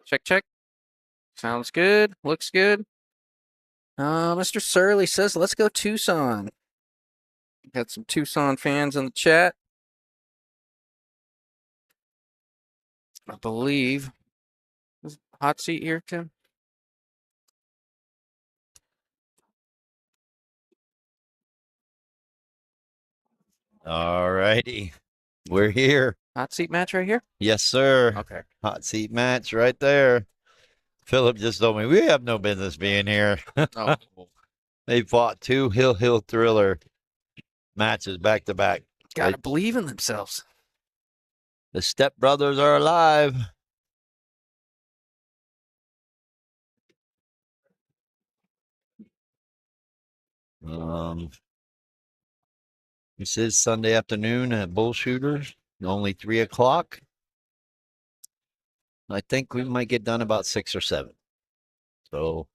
Check, check. Sounds good. Looks good. Mr. Surly says, let's go Tucson. Got some Tucson fans in the chat. I believe. Is hot seat here, Tim? All righty. We're here. Hot seat match right here? Yes, sir. Okay. Hot seat match right there. Philip just told me we have no business being here. Oh, They fought two Hill Thriller matches back to back. gotta believe in themselves. The Step Brothers are alive. This is Sunday afternoon at Bull Shooters. Only 3 o'clock. I think we might get done about 6 or 7. So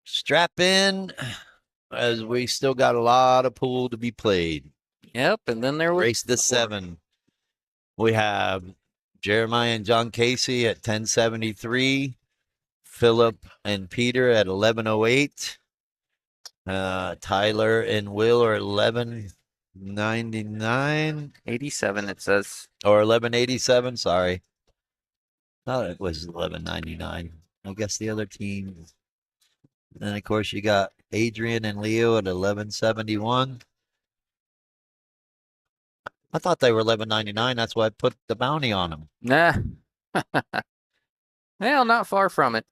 strap in, as we still got a lot of pool to be played. Yep, and then there was Race to 7. We have Jeremiah and John Casey at 1073. Philip and Peter at 1108. Tyler and Will are 1199. 87, it says. Or 1187, sorry. Thought it was 1199. I guess the other team. And of course you got Adrian and Leo at 1171. I thought they were 1199. That's why I put the bounty on them. Nah. Well, not far from it.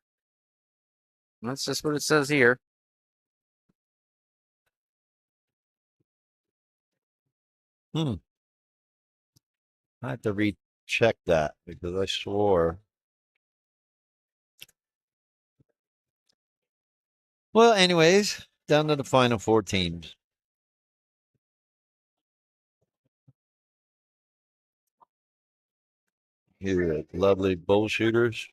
That's just what it says here. I have to recheck that because I swore. Well, anyways, down to the final 4 teams. Here at lovely Bull Shooters.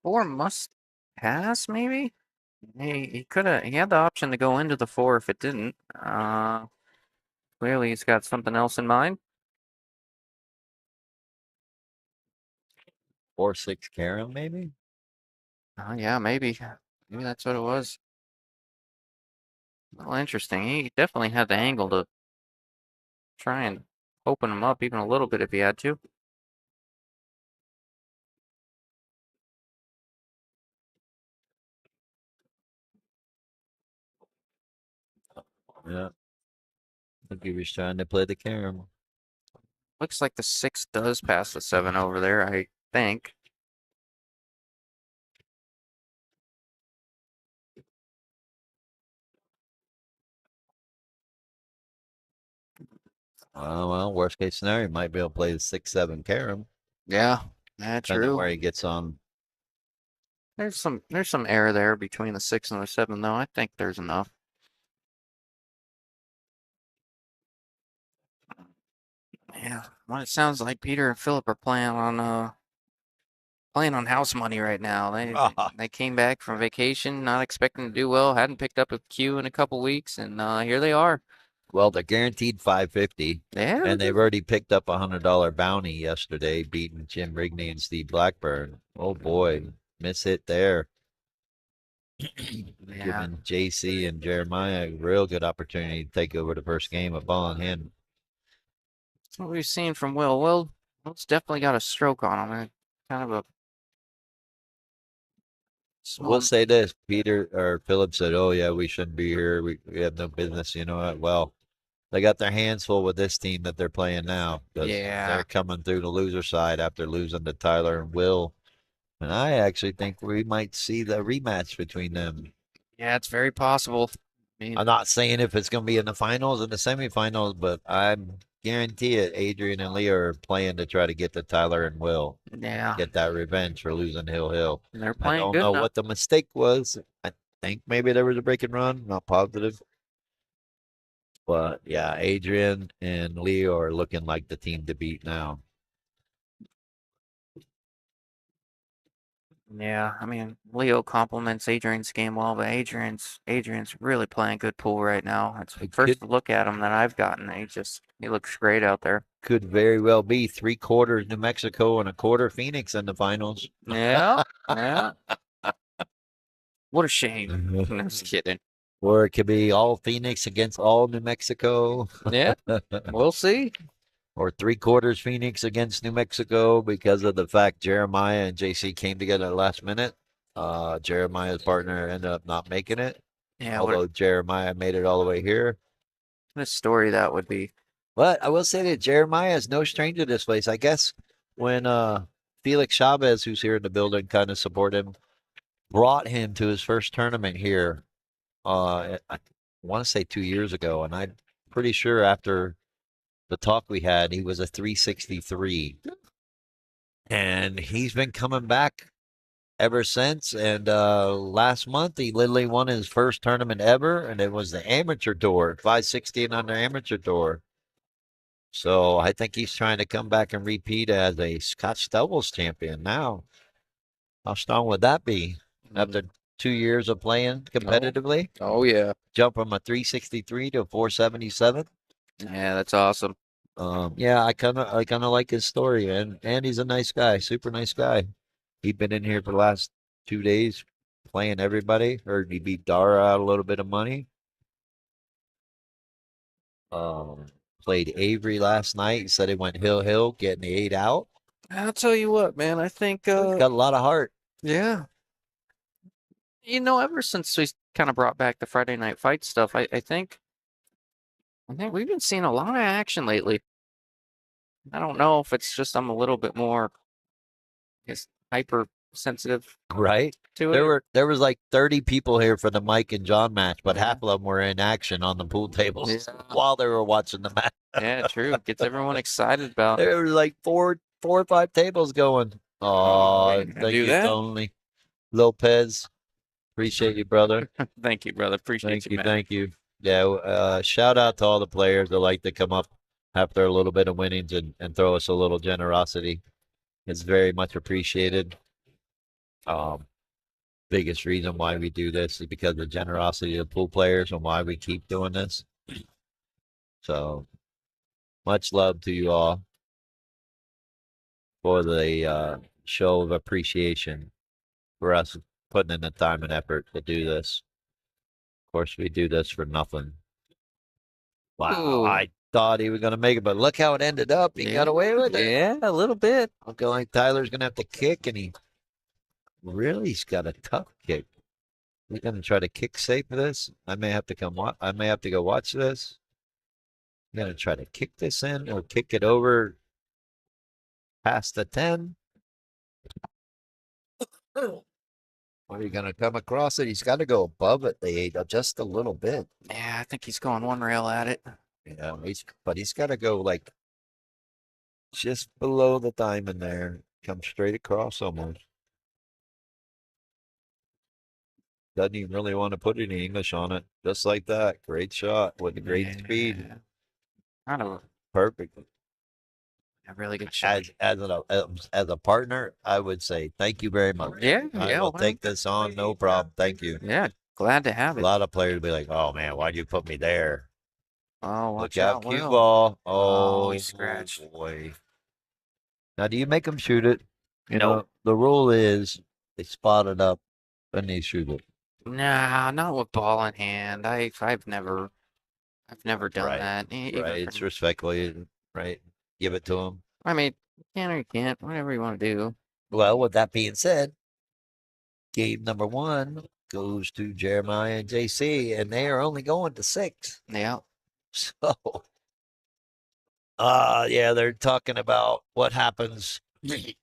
Four must pass, maybe? He could have. He had the option to go into the 4 if it didn't. Clearly he's got something else in mind. 4-6 Karen, maybe? Yeah, maybe. Maybe that's what it was. Well, interesting. He definitely had the angle to try and open him up even a little bit if he had to. Yeah. I think he was trying to play the Karen. Looks like the 6 does pass the 7 over there, I think. Well, worst case scenario, might be able to play the 6-7 Karen. Yeah, that's true. Where he gets on. There's some error there between the 6 and the 7, though. I think there's enough. Yeah, what it sounds like Peter and Philip are playing on house money right now. They came back from vacation, not expecting to do well, hadn't picked up a Q in a couple weeks, and here they are. Well, they're guaranteed 550. Yeah. And they've already picked up a $100 bounty yesterday, beating Jim Rigney and Steve Blackburn. Oh boy, miss hit there. Giving JC and Jeremiah a real good opportunity to take over the first game of ball in hand. That's what we've seen from Will. Will's definitely got a stroke on him. Kind of a. We'll say this: Peter or Philip said, "Oh yeah, we shouldn't be here. We have no business." You know what? Well, they got their hands full with this team that they're playing now. Yeah. They're coming through the loser side after losing to Tyler and Will. And I actually think we might see the rematch between them. Yeah, it's very possible. I'm not saying if it's going to be in the finals and the semifinals, but I guarantee it. Adrian and Leah are playing to try to get to Tyler and Will. Yeah. Get that revenge for losing Hill. And they're playing I don't good know enough. what the mistake was. I think maybe there was a break and run. Not positive. But yeah, Adrian and Leo are looking like the team to beat now. Yeah, I mean, Leo compliments Adrian's game well, but Adrian's really playing good pool right now. It's It first look at him that I've gotten. He looks great out there. could very well be 3/4 New Mexico and a quarter Phoenix in the finals. Yeah, yeah. What a shame. No, just kidding. Or it could be all Phoenix against all New Mexico. Yeah, we'll see. Or 3/4 Phoenix against New Mexico because of the fact Jeremiah and JC came together at the last minute. Jeremiah's partner ended up not making it, Yeah, although Jeremiah made it all the way here. what a story that would be. But I will say that Jeremiah is no stranger to this place. I guess when Felix Chavez, who's here in the building, kind of support him, brought him to his first tournament here. I want to say 2 years ago, and I'm pretty sure after the talk we had, he was a 363, and he's been coming back ever since. And last month, he literally won his first tournament ever, and it was the amateur tour, 560 and under amateur tour. So I think he's trying to come back and repeat as a Scotch doubles champion now. How strong would that be after 2 years of playing competitively? Oh yeah. Jump from a 363 to a 477. Yeah, that's awesome. Yeah, I kind of like his story, and he's a nice guy, super nice guy. He's been in here for the last 2 days playing everybody. Heard he beat Dara out a little bit of money. Um, Played Avery last night. He said he went hill, getting the 8 out. I'll tell you what, man. I think He's got a lot of heart. yeah. Ever since we kind of brought back the Friday night fight stuff, I think we've been seeing a lot of action lately. I don't know if it's just I'm a little bit more, I guess, hypersensitive Right? to There it. were there was like 30 people here for the Mike and John match, but Yeah. half of them were in action on the pool tables Yeah. while they were watching the match. Yeah, true. Gets everyone excited about. There was like four or five tables going. Oh, Oh, you thank do you, that? Tony Lopez. Appreciate you, brother. Thank you, brother. Appreciate Thank you, you, man. thank you. Yeah, shout out to all the players that like to come up after a little bit of winnings and throw us a little generosity. It's very much appreciated. Um, Biggest reason why we do this is because of the generosity of the pool players and why we keep doing this. So much love to you all for the show of appreciation for us putting in the time and effort to do this. Of course, we do this for nothing. Wow, Ooh. I thought he was going to make it, but look how it ended up. He got away with it. Yeah, a little bit. Looking like Tyler's going to have to kick, and he's got a tough kick. He's going to try to kick safe for this. I may have to I may have to go watch this. I'm going to try to kick this in or kick it over past the 10. Are you going to come across it? He's got to go above it, the 8, just a little bit. Yeah, I think he's going one rail at it. Yeah, he's got to go like just below the diamond there. Come straight across almost. Doesn't even really want to put any English on it. Just like that. Great shot with the great speed. Yeah. Kind of Perfect. a really good shot. As a partner, I would say thank you very much. Yeah, I yeah. will Well, take this on, no problem. Thank you. yeah, glad to have A it. lot of players will be like, "Oh man, why'd you put me there?" Oh, watch Look out, out, cue Will. ball. Oh, Oh, he scratched. boy. Now, do you make them shoot it? You No. know, the rule is they spot it up and they shoot it. Nah, not with ball in hand. I've never done Right, that. Even right. It's from, respectfully, right? Give it to them. I mean, you can or you can't, whatever you want to do. Well, with that being said, game number 1 goes to Jeremiah and JC, and they are only going to 6. Yeah. So, yeah, they're talking about what happens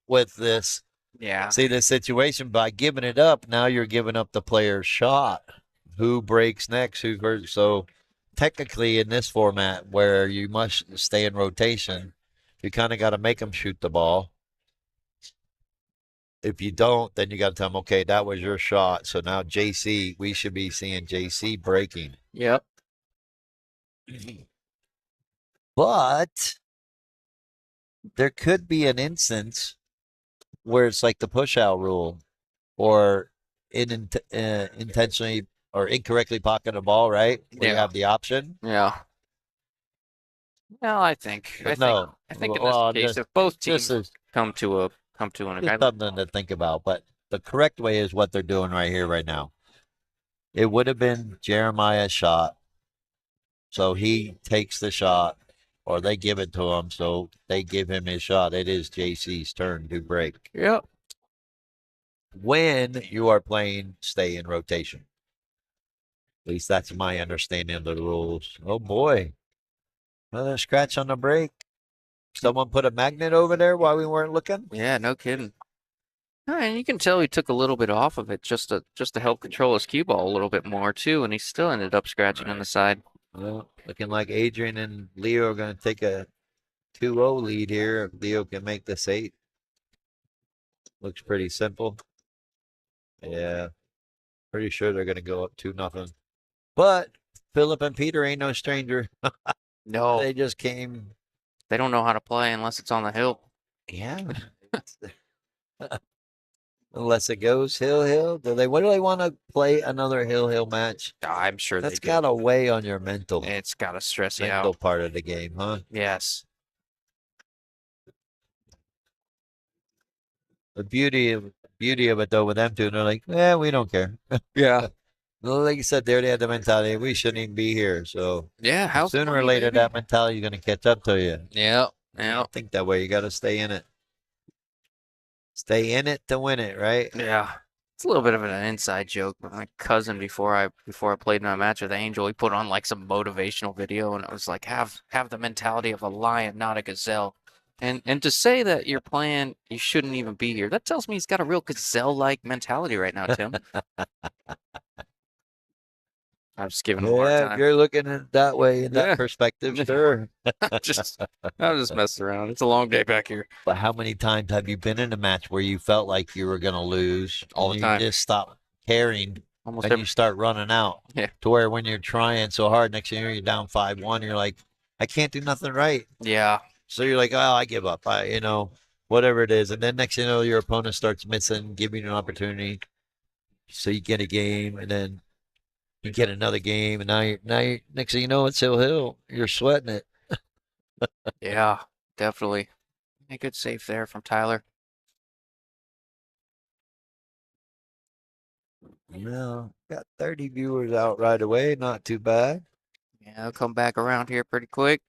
with this. Yeah. See, the situation by giving it up, now you're giving up the player's shot. Who breaks next? Who first? So, technically, in this format where you must stay in rotation, you kind of got to make them shoot the ball. If you don't, then you got to tell them, okay, that was your shot. So now JC, we should be seeing JC breaking. Yep. But there could be an instance where it's like the push out rule. or intentionally or incorrectly pocket a ball, right? Where you Yeah. have the option. Yeah. Well, But no, I think in this well, case, if both just teams as come to an just agreement, something to think about. But the correct way is what they're doing right here, right now. It would have been Jeremiah's shot, so he takes the shot, or they give it to him, so they give him his shot. It is JC's turn to break. yep. When you are playing, stay in rotation. At least that's my understanding of the rules. Oh boy, another scratch on the break. Someone put a magnet over there while we weren't looking. Yeah, no kidding. And you can tell he took a little bit off of it just to help control his cue ball a little bit more too, and he still ended up scratching on the side. Well, looking like Adrian and Leo are going to take a 2-0 lead here. If Leo can make this 8. Looks pretty simple. Yeah, pretty sure they're going to go up 2-0. But Philip and Peter ain't no stranger. No, They just came. they don't know how to play unless it's on the hill. Yeah. Unless it goes hill. Do they really want to play another hill match? I'm sure they That's do. got to weigh on your mental It's got to stress you mental out. part of the game, huh? Yes. The beauty of it though with them two, they're like, we don't care. Yeah. Like you said, they already had the mentality. We shouldn't even be here. So Yeah. House sooner or money, later, baby. that mentality is going to catch up to you. Yeah. Yeah. Think that way. You got to stay in it. Stay in it to win it, right? Yeah. It's a little bit of an inside joke, but my cousin before I played my match with Angel, he put on like some motivational video, and it was like have the mentality of a lion, not a gazelle. And to say that you're playing, you shouldn't even be here. That tells me he's got a real gazelle-like mentality right now, Tim. I'm just giving him a hard Yeah, if time. you're looking at it that way, in that Yeah. perspective, sure. just I'm just messing around. It's a long day back here. But how many times have you been in a match where you felt like you were going to lose? All and the time. You just stop caring Almost and every you start running out. Yeah. To where when you're trying so hard, next thing you're down 5-1, you're like, I can't do nothing right. Yeah. So you're like, oh, I give up. Whatever it is. And then next thing you know, your opponent starts missing, giving you an opportunity. So you get a game, and then you get another game, and now you're next thing you know, it's Hill. You're sweating it. Yeah. Definitely. A good save there from Tyler. Well, got 30 viewers out right away. Not too bad. Yeah, I'll come back around here pretty quick.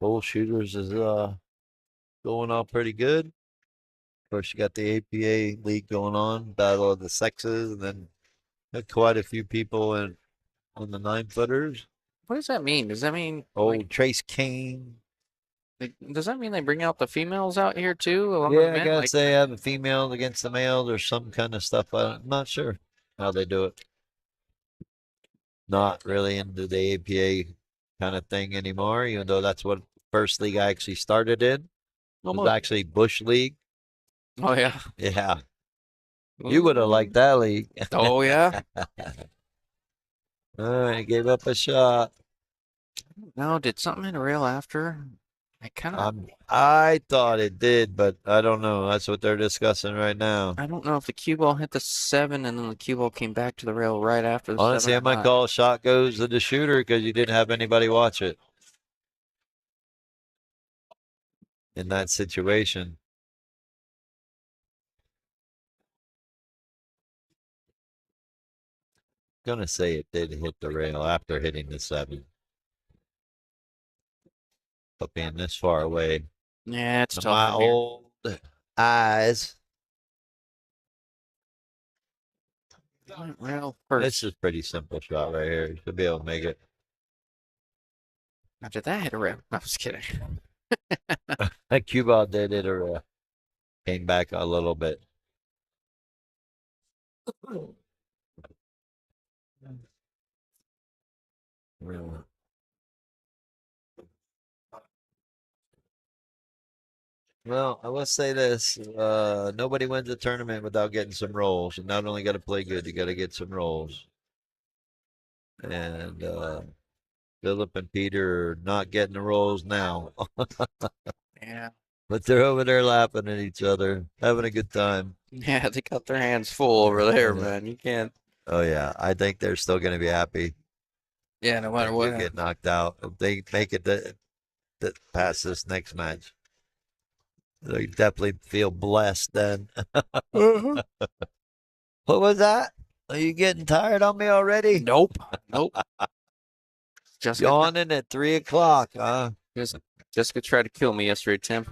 Bull Shooters is going on pretty good. Of course, you got the APA league going on, Battle of the Sexes, and then quite a few people on the 9-footers. What does that mean? Does that mean Old Trace Kane. does that mean they bring out the females out here too, along Yeah, with the I men? gotta Like, say, have the females against the males or some kind of stuff. I'm not sure how they do it. Not really into the APA kind of thing anymore, even though that's what first league I actually started in. It was actually Bush League. oh yeah. Yeah, you would have liked that league. Oh yeah. All right, gave up a shot. No, did something hit a rail after? I thought it did, but I don't know. That's what they're discussing right now. I don't know if the cue ball hit the 7 and then the cue ball came back to the rail right after the Honestly, 7 I or might not. call a shot goes to the shooter because you didn't have anybody watch it in that situation. Gonna say it did hit the rail after hitting the 7. But being this far away, Yeah, it's to tough my from here. old eyes, Rail this first. is pretty simple shot right here. You should be able to make it. After that hit a rail. No, I'm just kidding. That cue ball did it or came back a little bit. Well, I will say this: nobody wins a tournament without getting some rolls. You not only got to play good, you got to get some rolls. And Philip and Peter are not getting the rolls now, Yeah. but they're over there laughing at each other, having a good time. Yeah, they got their hands full over there, Yeah. man. You can't. Oh yeah, I think they're still going to be happy Yeah, no matter if what you get happens. knocked out. If they make it past this next match, they definitely feel blessed then. Uh-huh. What was that? Are you getting tired on me already? Nope. Nope. Jessica, Yawning at 3 o'clock, huh? Jes- Jessica tried to kill me yesterday, Tim.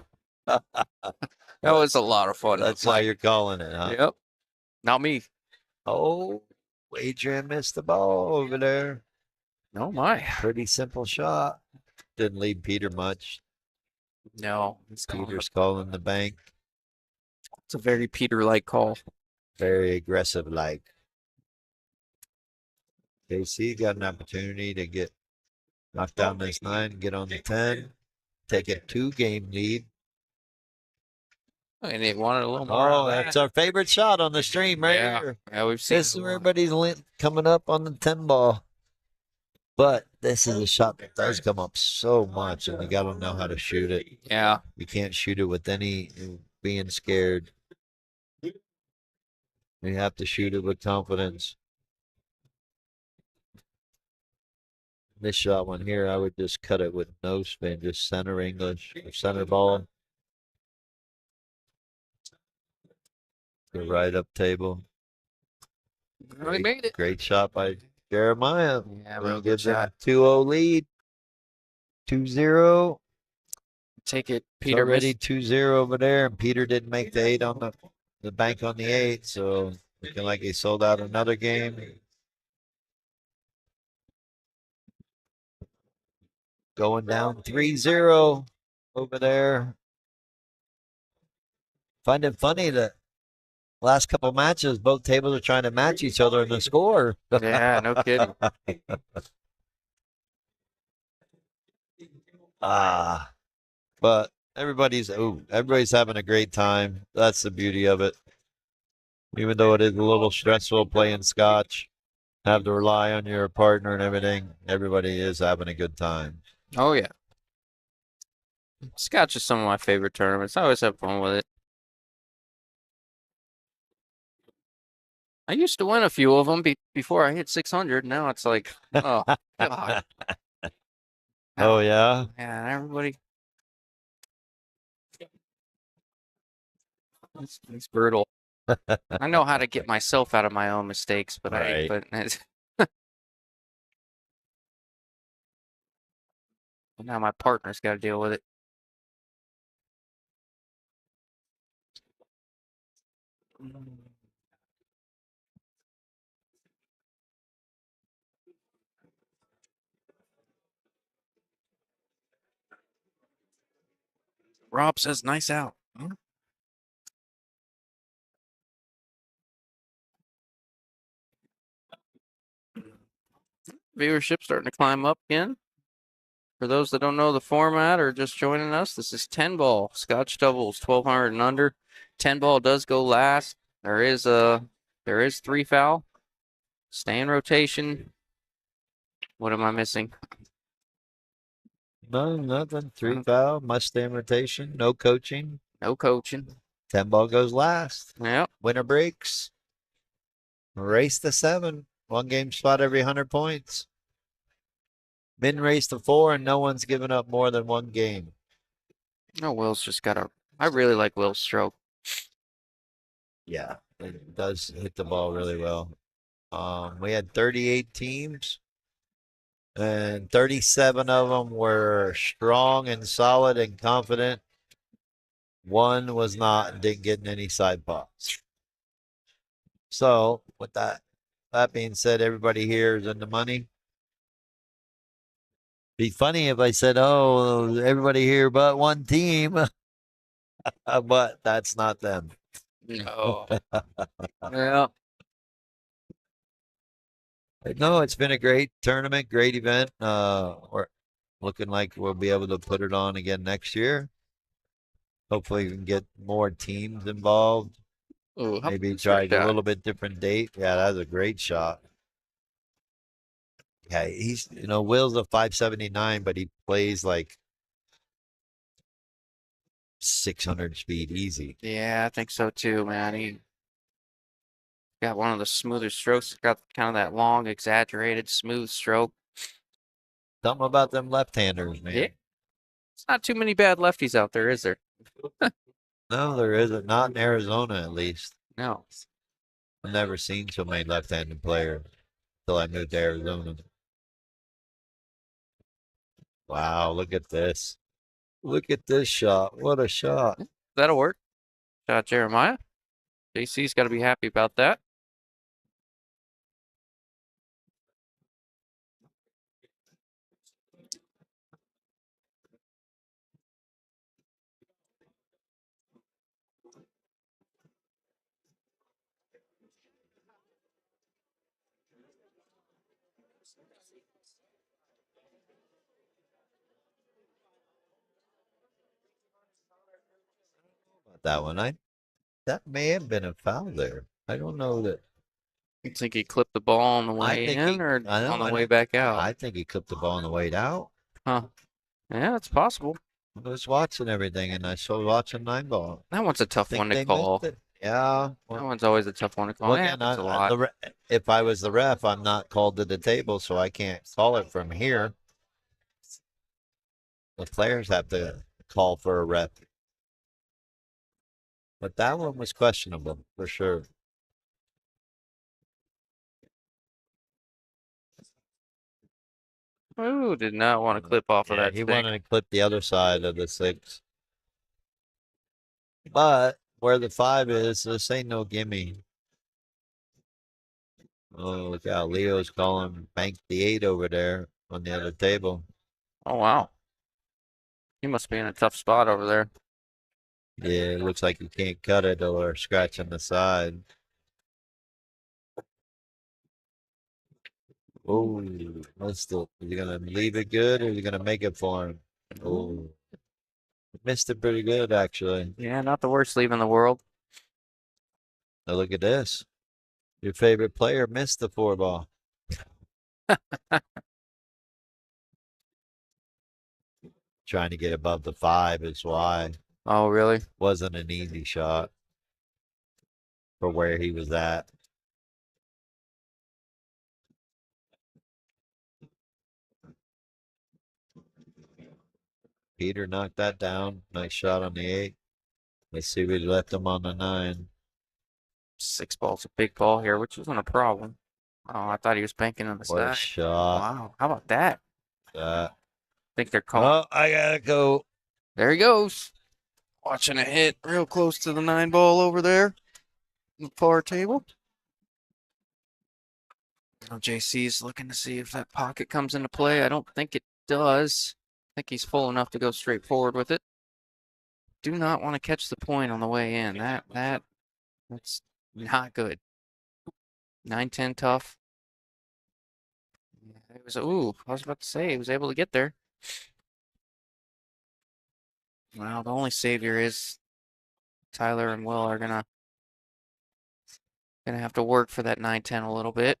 That was a lot of fun, but That's how my, you're calling it, huh? yep, not me. Oh, Adrian missed the ball over there. No, my. Pretty simple shot. Didn't leave Peter much. No, Peter's calling the bank. it's a very Peter-like call. Very aggressive like. KC got an opportunity to get knocked down this 9, get on the 10, take a 2-game lead. And they wanted a little more. Oh, that's our favorite shot on the stream right Yeah, here. yeah, we've seen This it is a lot. everybody's coming up on the 10 ball. But this is a shot that does come up so much, and you got to know how to shoot it. Yeah, You can't shoot it with any being scared. You have to shoot it with confidence. This shot one here, I would just cut it with no spin, just center English, or center ball, the right up table. we made it. Great shot by Jeremiah. Yeah, real good Gives them shot. a 2-0 lead. 2-0. Take it, It's Peter. already Missed. 2-0 over there, and Peter didn't make the 8 on the bank on the 8, so looking like he sold out another game. Going down 3-0 over there. Find it funny that last couple matches, both tables are trying to match each other in the score. Yeah, no kidding. Ah, but everybody's having a great time. That's the beauty of it. Even though it is a little stressful playing Scotch, have to rely on your partner and everything. Everybody is having a good time. Oh yeah, Scotch is some of my favorite tournaments. I always have fun with it. I used to win a few of them before I hit 600. Now it's like, oh God. Oh Now, yeah. yeah, everybody. It's brutal. I know how to get myself out of my own mistakes, but Right. but now my partner's got to deal with it. Rob says, "Nice out." Hmm? Viewership starting to climb up again. For those that don't know the format or just joining us, this is 10 ball Scotch doubles, 1200 and under. 10 ball does go last. There is 3 foul. Stay in rotation. What am I missing? No, nothing. 3 foul, must stay in rotation, no coaching. No coaching. 10 ball goes last. Yep. Winner breaks. Race to 7. 1 game spot every 100 points. Min race to 4, and no one's given up more than 1 game. No, Will's just got a. I really like Will's stroke. Yeah, it does hit the ball really well. We had 38 teams, and 37 of them were strong and solid and confident. 1 was not and didn't get in any side pots. So, with that being said, everybody here is in the money. Be funny if I said, "Oh, everybody here but 1 team," but that's not them. No. Yeah. No, it's been a great tournament, great event. We're looking like we'll be able to put it on again next year. Hopefully, we can get more teams involved. Ooh, Maybe try a little bit different date. Yeah, that's a great shot. Yeah, Will's a 579, but he plays like 600 speed easy. Yeah, I think so too, man. Got one of the smoother strokes. Got kind of that long, exaggerated, smooth stroke. Something about them left-handers, Yeah, man. it's not too many bad lefties out there, is there? No, there isn't. Not in Arizona, at least. No. I've never seen so many left-handed players until I moved to Arizona. Wow, look at this. Look at this shot. What a shot. That'll work. Shot Jeremiah. JC's got to be happy about that. About that one. That may have been a foul there. I don't know that. You think he clipped the ball on the I way think in he or I on know, the I way know. back out? I think he clipped the ball on the way out. Huh. Yeah, it's possible. I was watching everything and I saw watching nine ball. That one's a I tough think one to they missed call. it. Yeah. That Well, one's always a tough one to call. well It again, happens a lot. if I was the ref, I'm not called to the table, so I can't call it from here. The players have to call for a ref. But that one was questionable for sure. Ooh, did not want to clip off of Yeah, that he stick. wanted to clip the other side of the six. But where the five is, this ain't no gimme. Oh, look how Leo's calling bank the eight over there on the other table. Oh, wow. He must be in a tough spot over there. Yeah, it looks like you can't cut it or scratch on the side. Oh, missed it. Is he gonna leave it good or is he gonna make it for him? Oh, missed it pretty good actually. Yeah, not the worst leave in the world. Now look at this. Your favorite player missed the four ball. Trying to get above the five is why. Oh, really? Wasn't an easy shot for where he was at. Peter knocked that down. Nice shot on the eight. Let's see if we left him on the nine. 6 ball's a big ball here, which isn't a problem. Oh, I thought he was banking on the What a side. shot. Wow, how about that? Uh, Think they're calling. oh, I gotta go. There he goes. Watching a hit real close to the 9 ball over there. The far table. Now JC's looking to see if that pocket comes into play. I don't think it does. I think he's full enough to go straight forward with it. Do not want to catch the point on the way in. That's not good. 9-10 tough. It was I was about to say he was able to get there. Well, the only savior is Tyler and Will are gonna have to work for that 9-10 a little bit.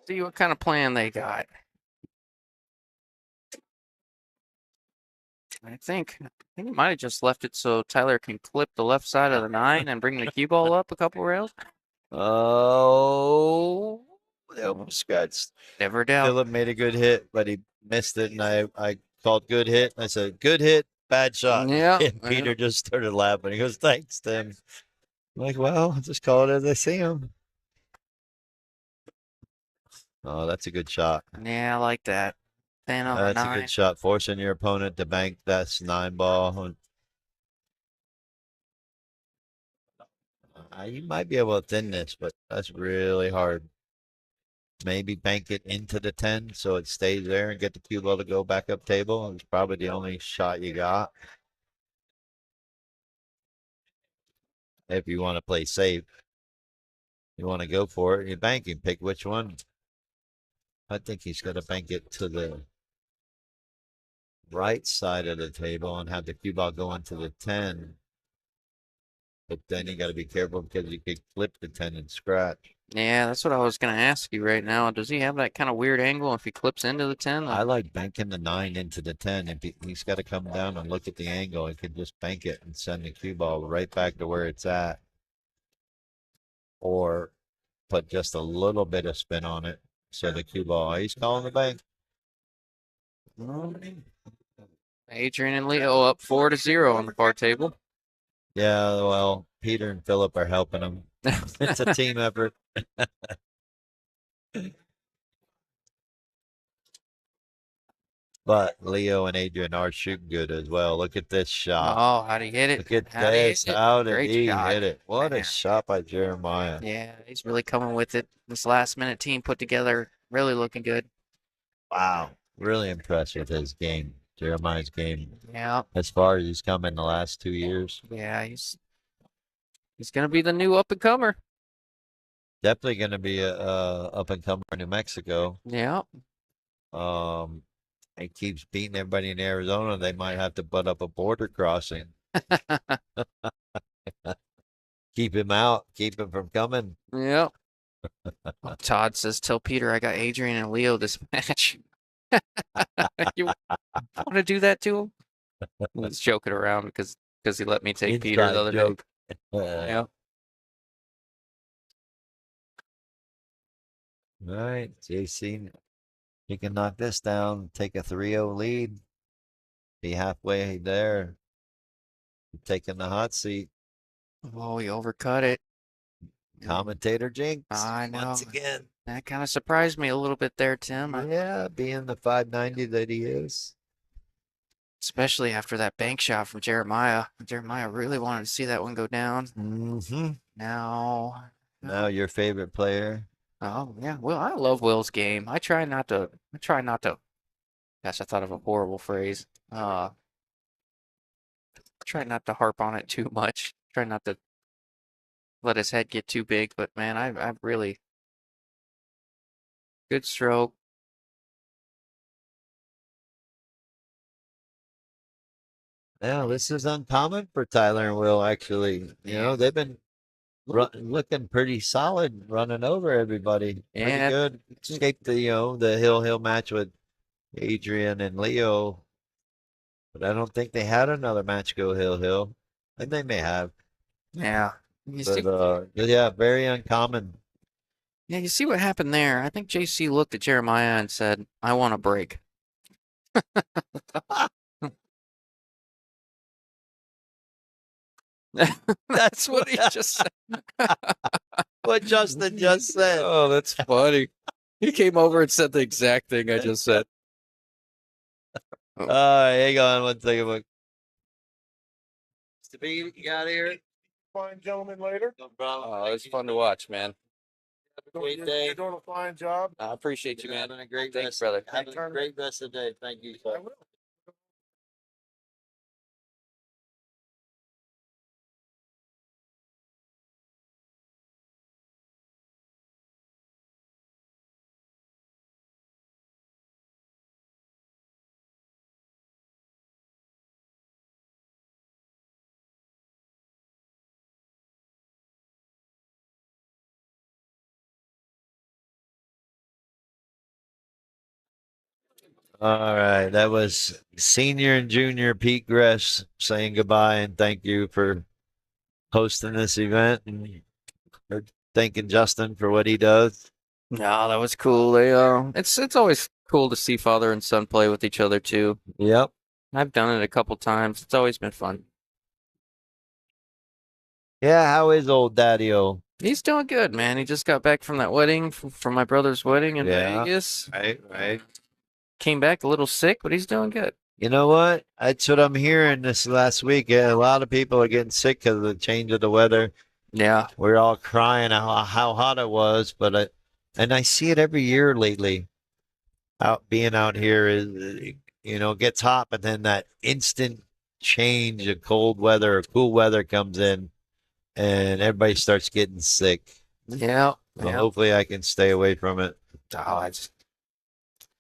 See what kind of plan they got. I think he might have just left it so Tyler can clip the left side of the 9 and bring the cue ball up a couple rails. Oh, they almost scratched. Never doubt. Philip made a good hit, but he missed it, and I called good hit. I said, good hit, bad shot. Yeah. And Peter just started laughing. He goes, thanks, Tim. I'm like, well, just call it as I see him. Oh, that's a good shot. Yeah, I like that. 10 on the That's a 9. good shot. Forcing your opponent to bank that 9 ball. You might be able to thin this, but that's really hard. Maybe bank it into the 10 so it stays there and get the cue ball to go back up table. It's probably the only shot you got. if you want to play safe. You want to go for it, you bank him. Pick which one. I think he's going to bank it to the right side of the table and have the cue ball go into the 10. But then you got to be careful because you could flip the 10 and scratch. Yeah, that's what I was gonna ask you right now. Does he have that kind of weird angle if he clips into the 10? I like banking the 9 into the 10. If he's got to come down and look at the angle, he can just bank it and send the cue ball right back to where it's at. Or put just a little bit of spin on it. So the cue ball, he's calling the bank. Adrian and Leo up 4-0 on the bar table. Yeah, well, Peter and Philip are helping him. It's a team effort. But Leo and Adrian are shooting good as well. Look at this shot. Oh, how'd he hit it? Look at How'd he this. hit it? How did Great he shot. hit it? What a Man. shot by Jeremiah. Yeah, he's really coming with it. This last minute team put together, really looking good. Wow. Really impressed with his game. Jeremiah's game. Yeah, As far as he's come in the last 2 years. yeah, he's gonna be the new up and comer. Definitely going to be a up and comer in New Mexico. Yeah. He keeps beating everybody in Arizona. They might have to put up a border crossing. Keep him out. Keep him from coming. Yeah. Todd says, "Tell Peter I got Adrian and Leo this match." You want to do that to him? He's joking around because he let me take Peter the other joke. day. Yeah. All right, JC, he can knock this down, take a 3-0 lead, be halfway there, taking the hot seat. Oh, he overcut it. Commentator jinx. I know. Once again. That kind of surprised me a little bit there, Tim. Yeah, being the 590 that he is. Especially after that bank shot from Jeremiah. Jeremiah really wanted to see that one go down. Mm-hmm. Now your favorite player. Oh yeah, well I love Will's game. I try not to. Gosh, I thought of a horrible phrase. Try not to harp on it too much. Try not to let his head get too big. But man, I really good stroke. Yeah, this is uncommon for Tyler and Will, actually. You know, they've been looking pretty solid, running over everybody. Pretty good. Escaped the, the Hill match with Adrian and Leo. But I don't think they had another match go Hill. And they may have. Yeah. But, yeah, very uncommon. Yeah, you see what happened there. I think JC looked at Jeremiah and said, "I want a break." That's what he just said. What Justin just said. Oh, that's funny. He came over and said the exact thing I just said. All right, hang on one second. Look. Mr. B, you got here? Fine gentlemen later. No problem. Oh, it's fun to watch, man. Have a great day. You're doing a fine job. I appreciate you, man. Having a great Thanks, rest, brother. Having a great rest of the day. Thank you, sir. I will. All right, that was senior and junior Pete Gress saying goodbye and thank you for hosting this event and thanking Justin for what he does. No, that was cool. It's always cool to see father and son play with each other too. Yep. I've done it a couple times. It's always been fun. Yeah, how is old Daddy-O? He's doing good, man. He just got back from that wedding, from my brother's wedding in Vegas. Right. Came back a little sick, but he's doing good. You know what? That's what I'm hearing this last week. A lot of people are getting sick because of the change of the weather. Yeah. We're all crying how hot it was, but and I see it every year lately. Being out here is, gets hot, but then that instant change of cold weather or cool weather comes in. and everybody starts getting sick. Yeah, Well, yeah. hopefully I can stay away from it. Oh,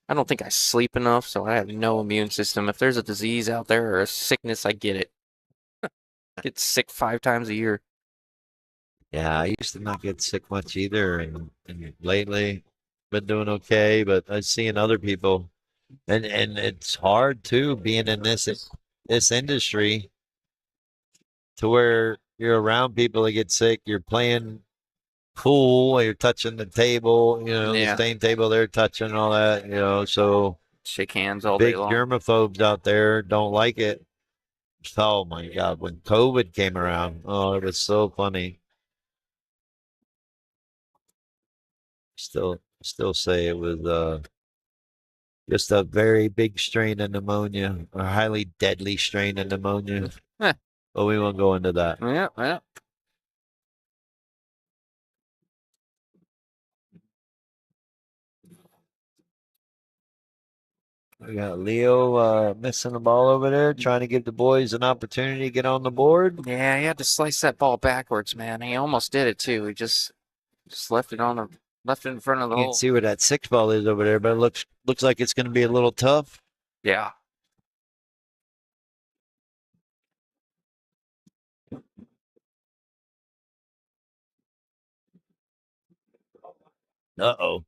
I don't think I sleep enough, so I have no immune system. If there's a disease out there or a sickness, I get it. Get sick 5 times a year. Yeah, I used to not get sick much either, and lately been doing okay. But I'm seeing other people, and it's hard too being in this industry to where you're around people that get sick. You're playing pool, you're touching the table, the Yeah, same table they're touching, and all that, So shake hands all day big long. germaphobes out there don't like it. Oh my God, when COVID came around, oh, it was so funny. Still say it was just a very big strain of pneumonia, a highly deadly strain of pneumonia. Eh, But we won't go into that. yeah, yeah. We got Leo missing the ball over there, trying to give the boys an opportunity to get on the board. Yeah, he had to slice that ball backwards, man. He almost did it too. He just left it on the left it in front of the Can't hole. see where that 6 ball is over there, but it looks like it's going to be a little tough. Yeah. Uh-oh.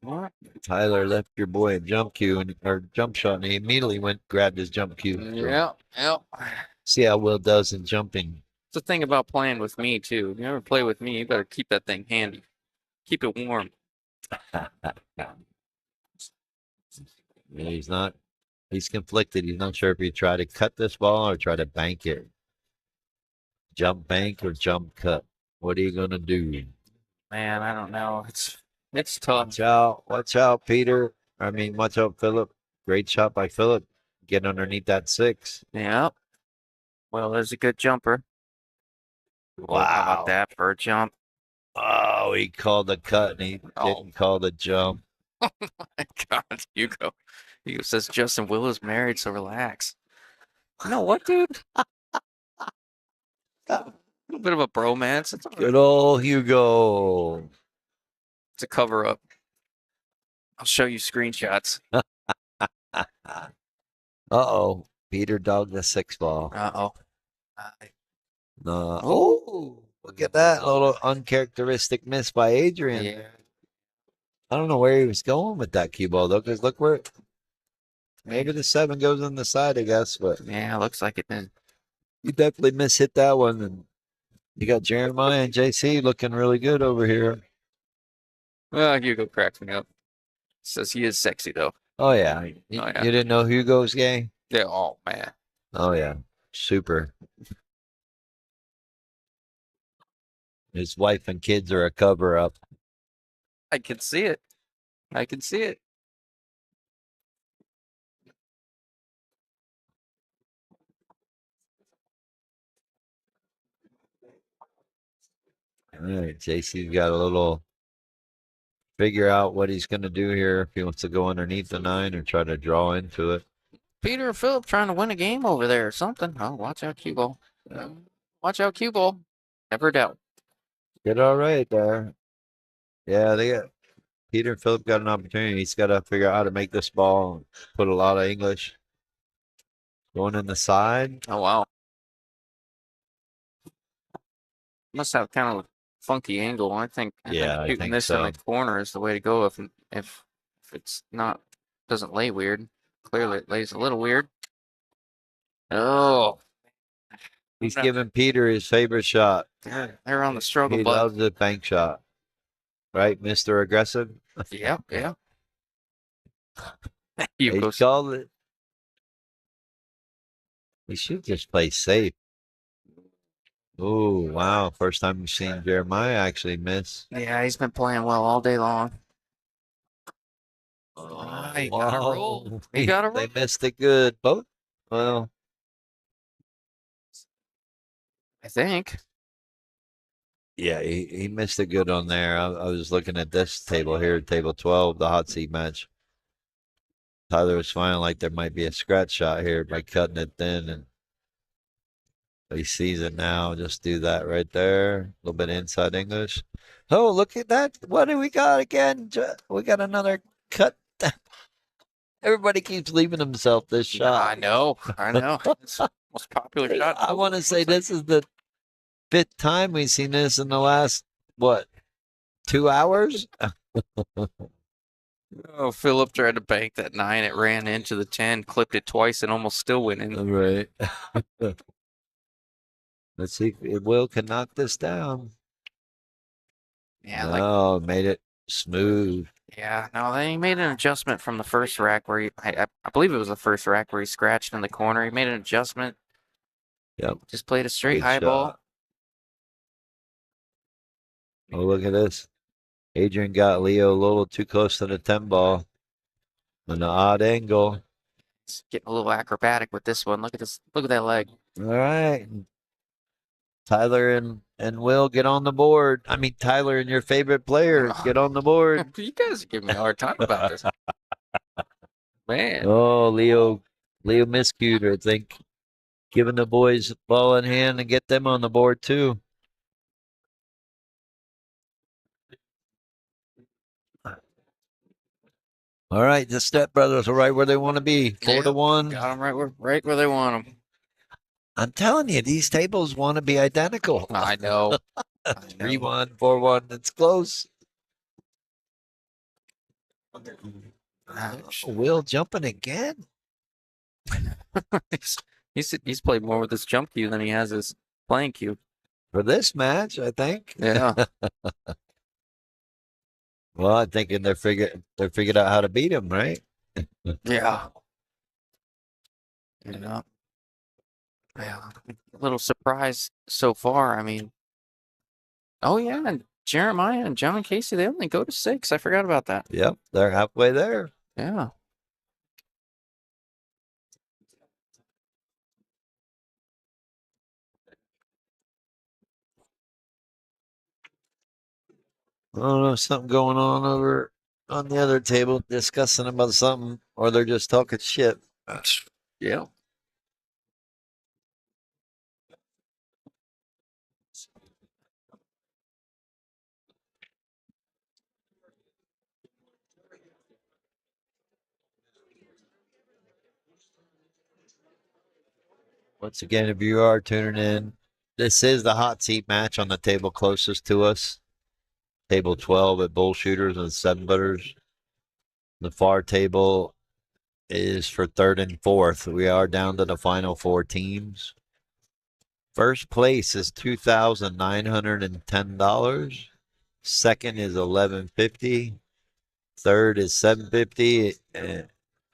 What? Tyler left your boy a jump cue or jump shot, and he immediately went grabbed his jump cue. So Yeah, yeah. see how Will does in jumping. It's the thing about playing with me too. If you ever play with me, you better keep that thing handy. Keep it warm. Yeah, he's not. He's conflicted. He's not sure if he try to cut this ball or try to bank it. Jump bank or jump cut. What are you gonna do? Man, I don't know. It's tough. Watch out, Peter. I mean, watch out, Philip. Great shot by Philip. Get underneath that 6. Yeah. Well, there's a good jumper. Oh, how about Wow. that for a jump? Oh, he called the cut and he Oh. didn't call the jump. My God, Hugo. Hugo says Justin Will is married, so relax. You know what, dude? A little bit of a bromance. It's Good old Hugo. a cover up. I'll show you screenshots. Uh-oh. Peter dogged the 6 ball. Uh-oh. No. Oh, look at that little uncharacteristic miss by Adrian. Yeah. I don't know where he was going with that cue ball though, because look where maybe the 7 goes on the side, I guess, but Yeah, looks like it did. you definitely mishit that one. And you got Jeremiah and JC looking really good over here. Well, Hugo cracks me up. Says he is sexy though. Oh yeah. You, Oh, yeah. you didn't know Hugo's gay? Yeah, oh man. Oh yeah. Super. His wife and kids are a cover up. I can see it. I can see it. All right. JC's got a little figure out what he's going to do here. If he wants to go underneath the 9 or try to draw into it. Peter or Philip trying to win a game over there or something. Oh, watch out, cue ball. Watch out, cue ball. Never doubt. Did all right there. Yeah, they got Peter and Philip got an opportunity. He's got to figure out how to make this ball. Put a lot of English going in the side. Oh wow. Must have kind of a funky angle. I think Yeah, I shooting think this in so. the corner is the way to go if it's not doesn't lay weird. Clearly it lays a little weird. Oh, He's no. giving Peter his favorite shot. They're on the struggle He button. loves the bank shot. Right, Mr. Aggressive? Yeah, yeah. He Hugo, called it. He should just play safe. Oh, wow. First time we've seen Jeremiah actually miss. yeah, he's been playing well all day long. He got a roll. He got a roll. They missed it good. Both. Well, I think. yeah, he missed it good on there. I was looking at this table here, table 12, the hot seat match. Tyler was feeling like there might be a scratch shot here by cutting it thin, and He sees it now. Just do that right there. A little bit inside English. Oh, look at that. What do we got again? We got another cut. Everybody keeps leaving himself this I shot. know. It's the most popular shot. I want to say this is the 5th time we've seen this in the last, what, 2 hours? Oh, Philip tried to bank that 9. It ran into the 10, clipped it twice, and almost still went in. Right. Let's see if Will can knock this down. Yeah, No, made it smooth. no, they made an adjustment from the first rack where I believe it was the first rack where he scratched in the corner. He made an adjustment. Yep. Just played a straight Good high ball. shot. Oh, look at this. Adrian got Leo a little too close to the 10 ball. An odd angle. It's getting a little acrobatic with this one. Look at this. Look at that leg. All right. Tyler and Will get on the board. I mean, Tyler and your favorite player get on the board. You guys are giving me a hard time about this. Man. Oh, Leo miscued, I think. Giving the boys ball in hand and get them on the board too. All right, the Step Brothers are right where they want to be. 4-1. Got them right where they want them. I'm telling you, these tables want to be identical. I know. 3-1, 4-1. It's close. Will jumping again. He's played more with his jump cue than he has his playing cue. For this match, I think. Yeah. Well, I'm thinking they figured out how to beat him, right? Yeah. Yeah. Yeah. A little surprised so far. I mean, oh yeah, and Jeremiah and John Casey, they only go to 6. I forgot about that. Yep, they're halfway there. Yeah. I don't know, something going on over on the other table, discussing about something, or they're just talking shit. Yeah. Once again, if you are tuning in, this is the hot seat match on the table closest to us. Table 12 at Bull Shooters and 7-footers. The far table is for 3rd and 4th. We are down to the final 4 teams. First place is $2,910. Second is $1,150. Third is $750. And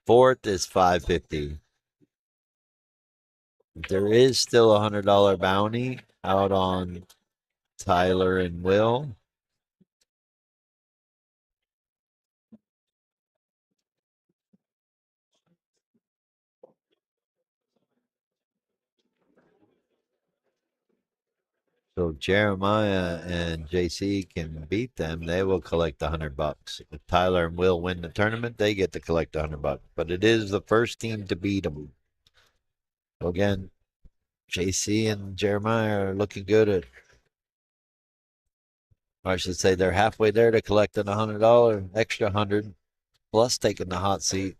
fourth is $550. There is still a $100 bounty out on Tyler and Will. So if Jeremiah and JC can beat them, they will collect $100. If Tyler and Will win the tournament, they get to collect $100. But it is the first team to beat them. So again, JC and Jeremiah are looking good at, or I should say they're halfway there to collecting $100, extra 100, plus taking the hot seat.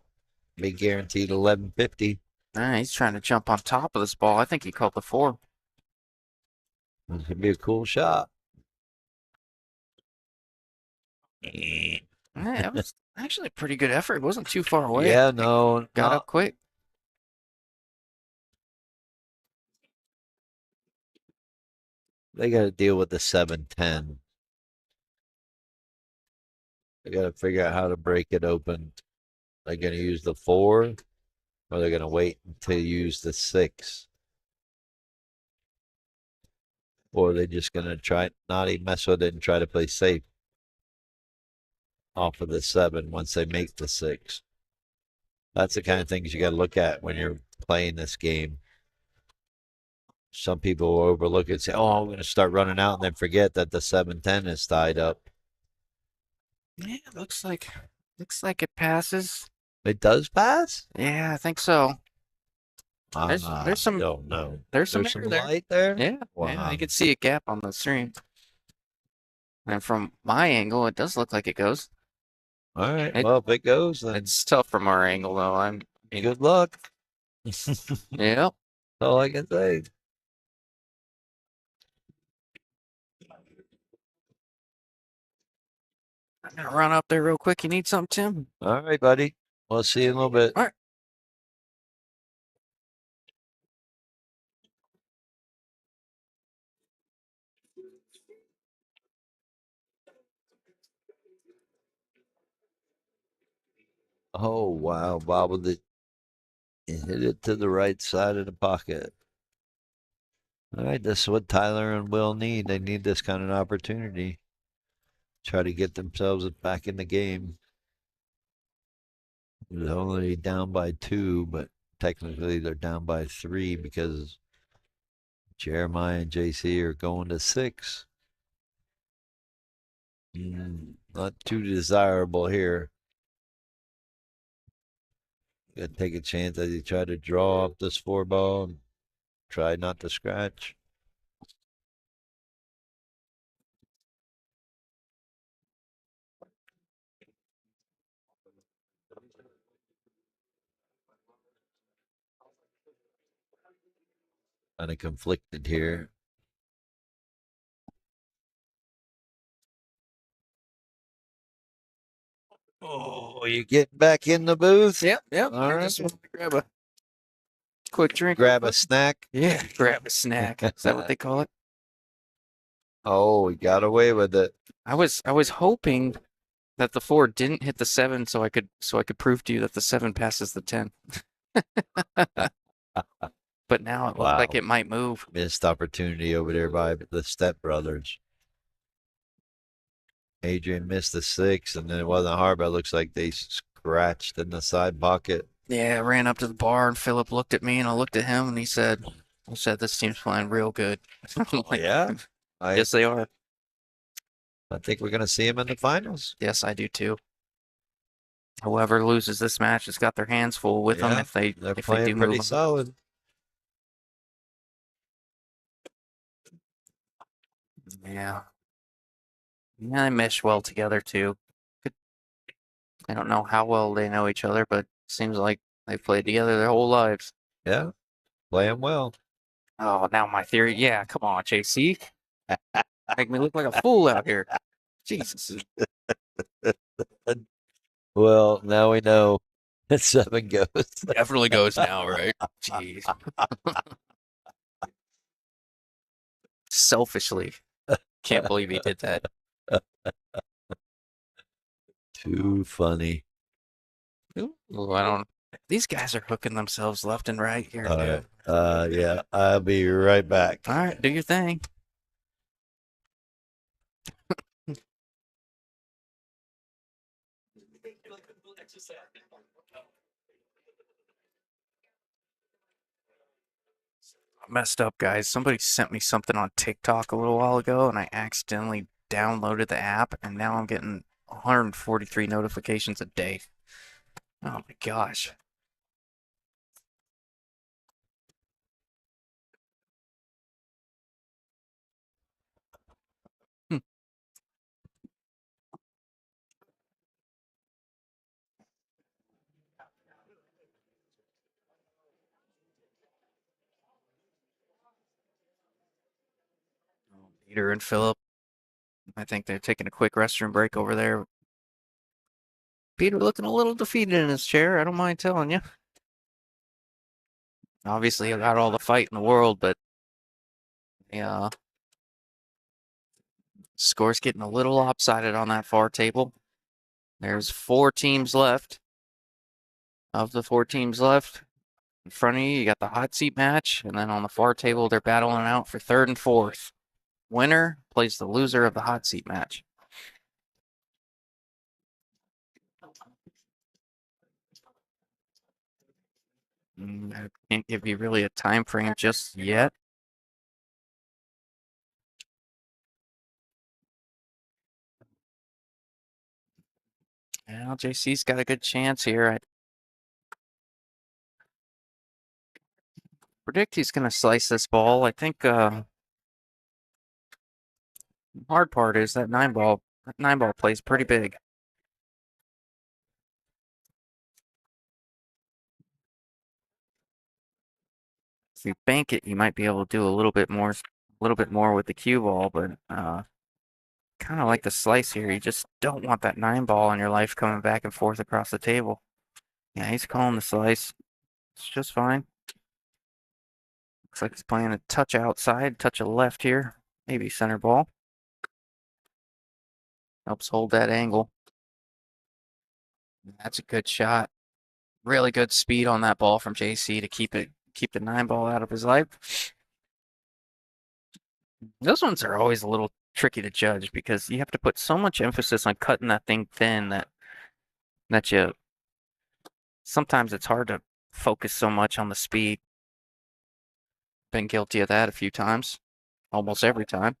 Be guaranteed $1,150. He's trying to jump on top of this ball. I think he called the 4. This could be a cool shot. Yeah, it was actually a pretty good effort. It wasn't too far away. Yeah, no. Got up quick. They got to deal with the 7-10. They got to figure out how to break it open. They're going to use the 4, or they're going to wait until use the 6. Or they're just going to try not even mess with it and try to play safe off of the 7 once they make the 6. That's the kind of things you got to look at when you're playing this game. Some people will overlook it and say, oh, I'm going to start running out, and then forget that the 7-10 is tied up. Yeah, looks like it passes. It does pass? Yeah, I think so. There's some don't know. there's some There's some air there. light there. Yeah, Wow. you can see a gap on the stream. And from my angle, it does look like it goes. All right. It- Well, if it goes, then It's tough from our angle, though. good luck. Yeah. All I can say. I'm gonna run up there real quick. You need something, Tim? All right, buddy. We'll see you in a little bit. All right. Oh, wow. Bobbled it. It hit it to the right side of the pocket. All right. This is what Tyler and Will need. They need this kind of opportunity. Try to get themselves back in the game. They're only down by 2, but technically they're down by 3 because Jeremiah and JC are going to 6. Not too desirable here. Got to take a chance as you try to draw up this 4 ball and try not to scratch. Kind of conflicted here. Oh, you getting back in the booth? Yep. All right. Just want to grab a quick drink. Grab a snack. Yeah, grab a snack. Is that what they call it? Oh, he got away with it. I was hoping that the 4 didn't hit the 7, so I could prove to you that the 7 passes the 10. But now it looks like Wow. it might move. Missed opportunity over there by the Step Brothers. Adrian missed the 6, and then it wasn't hard, but it looks like they scratched in the side pocket. Yeah, I ran up to the bar and Philip looked at me and I looked at him and he said, this team's playing real good. I'm like, Yeah. yes, they are. I think we're going to see him in the finals. Yes, I do too. Whoever loses this match has got their hands full with them Yeah, if they They're do playing pretty move 'em. solid. Yeah. Yeah, they mesh well together too. I don't know how well they know each other, but it seems like they've played together their whole lives. Yeah, playing well. Oh, now my theory. Yeah, come on, JC. Make me look like a fool out here. Jesus. Well, now we know that 7 goes. Definitely goes now, right? Jeez. Selfishly. Can't believe he did that. Too funny. Ooh, I don't. These guys are hooking themselves left and right here. All right. Yeah, I'll be right back. All right, do your thing. Messed up, guys. Somebody sent me something on TikTok a little while ago, and I accidentally downloaded the app, and now I'm getting 143 notifications a day. Oh my gosh. Hmm. Peter and Philip, I think they're taking a quick restroom break over there. Peter looking a little defeated in his chair, I don't mind telling you. Obviously, he got all the fight in the world, but yeah, score's getting a little lopsided on that far table. There's 4 teams left. Of the 4 teams left, in front of you, you got the hot seat match, and then on the far table, they're battling out for 3rd and 4th. Winner plays the loser of the hot seat match. I can't give you really a time frame just yet. Well, JC's got a good chance here. Predict he's gonna slice this ball. I think hard part is that 9 ball. That 9 ball plays pretty big. If you bank it, you might be able to do a little bit more with the cue ball, but kind of like the slice here. You just don't want that 9 ball in your life coming back and forth across the table. Yeah, he's calling the slice. It's just fine. Looks like he's playing a touch outside, touch of left here. Maybe center ball. Helps hold that angle. That's a good shot. Really good speed on that ball from JC to keep the 9 ball out of his life. Those ones are always a little tricky to judge because you have to put so much emphasis on cutting that thing thin that you sometimes it's hard to focus so much on the speed. Been guilty of that a few times, almost every time.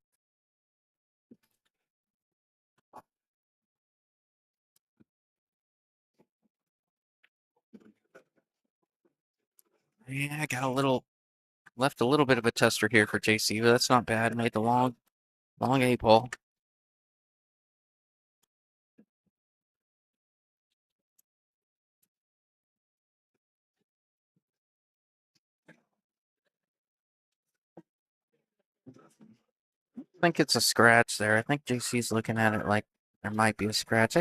Yeah, I got left a little bit of a tester here for JC, but that's not bad. Made the long 8 ball. I think it's a scratch there. I think JC's looking at it like there might be a scratch.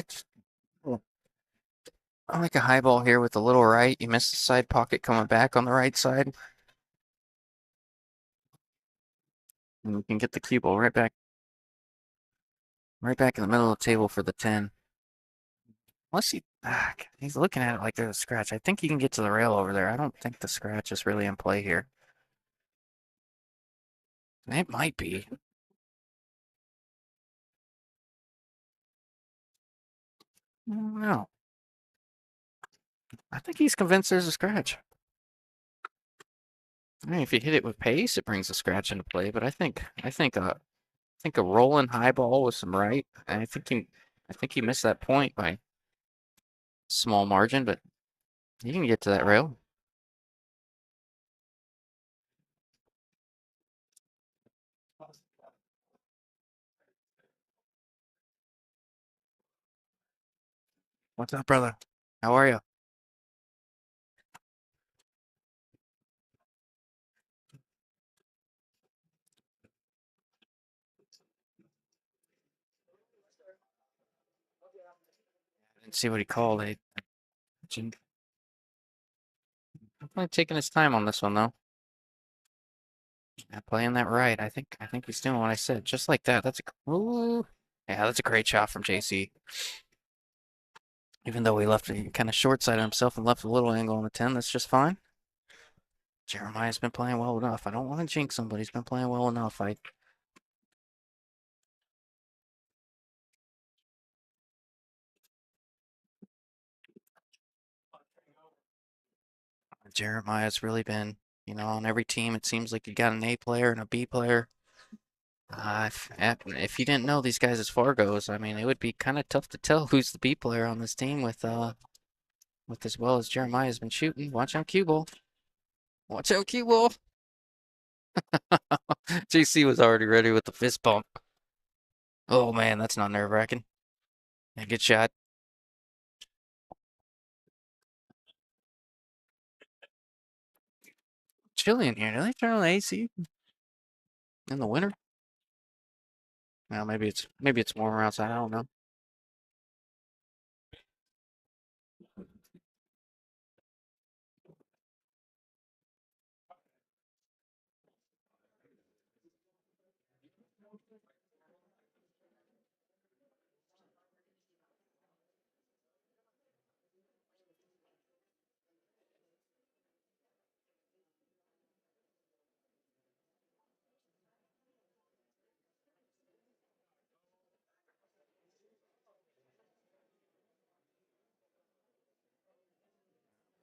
I like a high ball here with a little right. You miss the side pocket coming back on the right side. And you can get the cue ball right back in the middle of the table for the 10. Unless he's looking at it like there's a scratch. I think he can get to the rail over there. I don't think the scratch is really in play here. It might be. No. I think he's convinced there's a scratch. I mean, if you hit it with pace, it brings a scratch into play. But I think a rolling high ball with some right. And I think he missed that point by small margin, but you can get to that rail. What's up, brother? How are you? I didn't see what he called. Definitely taking his time on this one though. Yeah, playing that right. I think he's doing what I said. Just like that. Ooh. Yeah, that's a great shot from JC. Even though he left it kind of short sided himself and left a little angle on the 10, that's just fine. Jeremiah's been playing well enough. I don't want to jinx him, but he's been playing well enough. Jeremiah's really been, on every team, it seems like you got an A player and a B player. If you didn't know these guys as Fargos, I mean, it would be kind of tough to tell who's the B player on this team with as well as Jeremiah's been shooting. Watch out, cue ball. Watch out, cue ball. JC was already ready with the fist bump. Oh man, that's not nerve-wracking. Yeah, good shot. Chilly in here. Do they turn on the AC in the winter? Well, maybe it's warmer outside. I don't know.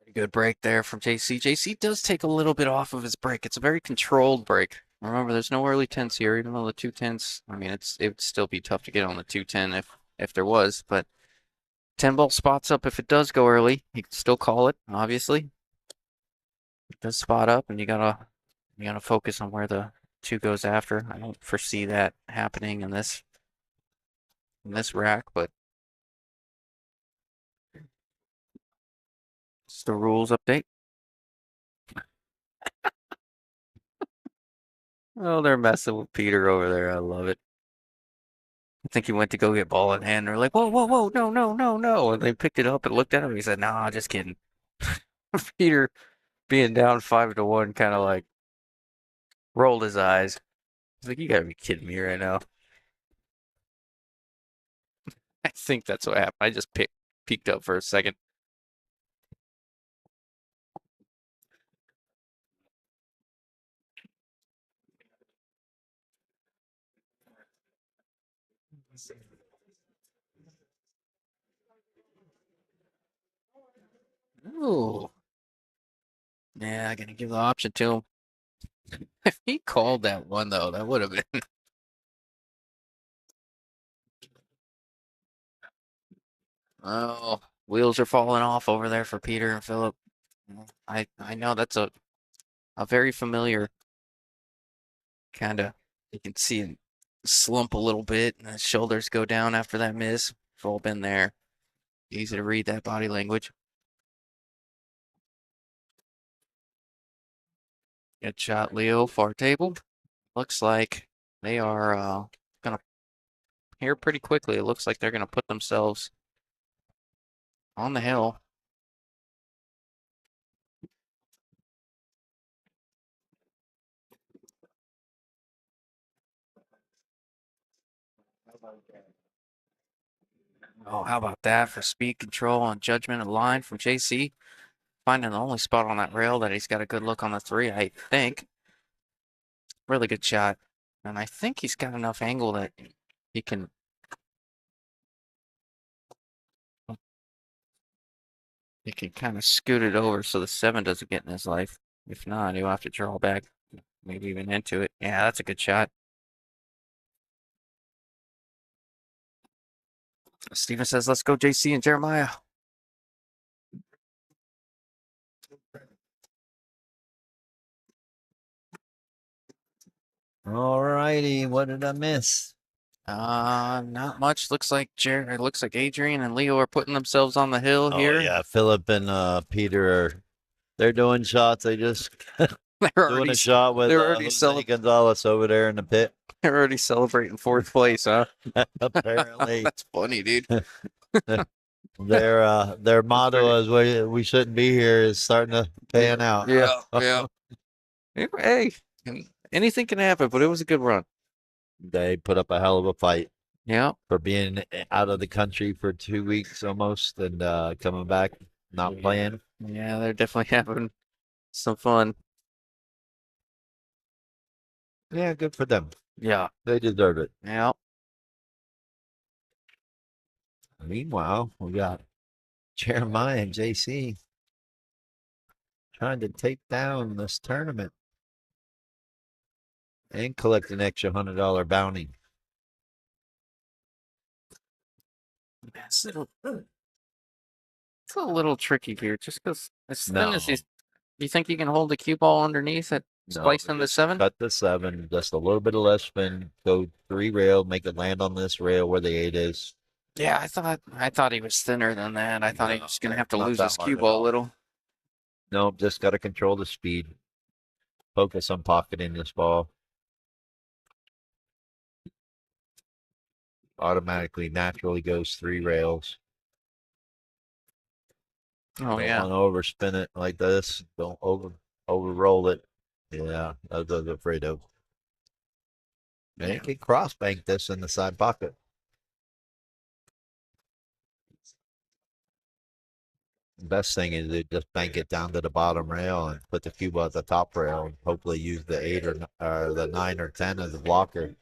Pretty good break there from JC. JC does take a little bit off of his break. It's a very controlled break. Remember, there's no early 10s here, even though the 210s, I mean, it would still be tough to get on the 210 if there was, but 10 ball spots up if it does go early. You can still call it, obviously. It does spot up, and you gotta You gotta focus on where the 2 goes after. I don't foresee that happening in this rack, but it's the rules update. Oh, they're messing with Peter over there. I love it. I think he went to go get ball in hand. They're like, whoa, whoa, whoa, no, no, no, no. And they picked it up and looked at him. He said, nah, just kidding. Peter, being down 5-1, kind of like rolled his eyes. He's like, you gotta be kidding me right now. I think that's what happened. I just peeked up for a second. Ooh. Yeah, I gotta give the option to him. If he called that one, though, that would have been. Oh, wheels are falling off over there for Peter and Philip. I know that's a very familiar kind of. You can see him slump a little bit, and his shoulders go down after that miss. We've all been there. Easy to read that body language. Good shot, Leo. Far table. Looks like they are gonna here pretty quickly. It looks like they're gonna put themselves on the hill. Oh, how about that for speed control and judgment of line from JC? Finding the only spot on that rail that he's got a good look on the 3, I think. Really good shot. And I think he's got enough angle that he can kind of scoot it over so the 7 doesn't get in his life. If not, he'll have to draw back, maybe even into it. Yeah, that's a good shot. Steven says, let's go, JC and Jeremiah. All righty. What did I miss? Not much. It looks like Adrian and Leo are putting themselves on the hill Oh here. yeah, Philip and Peter they're doing shots. They just They're doing a shot with Jose Gonzalez over there in the pit. They're already celebrating 4th place, huh? Apparently, That's funny, dude. their motto is we shouldn't be here is starting to pan out. Yeah, yeah. Hey, anything can happen, but it was a good run. They put up a hell of a fight. Yeah. For being out of the country for 2 weeks almost and coming back, not playing. Yeah, they're definitely having some fun. Yeah, good for them. Yeah. They deserve it. Yeah. Meanwhile, we got Jeremiah and JC trying to take down this tournament and collect an extra $100 bounty. It's a little tricky here, just because as thin as he's. You think you can hold the cue ball underneath it, spliced in the 7? Cut the 7, just a little bit of less spin, go 3 rail, make it land on this rail where the 8 is. Yeah, I thought he was thinner than that. I thought he was gonna have to lose his cue ball a little. Nope, just got to control the speed. Focus on pocketing this ball. Automatically, naturally goes 3 rails. Oh yeah. Don't overspin it like this. Don't over roll it. Yeah, that's what I was afraid of. And you can cross bank this in the side pocket. The best thing is to just bank it down to the bottom rail and put the cube at the top rail and hopefully use the 8 or the 9 or 10 as a blocker.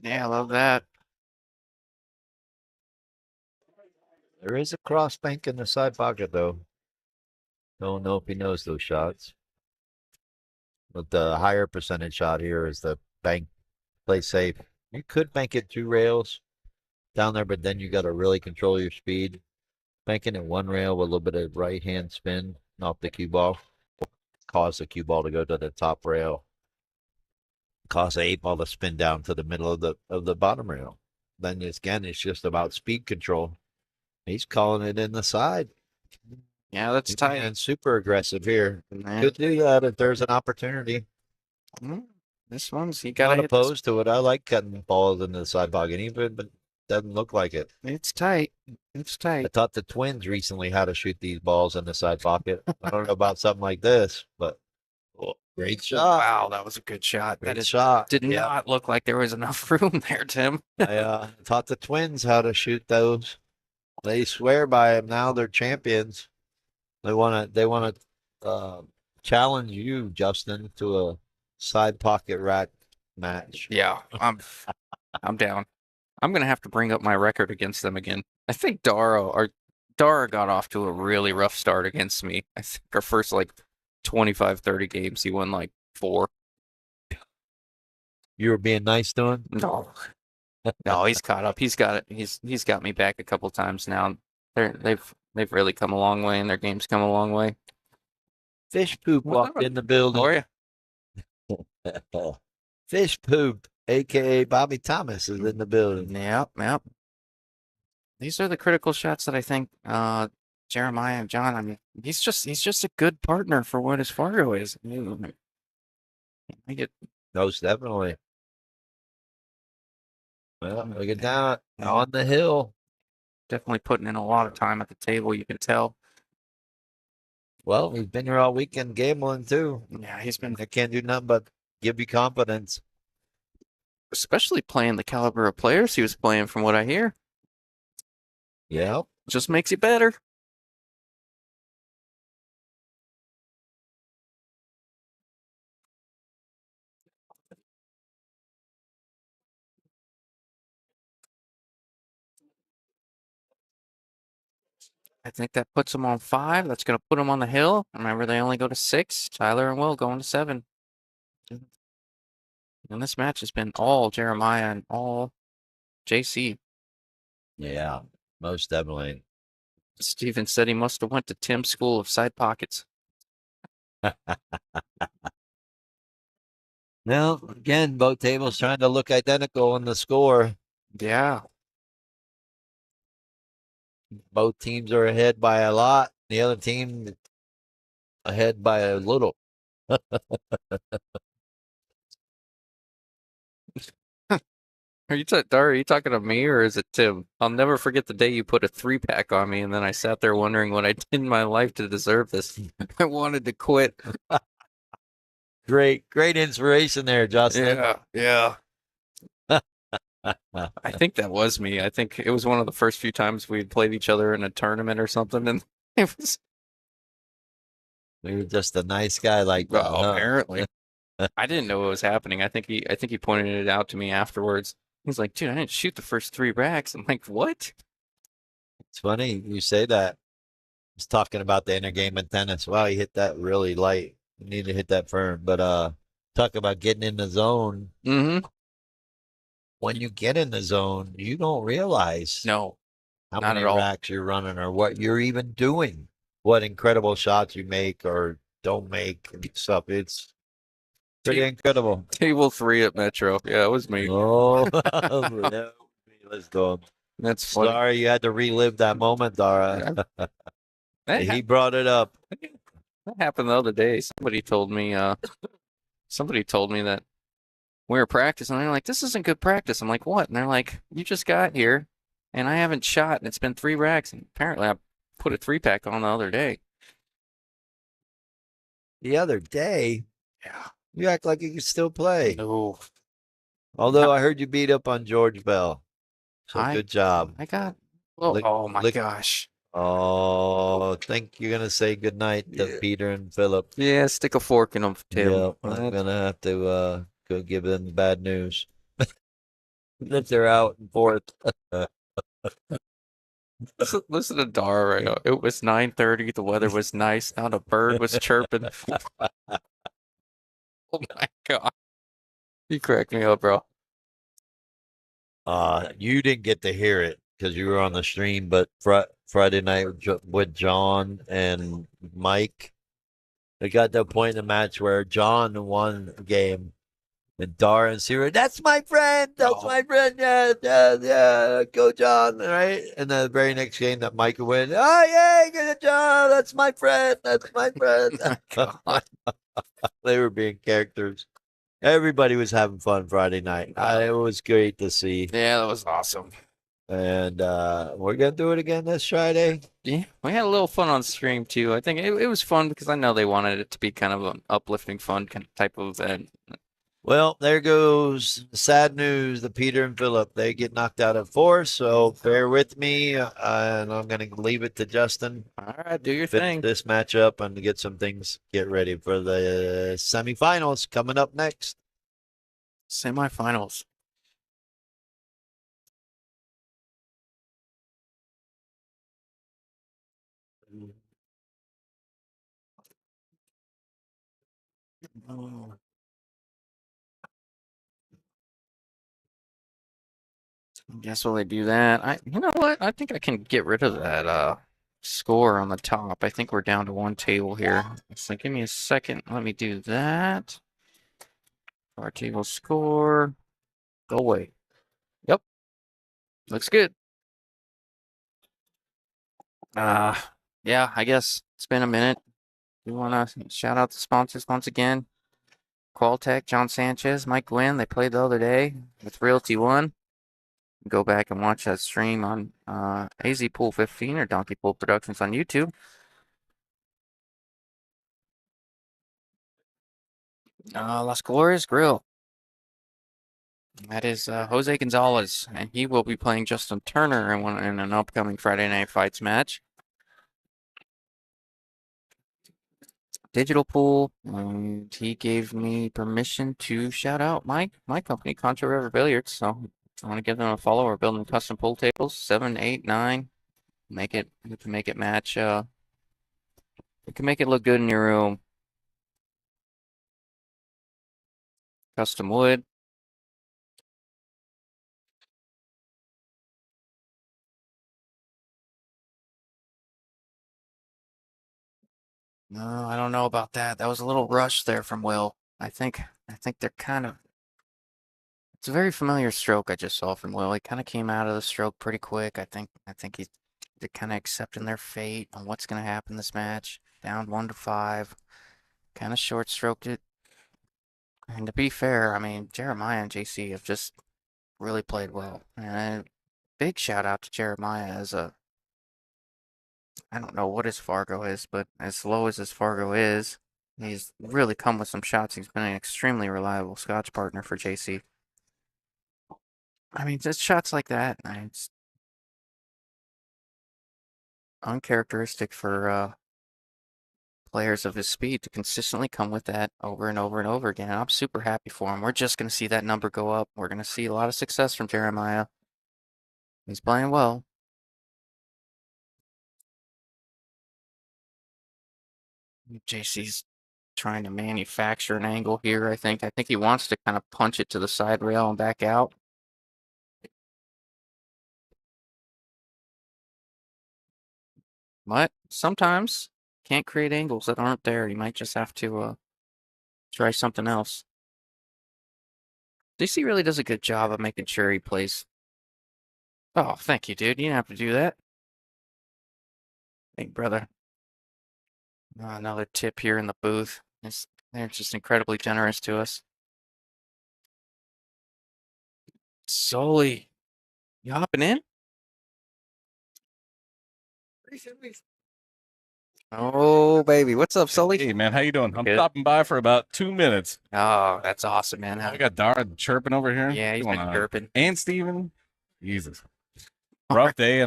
Yeah, I love that. There is a cross bank in the side pocket though. Don't know if he knows those shots. But the higher percentage shot here is the bank, play safe. You could bank it 2 rails down there, but then you got to really control your speed. Banking it 1 rail with a little bit of right hand spin off the cue ball. caused the cue ball to go to the top rail, caused the 8 ball to spin down to the middle of the bottom rail. Then again, it's just about speed control. He's calling it in the side. Yeah, that's tight. And super aggressive here. Man. Could do that if there's an opportunity. This one's you Not gotta hit this. opposed to it. I like cutting balls into the side pocket, even but doesn't look like it. It's tight. It's I tight. taught the Twins recently how to shoot these balls in the side pocket. I don't know about something like this, but great shot. Wow, that was a good shot. Great That shot. did Yeah. not look like there was enough room there, Tim. I taught the Twins how to shoot those. They swear by them. Now they're champions. They want to challenge you, Justin, to a side pocket rack match. Yeah, I'm down. I'm gonna have to bring up my record against them again. I think Dara got off to a really rough start against me. I think our first like 25, 30 games, he won like 4. You were being nice to him? No. No, he's caught up. He's got it. He's got me back a couple times now. They've really come a long way, and their game's come a long way. Fish Poop What's walked up? in the building. How are you? Fish Poop, aka Bobby Thomas, is in the building. Yep, yep. These are the critical shots that I think Jeremiah and John. I mean, he's just a good partner for what his Fargo is. I get Most definitely. Well, look at that on the hill. definitely putting in a lot of time at the table. You can tell. Well, he's been here all weekend gambling too. Yeah, he's been I can't do nothing but give you confidence. especially playing the caliber of players he was playing, from what I hear. Yeah. Just makes you better. I think that puts him on 5. That's going to put him on the hill. Remember, they only go to 6. Tyler and Will going to 7. And this match has been all Jeremiah and all JC. Yeah, most definitely. Steven said he must have went to Tim's school of side pockets. Now, again, both tables trying to look identical in the score. Yeah. Both teams are ahead by a lot. The other team ahead by a little. Are you talking to me, or is it Tim? I'll never forget the day you put a 3-pack on me, and then I sat there wondering what I did in my life to deserve this. I wanted to quit. Great inspiration there, Justin. Yeah. I think that was me. I think it was one of the first few times we played each other in a tournament or something, and it was You're just a nice guy like that. huh? apparently. I didn't know what was happening. I think he pointed it out to me afterwards. He's like, dude, I didn't shoot the first 3 racks. I'm like, what? It's funny you say that. I was talking about the inner game in tennis. Wow, you hit that really light. You need to hit that firm. But talk about getting in the zone. Mm-hmm. When you get in the zone, you don't realize No, how not many at all. racks you're running or what you're even doing. What incredible shots you make or don't make and stuff. It's pretty incredible. Table 3 at Metro. Yeah, it was me. Oh, no. Let's go. That's funny. Sorry you had to relive that moment, Dara. That, He brought it up. that happened the other day. Somebody told me that we were practicing, and they're like, this isn't good practice. I'm like, what? And they're like, you just got here, and I haven't shot, and it's been 3 racks, and apparently I put a 3-pack on the other day. The other day, Yeah. you act like you can still play. No. Although I heard you beat up on George Bell. So good job. I got. Well, Lick- oh my lick- gosh. Oh, think you're gonna say goodnight to Yeah. Peter and Philip. Yeah, stick a fork in them, Tim. Yeah, I'm gonna have to go give them the bad news. That they're out and forth. Listen to Dara right now. It was 9:30. The weather was nice. Not a bird was chirping. Oh my god. You cracked me up, bro. You didn't get to hear it because you were on the stream, but Friday night with John and Mike, It got to a point in the match where John won the game. And Dara and Sierra, that's my friend. That's my friend. Yeah, yeah, yeah. Go, John. Right. And then the very next game that Mike would win. Oh, yeah, get it, John. That's my friend. That's my friend. God. They were being characters. Everybody was having fun Friday night. It was great to see. Yeah, that was awesome. And we're going to do it again this Friday. Yeah, we had a little fun on stream too. I think it was fun because I know they wanted it to be kind of an uplifting, fun kind of type of event. Well, there goes sad news. The Peter and Philip, they get knocked out at 4. So bear with me. And I'm going to leave it to Justin. All right, do your Finish thing. this matchup and get some things. Get ready for the semifinals coming up next. Semifinals. Oh. Guess while they do that, you know what? I think I can get rid of that score on the top. I think we're down to one table here. So give me a second. Let me do that. Our table score. Go away. Yep. Looks good. Yeah, I guess it's been a minute. We want to shout out the sponsors once again. Qualtech, John Sanchez, Mike Gwynn. They played the other day with Realty One. Go back and watch that stream on AZ Pool 15 or Donkey Pool Productions on YouTube. Las Glorias Grill. That is Jose Gonzalez, and he will be playing Justin Turner in an upcoming Friday Night Fights match. Digital Pool, and he gave me permission to shout out my company, Contra River Billiards. So I want to give them a follow. We're building custom pool tables, 7, 8, 9. We can make it match. We can make it look good in your room. Custom wood. No, I don't know about that. That was a little rush there from Will. I think they're kind of. It's a very familiar stroke I just saw from Will. He kind of came out of the stroke pretty quick. I think they're kind of accepting their fate on what's going to happen this match. Down 1-5, kind of short stroked it. And to be fair, I mean Jeremiah and JC have just really played well. And a big shout out to Jeremiah as a. I don't know what his Fargo is, but as low as his Fargo is, he's really come with some shots. He's been an extremely reliable Scotch partner for JC. I mean, just shots like that, it's uncharacteristic for players of his speed to consistently come with that over and over and over again. And I'm super happy for him. We're just going to see that number go up. We're going to see a lot of success from Jeremiah. He's playing well. JC's trying to manufacture an angle here, I think. I think he wants to kind of punch it to the side rail and back out. But sometimes can't create angles that aren't there. You might just have to try something else. DC really does a good job of making sure he plays. Oh, thank you, dude. You didn't have to do that. Hey, brother. Another tip here in the booth. They're just incredibly generous to us. Sully, you hopping in? Oh, baby. What's up, Sully? Hey, man, how you doing? I'm Good. stopping by for about 2 minutes. Oh, that's awesome, man. I got Dara chirping over here. Yeah, he's What's been going on? chirping. And Steven. Jesus. Rough day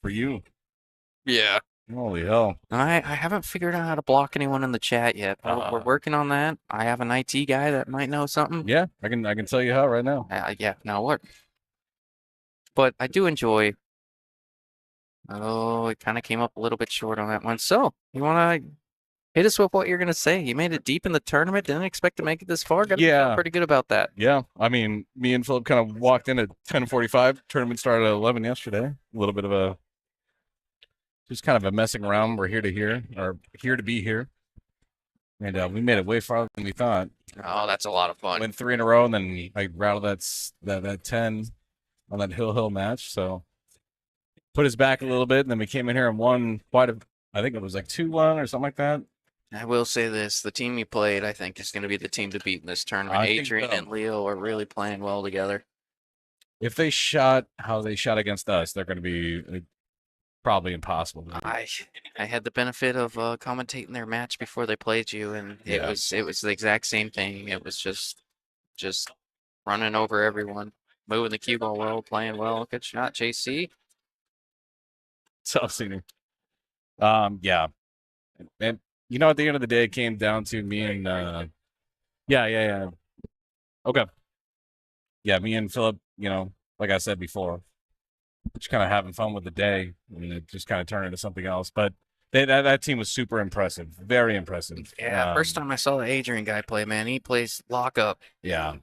for you. Yeah. Holy hell. I haven't figured out how to block anyone in the chat yet. We're working on that. I have an IT guy that might know something. Yeah, I can tell you how right now. Yeah, now what? But I do enjoy. Oh, it kind of came up a little bit short on that one. So, you want to hit us with what you're going to say? You made it deep in the tournament. Didn't expect to make it this far. Got to feel pretty good about that. Yeah, I mean, me and Philip kind of walked in at 10:45. Tournament started at 11 yesterday. A little bit of just kind of a messing around. We're here to be here. And we made it way farther than we thought. Oh, that's a lot of fun. Went 3 in a row, and then I rattled that 10 on that hill match. So put us back a little bit, and then we came in here and won I think it was like 2-1 or something like that. I will say this: the team you played, I think, is going to be the team to beat in this tournament. I think Adrian so. and Leo are really playing well together. If they shot how they shot against us, they're going to be probably impossible. to beat. I had the benefit of commentating their match before they played you, and it Yeah. was the exact same thing. It was just running over everyone, moving the cue ball well, playing well. Good shot, JC. So senior. Yeah. And at the end of the day, it came down to me and yeah. Okay. Yeah, me and Philip, like I said before, just kind of having fun with the day, and it just kind of turned into something else. But that team was super impressive, very impressive. Yeah, first time I saw the Adrian guy play, man, he plays lockup. Yeah,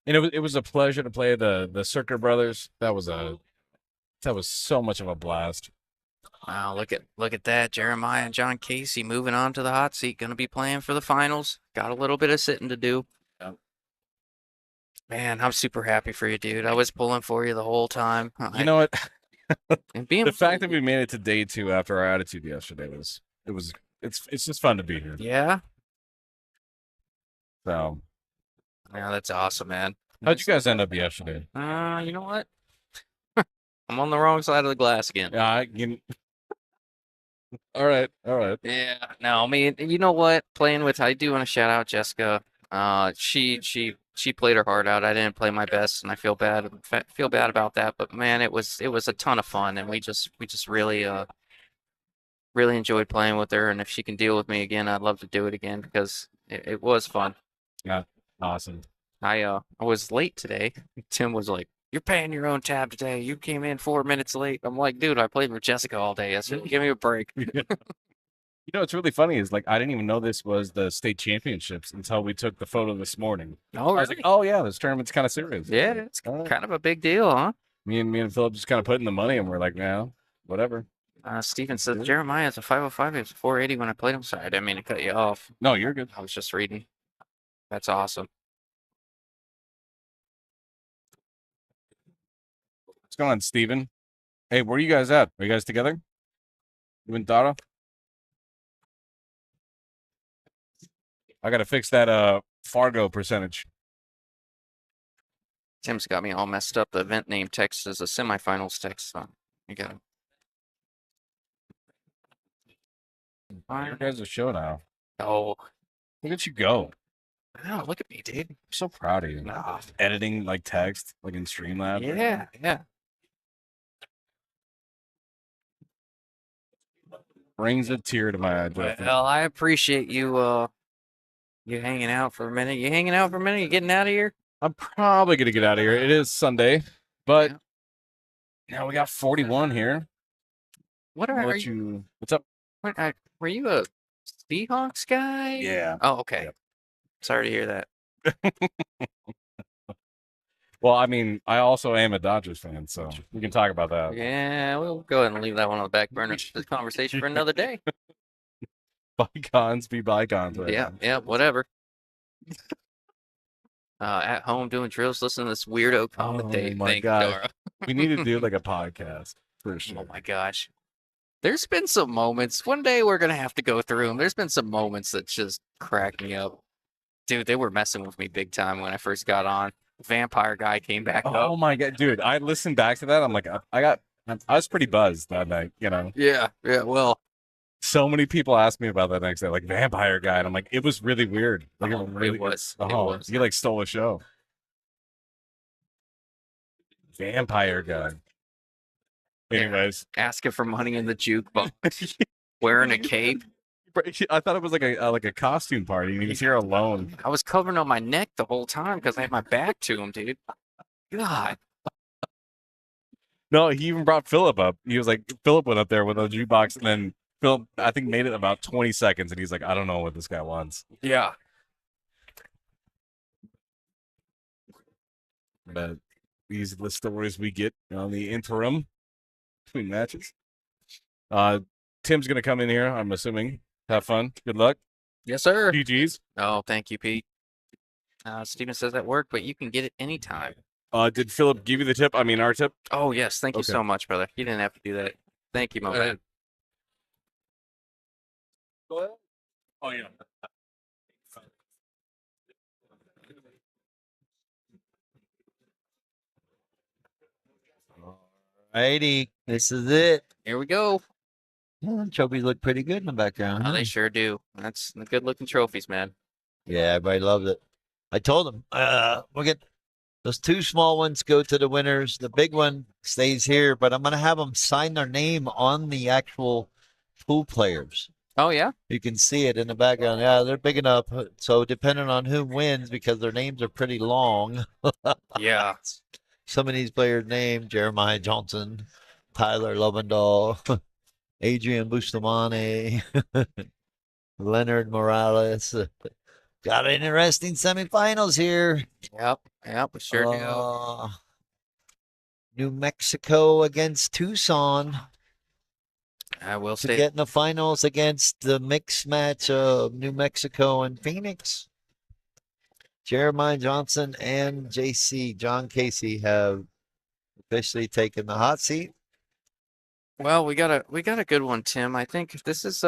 and it was a pleasure to play the Circuit brothers. That was so much of a blast. Wow, look at that. Jeremiah and John Casey moving on to the hot seat, gonna be playing for the finals. Got a little bit of sitting to do. Yep. Man, I'm super happy for you, dude. I was pulling for you the whole time. You know what? And being The fact that we made it to day 2 after our attitude yesterday it's just fun to be here. yeah, So, yeah, that's awesome, man. how'd you guys end up yesterday? You know what? I'm on the wrong side of the glass again. Yeah, all right. Yeah, no, I mean, you know what? I do want to shout out Jessica. She played her heart out. I didn't play my best, and I feel bad about that. But man, it was a ton of fun, and we just really really enjoyed playing with her. And if she can deal with me again, I'd love to do it again because it was fun. Yeah, awesome. I was late today. Tim was like, "You're paying your own tab today. You came in 4 minutes late." I'm like, "Dude, I played with Jessica all day yesterday. Give me a break." What's really funny is I didn't even know this was the state championships until we took the photo this morning. Oh, I was like, oh yeah, this tournament's kind of serious. yeah, it's All right. kind of a big deal, huh? Me and Philip just kind of put in the money, and we're like, no, whatever. Steven says Jeremiah is a 505. He was a 480 when I played him. Sorry, I didn't mean to cut you off. No, you're good. I was just reading. That's awesome. What's going on, Steven? Hey, where are you guys at? Are you guys together? You and Dara? I gotta fix that Fargo percentage. Tim's got me all messed up. The event name text is a semifinals text. So you got Your guys are show now. Oh, Look at you go. no, look at me, dude. I'm so proud of you. Nah. Editing text in Streamlabs. Yeah. Brings a tear to my eye. Justin. Well, I appreciate you you hanging out for a minute. You hanging out for a minute? You getting out of here? I'm probably gonna get out of here. It is Sunday, but now we got 41 here. What I'll are let you? you? What's up? Were you a Seahawks guy? Yeah. Oh, okay. Yep. Sorry to hear that. Well, I mean, I also am a Dodgers fan, so we can talk about that. Yeah, we'll go ahead and leave that one on the back burner. This conversation for another day. Bygones be bygones. Right now. Yeah, whatever. At home doing drills, listening to this weirdo commentate. Oh my Thank God. Dora. We need to do a podcast for sure. Oh my gosh. There's been some moments. One day we're gonna have to go through them. There's been some moments that just crack me up. Dude, they were messing with me big time when I first got on. Vampire guy came back Oh up. my God, dude! I listened back to that. I'm like, I was pretty buzzed that night. Yeah, well, So many people asked me about that next day, like vampire guy, and I'm like, it was really weird. Like, Oh, it was. It Oh, was. he stole a show. Vampire guy. Yeah. Anyways, asking for money in the jukebox, wearing a cape. I thought it was like a costume party, and he was here alone. I was covering on my neck the whole time because I had my back to him, dude. God. No, he even brought Philip up. He was like, Philip went up there with a jukebox, and then Philip, I think, made it about 20 seconds, and he's like, I don't know what this guy wants. Yeah. But these are the stories we get on the interim between matches. Tim's gonna come in here, I'm assuming. Have fun. Good luck. Yes, sir. GG's. Oh, thank you, Pete. Steven says that worked, but you can get it anytime. Did Philip give you the tip? I mean, our tip? Oh, yes. Thank you Okay. so much, brother. You didn't have to do that. Thank you, my man. Oh, yeah. Alrighty, this is it. Here we go. Yeah, trophies look pretty good in the background. Oh, Huh? they sure do. That's the good-looking trophies, man. Yeah, everybody loves it. I told them, we'll get those two small ones go to the winners. The big one stays here, but I'm gonna have them sign their name on the actual pool players. Oh, yeah? You can see it in the background. Yeah, they're big enough. So depending on who wins, because their names are pretty long. Yeah. Some of these players' names: Jeremiah Johnson, Tyler Lovendahl, Adrian Bustamante, Leonard Morales. Got interesting semifinals here. Yep, we sure do. New Mexico against Tucson I will to stay. get in the finals against the mixed match of New Mexico and Phoenix. Jeremiah Johnson and JC John Casey have officially taken the hot seat. Well, we got a good one, Tim. I think this is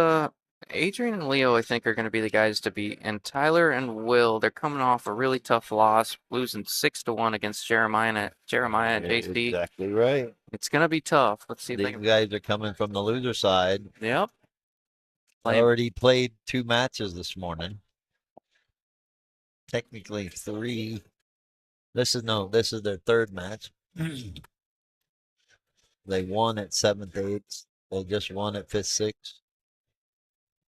Adrian and Leo, I think, are going to be the guys to beat, and Tyler and Will, they're coming off a really tough loss, losing 6-1 against Jeremiah and JC. Exactly right. It's going to be tough. Let's see if they These can. guys are coming from the loser side. Yep. Playing. Already played 2 matches this morning. Technically 3. This is their 3rd match. They won at 7th, 8th. They just won at 5th, 6th.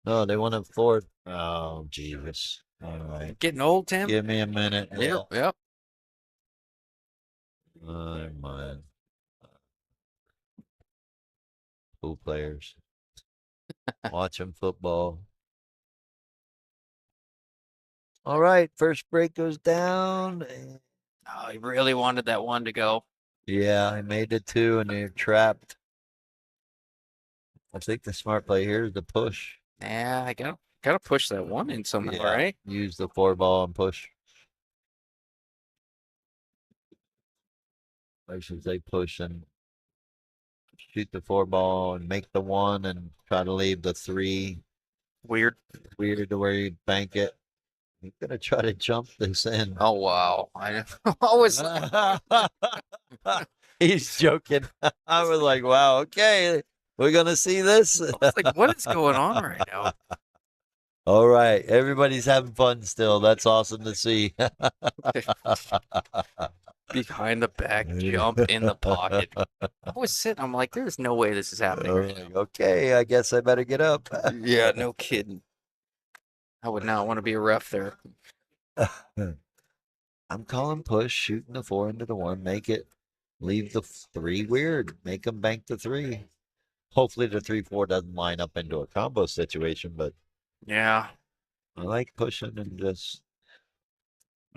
No, they won at 4th. Oh, Jesus. All right. Getting old, Tim. Give me a minute. Yep. Oh, my. Pool players. Watching football. All right. First break goes down. Oh, he really wanted that one to go. Yeah, I made it 2 and they're trapped. I think the smart play here is to push. Yeah, I gotta push that one in somehow, right? Use the 4 ball and push. I should say push and shoot the 4 ball and make the 1 and try to leave the 3 Weird. to where you bank it. I'm gonna try to jump this in. Oh wow. I always He's joking. I was like, wow, okay. We're gonna see this. I was like, what is going on right now? All right. Everybody's having fun still. That's awesome to see. Behind the back, jump in the pocket. I was sitting, I'm like, there's no way this is happening right now. Okay, I guess I better get up. Yeah, no kidding. I would not want to be a ref there. I'm calling push, shooting the 4 into the 1, make it, leave the 3 weird, make them bank the 3. Hopefully the 3-4 doesn't line up into a combo situation, but Yeah. I like pushing and just.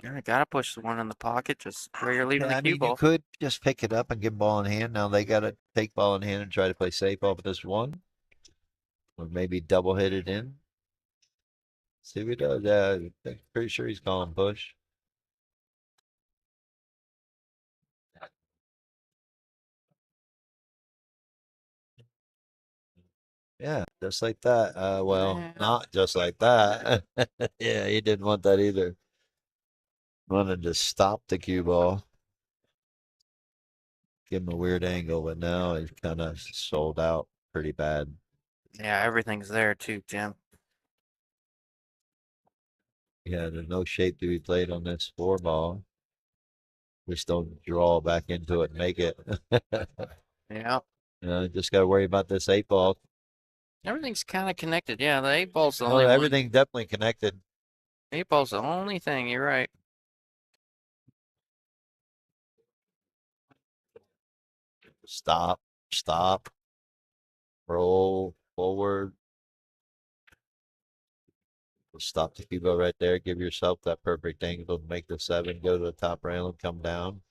You gotta push the one in the pocket, just where you're leaving Yeah, the cue you ball. could just pick it up and give ball in hand. Now they got to take ball in hand and try to play safe off of this 1. Or maybe double hit it in. See what he does. Yeah, I'm pretty sure he's calling push. Yeah, just like that. Well, Yeah. not just like that. Yeah, he didn't want that either. Wanted to stop the cue ball. Give him a weird angle, but now he's kind of sold out pretty bad. Yeah, everything's there too, Tim. Yeah, there's no shape to be played on this 4 ball. Just don't draw back into it and make it. Yeah. Just got to worry about this 8 ball. Everything's kind of connected. Yeah, the 8-ball's the only Oh, one. everything's definitely connected. 8-ball's the only thing. You're right. Stop. Roll forward. Stop the cue ball right there. Give yourself that perfect angle to make the 7 go to the top rail and come down.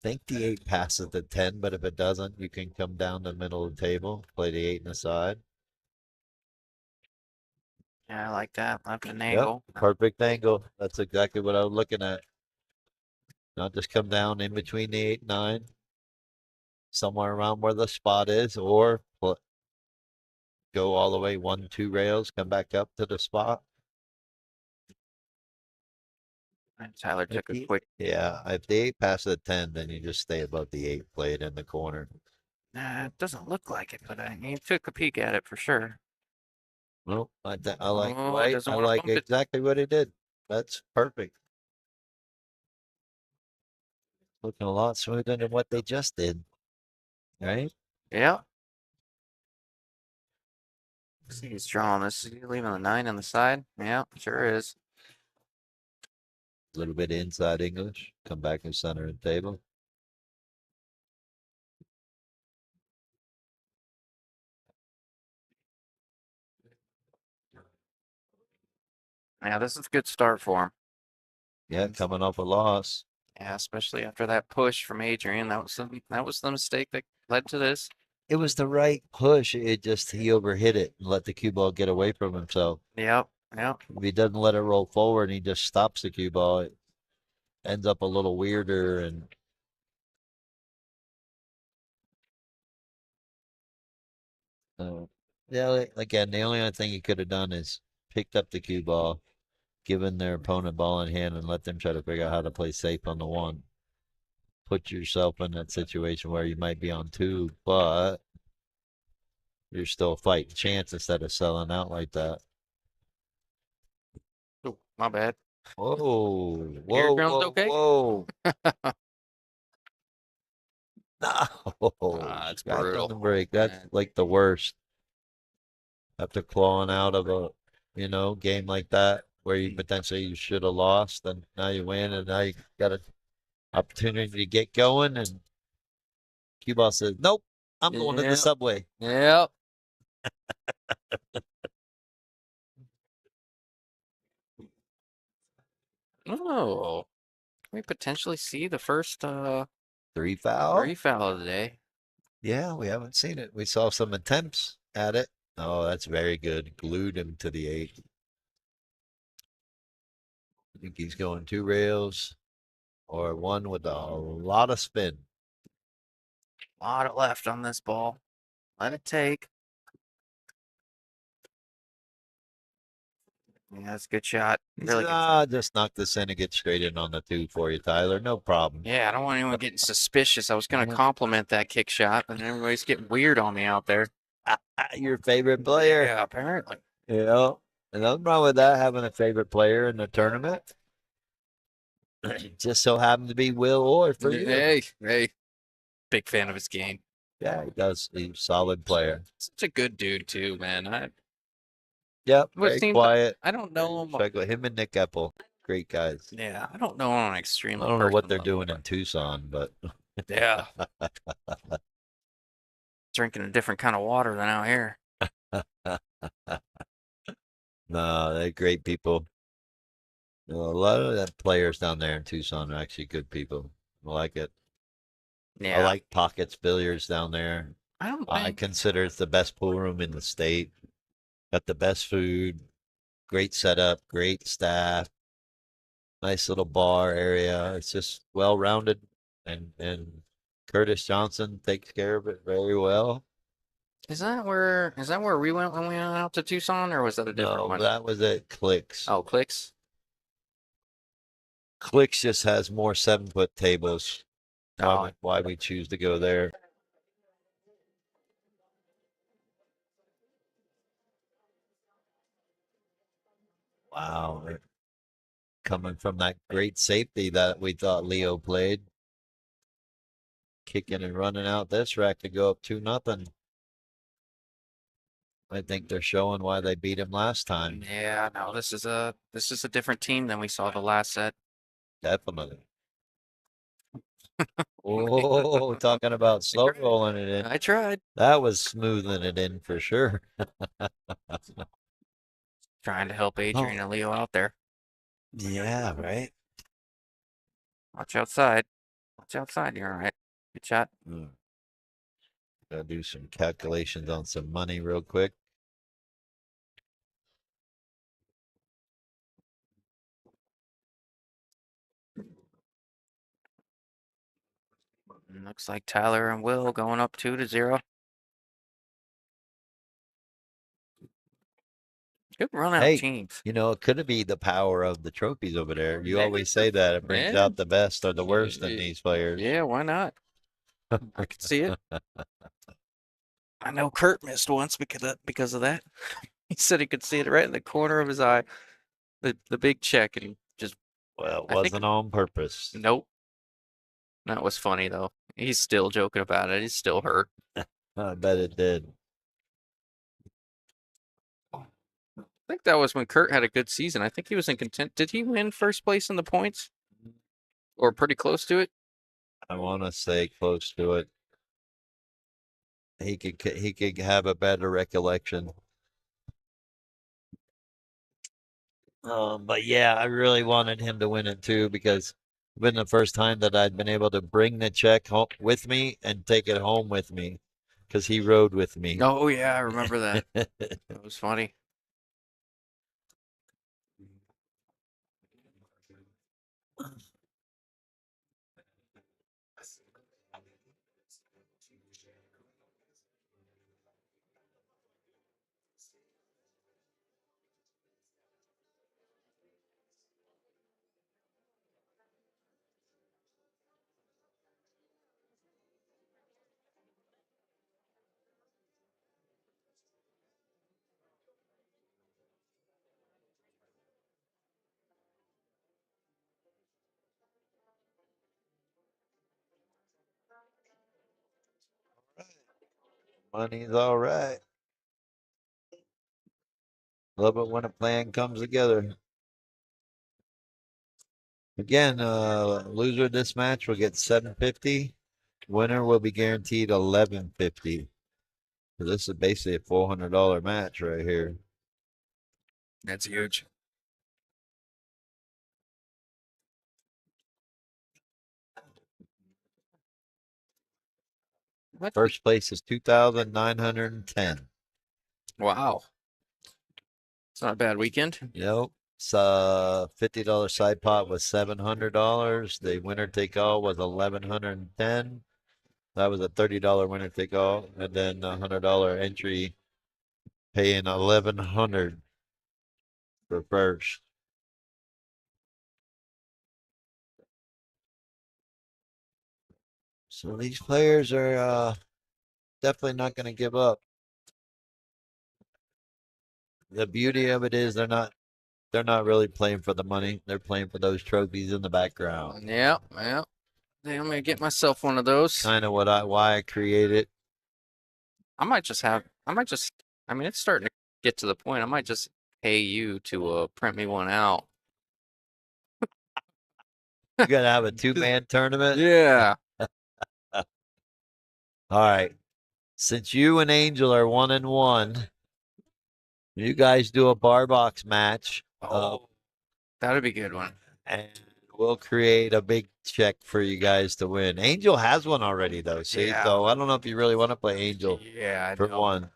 Think the 8 passes the 10, but if it doesn't, you can come down the middle of the table, play the 8 in the side. Yeah, I like that. Left an Yep, angle. perfect angle. That's exactly what I was looking at. Not just come down in between the 8 and 9, somewhere around where the spot is, or go all the way 1, 2 rails, come back up to the spot. And Tyler If took a the- quick. Yeah, if the 8 passes the 10, then you just stay above the 8 plate in the corner. Nah, it doesn't look like it, but he took a peek at it for sure. Well, I like Oh, right. doesn't I want to like bump it. exactly what he did. That's perfect. Looking a lot smoother than what they just did. Right? Yeah. See, he's drawing this. Is he leaving the 9 on the side? Yeah, sure is. A little bit inside English. Come back and center the table. Yeah, this is a good start for him. Yeah, coming off a loss. Yeah, especially after that push from Adrian. That was the mistake that led to this. It was the right push. It just he overhit it and let the cue ball get away from himself. Yep, yep. If he doesn't let it roll forward and he just stops the cue ball, it ends up a little weirder and yeah, again, the only other thing he could have done is picked up the cue ball, given their opponent ball in hand, and let them try to figure out how to play safe on the 1. Put yourself in that situation where you might be on 2, but you're still fighting chance instead of selling out like that. Oh, my bad. Whoa, whoa, Eardrums whoa, okay? whoa. No, That's scratch on brutal. the break. That's Man. like the worst. After clawing out of a, game like that where you potentially you should have lost, and now you win, and now you got an opportunity to get going, and cue ball says, "Nope, I'm going to the Yep, subway." yep. Oh, can we potentially see the first 3 foul. 3 foul of the day? Yeah, we haven't seen it. We saw some attempts at it. Oh, that's very good. Glued him to the 8. I think he's going 2 rails or 1 with a lot of spin. A lot of left on this ball. Let it take. Yeah, that's a good shot. Really good shot. Just knock this in and get straight in on the 2 for you, Tyler. No problem. Yeah, I don't want anyone getting suspicious. I was going to compliment that kick shot, but everybody's getting weird on me out there. Your favorite player. Yeah, apparently. Yeah. And nothing wrong with that, having a favorite player in the tournament. Just so happened to be Will Orr for you. Hey. Big fan of his game. Yeah, he does. He's a solid player. Such a good dude, too, man. Yep, What very seems quiet. I don't know him. Check with him and Nick Apple. Great guys. Yeah, I don't know him on an I extremely don't know what they're personal doing in Tucson, but level. Yeah. Drinking a different kind of water than out here. no, they're great people. A lot of the players down there in Tucson are actually good people. I like it. Yeah. I like Pockets Billiards down there. I don't I think. consider it's the best pool room in the state. Got the best food, great setup, great staff, nice little bar area. It's just well rounded, and Curtis Johnson takes care of it very well. Is that where we went when we went out to Tucson, or was that a different No, one? that was at Clicks. Oh, Clicks. Clicks just has more 7-foot tables. Oh, Why we choose to go there? Wow, coming from that great safety that we thought Leo played, kicking and running out this rack to go up 2-0. I think they're showing why they beat him last time. yeah. No, this is a different team than we saw the last set. Definitely. Oh, talking about slow rolling it in. I tried. That was smoothing it in for sure. Trying to help Adrian and Leo out there. Yeah, right. Watch outside. Watch outside. You're all right. Good shot. Gotta do some calculations on some money real quick. Looks like Tyler and Will going up 2-0. Good run out Hey, teams. you know, it could be the power of the trophies over there. You Yeah. always say that it brings Yeah. out the best or the worst in these players. Yeah, why not? I could see it. I know Kurt missed once because of that. He said he could see it right in the corner of his eye, the big check, and he just Well, it I think- wasn't on purpose. nope. That was funny though. He's still joking about it. He's still hurt. I bet it did. I think that was when Kurt had a good season. I think he was in content. Did he win first place in the points? Or pretty close to it? I want to say close to it. He could have a better recollection. But yeah, I really wanted him to win it too because it's been the first time that I'd been able to bring the check home with me and take it home with me because he rode with me. Oh yeah, I remember that. That was funny. Money's all right. Love it when a plan comes together. Again, loser this match will get $750. Winner will be guaranteed $1150. So this is basically a $400 match right here. That's huge. What? First place is 2,910. Wow. It's not a bad weekend. Nope. So $50 side pot was $700. The winner take all was 1,110. That was a $30 winner take all, and then a $100 entry, paying 1,100 for first. So these players are definitely not going to give up. The beauty of it is they're not really playing for the money. They're playing for those trophies in the background. Yeah, yeah. I'm gonna get myself one of those. Kind of why I created. I mean, it's starting to get to the point. I might just pay you to print me one out. You got to have a two-man tournament. Yeah. All right. Since you and Angel are 1-1, you guys do a bar box match. That'd be a good one. And we'll create a big check for you guys to win. Angel has one already, though. See, Yeah. so I don't know if you really want to play Angel Yeah, I for know. one.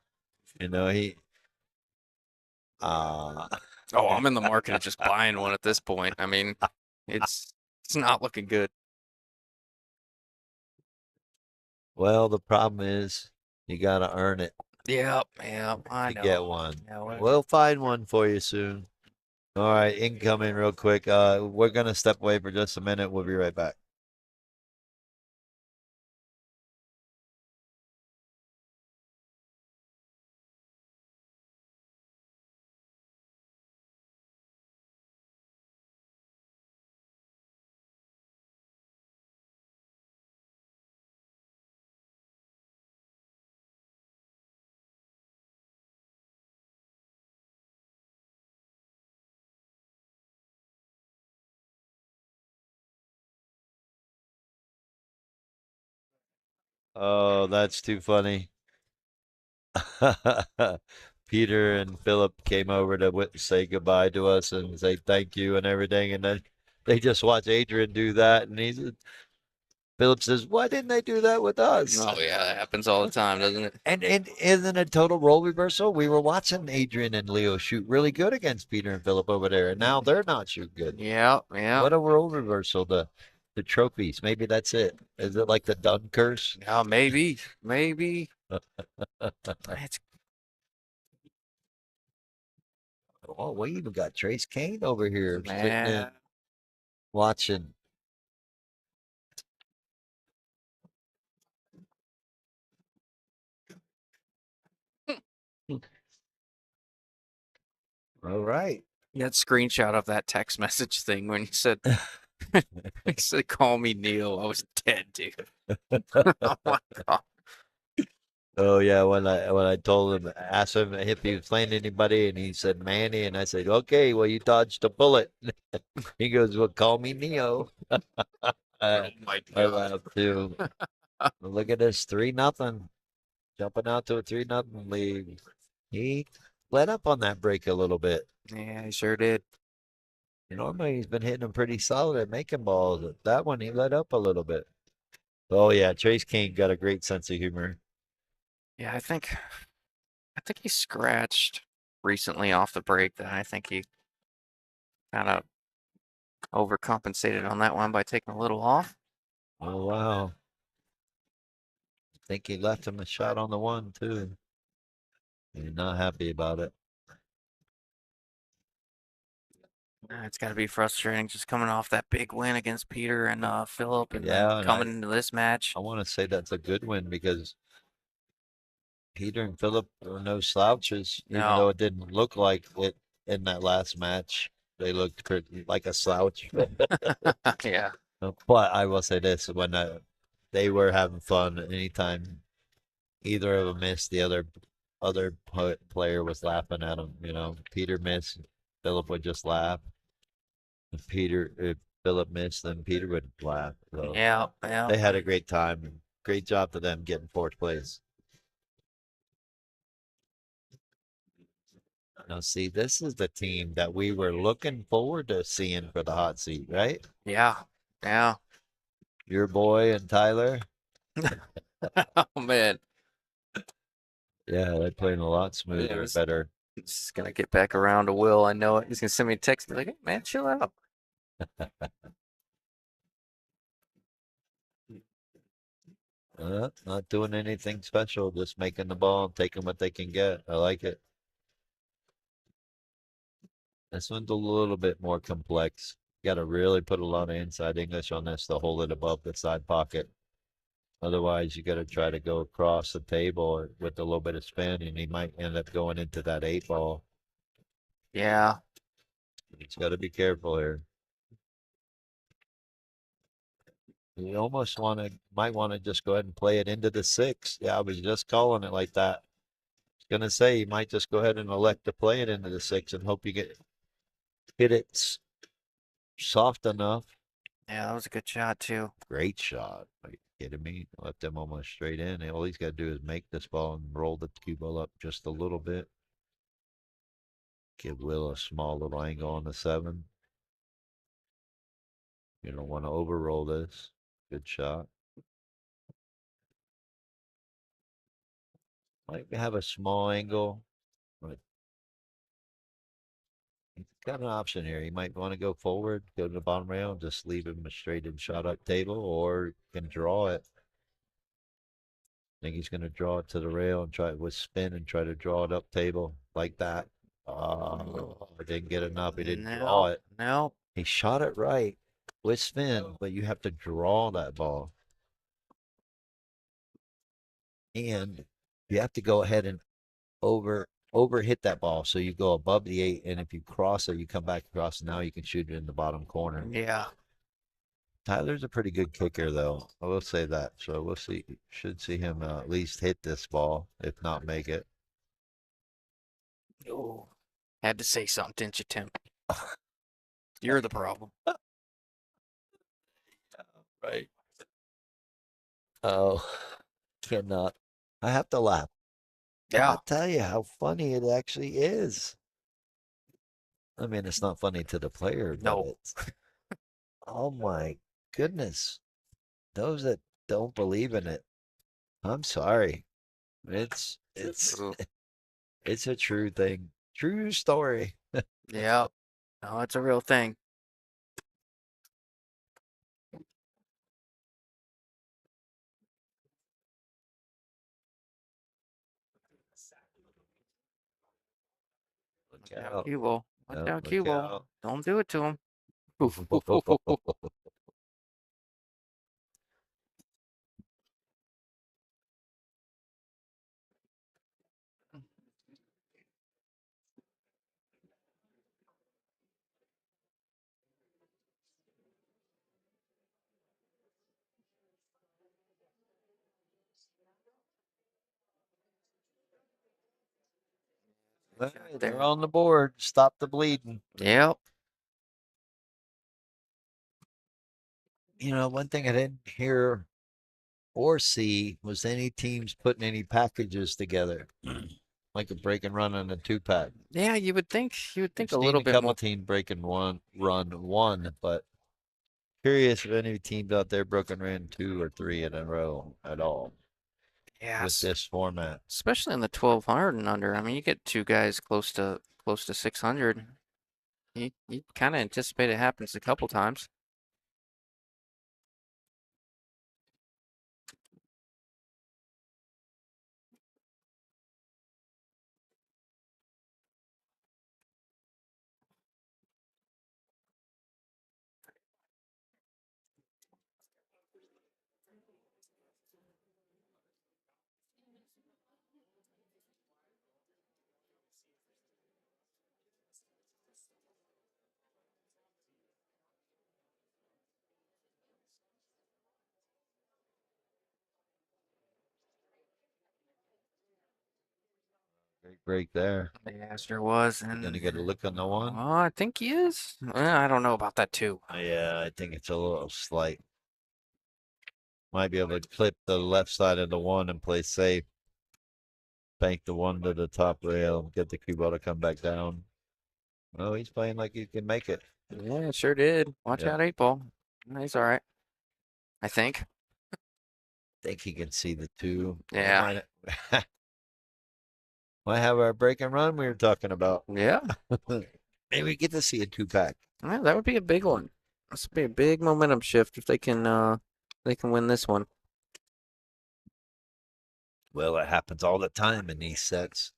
You know, he. Oh, I'm in the market of just buying one at this point. I mean, it's not looking good. Well, the problem is you got to earn it Yep, I to know. get one. Yeah, We'll find one for you soon. All right, incoming real quick. We're going to step away for just a minute. We'll be right back. Oh, that's too funny. Peter and Philip came over to say goodbye to us and say thank you and everything. And then they just watch Adrian do that. And Philip says, why didn't they do that with us? Oh yeah, that happens all the time, doesn't it? And isn't it a total role reversal? We were watching Adrian and Leo shoot really good against Peter and Philip over there. And now they're not shooting good. Yeah. What a role reversal. the trophies. Maybe that's it. Is it like the Dun curse? Yeah, maybe. It's Oh, we even got Trace Kane over here sitting in man. watching. All right. That screenshot of that text message thing when you said he said call me Neil. I was dead, dude. Oh my god. Oh yeah, when I told him, asked him if he was playing anybody, and he said Manny, and I said, okay, well you dodged a bullet. He goes, well call me Neo. Oh my I god. laughed too. Look at this, 3-0, jumping out to a 3-0 lead. He let up on that break a little bit. Yeah, he sure did. Normally he's been hitting them pretty solid at making balls. That one he let up a little bit. Oh yeah, Trace King got a great sense of humor. Yeah, I think he scratched recently off the break. That I think he kind of overcompensated on that one by taking a little off. Oh wow. I think he left him a shot on the one too. He's not happy about it. It's got to be frustrating just coming off that big win against Peter and Philip, and then Yeah, and coming into this match. I want to say that's a good win because Peter and Philip are no slouches, even though No, it didn't look like it in that last match. They looked pretty, like a slouch. yeah, But I will say this: when they were having fun, anytime either of them missed, the other player was laughing at them. You know, Peter missed, Philip would just laugh. If Philip missed, then Peter would laugh. So yeah. they had a great time. Great job to them getting fourth place. Now, see, this is the team that we were looking forward to seeing for the hot seat, right? Yeah, yeah. Your boy and Tyler. Oh man, Yeah, they're playing a lot smoother and better. just gonna get back around to Will. I know it. He's gonna send me a text, be like, "Hey, man, chill out." Not doing anything special, just making the ball and taking what they can get. I like it. This one's a little bit more complex. You got to really put a lot of inside English on this to hold it above the side pocket. Otherwise, you got to try to go across the table with a little bit of spin, and he might end up going into that 8 ball. Yeah, He's got to be careful here. You almost might want to just go ahead and play it into the 6. Yeah, I was just calling it like that. Gonna say you might just go ahead and elect to play it into the 6 and hope you hit it soft enough. yeah, that was a good shot too. Great shot. Are you kidding me? Left him almost straight in. All he's got to do is make this ball and roll the cue ball up just a little bit. Give Will a small little angle on the 7. You don't want to overroll this. Good shot. Might have a small angle, but he's got an option here. He might want to go forward, go to the bottom rail, and just leave him a straight in shot up table, or can draw it. I think he's going to draw it to the rail and try it with spin and try to draw it up table like that. Oh, I didn't get enough. He didn't draw it. No. He shot it right with spin, but you have to draw that ball. And you have to go ahead and over hit that ball. So you go above the 8, and if you cross it, you come back across, and now you can shoot it in the bottom corner. Yeah. Tyler's a pretty good kicker, though. I will say that. So we'll see. Should see him at least hit this ball, if not make it. Oh, had to say something, didn't you, Tim? You're the problem. Right. Oh, cannot. I have to laugh. Yeah. I'll tell you how funny it actually is. I mean, it's not funny to the player, but No. it's, oh my goodness. Those that don't believe in it, I'm sorry. It's Ooh. it's a true thing. True story. Yeah. No, it's a real thing. Look Watch out, out. cue ball. Watch Yep, out, look cue ball. out. Don't do it to him. Oof, oof, oof, oof, oof. Hey, Shot they're there. on the board. Stop the bleeding. Yep. You know, one thing I didn't hear or see was any teams putting any packages together, like a break and run and a 2-pack. Yeah, you would think I've a seen little a bit couple more. teams breaking one, but curious if any teams out there broke and ran 2 or 3 in a row at all with Yes. this format. Especially in the 1200 and under. I mean, you get two guys close to 600. You kind of anticipate it happens a couple times. Great break there. Yeah, sure was. You're And gonna get a look on the one. oh, I think he is. I don't know about that too. Yeah, I think it's a little slight. Might be able to clip the left side of the one and play safe. Bank the one to the top rail. Get the cue ball to come back down. Oh, he's playing like he can make it. Yeah, it sure did. Watch Yep. out, 8 ball. He's all right. I think. Think he can see the 2. Yeah. Might have our break and run we were talking about. Yeah. Maybe we get to see a 2-pack. Yeah, that would be a big one. This would be a big momentum shift if they can win this one. Well, it happens all the time in these sets.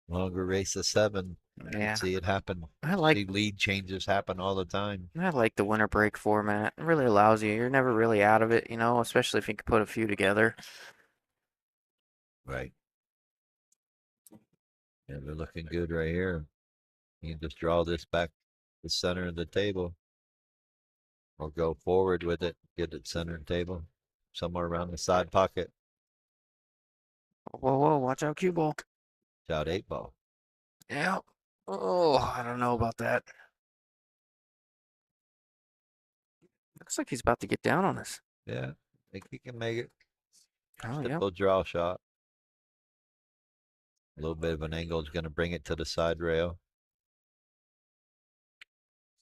Longer race of 7. Yeah. See it happen. I like See lead changes happen all the time. I like the winter break format. It really allows you. You're never really out of it, especially if you can put a few together. Right. Yeah, they're looking good right here. You can just draw this back to the center of the table. Or go forward with it. Get it center table. Somewhere around the side pocket. Whoa, whoa, watch out, cue ball. Out 8-ball. Yeah. Oh, I don't know about that. Looks like he's about to get down on us. Yeah. Think he can make it. Oh, yeah. Typical draw shot. A little bit of an angle is going to bring it to the side rail.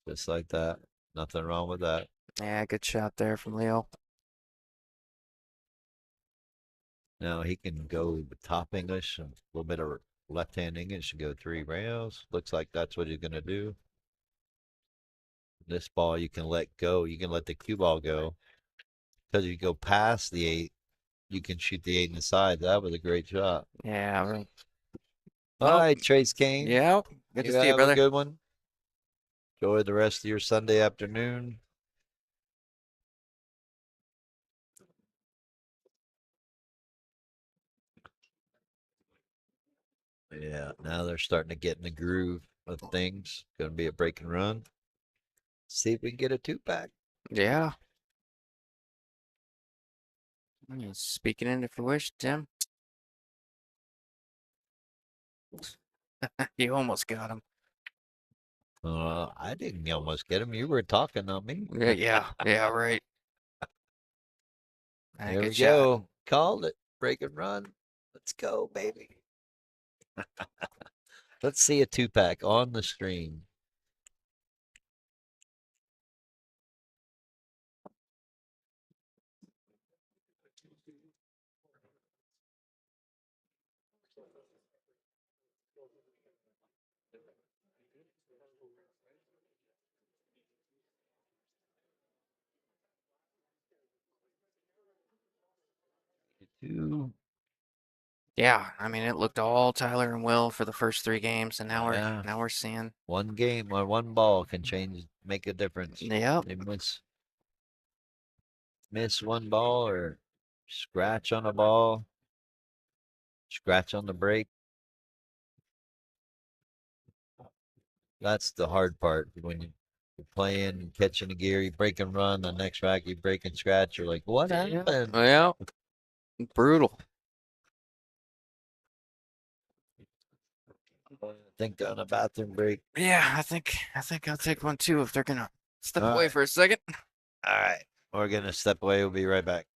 Just like that. Nothing wrong with that. Yeah, good shot there from Leo. Now he can go top English and a little bit of left-hand English and go 3 rails. Looks like that's what he's going to do. This ball you can let go. You can let the cue ball go. Because you go past the 8, you can shoot the 8 in the side. That was a great shot. Yeah, right. All Oh, right, Trace Kane. yeah. Good to see you, have brother. a good one. Enjoy the rest of your Sunday afternoon. Yeah, now they're starting to get in the groove of things. Going to be a break and run. See if we can get a 2-pack. Yeah. Speaking into fruition, Tim. You almost got him. I didn't almost get him. You were talking on me. Yeah, right. There we Good shot. go. Called it. Break and run. Let's go, baby. Let's see a 2-pack on the stream. Two. Yeah, I mean it looked all Tyler and Will for the first 3 games, and Yeah. now we're seeing. One game or one ball can make a difference. Yep. They miss one ball or scratch on a ball, scratch on the break. That's the hard part when you're playing, catching a gear, you break and run, the next rack you break and scratch. You're like, what happened? Well, brutal. Think on a bathroom break. Yeah, I think I'll take one too if they're gonna step All away right. for a second. All right. We're going to step away. We'll be right back.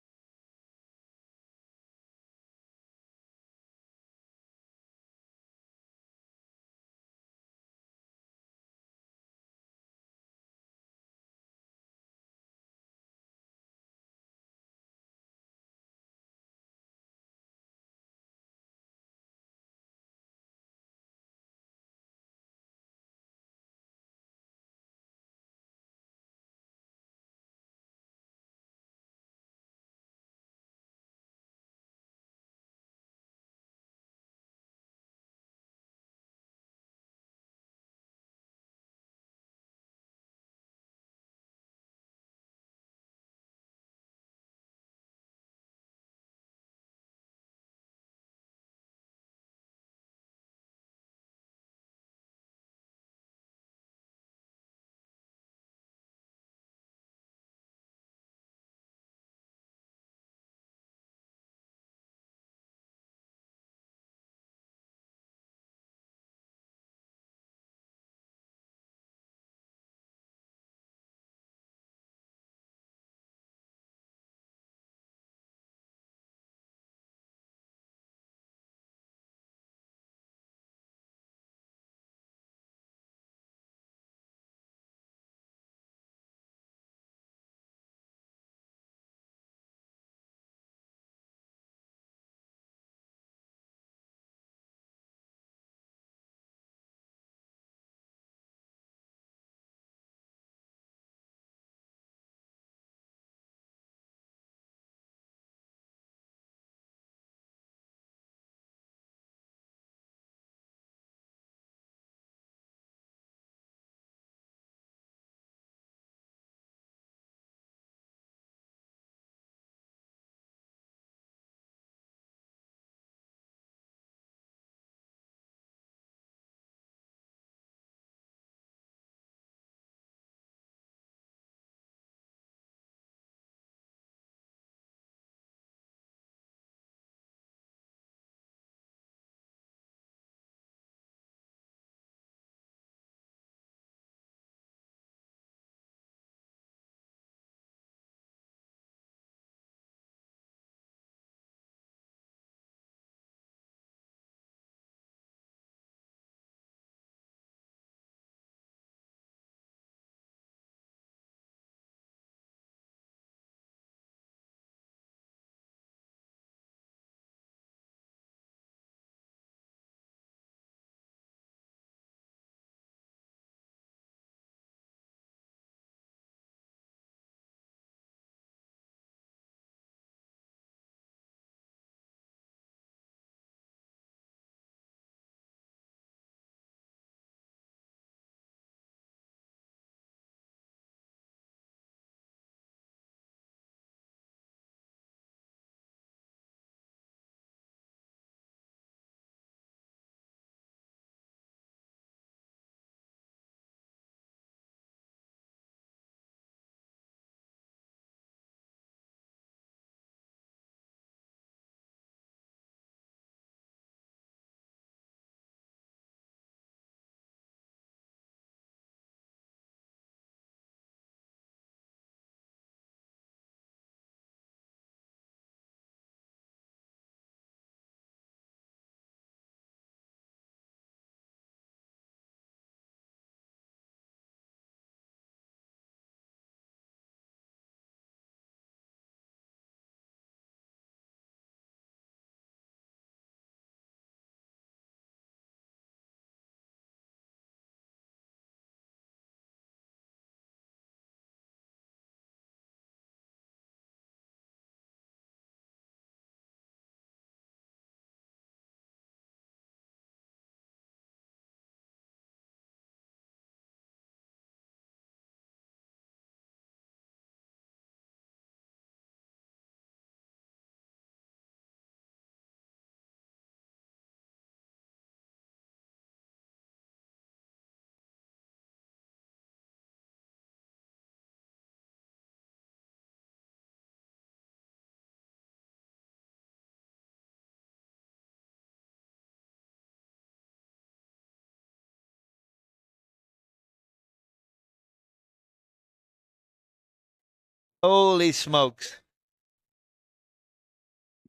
Holy smokes.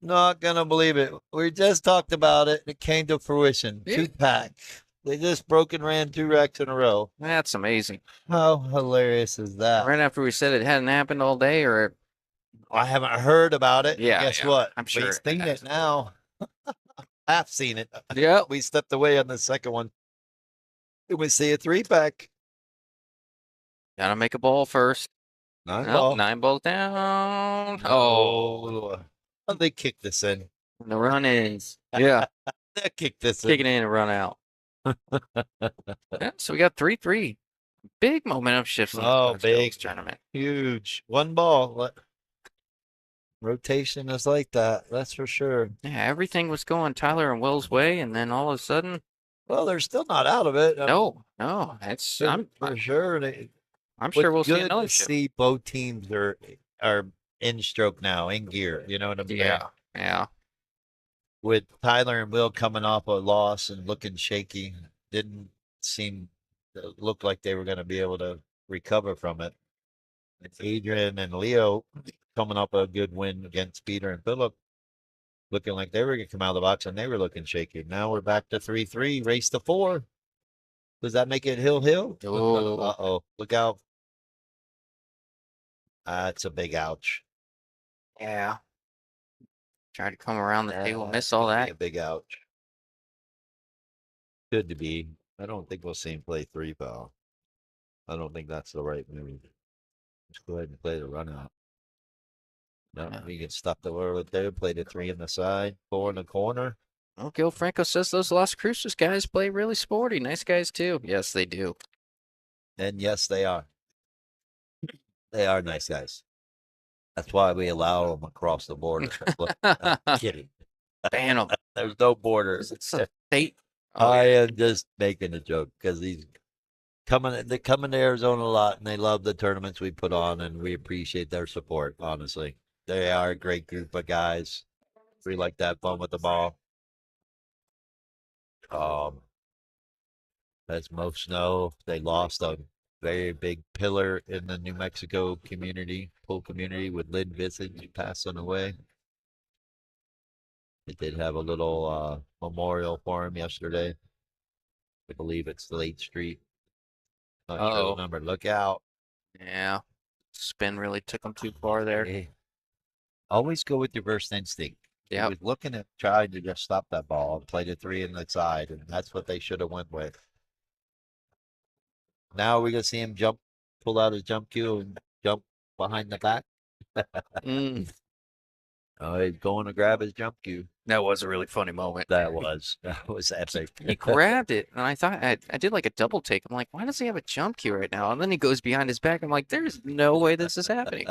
Not gonna believe it. We just talked about it. It came to fruition. Yeah. 2-pack. They just broke and ran 2 racks in a row. That's amazing. How hilarious is that? Right after we said it hadn't happened all day, or I haven't heard about it. Yeah, Guess yeah, what? I'm sure We've it seen has. it now. I've seen it. yeah, We stepped away on the second one. Did we see a 3-pack? gotta make a ball first. Nine Nope, ball. 9 balls down. Oh, Oh, they kicked this in. and the run ins. Yeah, They kicked this kick it in. in and run out. Yeah, so we got 3-3. Big momentum shifts in the Oh, Scotch big. tournament. Huge. 1 ball. Rotation is like that. That's for sure. Yeah, everything was going Tyler and Will's way, and then all of a sudden, Well, they're still not out of it. no. For sure. I'm sure we'll What's see good another to shift. see both teams are in stroke now, in gear. You know what I'm saying? Yeah. With Tyler and Will coming off a loss and looking shaky, didn't seem to look like they were going to be able to recover from it. And Adrian and Leo coming up a good win against Peter and Philip, looking like they were going to come out of the box and they were looking shaky. Now we're back to 3-3, race to 4. Does that make it hill? Oh. Uh-oh. Look out. That's a big ouch. Yeah. Tried to come around the table, That's miss all gonna be that. a big ouch. Good to be. I don't think we'll see him play 3 foul. I don't think that's the right move. Let's go ahead and play the run out. No, Yeah. we can stop the world right there. Play the 3 in the side, 4 in the corner. Well, Gil Franco says those Las Cruces guys play really sporty. Nice guys, too. Yes, they do. And yes, they are. They are nice guys. That's why we allow them across the border. Look, I'm kidding. Ban them. There's no borders. It's a state. Oh, I yeah. am just making a joke because they're coming to Arizona a lot and they love the tournaments we put on and we appreciate their support, honestly. They are a great group of guys. We like to have fun with the ball. As most know, they lost a very big pillar in the New Mexico pool community with Lynn Visage passing away. They did have a little memorial for him yesterday. I believe it's Lake Street. Not sure Uh-oh. the number. Look out. Yeah. Spin really took them too far there. Hey, always go with your first instinct. He Yep. was looking at trying to just stop that ball and play the 3 in the side, and that's what they should have went with. Now we're gonna see him pull out his jump cue and jump behind the back. Mm, Oh, he's going to grab his jump cue. that was a really funny moment. That was epic. He grabbed it, and I thought I did like a double take. I'm like, why does he have a jump cue right now? And then he goes behind his back. I'm like, there's no way this is happening.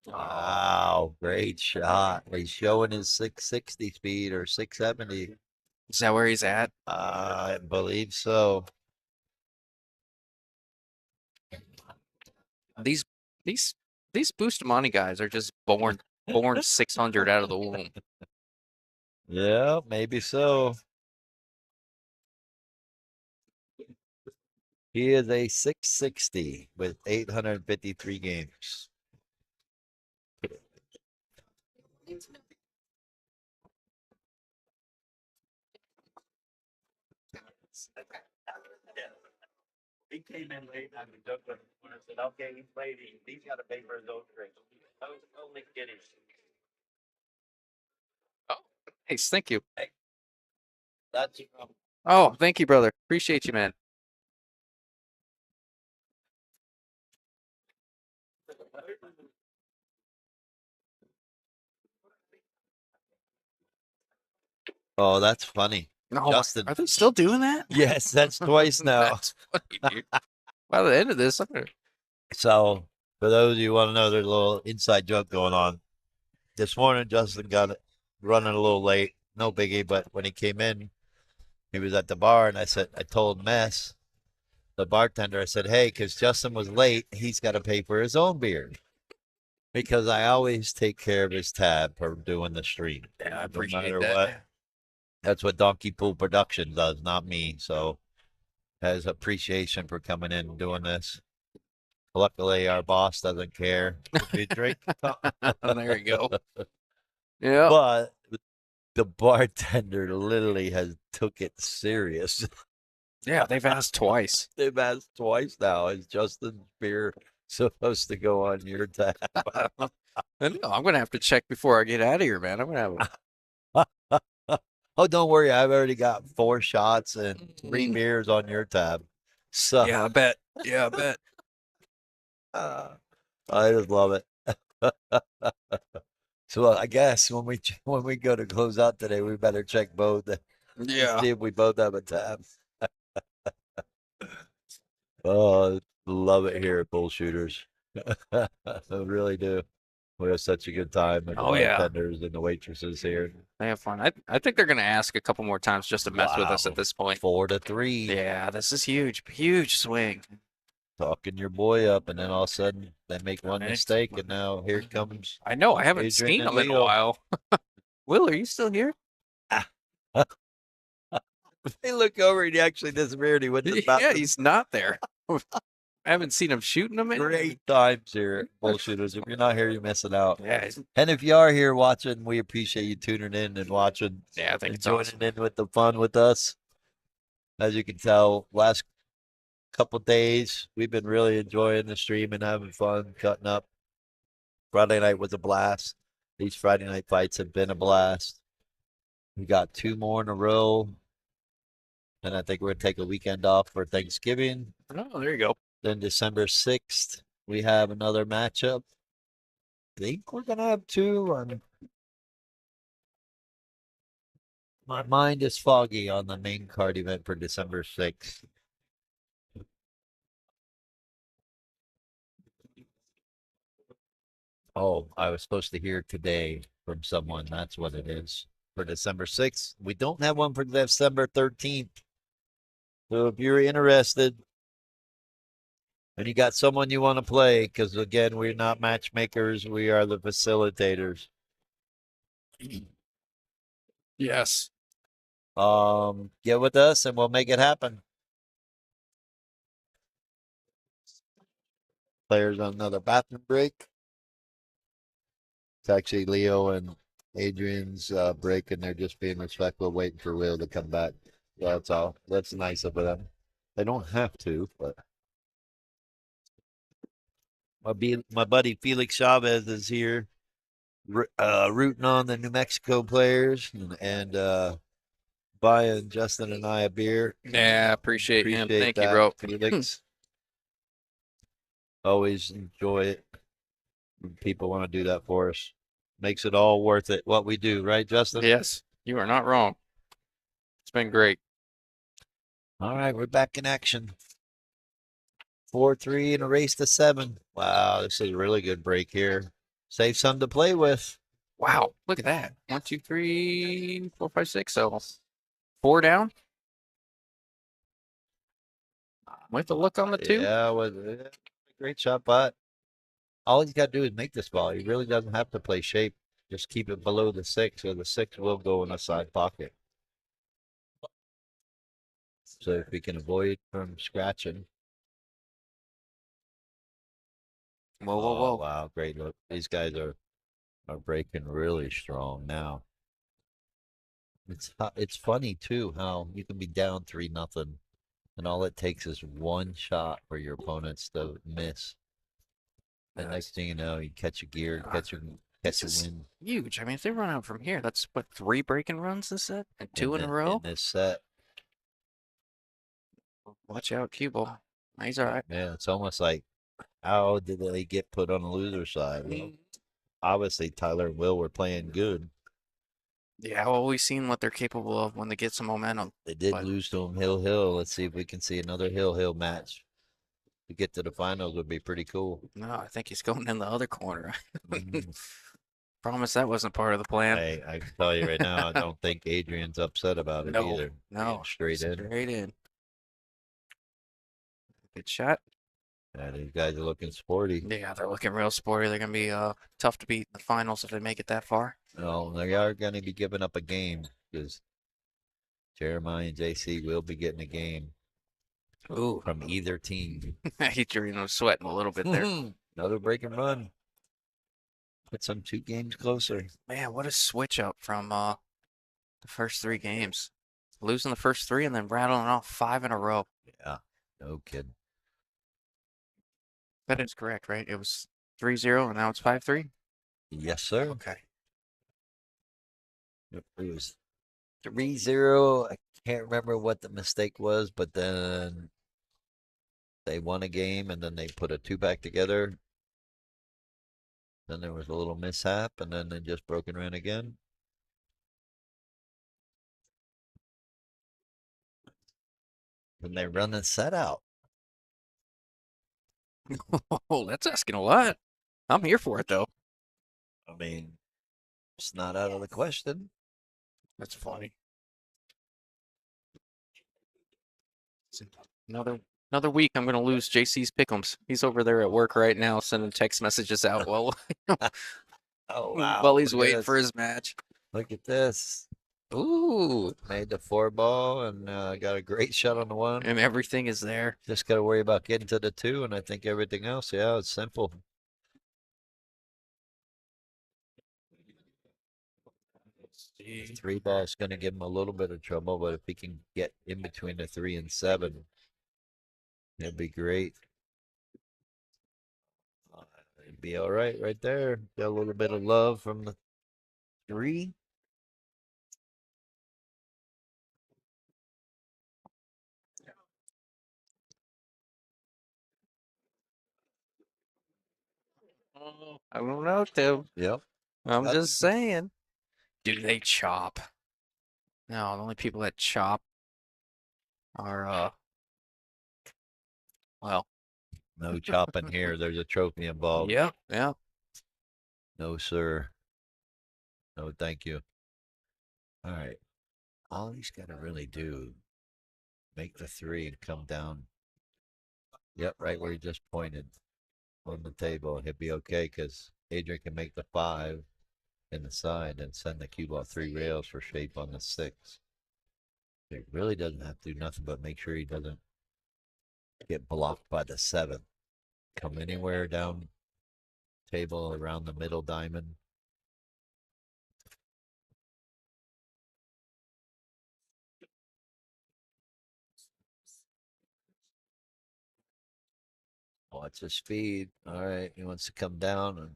Wow, great shot. He's showing his 660 speed or 670. Is that where he's at? I believe so. These Bustamante guys are just born 600 out of the womb. Yeah, maybe so. He is a 660 with 853 games. He came in late. I said, okay, he's late. He's got to pay for his own drinks. Only kidding. Oh, nice. Thank you. That's Oh, thank you, brother. Appreciate you, man. Oh, that's funny. No, Justin. are they still doing that? Yes, that's twice now. That's funny, dude. By the end of this, I'm gonna... So, for those of you who want to know, there's a little inside joke going on. This morning, Justin got it running a little late. No biggie, but when he came in, he was at the bar, and I told Mess, the bartender, I said, hey, because Justin was late, he's got to pay for his own beer. Because I always take care of his tab for doing the stream. Yeah, I No appreciate matter that. what. That's what Donkey Pool Production does, not me. So has appreciation for coming in and doing this. Luckily, our boss doesn't care if we drink. There you go. Yeah. But the bartender literally has took it serious. Yeah, they've asked twice. They've asked twice now. Is Justin's beer supposed to go on your tab? I know, I'm gonna have to check before I get out of here, man. I'm gonna have. Oh, don't worry. I've already got 4 shots and 3 Mm. beers on your tab. So Yeah, I bet. Yeah, I bet. I just love it. So I guess when we go to close out today, we better check both and Yeah. see if we both have a tab. Oh, love it here at Bull Shooters. I really do. We have such a good time with the Oh, yeah. bartenders and the waitresses here. They have fun. I think they're gonna ask a couple more times just to mess with us Wow. at this point. 4-3. Yeah, this is huge. Huge swing. Talking your boy up, and then all of a sudden they make one Right. mistake, and now here comes. I know. I haven't Adrian seen and him in a Leo. while. Will, are you still here? They look over and he actually disappeared. He went to the Yeah, bathroom. he's not there. I haven't seen him shooting them in. Great times here at Bull Shooters. If you're not here, you're missing out. Yeah, he's- And if you are here watching, we appreciate you tuning in and watching. yeah. I think And it's joining awesome. in with the fun with us. As you can tell, last couple days we've been really enjoying the stream and having fun, cutting up. Friday night was a blast. These Friday night fights have been a blast. We got 2 more in a row. And I think we're gonna take a weekend off for Thanksgiving. Oh, there you go. Then December 6th, we have another matchup. I think we're gonna have 2. My mind is foggy on the main card event for December 6th. Oh, I was supposed to hear today from someone. That's what it is for December 6th. We don't have one for December 13th. So if you're interested and you got someone you want to play, because again, we're not matchmakers, we are the facilitators. Yes. Get with us and we'll make it happen. Players on another bathroom break. It's actually Leo and Adrian's break, and they're just being respectful, waiting for Will to come back. So that's all. That's nice of them. They don't have to, but my buddy Felix Chavez is here, rooting on the New Mexico players and buying Justin and I a beer. Yeah, appreciate him. Appreciate Thank you, that, bro. Felix. Always enjoy it when people want to do that for us. Makes it all worth it, what we do, right, Justin? Yes, you are not wrong. It's been great. All right, we're back in action. 4-3 and a race to 7. Wow, this is a really good break here. Save some to play with. Wow, look at that. 1, 2, 3, 4, 5, 6. So 4 down. With the look on the 2. Yeah, great shot, but all he's got to do is make this ball. He really doesn't have to play shape. Just keep it below the 6, or the 6 will go in a side pocket. So if we can avoid from scratching. Whoa, whoa, Oh, whoa. wow, great look. These guys are breaking really strong now. It's funny too how you can be down 3-0, and all it takes is one shot for your opponents to miss. And next thing you know, you catch a gear, catch a This is win huge. I mean, if they run out from here, that's what, 3 breaking runs this set and 2 in a in row. this set. Watch out, cue ball. He's all right. Yeah, it's almost like, how did they get put on the loser side? Well, obviously, Tyler and Will were playing good. Yeah, well, we've seen what they're capable of when they get some momentum. They did But- lose to him Hill. Let's see if we can see another Hill match. To get to the finals would be pretty cool. No, I think he's going in the other corner. Mm. Promise that wasn't part of the plan. Hey, I can tell you right now, I don't think Adrian's upset about it No, either. no, Getting straight in. Straight in. Good shot. Yeah, these guys are looking sporty. Yeah, they're looking real sporty. They're gonna be tough to beat in the finals if they make it that far. No, they are going to be giving up a game because Jeremiah and JC will be getting a game. Ooh, from either team. Adrian was sweating a little bit there. Another break and run. Puts them 2 games closer. Man, what a switch up from the first 3 games. Losing the first 3 and then rattling off 5 in a row. Yeah, no kidding. That is correct, right? It was 3-0 and now it's 5-3? Yes, sir. Okay. It was 3-0. I can't remember what the mistake was, but then they won a game and then they put a 2 back together. Then there was a little mishap and then they just broke and ran again. Then they run the set out. Oh, that's asking a lot. I'm here for it, though. I mean, it's not out of the question. That's funny. Another week, I'm gonna lose JC's pick'ems. He's over there at work right now, sending text messages out while Oh, wow. while he's Look at waiting this. for his match. Look at this. Ooh, Made the 4 ball and got a great shot on the 1. and everything is there. Just got to worry about getting to the 2, and I think everything else, yeah, it's simple. The 3 ball is going to give him a little bit of trouble, but if he can get in between the 3 and 7, it'd be great. It'd be all right there. Got a little bit of love from the 3. I don't know, Tim. Yep. I'm Got just saying. Do they chop? No, the only people that chop are well, No chopping here. There's a trophy involved. yeah. No, sir. No, thank you. All right. All he's got to really do, make the 3 and come down. Yep, right where he just pointed on the table. He'll be okay because Adrian can make the 5 in the side and send the cue ball 3 rails for shape on the 6. He really doesn't have to do nothing but make sure he doesn't get blocked by the 7. Come anywhere down table around the middle diamond. Watch his speed. All right, he wants to come down and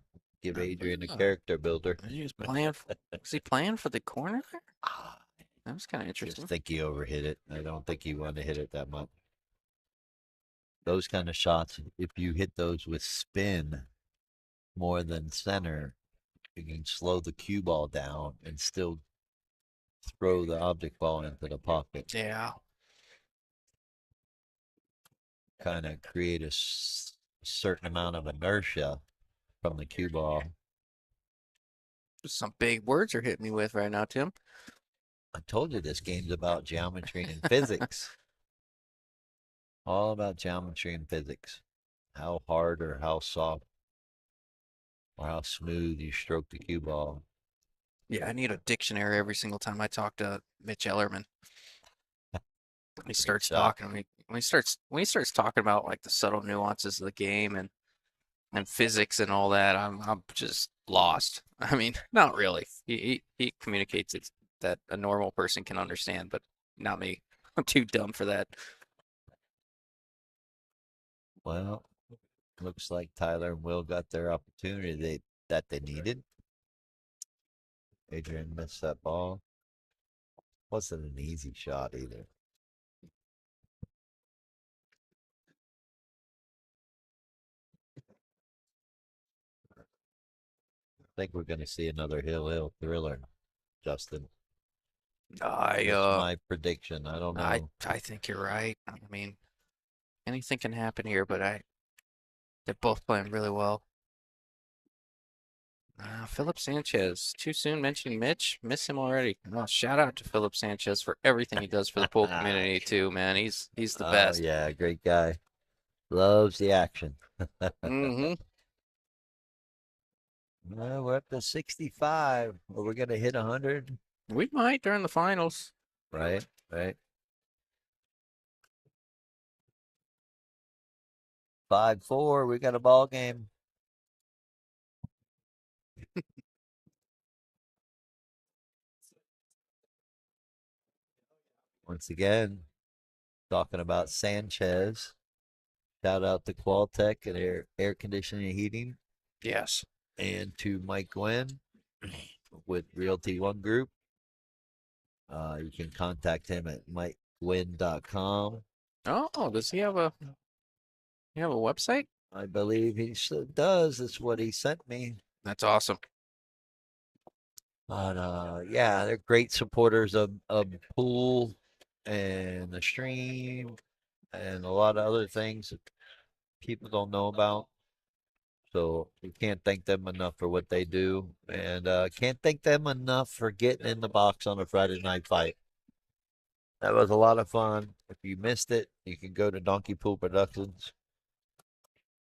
give Adrian a character builder. He was playing. Was he playing for the corner there? Ah, That was kind of just interesting. think he overhit it. I don't think he wanted to hit it that much. Those kind of shots, if you hit those with spin more than center, you can slow the cue ball down and still throw the object ball into the pocket. Yeah. Kind of create a certain amount of inertia from the cue ball. Some big words are hitting me with right now, Tim. I told you this game's about geometry and physics. All about geometry and physics. How hard or how soft or how smooth you stroke the cue ball. Yeah, I need a dictionary every single time I talk to Mitch Ellerman. When he starts shot. talking, when he starts talking about like the subtle nuances of the game and physics and all that, I'm just lost. I mean, not really. He communicates it that a normal person can understand, but not me. I'm too dumb for that. Well, looks like Tyler and Will got their opportunity that they needed. Adrian missed that ball. Wasn't an easy shot either. I think we're going to see another Hill thriller, Justin. That's my prediction. I don't know. I think you're right. I mean, anything can happen here, but they're both playing really well. Philip Sanchez. Too soon mentioning Mitch. Miss him already. Oh, shout out to Philip Sanchez for everything he does for the pool community too, man. He's the best. Yeah, great guy. Loves the action. Mm-hmm. Well, we're up to 65. Well, we're going to hit 100. We might during the finals. Right. 5-4. We got a ball game. Once again, talking about Sanchez. Shout out to Qualtech and Air Conditioning and Heating, Yes. and to Mike Gwynn with Realty One Group. You can contact him at mikegwynn.com. Oh, does he have a website? I believe he does. That's what he sent me. That's awesome. But yeah, they're great supporters of pool and the stream and a lot of other things that people don't know about. So we can't thank them enough for what they do, and can't thank them enough for getting in the box on a Friday night fight. That was a lot of fun. If you missed it, you can go to Donkey Pool Productions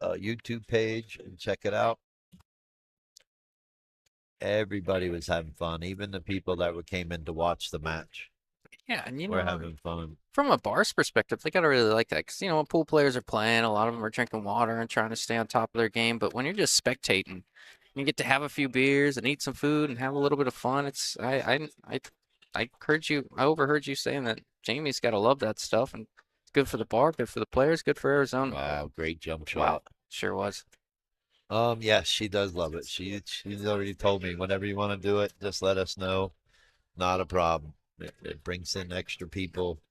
YouTube page and check it out. Everybody was having fun, even the people that came in to watch the match. Yeah, and We're having fun. from a bar's perspective, they gotta really like that because when pool players are playing, a lot of them are drinking water and trying to stay on top of their game. But when you're just spectating, you get to have a few beers and eat some food and have a little bit of fun. It's I heard you, I overheard you saying that Jamie's gotta love that stuff, and it's good for the bar, good for the players, good for Arizona. Wow, great jump shot. Wow, sure was. Yes, she does love it. She's already told me whenever you want to do it, just let us know. Not a problem. It brings in extra people.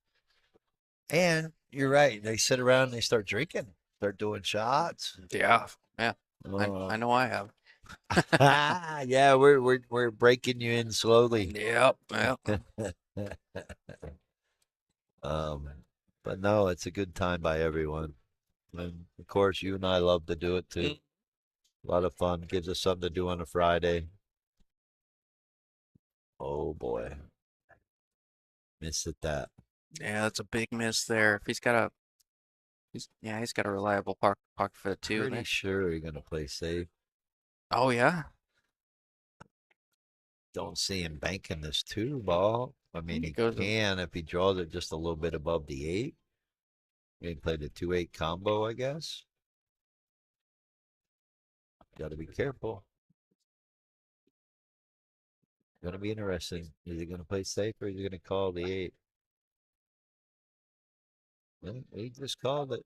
And you're right. They sit around and they start drinking, start doing shots. Yeah, yeah. I know I have. Yeah, we're breaking you in slowly. Yep. Yep. But no, it's a good time by everyone. And of course, you and I love to do it too. A lot of fun. Gives us something to do on a Friday. Oh boy. Missed it that. Yeah, that's a big miss there. If he's got a reliable pocket for the two. Pretty sure you're gonna play safe. Oh yeah. Don't see him banking this 2 ball. I mean, he goes can if he draws it just a little bit above the 8. He can play the 2-8 combo, I guess. Got to be careful. Gonna be interesting. Is he gonna play safe or is he gonna call the 8? He just called it.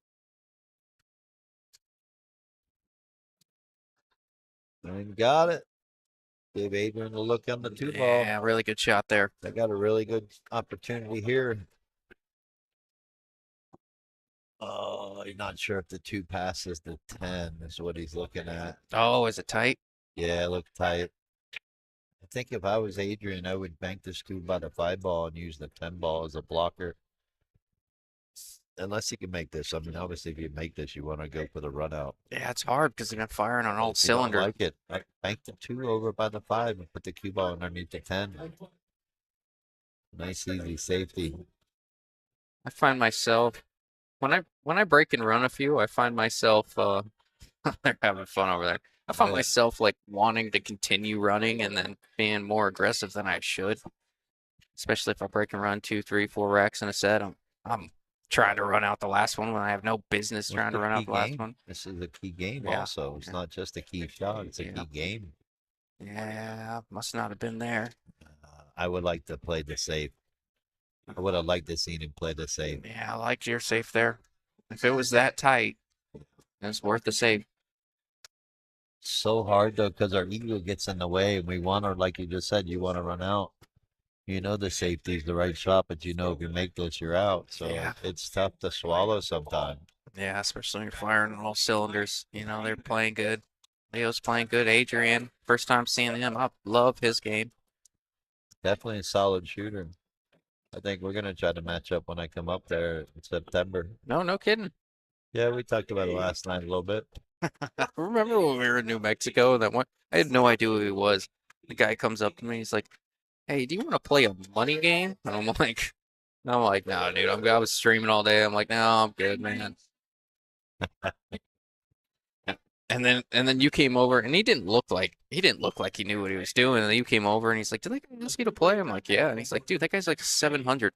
And got it. Give Adrian a look on the 2 ball. Yeah, really good shot there. They got a really good opportunity here. Oh, you're not sure if the 2 passes the 10 is what he's looking at. Oh, is it tight? Yeah, look tight. I think if I was Adrian, I would bank this 2 by the 5 ball and use the 10 ball as a blocker. Unless you can make this. I mean, obviously, if you make this, you want to go for the run out. Yeah, it's hard because they're not firing on all If you don't cylinders. like it, bank the 2 over by the 5 and put the cue ball underneath the 10. Nice, easy safety. I find myself when I break and run a few, I find myself they're having fun over there. I find Yeah. myself like wanting to continue running and then being more aggressive than I should. Especially if I break and run 2, 3, 4 racks in a set. I'm trying to run out the last one when I have no business What's trying to the run out key the last game? one. This is a key game Yeah. also. It's Yeah. not just a key shot. It's a Yeah. key game. Yeah, must not have been there. I would like to play the safe. I would have liked to see him play the safe. Yeah, I liked your safe there. If it was that tight, it's worth the save. So hard though, because our ego gets in the way, and we want to, like you just said, you want to run out. You know the safety's the right shot, but you know if you make this, you're out. So Yeah. it's tough to swallow sometimes. Yeah, especially when you're firing on all cylinders. They're playing good. Leo's playing good. Adrian, first time seeing him. I love his game. Definitely a solid shooter. I think we're gonna try to match up when I come up there in September. No kidding. Yeah, we talked about it last night a little bit. Remember when we were in New Mexico? That one, I had no idea who he was. The guy comes up to me. He's like, "Hey, do you want to play a money game?" And I'm like, "No, dude. I was streaming all day. I'm like, no, I'm good, man." And then you came over, and he didn't look like he knew what he was doing. And then you came over, and he's like, "Did they ask you to play?" I'm like, "Yeah." And he's like, "Dude, that guy's like 700."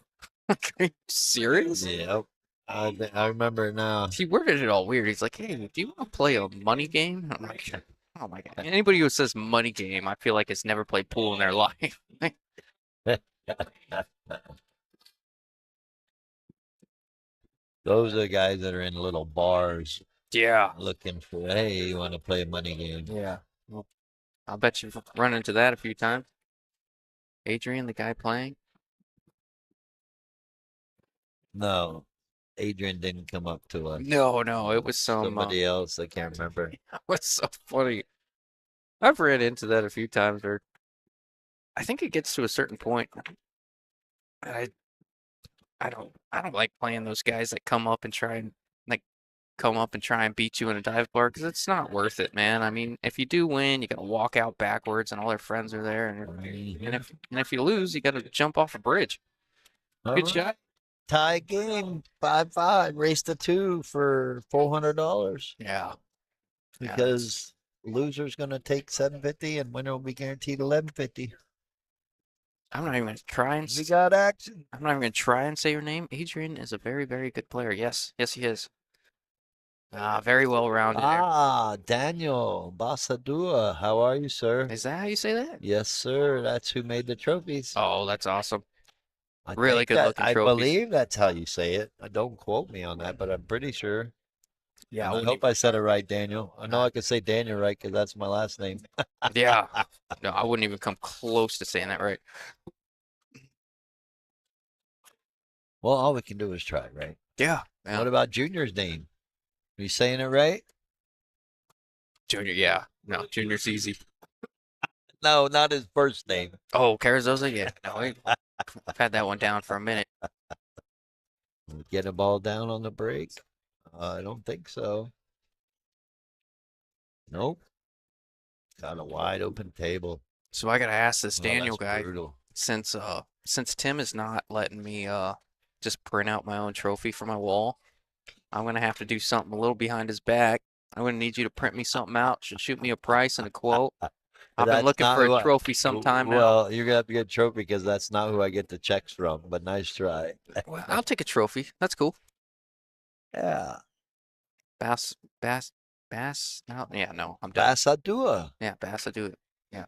Like, are you serious? Yeah. I remember it now. He worded it all weird. He's like, "Hey, do you want to play a money game?" I'm like, "Oh my god!" Anybody who says money game, I feel like has never played pool in their life. Those are the guys that are in little bars Yeah. looking for, hey, you want to play a money game? Yeah. Well, I'll bet you've run into that a few times. Adrian, the guy playing. No, Adrian didn't come up to us. No, no, it was Somebody else. I can't remember. What's so funny? I've ran into that a few times, or I think it gets to a certain point. I I don't like playing those guys that come up and try and like come up and try and beat you in a dive bar because it's not worth it, man. I mean, if you do win, you gotta walk out backwards, and all their friends are there, and if you lose, you gotta jump off a bridge. All Good right. shot. Tie game 5-5. Race to 2 for $400 Yeah. because loser's gonna take $750 and winner will be guaranteed $1150. I'm not even gonna try and We got action. I'm not even gonna try and say your name. Adrian is a very, very good player. Yes, yes, he is. Very well rounded. Daniel Basadua. How are you, sir? Is that how you say that? Yes, sir. That's who made the trophies. Oh, that's awesome. I Really think good that- looking I trophies. believe that's how you say it. Don't quote me on that, but I'm pretty sure. Yeah, And I hope I said it right, Daniel. I know I could say Daniel right because that's my last name. yeah. No, I wouldn't even come close to saying that right. Well, all we can do is try, right? Yeah. Yeah. What about Junior's name? Are you saying it right? Junior, yeah. No, Junior's easy. No, not his first name. Oh, Carrizosa, yeah. No, I've had that one down for a minute. Get a ball down on the break? I don't think so. Nope. Got a wide open table. So I gotta ask this Oh, Daniel that's guy, brutal. since Tim is not letting me just print out my own trophy for my wall, I'm gonna have to do something a little behind his back. I'm gonna need you to print me something out. Should shoot me a price and a quote. I've been That's looking not for who a I- trophy sometime now. Well, you're gonna have to get a trophy because that's not who I get the checks from. But nice try. Well, I'll take a trophy. That's cool. Yeah, Bass. No, yeah, no, I'm done. Basadua. Yeah, Bass, I do it. Yeah.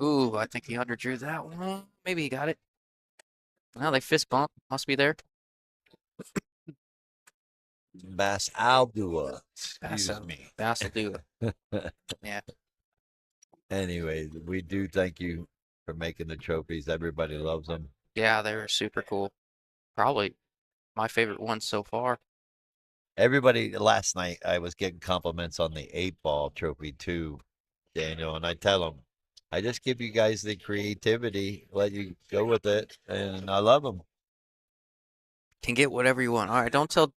Ooh, I think he underdrew that one. Maybe he got it. Well, they fist bump. Must be there. Basaldua. Excuse me. Bass will do it. Yeah. Anyway, we do thank you for making the trophies. Everybody loves them. Yeah, they were super cool. Probably my favorite one so far. Everybody, last night I was getting compliments on the 8-ball trophy too, Daniel, and I tell them, I just give you guys the creativity, let you go with it, and I love them. Can get whatever you want. All right, don't tell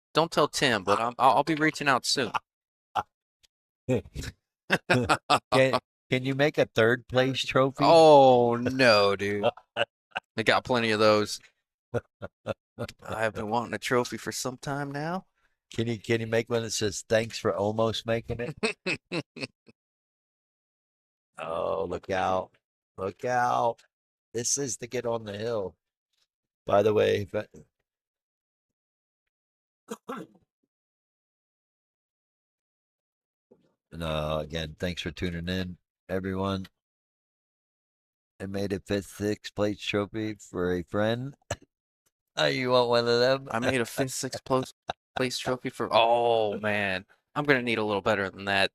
Tim, but I'll be reaching out soon. Can you make a third place trophy? Oh no, dude. They got plenty of those. I've been wanting a trophy for some time now. Can you make one that says thanks for almost making it? Oh, look out. Look out. This is to get on the hill. By the way, but no, again, thanks for tuning in, everyone. I made a 5th, 6th place trophy for a friend. Oh, you want one of them? I made a 5th, 6th place trophy for. Oh man, I'm gonna need a little better than that.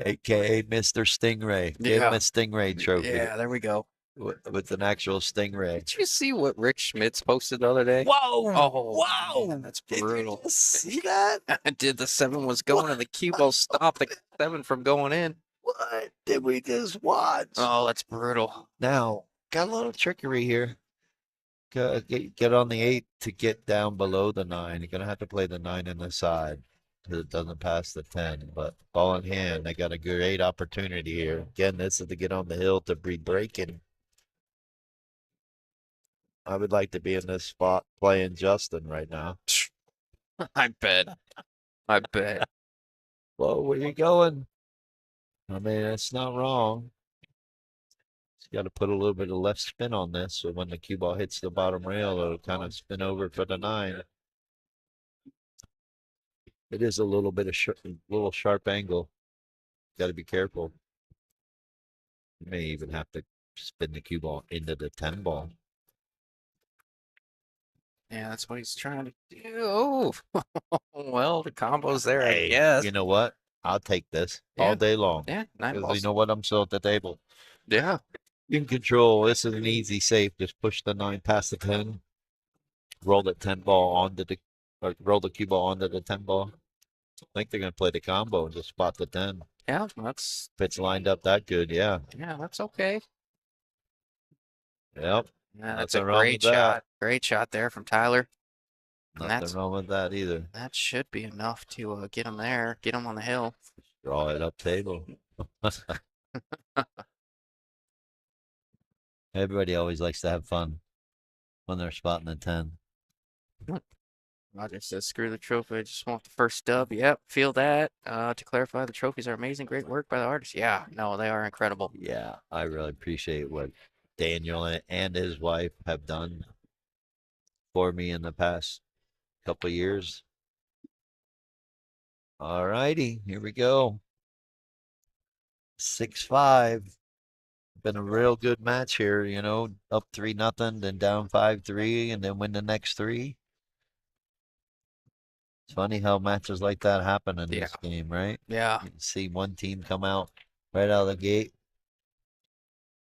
AKA Mr. Stingray. Give him Yeah. a Stingray trophy Yeah, there we go. with an actual Stingray. Did you see what Rick Schmitz posted the other day? Whoa! Oh, Wow! man, that's Did you brutal. just see that? I did. The 7 was going, and the cue ball stopped the 7 from going in. What did we just watch? Oh, that's brutal. Now, got a little trickery here. Get on the 8 to get down below the 9. You're going to have to play the 9 in the side because it doesn't pass the 10. But ball in hand, they got a great opportunity here. Again, this is to get on the hill to be breaking. I would like to be in this spot playing Justin right now. I bet. I bet. Whoa, where you going? I mean, it's not wrong. He's got to put a little bit of left spin on this, so when the cue ball hits the bottom rail, it'll kind of spin over for the 9. It is a little bit of little sharp angle. Got to be careful. You may even have to spin the cue ball into the 10 ball. Yeah, that's what he's trying to do. Well, the combo's there, I Hey, guess. you know what? I'll take this Yeah. all day long. Yeah, 9 Because balls. you know what? I'm still at the table. Yeah. In control. This is an easy safe. Just push the 9 past the 10. Roll the 10 ball onto the, or roll the cue ball onto the 10 ball. I think they're going to play the combo and just spot the 10. Yeah, that's If it's lined up that good, yeah. okay. Yep. Yeah, that's a Nothing wrong great with that. shot. Great shot there from Tyler. And Nothing wrong with that either. that should be enough to get him there, get him on the hill. Draw it up table. Everybody always likes to have fun when they're spotting the 10. Roger says, screw the trophy. I just want the first dub. Yep, feel that. To clarify, the trophies are amazing. Great work by the artists. Yeah, no, they are incredible. Yeah, I really appreciate what Daniel and his wife have done for me in the past couple of years. All righty, here we go. 6-5. Been a real good match here, you know, up 3-0, then down 5-3, and then win the next 3. It's funny how matches like that happen in this game, right? Yeah. You can see one team come out right out of the gate,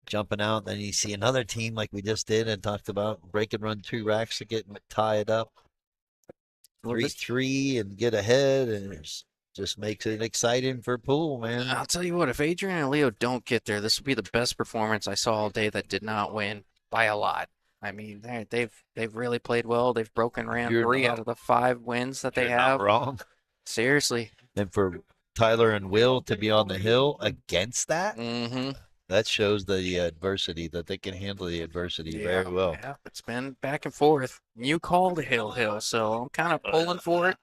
jumping out. Then you see another team like we just did and talked about break and run 2 racks to get tied up. 3-3 and get ahead, and it just makes it exciting for pool, man. I'll tell you what, if Adrian and Leo don't get there, this will be the best performance I saw all day that did not win by a lot. I mean, they've really played well. They've broken ran 3 out of the 5 wins that they have. Not wrong. Seriously. And for Tyler and Will to be on the hill against that, that shows the adversity, that they can handle the adversity very well. Yeah, it's been back and forth. You called a hill, so I'm kind of pulling for it.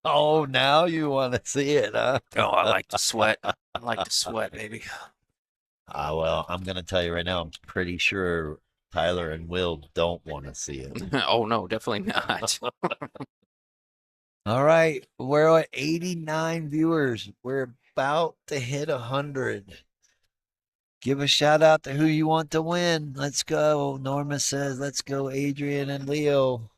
Oh, now you want to see it, huh? Oh, I like to sweat. I like to sweat, baby. Well, I'm going to tell you right now, I'm pretty sure Tyler and Will don't want to see it. Oh, no, definitely not. All right, we're at 89 viewers. We're about to hit 100. Give a shout out to who you want to win. Let's go. Norma says, let's go, Adrian and Leo.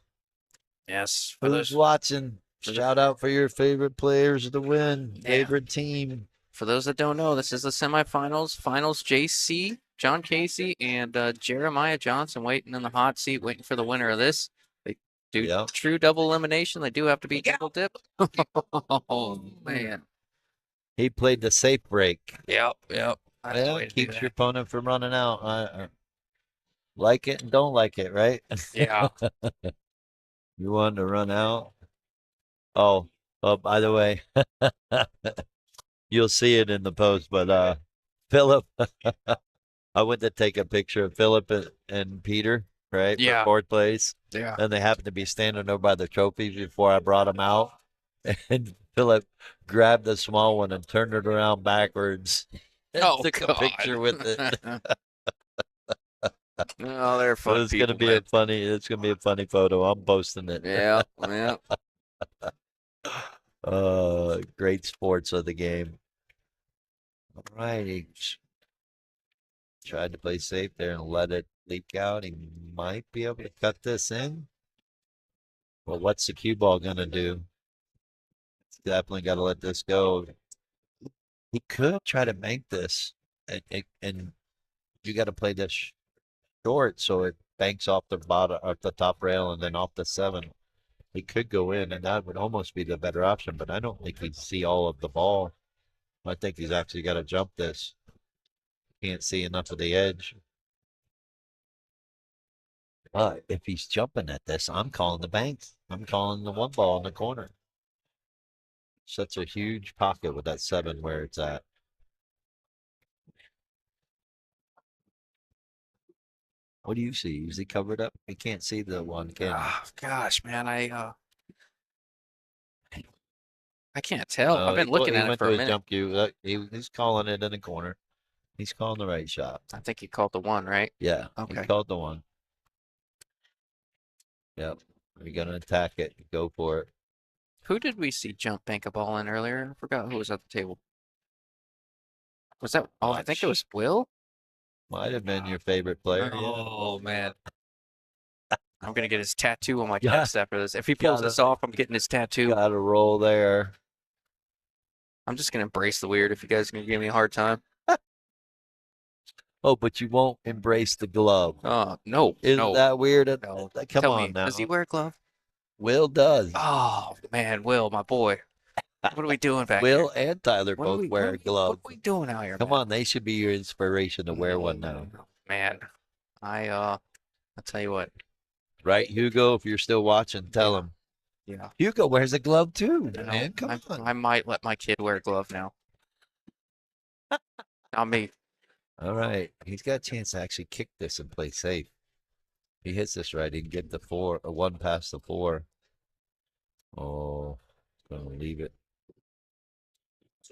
Yes. Who's watching? Shout out for your favorite players to win. Favorite team. For those that don't know, this is the semifinals. Finals, JC, John Casey, and Jeremiah Johnson waiting in the hot seat, waiting for the winner of this. They do true double elimination. They do have to be double dip. Oh, man. He played the safe break. Yep. Yeah, keeps your opponent from running out. I like it and don't like it, right? Yeah. You want to run out? Oh, by the way, you'll see it in the post, but Philip, I went to take a picture of Philip and Peter, right? Yeah. For 4th place. Yeah. And they happened to be standing over by the trophies before I brought them out. And Philip grabbed the small one and turned it around backwards. And took a picture with it. Oh, they're fun. It's gonna be a funny photo. I'm posting it. Yeah. Great sports of the game. All right, he tried to play safe there and let it leak out. He might be able to cut this in. Well, what's the cue ball gonna do? It's definitely got to let this go. He could try to bank this, and you got to play this short so it banks off the bottom, off the top rail, and then off the 7. He could go in, and that would almost be the better option. But I don't think he'd see all of the ball. I think he's actually got to jump this. Can't see enough of the edge. But if he's jumping at this, I'm calling the bank. I'm calling the 1 ball in the corner. Such a huge pocket with that 7 where it's at. What do you see? Is he covered up? He can't see the one, can he? Oh, gosh, man, I can't tell. I've been looking at it for a minute. Jump cue. He's calling it in the corner. He's calling the right shot. I think he called the one, right? Yeah. Okay. He called the one. Yep. We're gonna attack it. Go for it. Who did we see jump bank a ball in earlier? I forgot who was at the table. Was that? Oh, I think it was Will. Might have been your favorite player. Oh man, I'm gonna get his tattoo on my Yeah. chest after this. If he pulls Gotta- this off, I'm getting his tattoo. Got to roll there. I'm just gonna embrace the weird if you guys are gonna give me a hard time. Oh, but you won't embrace the glove. Oh no, Isn't no, that weird? no. Come Tell on me, now. does he wear a glove? Will does. Oh man, Will, my boy. What are we doing back Will here? and Tyler What are both we- wear what a are we- glove. What are we doing out here? Come man? on, they should be your inspiration to wear one now. Man, I'll tell you what. Right, Hugo? If you're still watching, tell him. Yeah. Hugo wears a glove too, You know, man. Come on. I might let my kid wear a glove now. Not me. All right. He's got a chance to actually kick this and play safe. He hits this right. He can get the 4 or 1 past the 4. Oh, gonna leave it.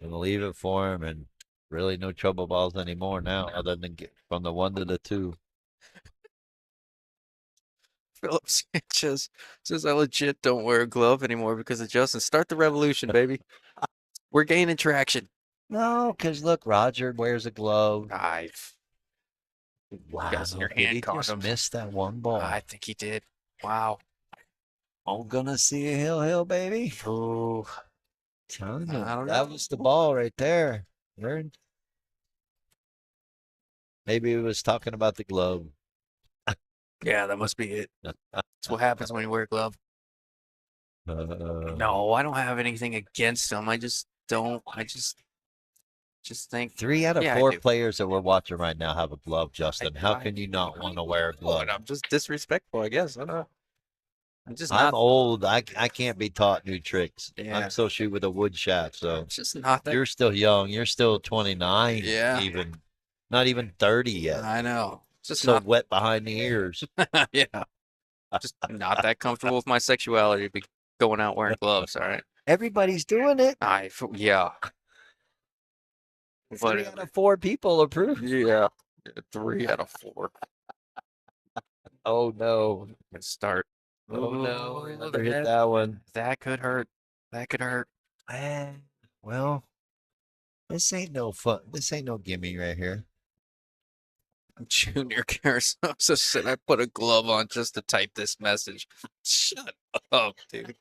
Gonna leave it for him, and really no trouble balls anymore now, other than get from the 1 to the 2. Philip Sanchez says I legit don't wear a glove anymore because of Justin. Start the revolution, baby. We're gaining traction. No, because look, Roger wears a glove. Wow, guys in your did hand he just condoms. miss that one ball? I think he did. Wow. I'm gonna see a hill, baby. Oh, Telling you, I don't that know. was the ball right there. Maybe he was talking about the glove. yeah, that must be it. That's what happens when you wear a glove. Uh, No, I don't have anything against him. I just don't. I just think 3 out of Yeah, I 4 do. players that we're watching right now have a glove, Justin. How I- can you not want to wear a Oh, glove? and I'm just disrespectful, I guess. I don't know. I'm just I'm not. old. I can't be taught new tricks. Yeah. I'm still shoot with a wood shaft, so It's just not that. you're still young. You're still 29, Yeah. even not even 30 yet. I know. Just So not. wet behind the ears. Yeah. Just not that comfortable with my sexuality to be going out wearing gloves. All right. Everybody's doing it. Yeah. 3 out of 4 people approve. Yeah. 3 out of 4. Oh no! Let's start. Oh no! Ooh, Another hit that one. That could hurt. That could hurt. Well, this ain't no fun. This ain't no gimme right here. Junior Carasosa said I put a glove on just to type this message. Shut up, dude.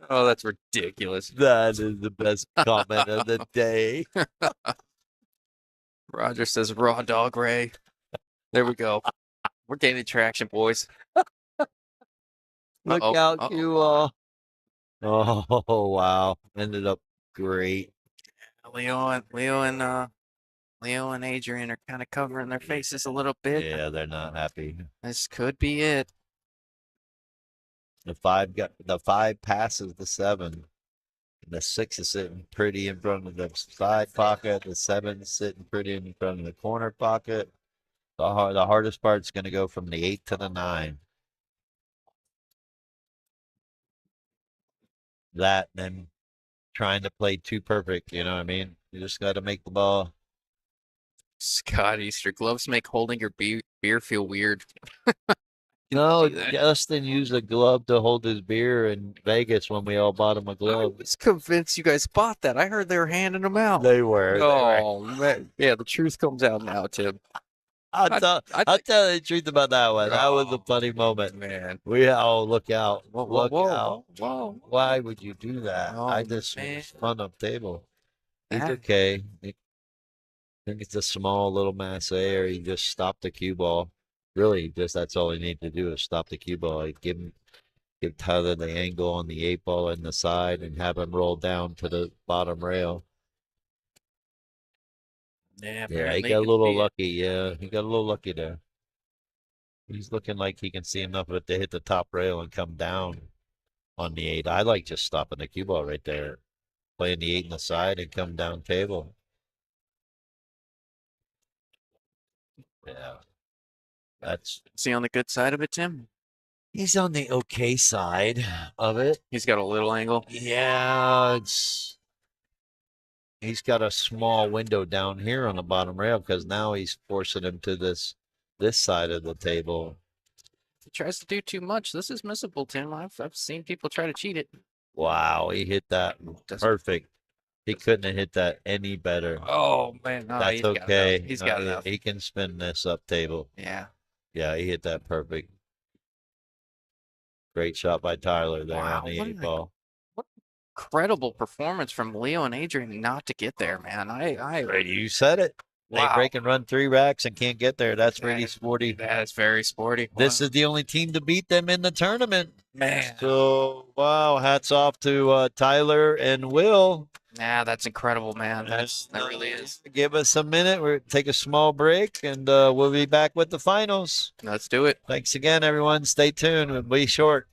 Oh, that's ridiculous. That is the best comment of the day. Roger says raw dog Ray. There we go. We're gaining traction, boys. Look Uh-oh, out, uh-oh. you all. Oh wow! Ended up great. Leo and Adrian are kind of covering their faces a little bit. Yeah, they're not happy. This could be it. The 5 passes the 7. The 6 is sitting pretty in front of the side pocket. The 7 is sitting pretty in front of the corner pocket. The hardest part's going to go from the 8 to the 9. That and then trying to play too perfect. You know what I mean? You just got to make the ball. Scott Easter, gloves make holding your beer feel weird. No, see that. Justin used a glove to hold his beer in Vegas when we all bought him a I glove. was convinced you guys bought that. I heard they were handing them out. They were. Oh man, yeah, the truth comes out now, Tim. I'll tell you the truth about that one. That was a Oh, funny moment. Man, Look out. whoa, Look out. whoa. Why would you do that? Oh, I just man. spun up table. He's That- okay. I think it's a small little mass air. He just stopped the cue ball. Really, just that's all he needed to do is stop the cue ball. Like give Tyler the angle on the 8 ball in the side and have him roll down to the bottom rail. Yeah, Yeah, he got a little lucky. Yeah, he got a little lucky there. He's looking like he can see enough of it to hit the top rail and come down on the 8. I like just stopping the cue ball right there, playing the 8 in the side and come down table. Yeah, that's Is he on the good side of it, Tim? he's on the okay side of it. He's got a little angle. Yeah, it's he's got a small window down here on the bottom rail because now he's forcing him to this side of the table. If he tries to do too much, this is missable, Tim. I've seen people try to cheat it. Wow, he hit that Doesn't- perfect. He couldn't have hit that any better. Oh man, no, That's he's got okay. enough. He's got enough. He can spin this up table. Yeah. Yeah, he hit that perfect. Great shot by Tyler there Wow, on the what eight an ball. incredible performance from Leo and Adrian not to get there, man. You said it. They Wow. break and run 3 racks and can't get there. That's really That- sporty. That is very sporty. This Wow. is the only team to beat them in the tournament. Man. So, wow, hats off to Tyler and Will. Yeah, that's incredible, man. And, That really is. Give us a minute. We'll take a small break, and we'll be back with the finals. Let's do it. Thanks again, everyone. Stay tuned. We'll be short.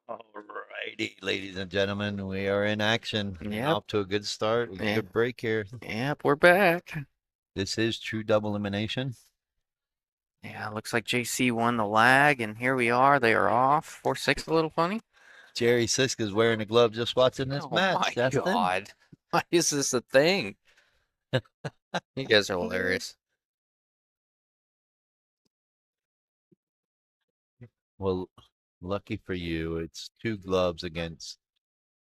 Alrighty, ladies and gentlemen, we are in action. Yep. Off to a good start. Yeah. Good break here. Yep, we're back. This is true double elimination. Yeah, looks like JC won the lag, and here we are. They are off. 4-6, a little funny. Jerry Siska's wearing a glove just watching this Oh match. my Justin. God. Why is this a thing? You guys are hilarious. Well, lucky for you, it's 2 gloves against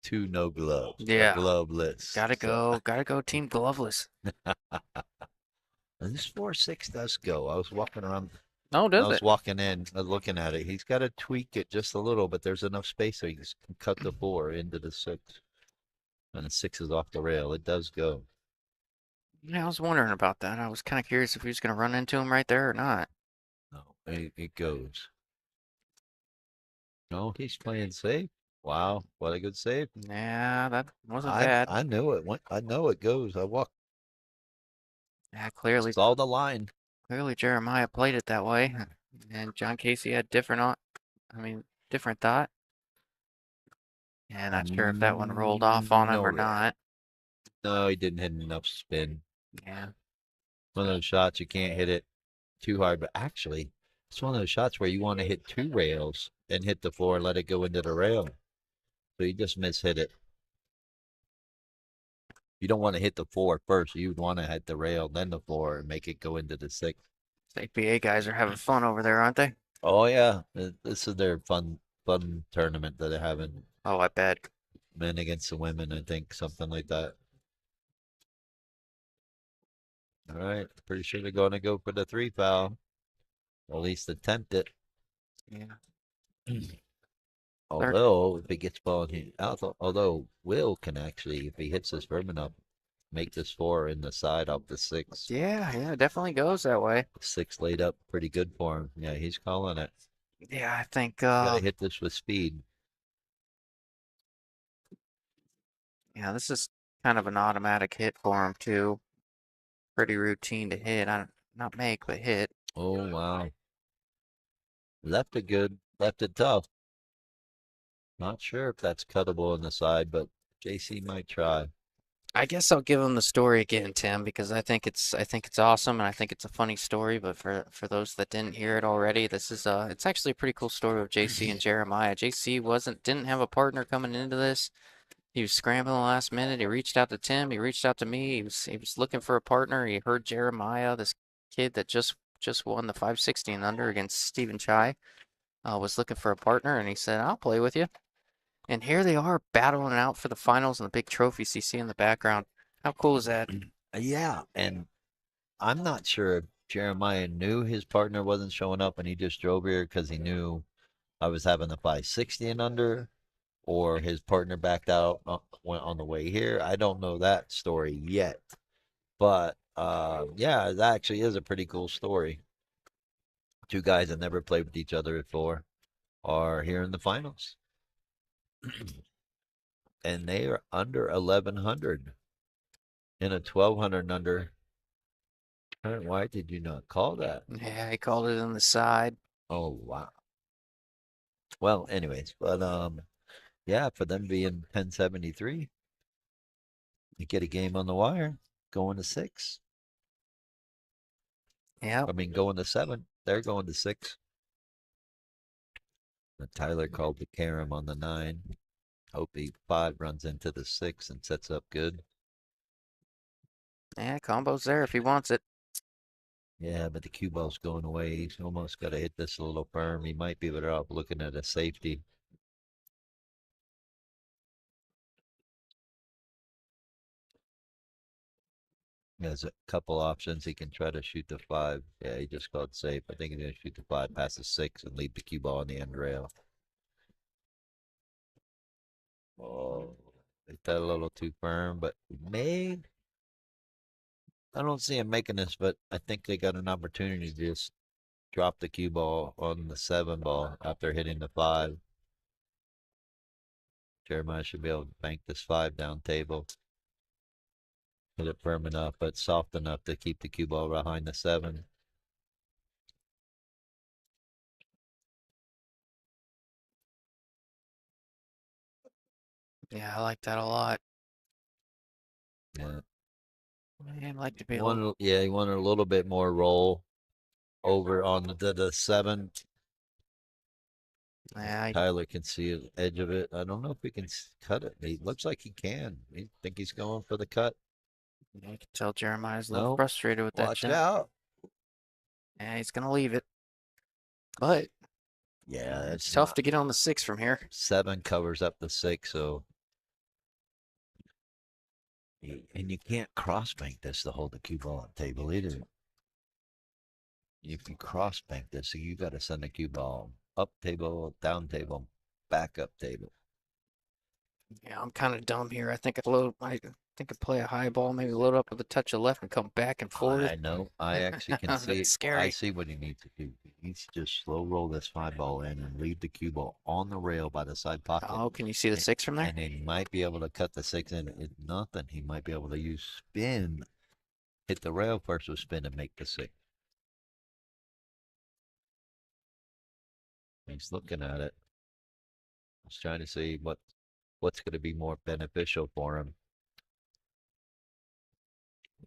2 no gloves. Yeah. Gloveless. Gotta go, Team Gloveless. And this 4-6 does go. I was walking around. Oh, I does was it? walking in, looking at it. He's got to tweak it just a little, but there's enough space so he can cut the 4 into the 6. And the 6 is off the rail. It does go. Yeah, I was wondering about that. I was kind of curious if he was going to run into him right there or not. No, it goes. No, he's playing safe. Wow, what a good save. Yeah, that wasn't bad. I knew it went. I know it goes. I walked. Yeah, clearly Saw the line. Jeremiah played it that way, and John Casey had different thought. Yeah, not sure if that one rolled off on him or No, not. No, he didn't hit enough spin. Yeah, One of those shots you can't hit it too hard, but actually, it's one of those shots where you want to hit 2 rails and hit the 4 and let it go into the rail. So you just mishit it. You don't want to hit the 4 first. You would want to hit the rail, then the 4, and make it go into the 6. the APA guys are having fun over there, aren't they? Oh yeah, this is their fun tournament that they're having. Oh, I bet. Men against the women, I think, something like that. All right, pretty sure they're going to go for the 3 foul. Or at least attempt it. Yeah. Although, if he gets ball in although Will can actually, if he hits this firm enough, make this 4 in the side of the 6. Yeah, it definitely goes that way. 6 laid up pretty good for him. Yeah, he's calling it. Yeah, I think Gotta hit this with speed. yeah, this is kind of an automatic hit for him too. Pretty routine to hit. Not make, but hit. Oh wow. Left it good, left it tough. Not sure if that's cuttable on the side, but JC might try. I guess I'll give him the story again, Tim, because I think it's awesome and I think it's a funny story. But for those that didn't hear it already, this is it's actually a pretty cool story of JC and Jeremiah. JC didn't have a partner coming into this. He was scrambling last minute. He reached out to Tim. He reached out to me. He was looking for a partner. He heard Jeremiah, this kid that just won the 560 and under against Stephen Chai, was looking for a partner, and he said, "I'll play with you." And here they are battling it out for the finals and the big trophies you see in the background. How cool is that? Yeah, and I'm not sure if Jeremiah knew his partner wasn't showing up and he just drove here because he knew I was having the 560 and under, or his partner backed out went on the way here. I don't know that story yet. But yeah, that actually is a pretty cool story. 2 guys that never played with each other before are here in the finals. And they are under 1100 in a 1200 under. Why did you not call that? Yeah, he called it on the side. Oh wow. Well, anyways, but yeah, for them being 1073, you get a game on the wire, going to 6. Yeah. I mean, going to 7. They're going to 6. And Tyler called the carom on the 9. Hope the 5 runs into the 6 and sets up good. Yeah, combo's there if he wants it. Yeah, but the cue ball's going away. He's almost got to hit this a little firm. He might be better off looking at a safety. He has a couple options. He can try to shoot the 5. Yeah, he just called safe. I think he's going to shoot the 5 past the 6 and leave the cue ball on the end rail. Oh, hit that a little too firm, but he may. I don't see him making this, but I think they got an opportunity to just drop the cue ball on the 7 ball after hitting the 5. Jeremiah should be able to bank this 5 down table. Hit it firm enough, but soft enough to keep the cue ball behind the 7. Yeah, I like that a lot. Yeah. I'd like to be a little. He wanted a little bit more roll over on the 7. Yeah, Tyler can see the edge of it. I don't know if he can cut it. He looks like he can. I think he's going for the cut. you can tell Jeremiah's a little No, frustrated with that watch jump. out. Yeah, he's gonna leave it. But Yeah, it's that's tough not. to get on the 6 from here. 7 covers up the 6, so and you can't cross bank this to hold the cue ball on table either. If you cross bank this, so you got to send the cue ball up table, down table, back up table. Yeah, I'm kind of dumb here. I think I'd play a high ball, maybe load up with a touch of left and come back and forth. I know. I actually can see. That's I scary. see what he needs to do. He needs to just slow roll this 5 ball in and leave the cue ball on the rail by the side pocket. Oh, can you see the 6 from there? And he might be able to cut the 6 in. If nothing, he might be able to use spin, hit the rail first with spin and make the 6. He's looking at it. He's trying to see what's going to be more beneficial for him.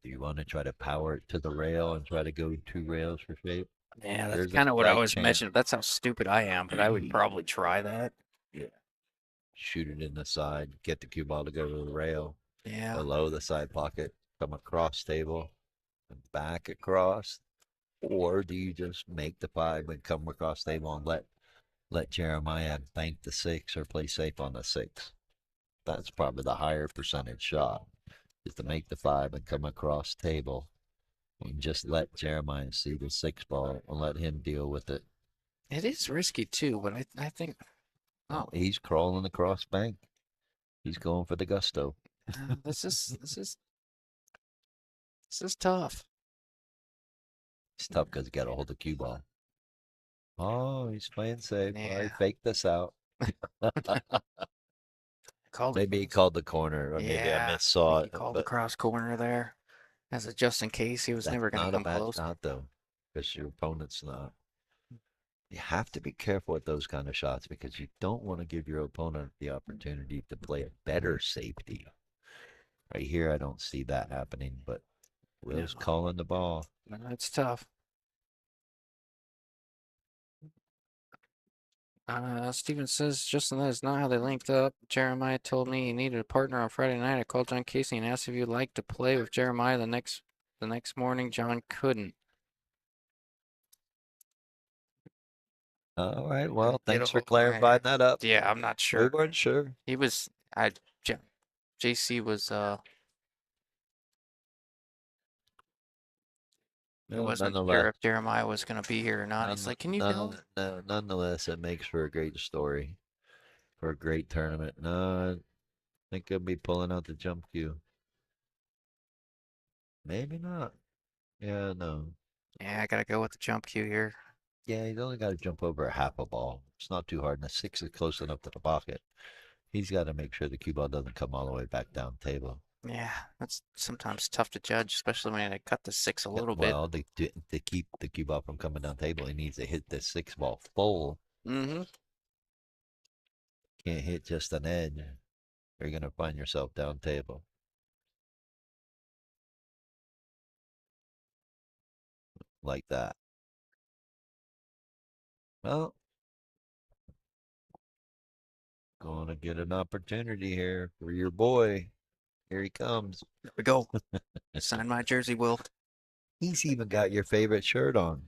Do you want to try to power it to the rail and try to go 2 rails for shape? Yeah, that's There's a kind of what I slight was chance. mentioning. That's how stupid I am, but I would probably try that. Shoot it in the side, get the cue ball to go to the rail, Yeah. below the side pocket, come across table, and back across. Or do you just make the 5 and come across table and let Jeremiah bank the 6 or play safe on the 6? That's probably the higher percentage shot, is to make the 5 and come across table and just let Jeremiah see the 6 ball and let him deal with it. It is risky too, but I think He's crawling across bank. He's going for the gusto. this is tough. It's tough because he got to hold the cue ball. Oh, he's playing safe. Well, he Yeah. faked this out. Maybe he called the corner, or maybe I missaw He it. called the But cross corner there as a just in case. He was that's never going to not a come bad close. shot, though, because your opponent's not. You have to be careful with those kind of shots because you don't want to give your opponent the opportunity to play a better safety. Right here, I don't see that happening, but Will's calling the ball. It's tough. Steven says, Justin, that is not how they linked up. Jeremiah told me he needed a partner on Friday night. I called John Casey and asked if you'd like to play with Jeremiah the next morning. John couldn't. All right. Well, Get thanks a for hold- clarifying that up. Yeah, I'm not We sure. weren't sure. He was JC was he No, wasn't sure nonetheless, if Jeremiah was gonna be here or not. He's like, "Can you go?" nonetheless, it makes for a great story, for a great tournament. No, I think he'll be pulling out the jump cue. Maybe not. Yeah, no. Yeah, I gotta go with the jump cue here. Yeah, he's only got to jump over a half a ball. It's not too hard, and the 6 is close enough to the pocket. He's got to make sure the cue ball doesn't come all the way back down table. Yeah, that's sometimes tough to judge, especially when I cut the 6 a little bit. Well, to keep the cue ball from coming down table, he needs to hit the 6 ball full. Mm-hmm. Can't hit just an edge. Or you're going to find yourself down table. Like that. Well, going to get an opportunity here for your boy. Here he comes. There we go. Sign my jersey, Will. He's even got your favorite shirt on.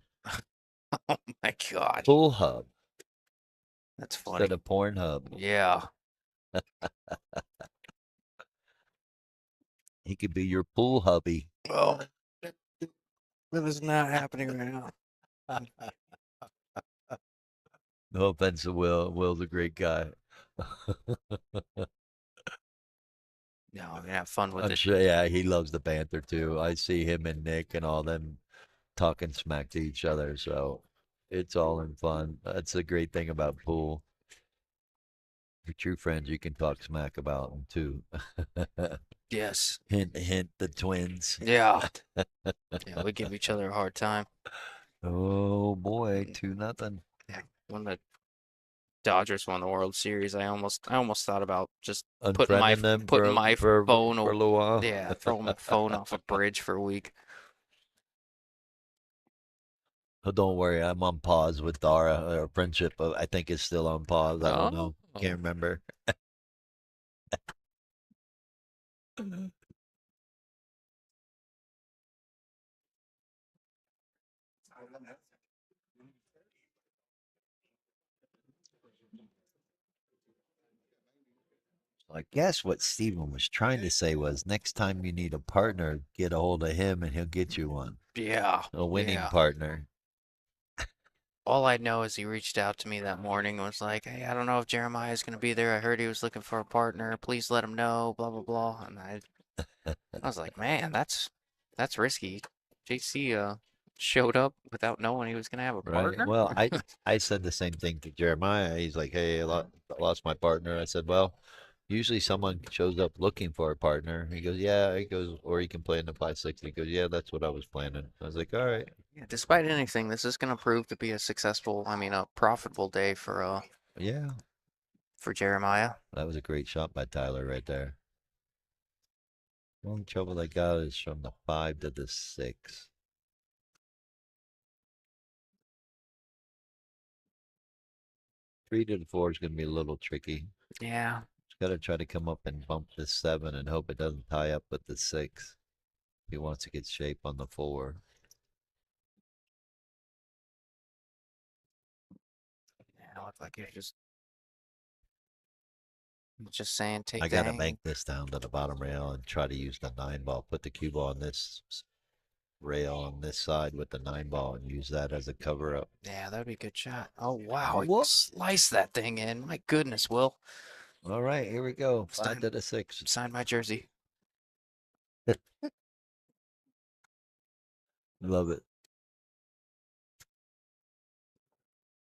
Oh my God. Pool Hub That's funny. instead of Pornhub. Yeah. He could be your pool hubby. Well, that is not happening right now. No offense to Will. Will's a great guy. No, I'm gonna have fun with I'm it. sure, yeah, he loves the banter too. I see him and Nick and all them talking smack to each other, so it's all in fun. That's the great thing about pool. Your true friends, you can talk smack about them too. Yes. Hint, hint, the twins. Yeah. Yeah, we give each other a hard time. Oh boy, 2-0. Yeah. When the Dodgers won the World Series, I almost thought about just Unfriending them putting my phone for a little while. yeah, throwing my phone off a bridge for a week. Oh, don't worry, I'm on pause with Dara. Our friendship, I think, is still on pause. I don't know. Oh. Can't remember. I guess what Steven was trying to say was next time you need a partner, get a hold of him and he'll get you one. Yeah. A winning Yeah. partner. All I know is he reached out to me that morning and was like, "Hey, I don't know if Jeremiah's gonna be there. I heard he was looking for a partner. Please let him know." Blah blah blah. And I was like, "Man, that's risky." JC showed up without knowing he was gonna have a Right. partner. Well, I said the same thing to Jeremiah. He's like, "Hey, lost my partner." I said, "Well, usually someone shows up looking for a partner." He goes, "Yeah." He goes, "Or you can play in the 560." He goes, "Yeah, that's what I was planning." I was like, "All right." Yeah, despite anything, this is gonna prove to be a successful, I mean, a profitable day Yeah, for Jeremiah. that was a great shot by Tyler right there. The only trouble I got is from the 5 to the 6. 3 to the 4 is going to be a little tricky. Yeah. Got to try to come up and bump the 7 and hope it doesn't tie up with the 6. He wants to get shape on the 4. Yeah, looked like you're just saying take I the got to hang. bank this down to the bottom rail and try to use the 9 ball. Put the cue ball on this rail on this side with the 9 ball and use that as a cover up. Yeah, that'd be a good shot. Oh wow, he Whoop. sliced that thing in. My goodness, Will. All right, here we go. 5 Sign, to the 6. sign my jersey. Love it.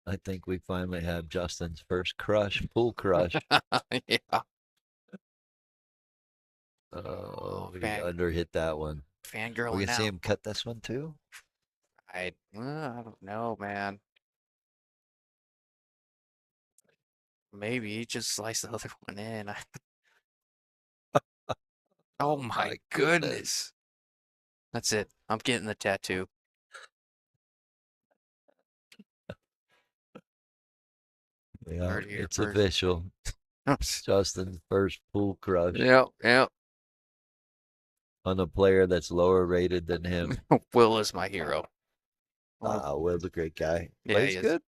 I think we finally have Justin's first crush, pool crush. Yeah. Oh, he fan, under hit that one. We fangirling can see now. him cut this one too. I don't know, man. Maybe he just sliced the other one in. Oh my goodness. That's it. I'm getting the tattoo. Yeah, Heard it here it's first. official. Justin's first pool crush Yep, yep. on a player that's lower rated than him. Will is my hero. Will's a great guy. Yeah, Plays he is. good.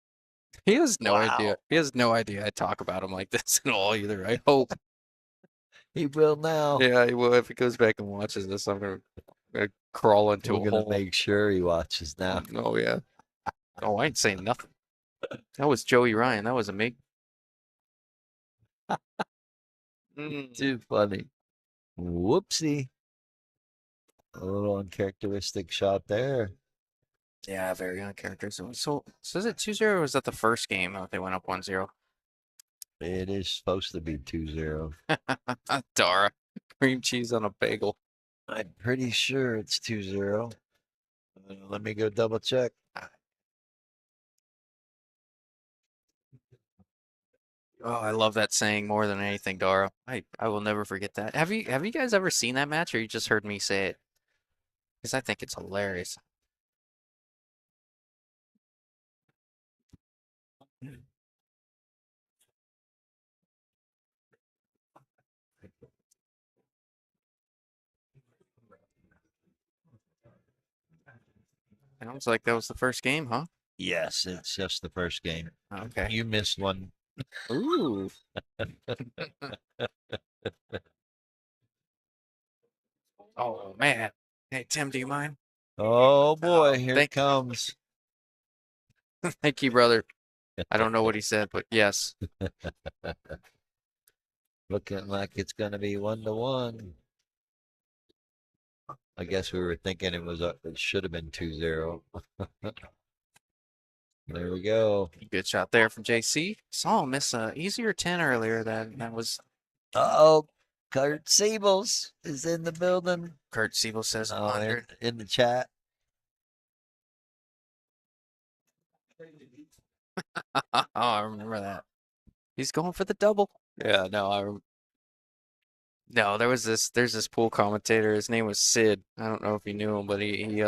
He has no idea. Wow. He has no idea I talk about him like this at all either. I hope. He will now. Yeah, he will. If he goes back and watches this, gonna crawl into We're a gonna hole. make sure he watches now. Oh yeah. Oh, I ain't saying nothing. That was Joey Ryan. That wasn't me. Too funny. Whoopsie. A little uncharacteristic shot there. Yeah, very uncharacteristic. So is it 2-0 or was that the first game that they went up 1-0? It is supposed to be 2-0. Dara. Cream cheese on a bagel. I'm pretty sure it's 2-0. Let me go double check. Oh, I love that saying more than anything, Dara. I will never forget that. Have you guys ever seen that match or you just heard me say it? Because I think it's hilarious. Sounds like that was the first game, huh? Yes, it's just the first game. Okay. You missed one. Ooh. Oh man. Hey Tim, do you mind? Oh boy, Oh, here thank- it comes. Thank you, brother. I don't know what he said, but yes. Looking like it's gonna be 1-1. I guess we were thinking it should have been 2-0. There we go. Good shot there from JC. Saw him miss a easier 10 earlier. That was Uh-oh. Kurt Siebels is in the building. Kurt Siebel says Oh, 100. in the chat. Oh, I remember that. He's going for the double. Yeah, no, no, there's this pool commentator. His name was Sid. I don't know if you knew him, but he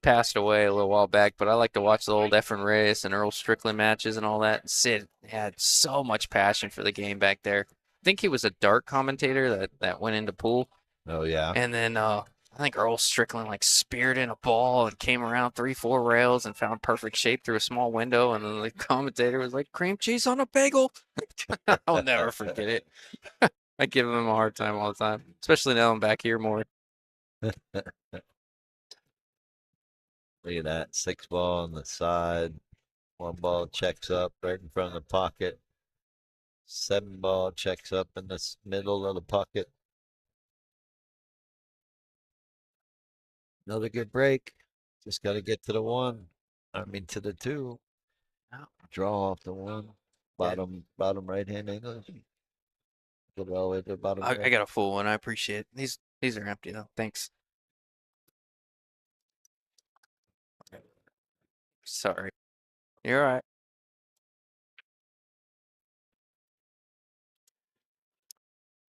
passed away a little while back. But I like to watch the old Efren Reyes and Earl Strickland matches and all that. Sid had so much passion for the game back there. I think he was a dart commentator that went into pool. Oh yeah. And then I think Earl Strickland like speared in a ball and came around 3, 4 rails and found perfect shape through a small window. And then the commentator was like, "Cream cheese on a bagel." I'll never forget it. I give him a hard time all the time, especially now I'm back here more. Look at that 6 ball on the side. 1 ball checks up right in front of the pocket. 7 ball checks up in the middle of the pocket. Another good break. Just got to get to the 1. I mean to the 2. Draw off the 1. Bottom right hand English. Get it all the way to the bottom. I got a full one. I appreciate it. These are empty though. Thanks. Sorry. You're all right.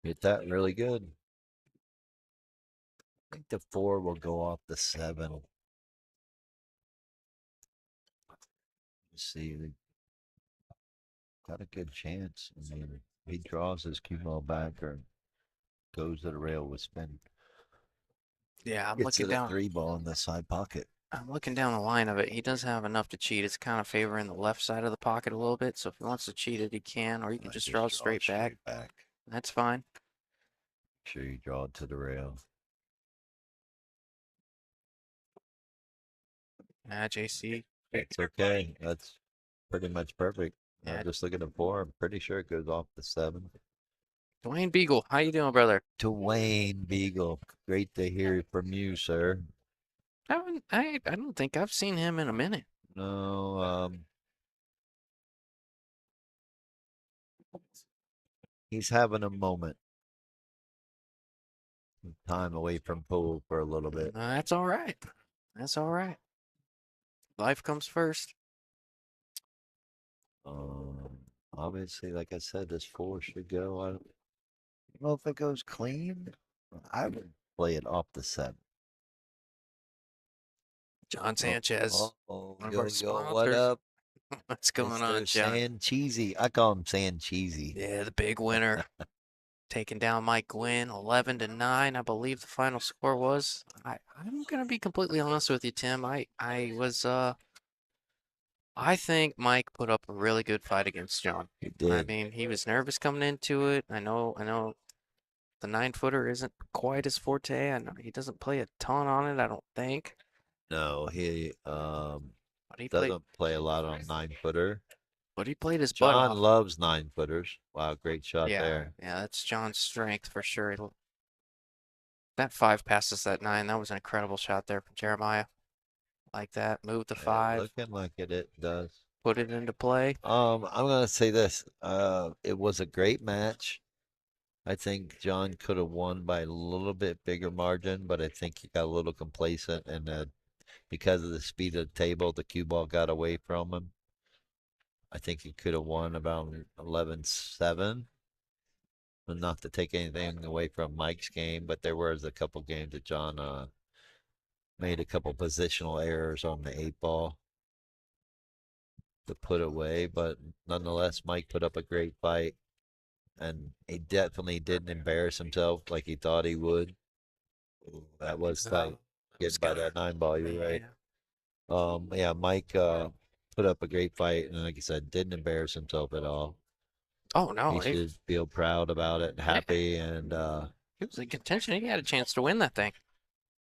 Hit that really good. I think the 4 will go off the 7. Let's see. We got a good chance. I mean, he draws his cue ball back or goes to the rail with spin. Yeah, I'm Gets to looking the down. 3 ball in the side pocket. I'm looking down the line of it. He does have enough to cheat. It's kind of favoring the left side of the pocket a little bit. So if he wants to cheat it, he can, or you can just draw it straight back. That's fine. Sure, you draw it to the rail. JC. It's okay. That's pretty much perfect. Yeah. Just looking at 4. I'm pretty sure it goes off the 7. Dwayne Beagle, how you doing, brother? Dwayne Beagle, great to hear from you, sir. I don't think I've seen him in a minute. No, he's having a moment. Time away from pool for a little bit. That's all right. That's all right. Life comes first. Obviously, like I said, this 4 should go. I don't know if it goes clean. I would play it off the 7. John Sanchez. Oh, One of our what sponsors. up? What's going Mr. on, John? San Cheesy. I call him San Cheesy. Yeah, the big winner. Taking down Mike Gwynn, 11-9, I believe the final score was. I'm gonna be completely honest with you, Tim. I think Mike put up a really good fight against John. He I did. mean, he was nervous coming into it. I know the 9-footer isn't quite his forte. I know he doesn't play a ton on it, I don't think. No, he But he played doesn't play a lot on 9-footer. but he played his butt John off. loves 9-footers. Wow, great shot Yeah, there. yeah, that's John's strength for sure. That 5 passes that 9. That was an incredible shot there from Jeremiah. Like that, move the 5, Looking like it does. put it into play. I'm gonna say this. It was a great match. I think John could have won by a little bit bigger margin, but I think he got a little complacent, and because of the speed of the table, the cue ball got away from him. I think he could have won about 11-7. Not to take anything away from Mike's game, but there was a couple games that John made a couple positional errors on the 8 ball to put away, but nonetheless, Mike put up a great fight, and he definitely didn't embarrass himself like he thought he would. That was tight. Getting by that 9 ball, you're right. Yeah, Mike put up a great fight, and like I said, didn't embarrass himself at all. Oh no, He should feel proud about it, happy, and he was in contention. He had a chance to win that thing.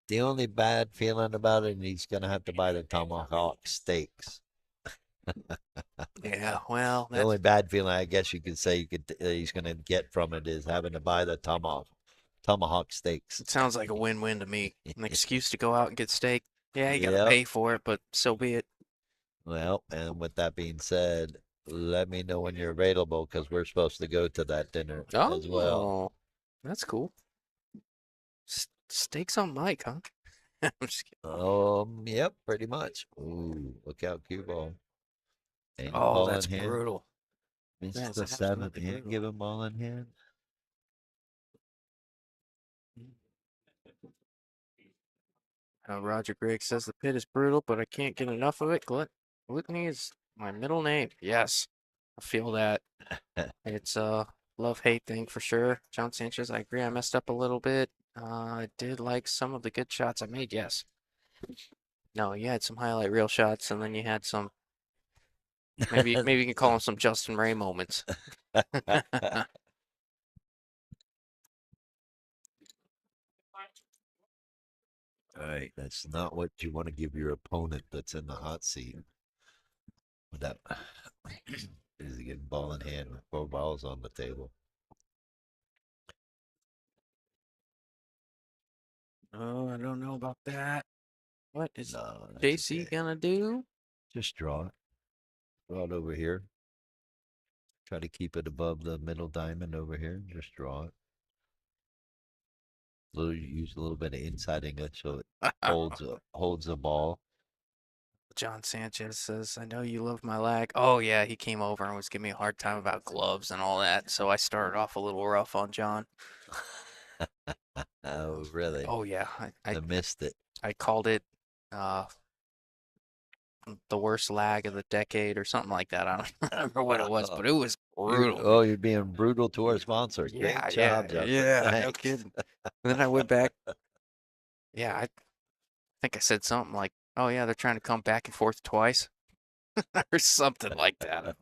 the only bad feeling about it, he's gonna have to buy the tomahawk steaks. Yeah, well, The only bad feeling I guess you could say he's gonna get from it is having to buy the tomahawk steaks. it sounds like a win-win to me. An excuse to go out and get steak. Yeah, you gotta Yep. pay for it, but so be it. Well, and with that being said, let me know when you're available because we're supposed to go to that dinner as well. Oh, that's cool. Steaks on Mike, huh? I'm just kidding. Yep, pretty much. Ooh, look out, cue ball. Oh, that's brutal. It's That's the seventh absolutely hand. brutal. Give him ball in hand. Roger Gregg says the pit is brutal, but I can't get enough of it. Gluttony is my middle name. Yes, I feel that. It's a love-hate thing for sure. John Sanchez, I agree. I messed up a little bit. I did like some of the good shots I made. Yes. No, you had some highlight reel shots, and then you had some. Maybe you can call them some Justin Ray moments. All right, that's not what you want to give your opponent that's in the hot seat. With that, is he getting ball in hand with 4 balls on the table? Oh, I don't know about that. What is No, that's JC okay. gonna do? Just draw it. Draw it over here. Try to keep it above the middle diamond over here. Just draw it. Use a little bit of inside English so it holds the ball. John Sanchez says, I know you love my lag. Oh, yeah, he came over and was giving me a hard time about gloves and all that. So I started off a little rough on John. Oh, really? Oh, yeah. I missed it. I called it uh, the worst lag of the decade or something like that. I don't remember what it was, but it was brutal. You're being brutal to our sponsor. Yeah, Great job, Justin. yeah, no Thanks. kidding. And then I went back. Yeah, I think I said something like, oh, yeah, they're trying to come back and forth twice or something like that.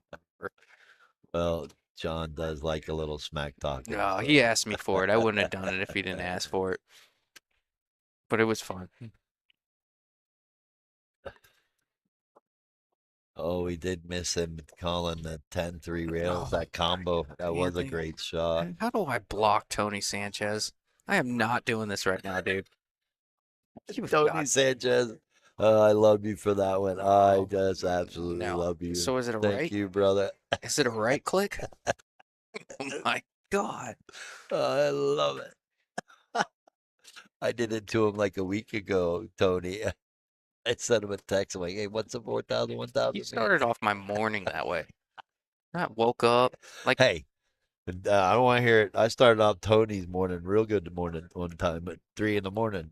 Well, John does like a little smack talking. No, so. he asked me for it. I wouldn't have done it if he didn't ask for it. But it was fun. Oh, we did miss him calling the 10-3 rails. Oh, That combo. That was a Anthony. great shot. How do I block Tony Sanchez? I am not doing this right now, dude. You've Tony got- Sanchez. I love you for that one. I Oh, just absolutely no. love you. So is it a Thank right? you, brother. Is it a right click? Oh my God. I love it. I did it to him like a week ago, Tony. I sent him a text. I'm like, hey, what's the 4,000, 1,000? You started off my morning that way. I woke up like Hey, I don't want to hear it. I started off Tony's morning real good morning one time at 3 in the morning.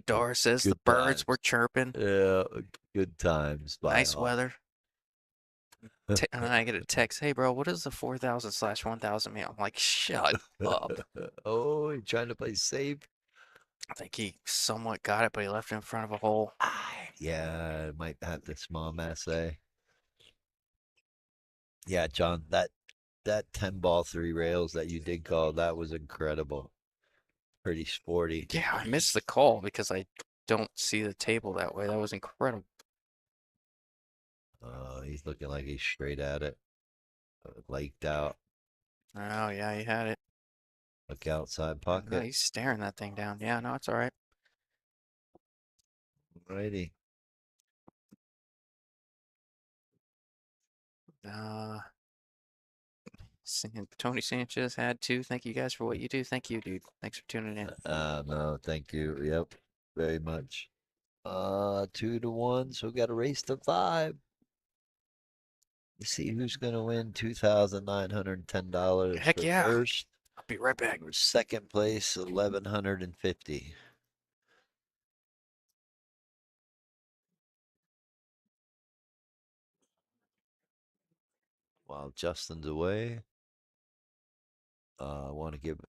Doris says, the Good birds were times. chirping. Yeah, good times. By Nice all. weather. And then I get a text, hey bro, what does the 4,000/1,000 mean? I'm like, shut up. Oh, you're trying to play safe? I think he somewhat got it, but he left it in front of a hole. Yeah, I might have the small essay. Yeah, John, that 10 ball 3 rails that you did call, that was incredible. Pretty sporty. Yeah, I missed the call because I don't see the table that way. That was incredible. He's looking like he's straight at it. Laked out. Oh, yeah, he had it. Look outside No, pocket. he's staring that thing down. Yeah, no, it's all right. Righty. Tony Sanchez had 2. Thank you guys for what you do. Thank you, dude. Thanks for tuning in. No, thank you. Yep, very much. 2-1, so we got a race to 5. Let's see who's gonna win $2,910 Heck for yeah. first. I'll be right back. For second place, 1,150. While Justin's away, I want to give a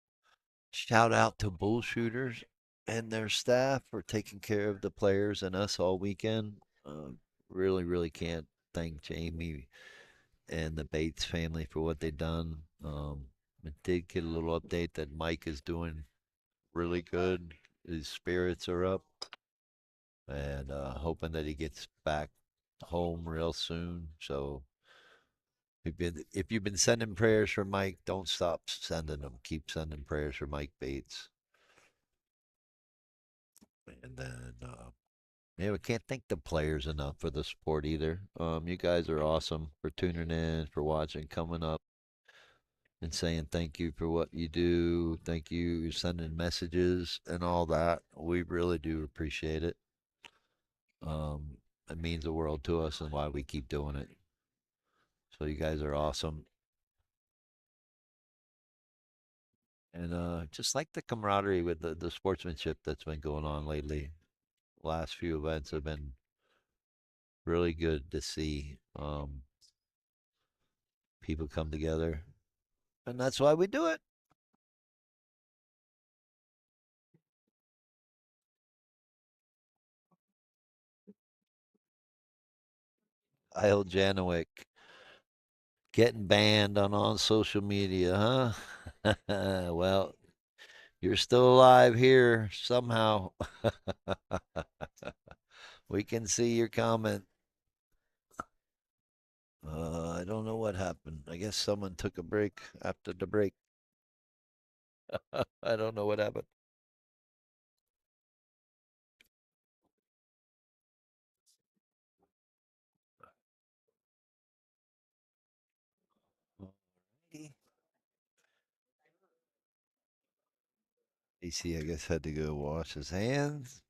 shout out to bull shooters and their staff for taking care of the players and us all weekend. Really, really can't thank Jamie and the Bates family for what they've done. I did get a little update that Mike is doing really good. His spirits are up, and hoping that he gets back home real soon. So if you've been sending prayers for Mike, don't stop sending them. Keep sending prayers for Mike Bates. And then, yeah, we can't thank the players enough for the support either. You guys are awesome for tuning in, for watching, coming up, and saying thank you for what you do. Thank you, sending messages and all that. We really do appreciate it. it means the world to us and why we keep doing it. So you guys are awesome. And just like the camaraderie with the sportsmanship that's been going on lately. Last few events have been really good to see. People come together. And that's why we do it. Kyle Janowick getting banned on all social media, huh? Well, you're still alive here somehow. We can see your comment. I don't know what happened. I guess someone took a break after the break. I don't know what happened. Alrighty. AC, I guess, had to go wash his hands.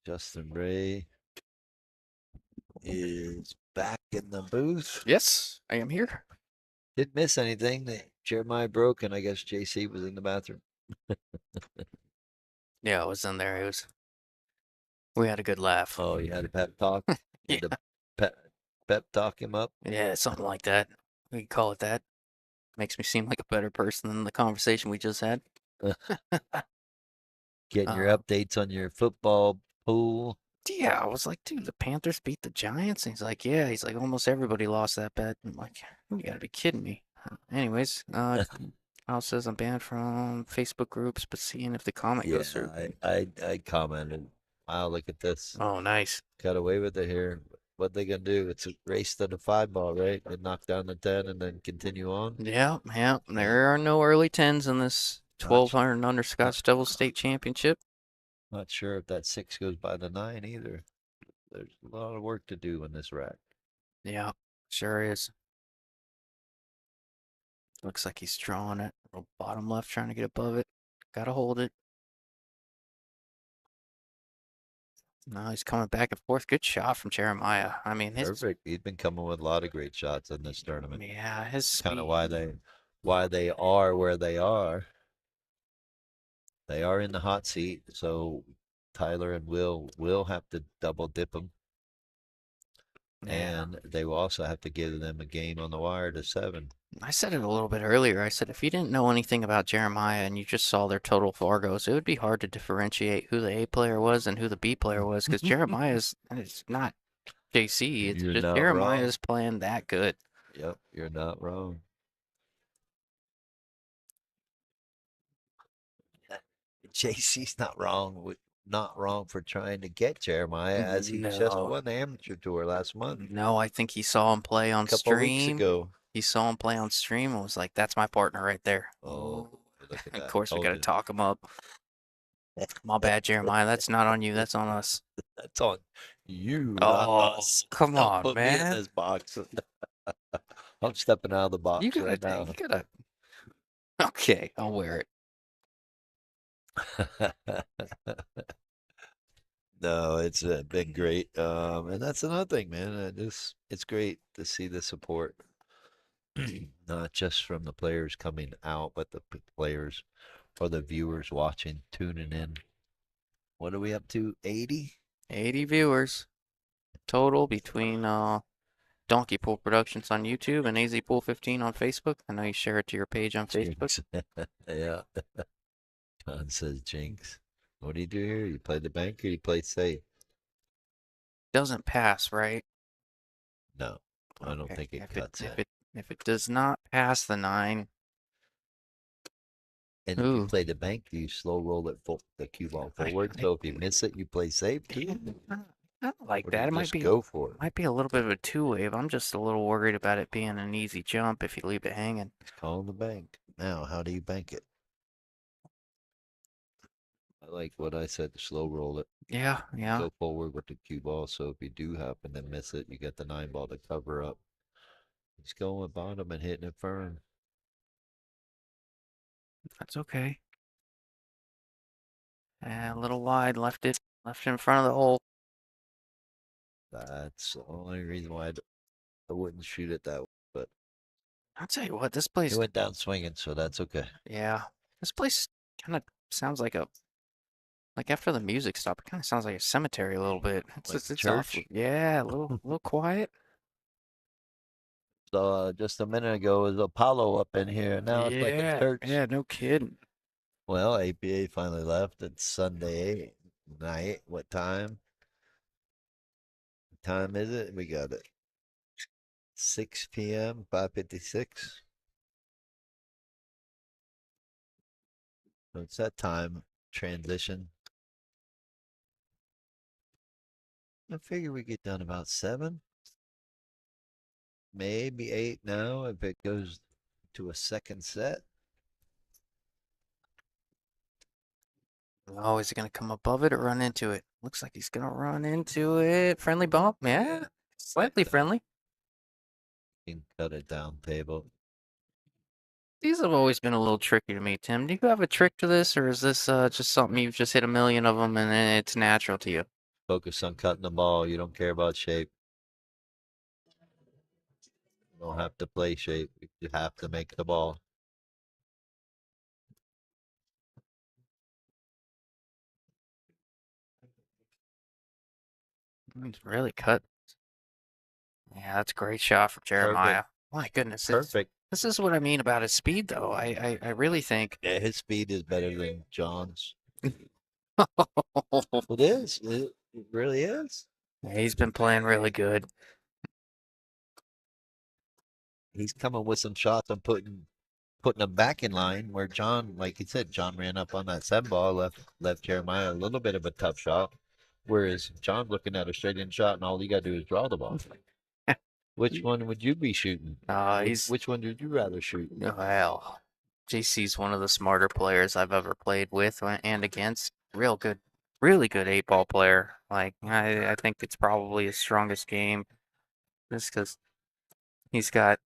Justin Ray is back in the booth. Yes, I am here. Didn't miss anything. Jeremiah broke, and I guess JC was in the bathroom. Yeah, I was in there. It was. We had a good laugh. Oh, you had a pep talk? You Yeah, had to pep talk him up? yeah, something like that. We can call it that. Makes me seem like a better person than the conversation we just had. Getting your Uh, updates on your football pool. yeah, I was like, dude, the Panthers beat the Giants. And he's like, yeah. He's like, almost everybody lost that bet. I'm like, you gotta be kidding me. Anyways, Kyle says I'm banned from Facebook groups, but seeing if the comment Yeah, goes through. I commented. Wow, look at this. Oh, nice. Got away with it here. What they gonna do? It's a race to the 5 ball, right? They knock down the 10 and then continue on. Yeah, yeah. There are no early tens in this Not 1200 and under Scotch Devil State Championship. Not sure if that 6 goes by the 9 either. There's a lot of work to do in this rack. Yeah, sure is. Looks like he's drawing it. Bottom left, trying to get above it. Gotta hold it. No, he's coming back and forth. Good shot from Jeremiah. I mean, his Perfect. He's been coming with a lot of great shots in this tournament. yeah, his Kind speed. of why they are where they are. They are in the hot seat, so Tyler and Will have to double dip them, Yeah. and they will also have to give them a game on the wire to 7. I said it a little bit earlier. I said if you didn't know anything about Jeremiah and you just saw their total Fargos, it would be hard to differentiate who the A player was and who the B player was because Jeremiah is not JC. It's You're just not Jeremiah wrong. is playing that good. Yep, you're not wrong. JC's not wrong for trying to get Jeremiah, as he just No. won the amateur tour last month, No, I think he saw him play on a couple of weeks stream. ago. He saw him play on stream and was like, "That's my partner right there." Oh, look at Of that! course, we Told got to you. talk him up. My bad, Jeremiah. That's not on you. That's on us. That's on you, not Oh, us. come Don't on, put me in man. this box. I'm stepping out of the You box gotta, right now. you gotta. Okay, I'll wear it. No, it's been great. And that's another thing, man. It's great to see the support, not just from the players coming out, but the players or the viewers watching, tuning in. What are we up to? 80? 80 viewers total between Donkey Pool Productions on YouTube and AZ Pool 15 on Facebook. I know you share it to your page on Facebook. Yeah. John says jinx. What do you do here? You play the bank or you play safe? Doesn't pass, right? No, I don't Okay. think it If cuts in. if it does not pass the 9, And if you play the bank, you slow roll it the cue ball forward. So if you miss it, you play safe too. I don't like Or do that. you It might just be go for it. might be a little bit of a two-wave. I'm just a little worried about it being an easy jump if you leave it hanging. It's calling the bank. Now, how do you bank it? I like what I said, slow roll it. Yeah, yeah. Go forward with the cue ball. So if you do happen to miss it, you get the 9 ball to cover up. He's going bottom and hitting it firm. That's okay. A little wide, left it Left it in front of the hole. That's the only reason why I wouldn't shoot it that way. But I'll tell you what, this he place, went down swinging, so that's okay. yeah, this place kind of sounds like like after the music stopped, it kind of sounds like a cemetery a little bit. Like It's church? yeah, a little quiet. So just a minute ago was Apollo up in here. Now it's like a church. Yeah, no kidding. Well, APA finally left. It's Sunday night. What time? What time is it? We got it. 6 p.m., 5:56. So it's that time transition. I figure we get done about 7, maybe 8 now if it goes to a second set. Oh, is he gonna come above it or run into it? Looks like he's gonna run into it. Friendly bump, yeah, slightly friendly. You can cut it down table. These have always been a little tricky to me, Tim. Do you have a trick to this, or is this just something you've just hit a million of them and then it's natural to you? Focus on cutting the ball. You don't care about shape. You don't have to play shape. You have to make the ball. He's really cut. Yeah, that's a great shot from Jeremiah. My goodness, Perfect. this is what I mean about his speed, though. I really think Yeah, his speed is better than John's. It is. It really is. he's been playing really good. He's coming with some shots and putting them back in line where John, like he said, John ran up on that 7 ball, left Jeremiah a little bit of a tough shot. Whereas John looking at a straight in shot and all you gotta do is draw the ball. Which one would you be shooting? Which one would you rather shoot? Well, JC's one of the smarter players I've ever played with and against. Real good, really good 8-ball player. Like I think it's probably his strongest game, just because he's got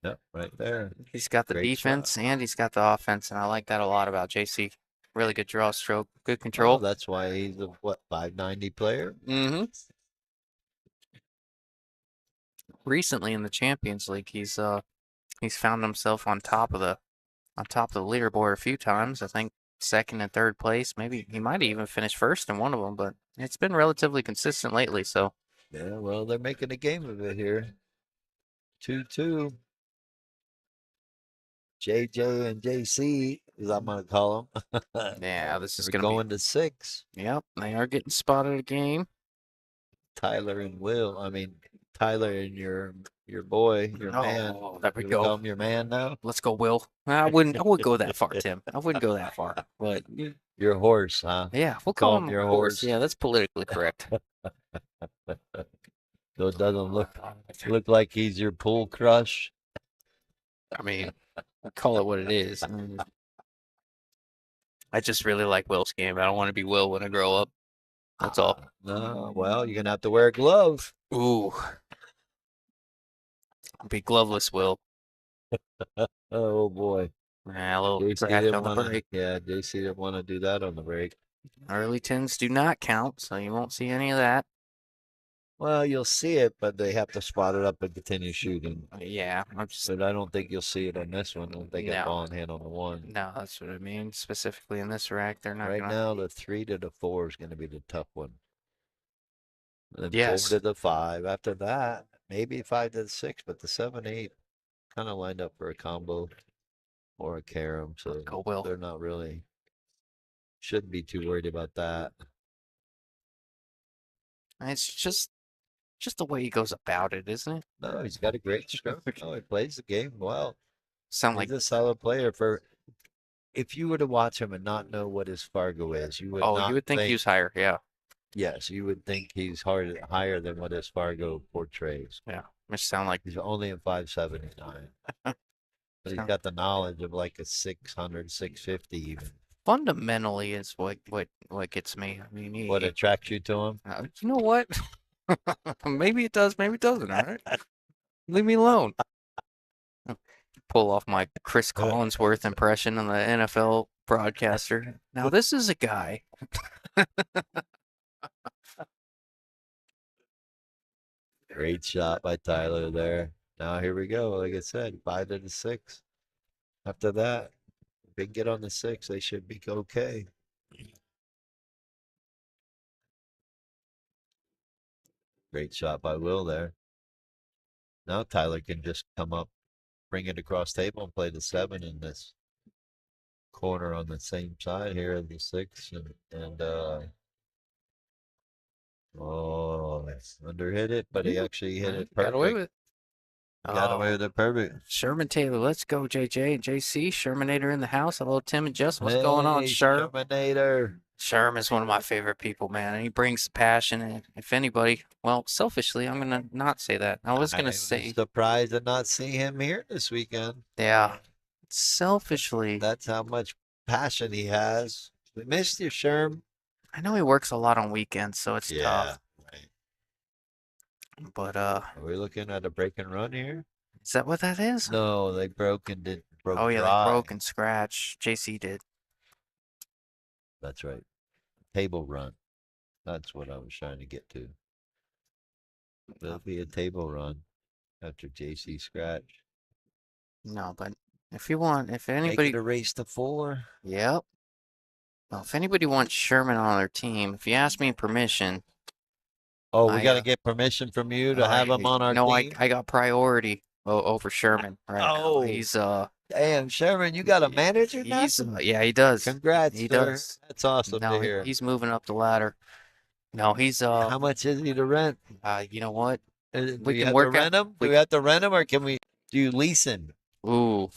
Yep, right there. he's got the Great defense shot. and he's got the offense, and I like that a lot about JC. Really good draw stroke, good Oh, control. that's why he's a what 590 player. Mm-hmm. Recently in the Champions League, he's found himself on top of the leaderboard a few times. I think second and third place. Maybe he might even finish first in one of them, but it's been relatively consistent lately. So Yeah, well, they're making a game of it here. 2-2. JJ and JC, as I'm gonna call them. yeah, this is We're gonna going to 6. Yep, they are getting spotted a game. Tyler and Will. I mean, Tyler and your boy, your man. Oh, there we Do we go. call him your man now? Let's go, Will. I wouldn't go that far, Tim. I wouldn't go that far, but Your horse, huh? yeah, we'll Call call him him your a horse. horse. Yeah, that's politically correct. So it doesn't look like he's your pool crush. I mean, call it what it is. I just really like Will's game. I don't want to be Will when I grow up. That's all. No, well, you're gonna have to wear a glove. Ooh. I'll be gloveless, Will. Oh boy. Yeah, a little JC scratch didn't on the wanna, break. yeah, JC didn't want to do that on the break. Early tens do not count, so you won't see any of that. Well, you'll see it, but they have to spot it up and continue shooting. Yeah, I'm just But I don't think you'll see it on this one. If they get No. ball in hand on the 1. no, that's what I mean. Specifically in this rack, they're not Right gonna. now, the 3 to the 4 is going to be the tough one. And then Yes. 4 to the 5. After that, maybe 5 to the 6, but the 7, 8 kind of lined up for a combo or a carom. So Go, Will. they're not really, shouldn't be too worried about that. It's just the way he goes about it, isn't it? No, he's got a great stroke. No, he plays the game well. Sound He's like a solid player. If you were to watch him and not know what his Fargo is, you would not you would think he was higher. Yeah, Yes, you would think he's higher than what his Fargo portrays. yeah. Must sound like He's only a 579. But he's got the knowledge of like a 600, 650 even. fundamentally is what gets me. I mean, What attracts you to him? you know what? Maybe it does, maybe it doesn't. All right, leave me alone. Pull off my Chris Collinsworth impression on the NFL broadcaster. Now this is a guy Great shot by Tyler there. Now here we go. Like I said, 5 to 6. After that, if they get on the 6, they should be okay. Great shot by Will there. Now Tyler can just come up, bring it across table and play the 7 in this corner on the same side here of the 6. Oh, underhit it, but he actually hit it Got away perfect. with it. Got away with it perfect. Sherman Taylor, let's go, JJ and JC. Shermanator in the house. Hello, Tim and Justin. What's going on, Hey, Sherm? Shermanator. Sherm is one of my favorite people, man. And he brings the passion. And if anybody, well, selfishly, I'm gonna not say that. I was gonna say, Surprised to not see him here this weekend. yeah. Selfishly, That's how much passion he has. We missed you, Sherm. I know he works a lot on weekends, so it's tough. Right. But Are we looking at a break and run here? is that what that is? No, they broke Oh yeah, dry. they broke and scratch. JC did. That's right. Table run. That's what I was trying to get to. There'll be a table run after JC scratch. No, but if you want, if Make anybody, it a race to 4. yep. Well, if anybody wants Sherman on their team, if you ask me permission, Oh, we I, got to get permission from you to have him on our no, team? I got priority over Sherman right now. Oh. He's Damn, Sherman, you got a manager now? he's yeah, he does. Congrats, He sir. does. That's awesome No, to hear. he's moving up the ladder. No, he's How much is he to rent? you know what? Do We you can have work to out- rent him? we Do we have to rent him, or do you lease him? Ooh,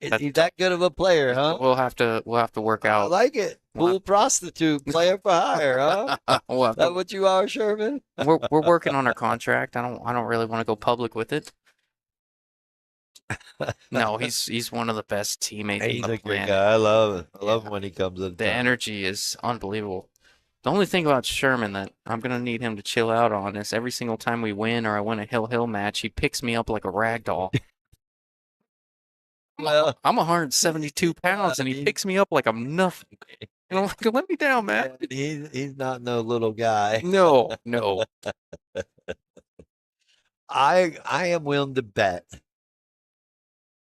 He's that good of a player, huh? we'll have to work I out. like it. We'll Pool prostitute, player for hire, huh? We'll have Is that to, what you are, Sherman? we're working on our contract. I don't really want to go public with it. No, he's one of the best teammates He's on the a good planet. guy. I love it. I love Yeah. him when he comes in. The energy is unbelievable. The only thing about Sherman that I'm gonna need him to chill out on is every single time we win or I win a hill match, he picks me up like a rag doll. Well, I'm 172 pounds and he picks me up like I'm nothing. And I'm like, let me down, man. he's not no little guy. No, no. I am willing to bet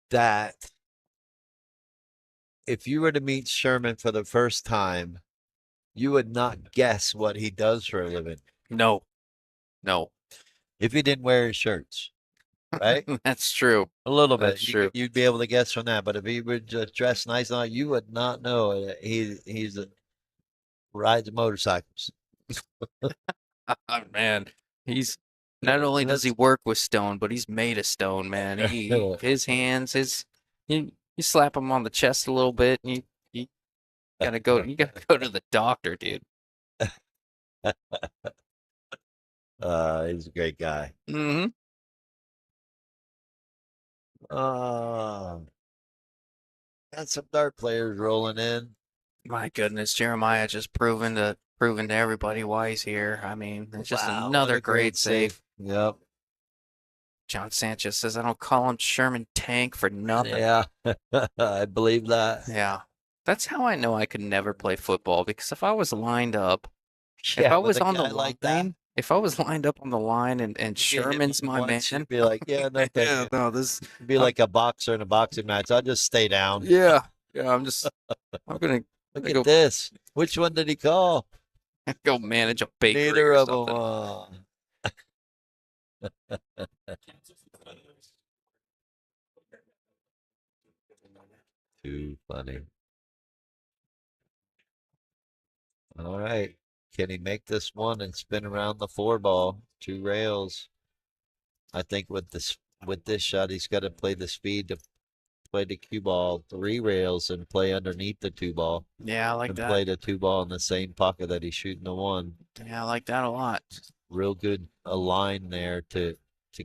that if you were to meet Sherman for the first time, you would not guess what he does for a living No. if he didn't wear his shirts, right? That's true. A little bit. That's true. You'd be able to guess from that. But if he would just dress nice and all, you would not know that rides motorcycles. Oh, man, he's not only does he work with stone, but he's made of stone, man. His hands, you slap him on the chest a little bit, and you gotta go to the doctor, dude. He's a great guy. Mm-hmm. Got some dart players rolling in. My goodness, Jeremiah just proven to everybody why he's here. I mean, it's just Wow, what another a great save. Yep. John Sanchez says, I don't call him Sherman Tank for nothing. Yeah, I believe that. Yeah. That's how I know I could never play football, because if I was lined up, Yeah, if I with was a on the guy like that, line, if I was lined up on the line and you get hit Sherman's my man, once, you'd be like, yeah, no, thank yeah, you. no, this, It'd be like a boxer in a boxing match. I'll just stay down. yeah, I'm gonna Look go- at this. Which one did he call? go manage a bakery Neither or of something. them. Too funny. All right. Can he make this one and spin around the 4 ball? 2 rails. I think with this shot, he's got to play the speed to play the cue ball 3 rails and play underneath the 2 ball. Yeah, I like and that. play the 2 ball in the same pocket that he's shooting the 1. Yeah, I like that a lot. Real good a line there to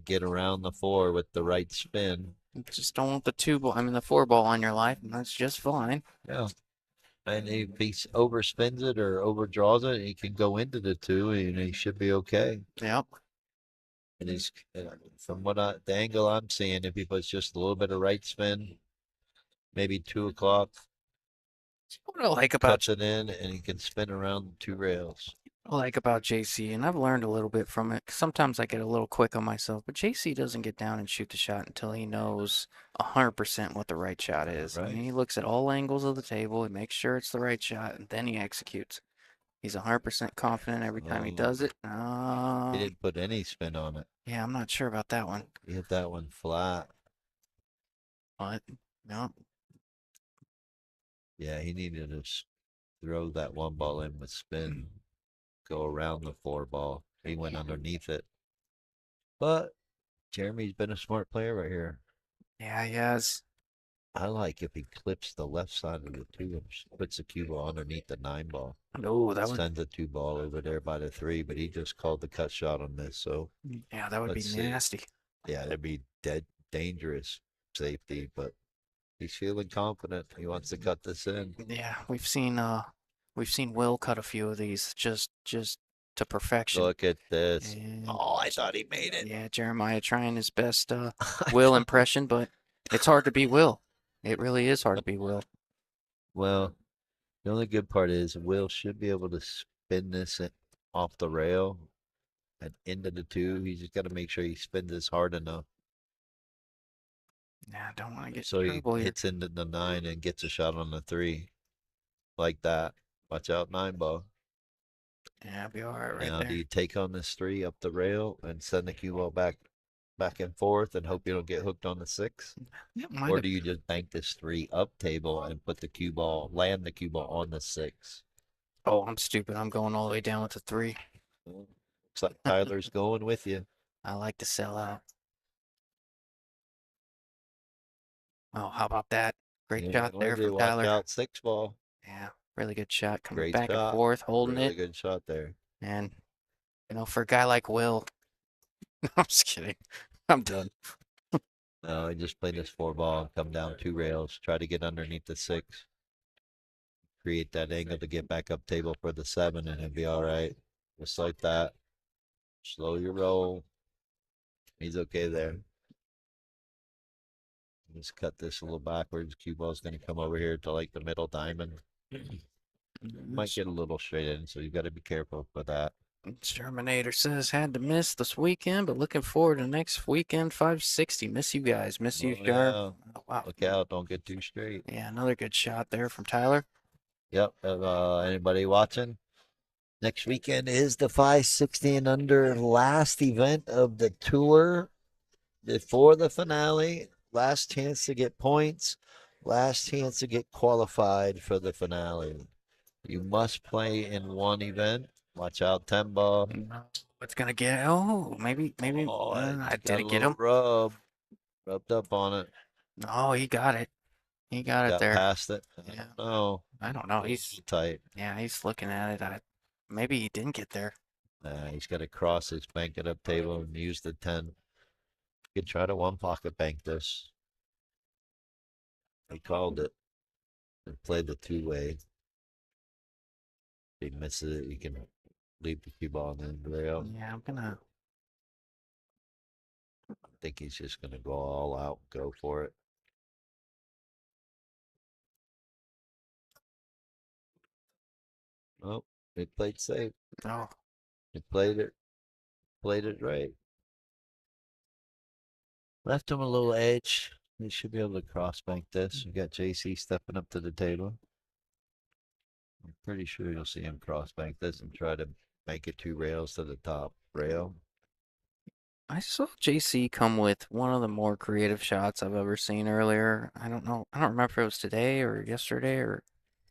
get around the 4 with the right spin. Just don't want the 2 ball, I mean the 4 ball on your life, and that's just fine. Yeah. And if he overspins it or overdraws it, he can go into the 2 and he should be okay. Yep. And he's from the angle I'm seeing, if he puts just a little bit of right spin, maybe 2 o'clock, What I like about Cuts it in, and he can spin around the two rails. JC, and I've learned a little bit from it. 'Cause sometimes I get a little quick on myself, but JC doesn't get down and shoot the shot until he knows 100% what the right shot is. I Right. mean, he looks at all angles of the table, he makes sure it's the right shot, and then he executes. He's 100% confident every time he does it. He didn't put any spin on it. Yeah, I'm not sure about that one, He hit that one flat. but no, Yeah, he needed to throw that one ball in with spin, go around the four ball. He went underneath it. But Jeremy's been a smart player right here. yeah, he has. I like if he clips the left side of the two and puts the cue ball underneath the 9 ball. No, that would, Sends the 2 ball over there by the 3, but he just called the cut shot on this. So yeah, that would be let's see. nasty. Yeah, that'd be dead dangerous safety, but he's feeling confident. He wants to cut this in. Yeah, we've seen Will cut a few of these just to perfection. Look at this. And Oh, I thought he made it. yeah, Jeremiah trying his best Will impression, but it's hard to be Will. It really is hard to be Will. Well, the only good part is Will should be able to spin this off the rail and into the 2. He's just got to make sure he spins this hard enough Yeah, I don't want to get so in he trouble here. hits into the 9 and gets a shot on the 3 like that. Watch out, 9 ball. Yeah, I'll be all right right Now, there. do you take on this 3 up the rail and send the cue ball back and forth and hope you don't get hooked on the 6? Yeah, might Or have- do you just bank this 3 up table and put the cue ball, land the cue ball on the 6? Oh, I'm stupid. I'm going all the way down with the 3. Well, looks like Tyler's going with you. I like to sell out. Oh, how about that? Great Yeah, shot there told you, from watch Tyler. out, 6 ball. Yeah, really good shot. Coming Great back and shot. forth, holding Really it. good shot there. And, for a guy like Will, I'm just kidding. I'm done. No, he just played this 4 ball, come down 2 rails, try to get underneath the 6. Create that angle to get back up table for the 7, and it'll be all right. Just like that. Slow your roll. He's okay there. Just cut this a little backwards. Cue ball's going to come over here to like the middle diamond. Might get a little straight in, so you got to be careful for that. Terminator says had to miss this weekend, but looking forward to next weekend 560. Miss you guys. Miss you, Oh, Sharp. yeah. Oh, wow. Look out, don't get too straight. Yeah, another good shot there from Tyler. Yep. Anybody watching? Next weekend is the 560 and under last event of the tour before the finale. Last chance to get points. Last chance to get qualified for the finale. You must play in one event. Watch out, 10 ball. What's gonna get? Oh, maybe. Oh, I got a didn't get little him. rubbed up on it. Oh, he got it. He got it Got there. past it. Yeah. No, I don't know. He's tight. he's looking at it. Maybe he didn't get there. He's got to cross his bank it up table and use the 10. You could try to one pocket bank this. He called it and played the 2-way. If he misses it, you can leave the cue ball in the rail. Yeah, I'm gonna. I think he's just going to go all out, go for it. Oh, he played safe. Oh, He played it right. Left him a little edge. He should be able to cross bank this. You got JC stepping up to the table. I'm pretty sure you'll see him cross bank this and try to make it 2 rails to the top rail. I saw JC come with one of the more creative shots I've ever seen earlier. I don't know. I don't remember if it was today or yesterday, or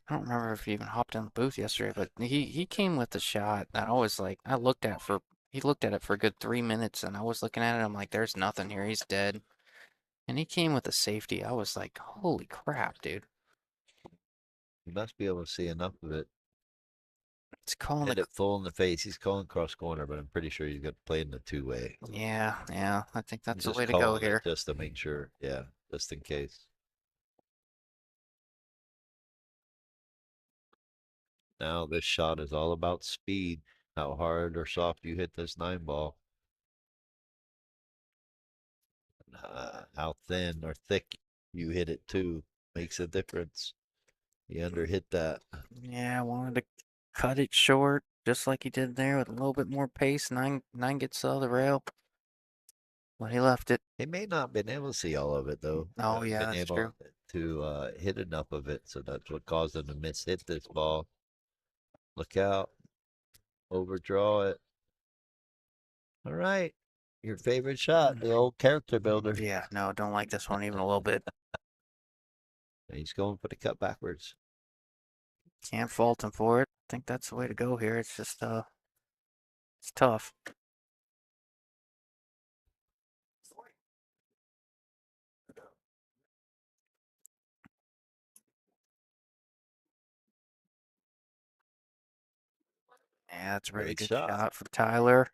I don't remember if he even hopped in the booth yesterday, but he came with a shot that I was like, he looked at it for a good 3 minutes, and I was looking at it. I'm like, there's nothing here. He's dead. And he came with a safety. I was like, holy crap, dude. You must be able to see enough of it. It's calling Hit the. it full in the face. He's calling cross corner, but I'm pretty sure he's got to play in the 2-way. Yeah. I think that's the Just way to go calling it here. just to make sure. Yeah, just in case. Now this shot is all about speed. How hard or soft you hit this 9 ball. How thin or thick you hit it too makes a difference. He underhit that. Yeah, I wanted to cut it short, just like he did there, with a little bit more pace. Nine gets to the rail, but he left it. He may not have been able to see all of it though. Oh yeah, Been that's able true. to hit enough of it, so that's what caused him to miss hit this ball. Look out. Overdraw it. All right. Your favorite shot, the old character builder. Yeah, no, don't like this one even a little bit. He's going for the cut backwards. Can't fault him for it. I think that's the way to go here. It's just it's tough. Yeah, that's a really Great good shot. shot for Tyler.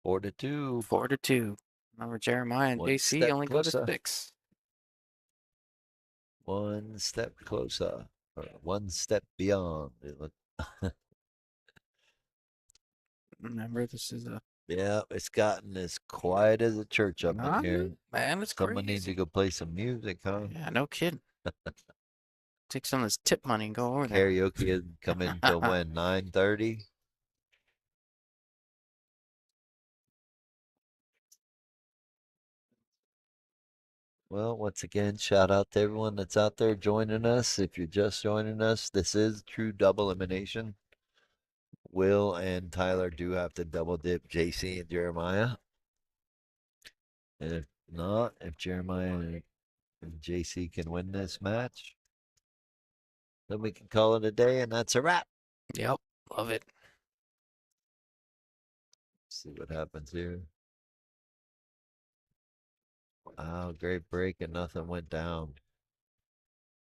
4-2. 4-2. Remember Jeremiah and One JC step only go to closer. 6. One step closer. Or one step beyond. Remember, this is a Yeah, it's gotten as quiet as a church up in here. man, it's Someone needs to crazy. go play some music, huh? Yeah, no kidding. Take some of this tip money and go over there. Karaoke hasn't come in till when? 9:30? Well, once again, shout out to everyone that's out there joining us. If you're just joining us, this is true double elimination. Will and Tyler do have to double dip JC and Jeremiah. And if not, if Jeremiah and JC can win this match, then we can call it a day, and that's a wrap. Yep, love it. See what happens here. Wow, great break, and nothing went down.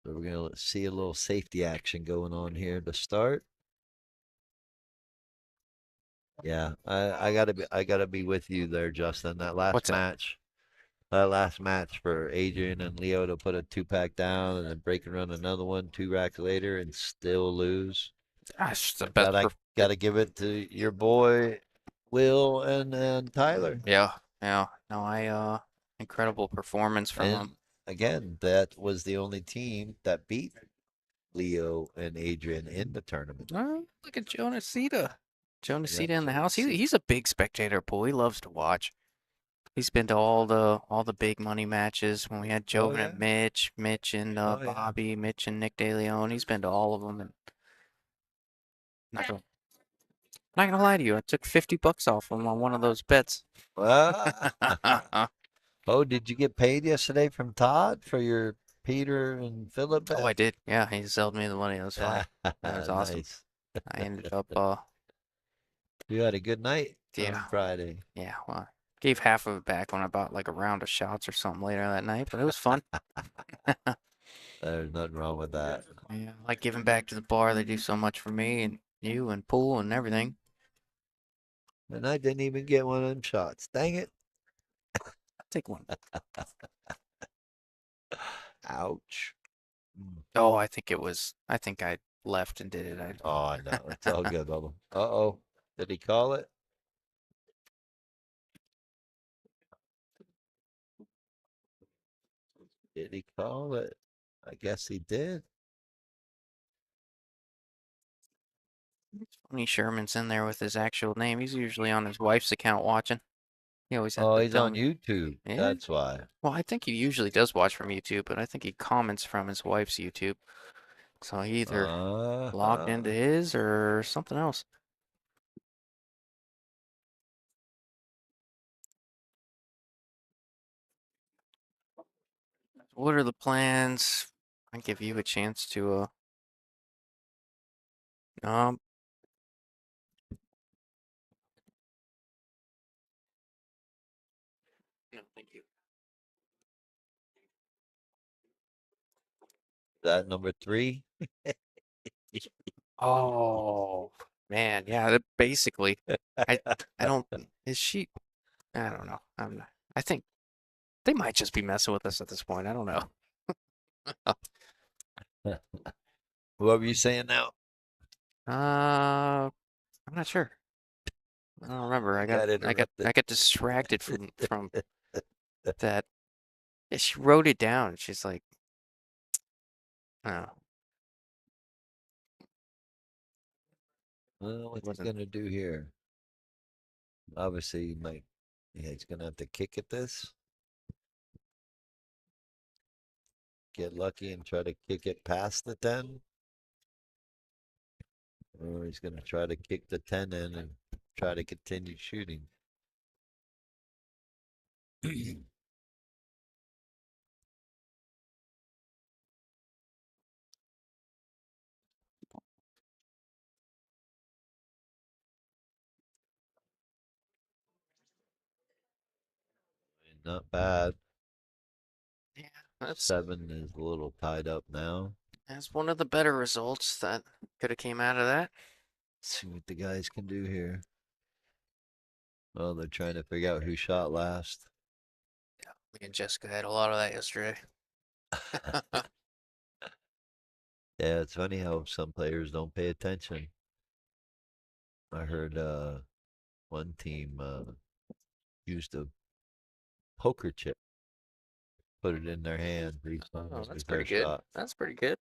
So we're gonna see a little safety action going on here to start. Yeah, I gotta be with you there, Justin. What's that? That last match for Adrian and Leo to put a 2-pack down and then break and run another one 2 racks later and still lose. Gosh, the best. Gotta give it to your boy Will and Tyler. Yeah, yeah. No, incredible performance from And again, that was the only team that beat Leo and Adrian in the tournament. Oh, look at Jonas Sita. Jonas Yep, Sita in the house. Jonas He's a big spectator, Pool. He loves to watch. He's been to all the big money matches when we had Oh Joven yeah. and Mitch and Oh yeah. Bobby, Mitch and Nick DeLeon. He's been to all of them, and not gonna, not gonna lie to you, I took $50 off him on one of those bets. Oh, did you get paid yesterday from Todd for your Peter and Philip bet? Oh, I did. Yeah, he sold me the money. That was fine. That was awesome. Nice. I ended up, You had a good night yeah, on Friday. yeah. Well, I gave half of it back when I bought like a round of shots or something later that night, but it was fun. There's nothing wrong with that. Yeah, I like giving back to the bar. They do so much for me and you and Pool and everything. And I didn't even get one of them shots. Dang it. I'll take one. Ouch. Oh, I think I left and did it. Oh, no. It's all good, Bubba. Uh-oh. Did he call it? Did he call it? I guess he did. It's funny Sherman's in there with his actual name. He's usually on his wife's account watching. He always has Oh, to he's tell on me. YouTube. Yeah? That's why. Well, I think he usually does watch from YouTube, but I think he comments from his wife's YouTube. So he either logged into his or something else. What are the plans? I give you a chance to um no, thank you. That number 3? Oh man, yeah, basically. I don't is she I don't know. I think they might just be messing with us at this point. I don't know. What were you saying now? I'm not sure. I don't remember. I Got got distracted from that. Yeah, she wrote it down. She's like, oh, Well, what's he Wasn't gonna do here? Obviously, he might. Yeah, he's gonna have to kick at this. Get lucky and try to kick it past the 10. Or he's gonna try to kick the 10 in and try to continue shooting. Not bad. yeah, that's 7 is a little tied up now. that's one of the better results that could have came out of that. Let's see what the guys can do here. Oh, they're trying to figure out who shot last. Me and Jessica had a lot of that yesterday. Yeah, it's funny how some players don't pay attention. I heard one team used a poker chip, put it in their hand each time Oh, it that's was pretty their good. shot. That's pretty good.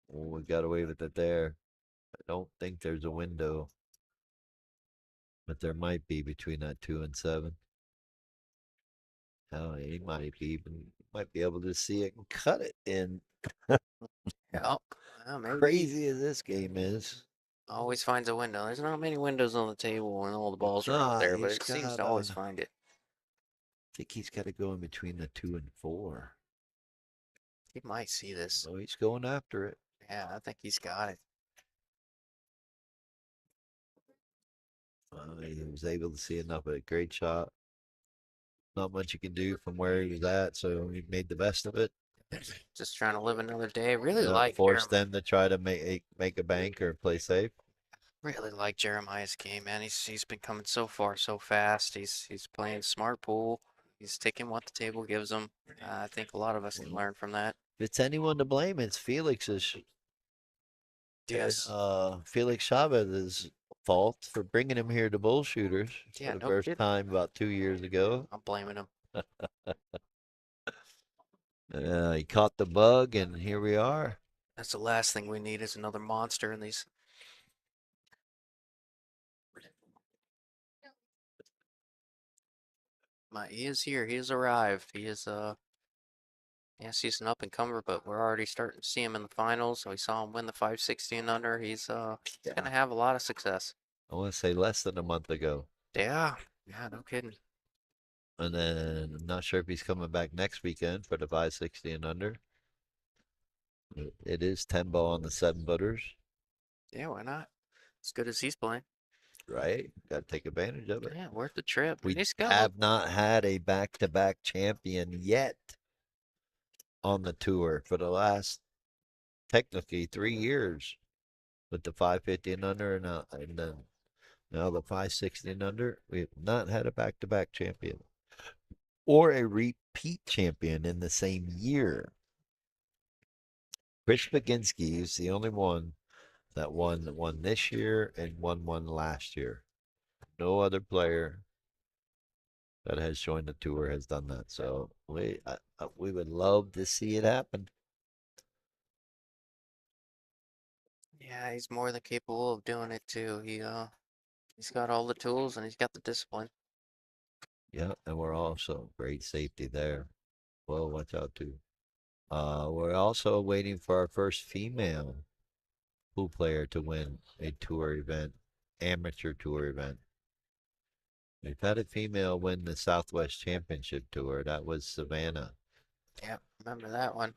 Well, we got away with it there. I don't think there's a window, but there might be between that 2 and 7. Oh, he might be able to see it and cut it in. Yeah. Well, maybe Crazy as this game is. always finds a window. There's not many windows on the table when all the balls are out Nah, there, but he's it seems got to always find it. I think he's got to go in between the 2 and 4. He might see this. So he's going after it. Yeah, I think he's got it. He was able to see enough of a great shot. Not much you can do from where he was at, so he made the best of it. Just trying to live another day. Really Yeah, like forced Jeremiah. them to try to make a bank or play safe. Really like Jeremiah's game, man. He's been coming so far so fast. He's playing smart pool. He's taking what the table gives him. I think a lot of us can learn from that. If it's anyone to blame, it's Felix's. Yes. Felix Chavez's fault for bringing him here to bull shooters Yeah, for the no first kidding. time about 2 years ago. I'm blaming him. He caught the bug, and here we are. That's the last thing we need is another monster in these. He is here. He has arrived. He is yes, he's an up and comer, but we're already starting to see him in the finals. So we saw him win the 560 and under. He's gonna have a lot of success. I want to say less than a month ago. Yeah, yeah, no kidding. And then I'm not sure if he's coming back next weekend for the 560 and under. It is 10 ball on the 7-footers, Yeah, why not? As good as he's playing. right? Got to take advantage of it. Yeah, worth the trip. We He's got have not had a back-to-back champion yet on the tour for the last technically 3 years with the 550 and under, and then now the 560 and under. We have not had a back-to-back champion or a repeat champion in the same year. Chris Baginski is the only one that won this year and won last year. No other player that has joined the tour has done that. So we would love to see it happen. Yeah, he's more than capable of doing it too. He's got all the tools and he's got the discipline. Yeah, and we're also great safety there. Well, watch out too. We're also waiting for our first female pool player to win a tour event, amateur tour event. We've had a female win the Southwest Championship Tour. That was Savannah. Yeah, remember that one.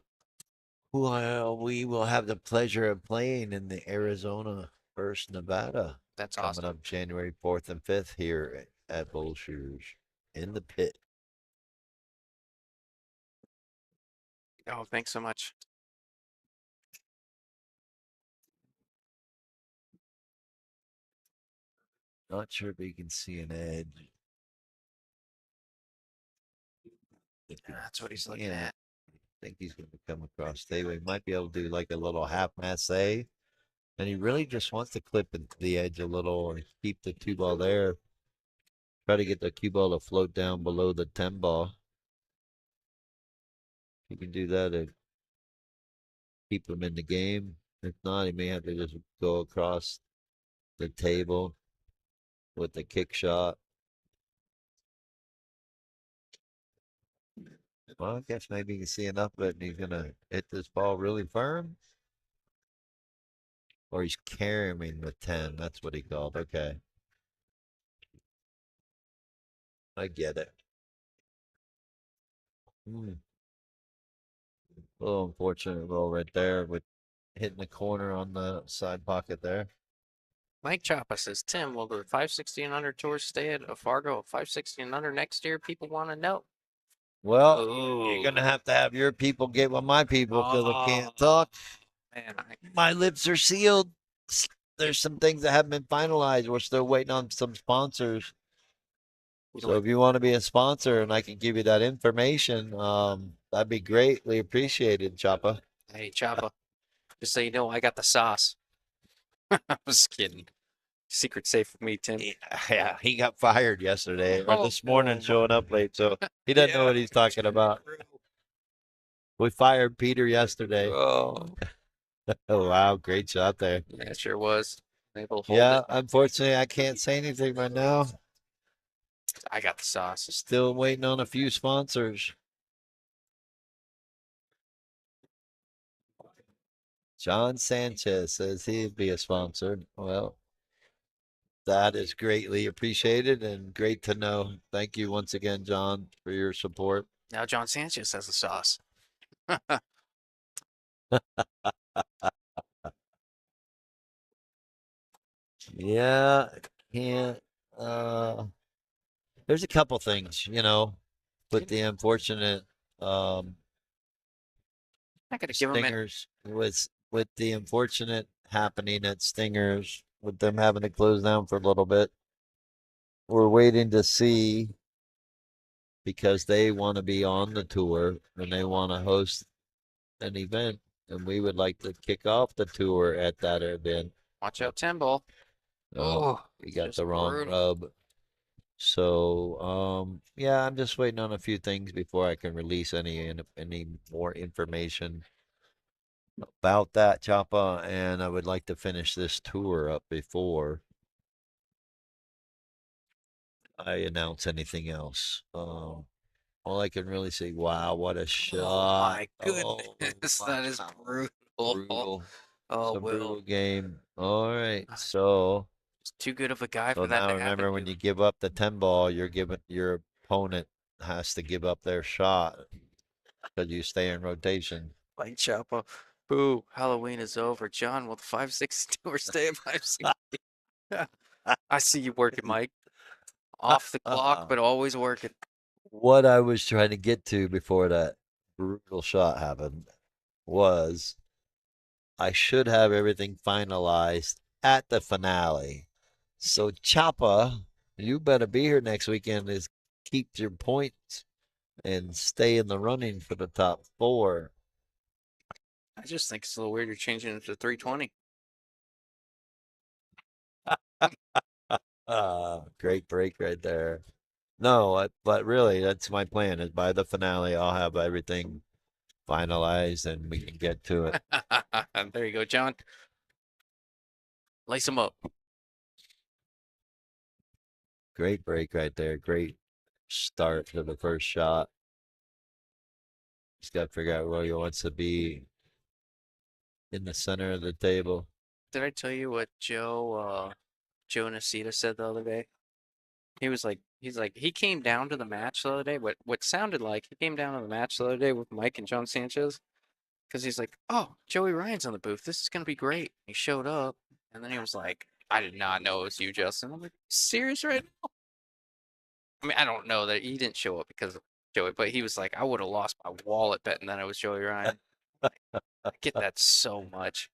Well, we will have the pleasure of playing in the Arizona First Nevada That's coming awesome. up January 4th and 5th here at Bull Shooters in the pit. Oh, thanks so much. Not sure if you can see an edge. That's what he's looking Yeah, at. I think he's going to come across stable. He might be able to do like a little half masse. And he really just wants to clip into the edge a little and keep the cue ball there. Try to get the cue ball to float down below the 10 ball. He can do that to keep him in the game. If not, he may have to just go across the table with the kick shot. Well, I guess maybe you can see enough of it and he's gonna hit this ball really firm. Or he's carrying the 10. That's what he called. Okay. I get it. A little unfortunate roll right there with hitting the corner on the side pocket there. Mike Choppa says, Tim, will the 560 and under tour stay at a Fargo 560 and under next year? People want to know. Well, Oh, you're gonna have to have your people get with my people because I can't talk. Man, My lips are sealed. There's some things that haven't been finalized. We're still waiting on some sponsors. So if you want to be a sponsor and I can give you that information, that'd be greatly appreciated, Choppa. Hey, Choppa, just so you know, I got the sauce. I was kidding. Secret safe for me, Tim. Yeah, he got fired yesterday or this morning, Oh, showing up late, so he doesn't know what he's talking about. We fired Peter yesterday. Oh, Oh wow, great shot there. yeah, it sure was. Able to hold Yeah, it. unfortunately, I can't say anything right now. I got the sauce. Still waiting on a few sponsors. John Sanchez says he'd be a sponsor. Well, that is greatly appreciated and great to know. Thank you once again, John, for your support. Now John Sanchez has the sauce. Yeah, can't. There's a couple things, with the unfortunate I gotta give him it. Stingers with the unfortunate happening at Stingers with them having to close down for a little bit. We're waiting to see because they want to be on the tour and they want to host an event, and we would like to kick off the tour at that event. Watch out, Timble. Oh, we got just the wrong brutal. rub. So, yeah, I'm just waiting on a few things before I can release any more information about that, Choppa. And I would like to finish this tour up before I announce anything else. All I can really say, wow, what a shot! Oh my Oh, goodness, that is wow. brutal. Brutal. Oh, It's a Will. brutal game. All right, so It's too good of a guy so for that now to remember happen when to. you give up the 10 ball, you're giving your opponent has to give up their shot because you stay in rotation. Like Choppa. Boo, Halloween is over. John, will the 562 or stay at 560? I see you working, Mike. Off the clock, but always working. What I was trying to get to before that brutal shot happened was I should have everything finalized at the finale. So Choppa, you better be here next weekend is keep your points and stay in the running for the top 4. I just think it's a little weird you're changing it to 320. Great break right there. No, but really, that's my plan. Is by the finale, I'll have everything finalized and we can get to it. There you go, John. Lace him up. Great break right there. Great start to the first shot. Just got to figure out where he wants to be in the center of the table. Did I tell you what Joe Nacita said the other day? He came down to the match the other day. What sounded like he came down to the match the other day with Mike and John Sanchez, because he's like, oh, Joey Ryan's on the booth. This is gonna be great. He showed up, and then he was like, I did not know it was you, Justin. I'm like, serious right now? I mean, I don't know that he didn't show up because of Joey, but he was like, I would have lost my wallet betting that it was Joey Ryan. I get that so much.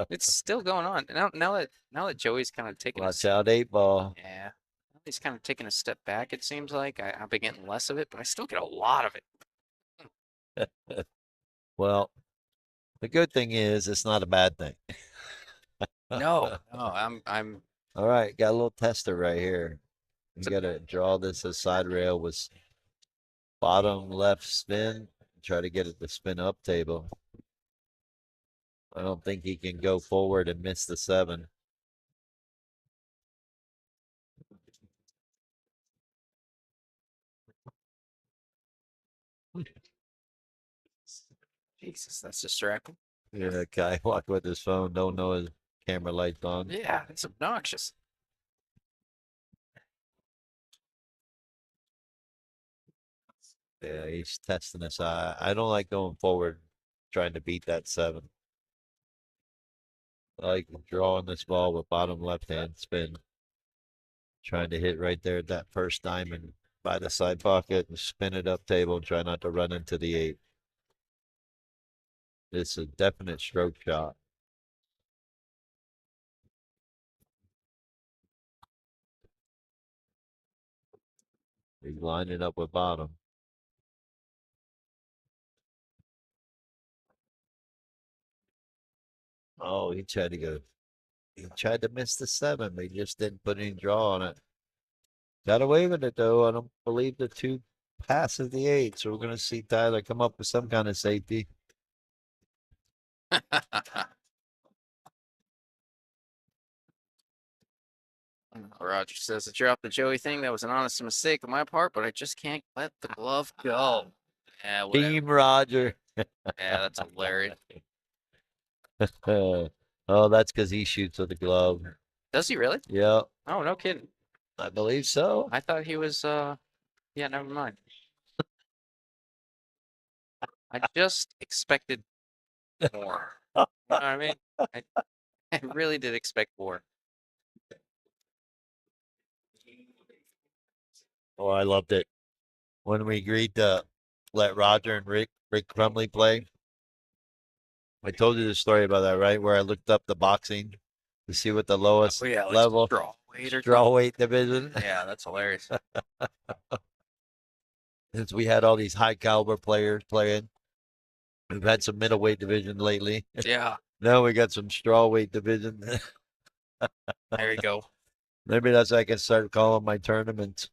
It's still going on now that Joey's kind of taking Watch out, 8-ball. yeah, now he's kind of taking a step back. It seems like I've been getting less of it, but I still get a lot of it. Well, the good thing is it's not a bad thing. No, I'm All right, got a little tester right here. You got to draw this as side rail with bottom left spin. Try to get it to spin up table. I don't think he can go forward and miss the 7. Jesus, that's distracting. Yeah, guy walk with his phone, don't know his camera light's on. Yeah, it's obnoxious. Yeah, he's testing us. I don't like going forward, trying to beat that 7. I like drawing this ball with bottom left hand spin, trying to hit right there at that first diamond by the side pocket and spin it up table and try not to run into the 8. It's a definite stroke shot. He's lining up with bottom. Oh, he tried to go. He tried to miss the 7, but he just didn't put any draw on it. Got away with it though. I don't believe the 2 passes the 8, so we're gonna see Tyler come up with some kind of safety. Roger says to drop the Joey thing. That was an honest mistake on my part, but I just can't let the glove go. Yeah, whatever. Team Roger. Yeah, that's hilarious. Oh, that's because he shoots with the glove. Does he really? Yeah, Oh, no kidding. I believe so. I thought he was. Yeah, never mind. I just expected more. You know what I mean? I really did expect more. Oh, I loved it. When we agreed to let Roger and Rick Crumley play. I told you the story about that, right? Where I looked up the boxing to see what the lowest Oh, yeah, like level straw weight or straw weight division. something. Yeah, that's hilarious. Since we had all these high caliber players playing. We've had some middleweight division lately. Yeah, Now we got some straw weight division. there you go. Maybe that's what I can start calling my tournaments.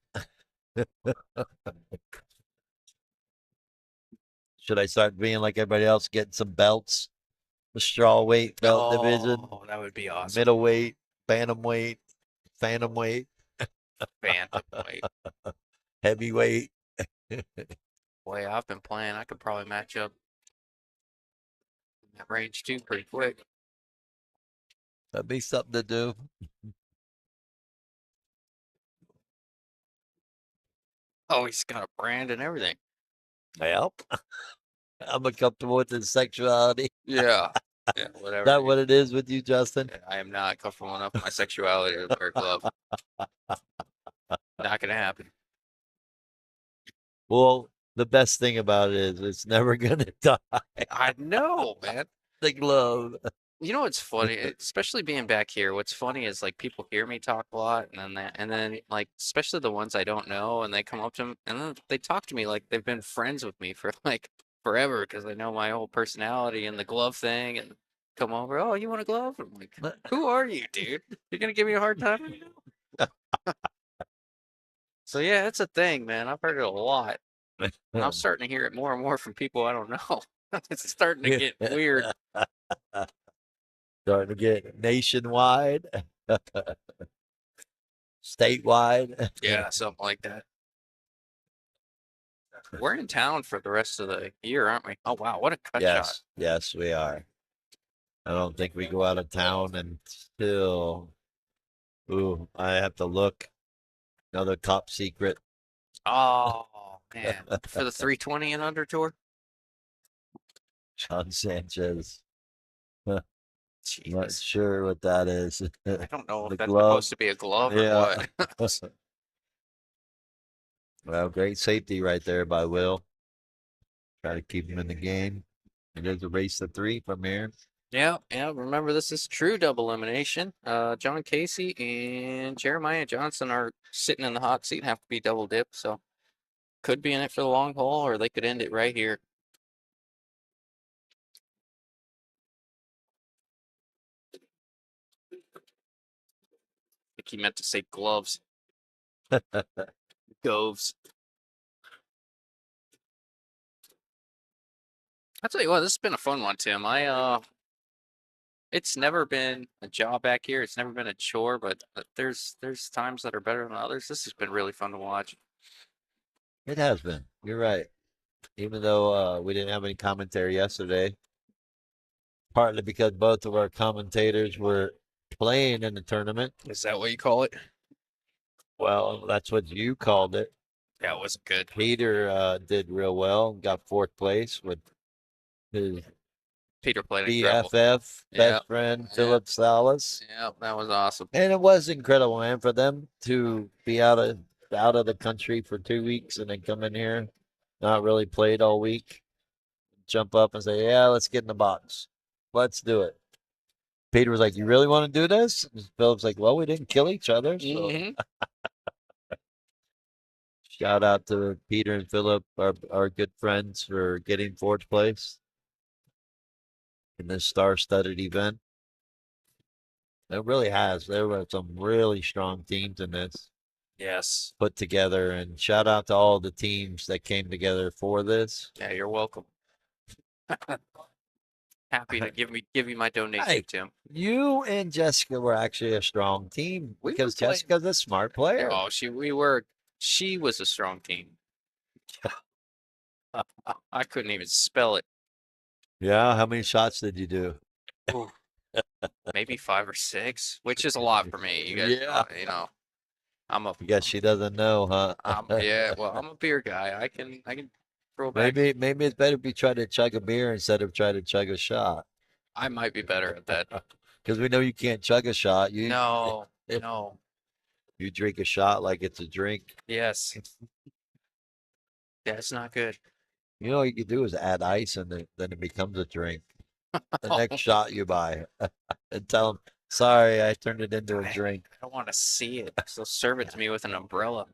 Should I start being like everybody else, getting some belts? The straw weight belt division, Oh, that would be awesome. middleweight, bantamweight, phantom weight, Phantom weight. heavyweight. Boy, I've been playing. I could probably match up in that range too pretty quick. That'd be something to do. Oh, he's got a brand and everything. Yep. I'm uncomfortable with his sexuality. Yeah. Yeah, whatever. Is that what it is with you, Justin? I am not comfortable enough with my sexuality to wear a glove. Not gonna happen. Well, the best thing about it is it's never gonna die. I know, man. The glove. You know what's funny, especially being back here. What's funny is like people hear me talk a lot, and then like especially the ones I don't know, and they come up to me and then they talk to me like they've been friends with me for like forever because they know my whole personality and the glove thing, and come over. Oh, you want a glove? I'm like, who are you, dude? You're gonna give me a hard time right now? So yeah, it's a thing, man. I've heard it a lot. And I'm starting to hear it more and more from people I don't know. It's starting to get weird. Starting to get nationwide, statewide. Yeah, something like that. We're in town for the rest of the year, aren't we? Oh wow, what a cut shot. Yes, yes, we are. I don't think we go out of town until. Ooh, I have to look. Another top secret. Oh man, for the 320 and under tour. John Sanchez. Not Jeez, sure what that is. I don't know The if that's glove. supposed to be a glove or Yeah. what. Well, great safety right there by Will. Try to keep him in the game. It is a race to 3 from here. Yeah, yeah. Remember, this is true double elimination. John Casey and Jeremiah Johnson are sitting in the hot seat, have to be double dip, so could be in it for the long haul, or they could end it right here. I think he meant to say gloves. Goves. I'll tell you what, this has been a fun one, Tim. It's never been a job back here. It's never been a chore, but there's times that are better than others. This has been really fun to watch. It has been. You're right. even though we didn't have any commentary yesterday, partly because both of our commentators were playing in the tournament. Is that what you call it? Well, that's what you called it. That wasn't good. Peter did real well, got fourth place with his Peter played incredible. BFF, Yeah, best friend, yeah. Philip Salas. Yeah, that was awesome. And it was incredible, man, for them to be out of the country for 2 weeks and then come in here, not really played all week, jump up and say, "Yeah, let's get in the box, let's do it." Peter was like, "You really want to do this?" And Philip's like, "Well, we didn't kill each other." So Mhm. shout out to Peter and Philip, our good friends, for getting fourth place in this star-studded event. It really has. There were some really strong teams in this Yes. put together, and shout out to all the teams that came together for this. Yeah, you're welcome. Happy to give you my donation, Hey. Tim. You and Jessica were actually a strong team We were because playing- Jessica's a smart player. Oh, she was a strong team. I couldn't even spell it. Yeah, how many shots did you do? Ooh. Maybe 5 or 6, which is a lot for me. You guys, Yeah. you know, I'm a I guess she doesn't know, huh? yeah. Well, I'm a beer guy. I can throw back. Maybe it's better if you try to chug a beer instead of try to chug a shot. I might be better at that. Because we know you can't chug a shot. No, if- no. You drink a shot like it's a drink. Yes. That's not good. You know what you could do is add ice and then it becomes a drink. The next shot you buy. And tell them, sorry, I turned it into a drink. I don't want to see it. So serve it to me with an umbrella.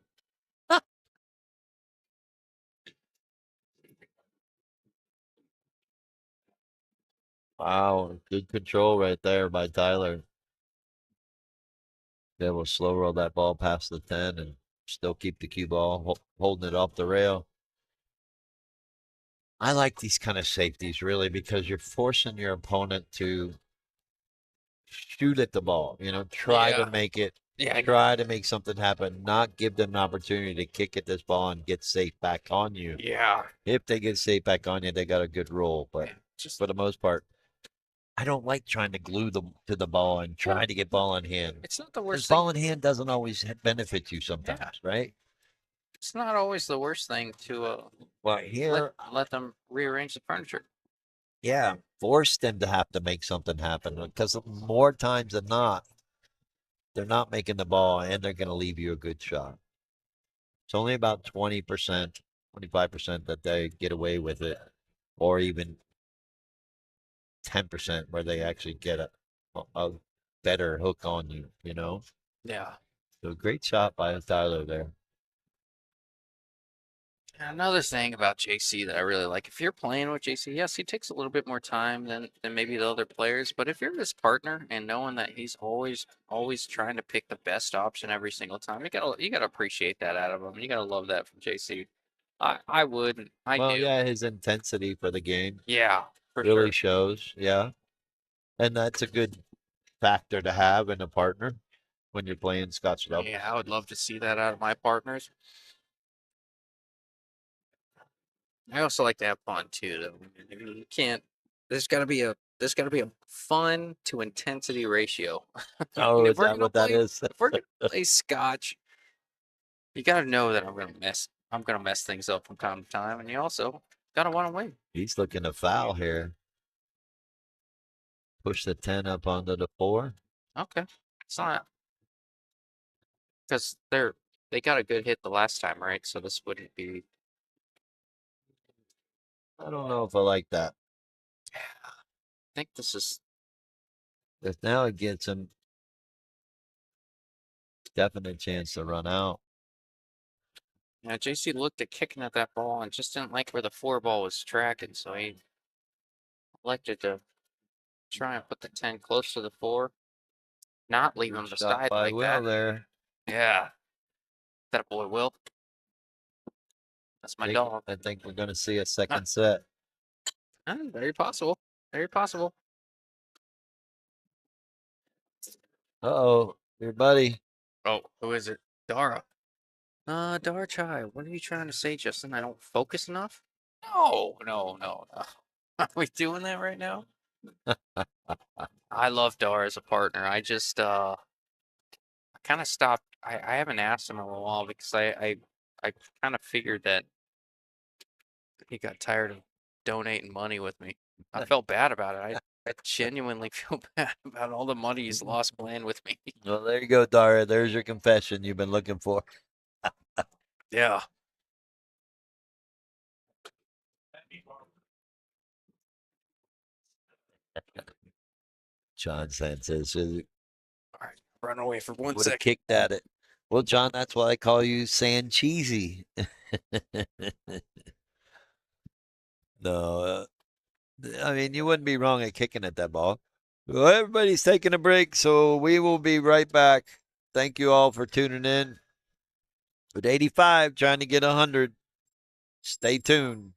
Wow, good control right there by Tyler. Be able to slow roll that ball past the 10 and still keep the cue ball, holding it off the rail. I like these kind of safeties really because you're forcing your opponent to shoot at the ball, try to Yeah. make it, Yeah. try to make something happen, not give them an opportunity to kick at this ball and get safe back on you. Yeah. If they get safe back on you, they got a good roll. But Just for the most part, I don't like trying to glue them to the ball and trying to get ball in hand. it's not the Because worst thing. ball in hand doesn't always benefit you sometimes, right? It's not always the worst thing to Well, here, let them rearrange the furniture. yeah, force them to have to make something happen because more times than not, they're not making the ball and they're going to leave you a good shot. It's only about 20%, 25% that they get away with it, or even 10% where they actually get a better hook on you. Yeah. So great shot by Tyler there. Another thing about JC that I really like, if you're playing with JC, yes, he takes a little bit more time than maybe the other players, but if you're his partner and knowing that he's always trying to pick the best option every single time, you gotta appreciate that out of him. You gotta love that from JC. I would. I Well, do. yeah, his intensity for the game Yeah, for really sure. shows. Yeah. And that's a good factor to have in a partner when you're playing Scotch doubles. Yeah, I would love to see that out of my partners. I also like to have fun too, though. I mean, you can't. There's got to be a fun to intensity ratio. Oh, If is we're that gonna what that play, is? if we're gonna play Scotch, you got to know that I'm gonna mess things up from time to time, and you also gotta want to win. He's looking to foul here. Push the 10 up onto the 4. Okay, it's not because they got a good hit the last time, right? So this wouldn't be. I don't know if I like that. I think this is. Because now it gets him definite chance to run out. Yeah, JC looked at kicking at that ball and just didn't like where the 4 ball was tracking, so he elected to try and put the 10 close to the 4, not leave him Good to shot side by like Will that. there. Yeah, that boy Will. That's my dog. I think we're going to see a second set. Very possible. Very possible. Uh-oh, your buddy. Oh, who is it? Dara. Dara Chai. What are you trying to say, Justin? I don't focus enough? No, no, no, no. Are we doing that right now? I love Dar as a partner. I just I kind of stopped. I haven't asked him in a while because I kind of figured that he got tired of donating money with me. I felt bad about it. I genuinely feel bad about all the money he's lost playing with me. Well, there you go, Dara. There's your confession you've been looking for. Yeah. John says All right. Run away for one would have second. kicked at it. Well, John, that's why I call you San Cheesy. No, I mean, you wouldn't be wrong at kicking at that ball. Well, everybody's taking a break, so we will be right back. Thank you all for tuning in. With 85, trying to get 100. Stay tuned.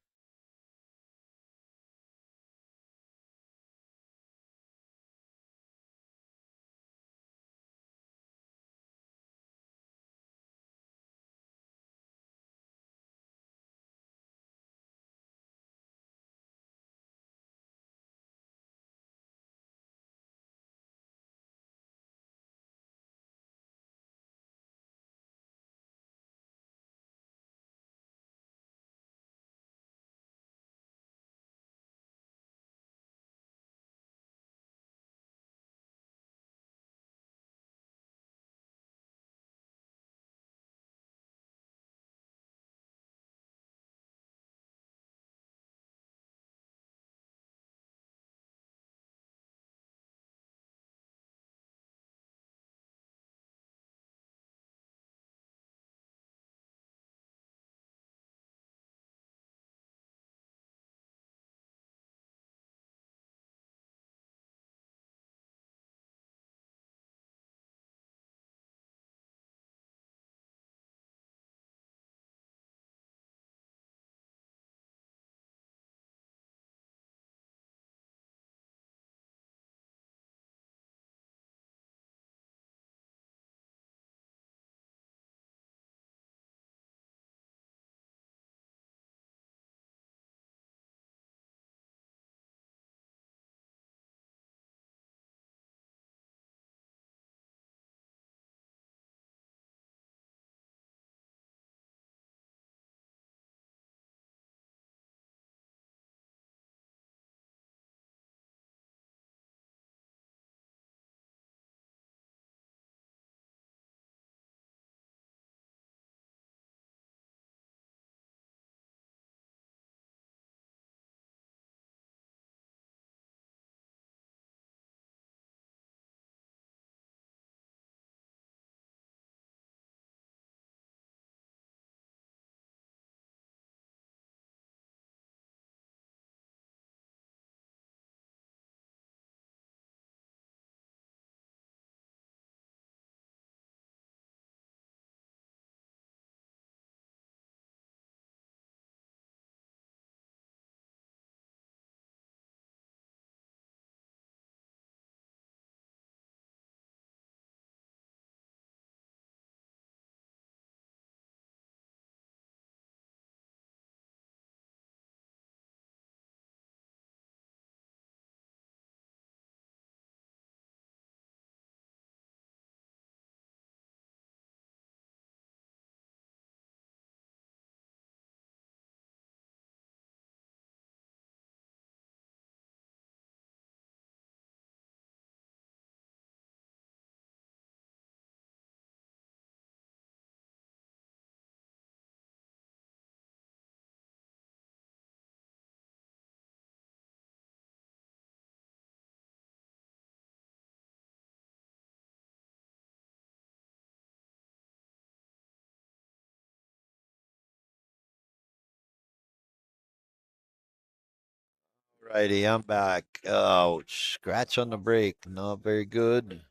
Righty, I'm back. Oh, scratch on the break. Not very good.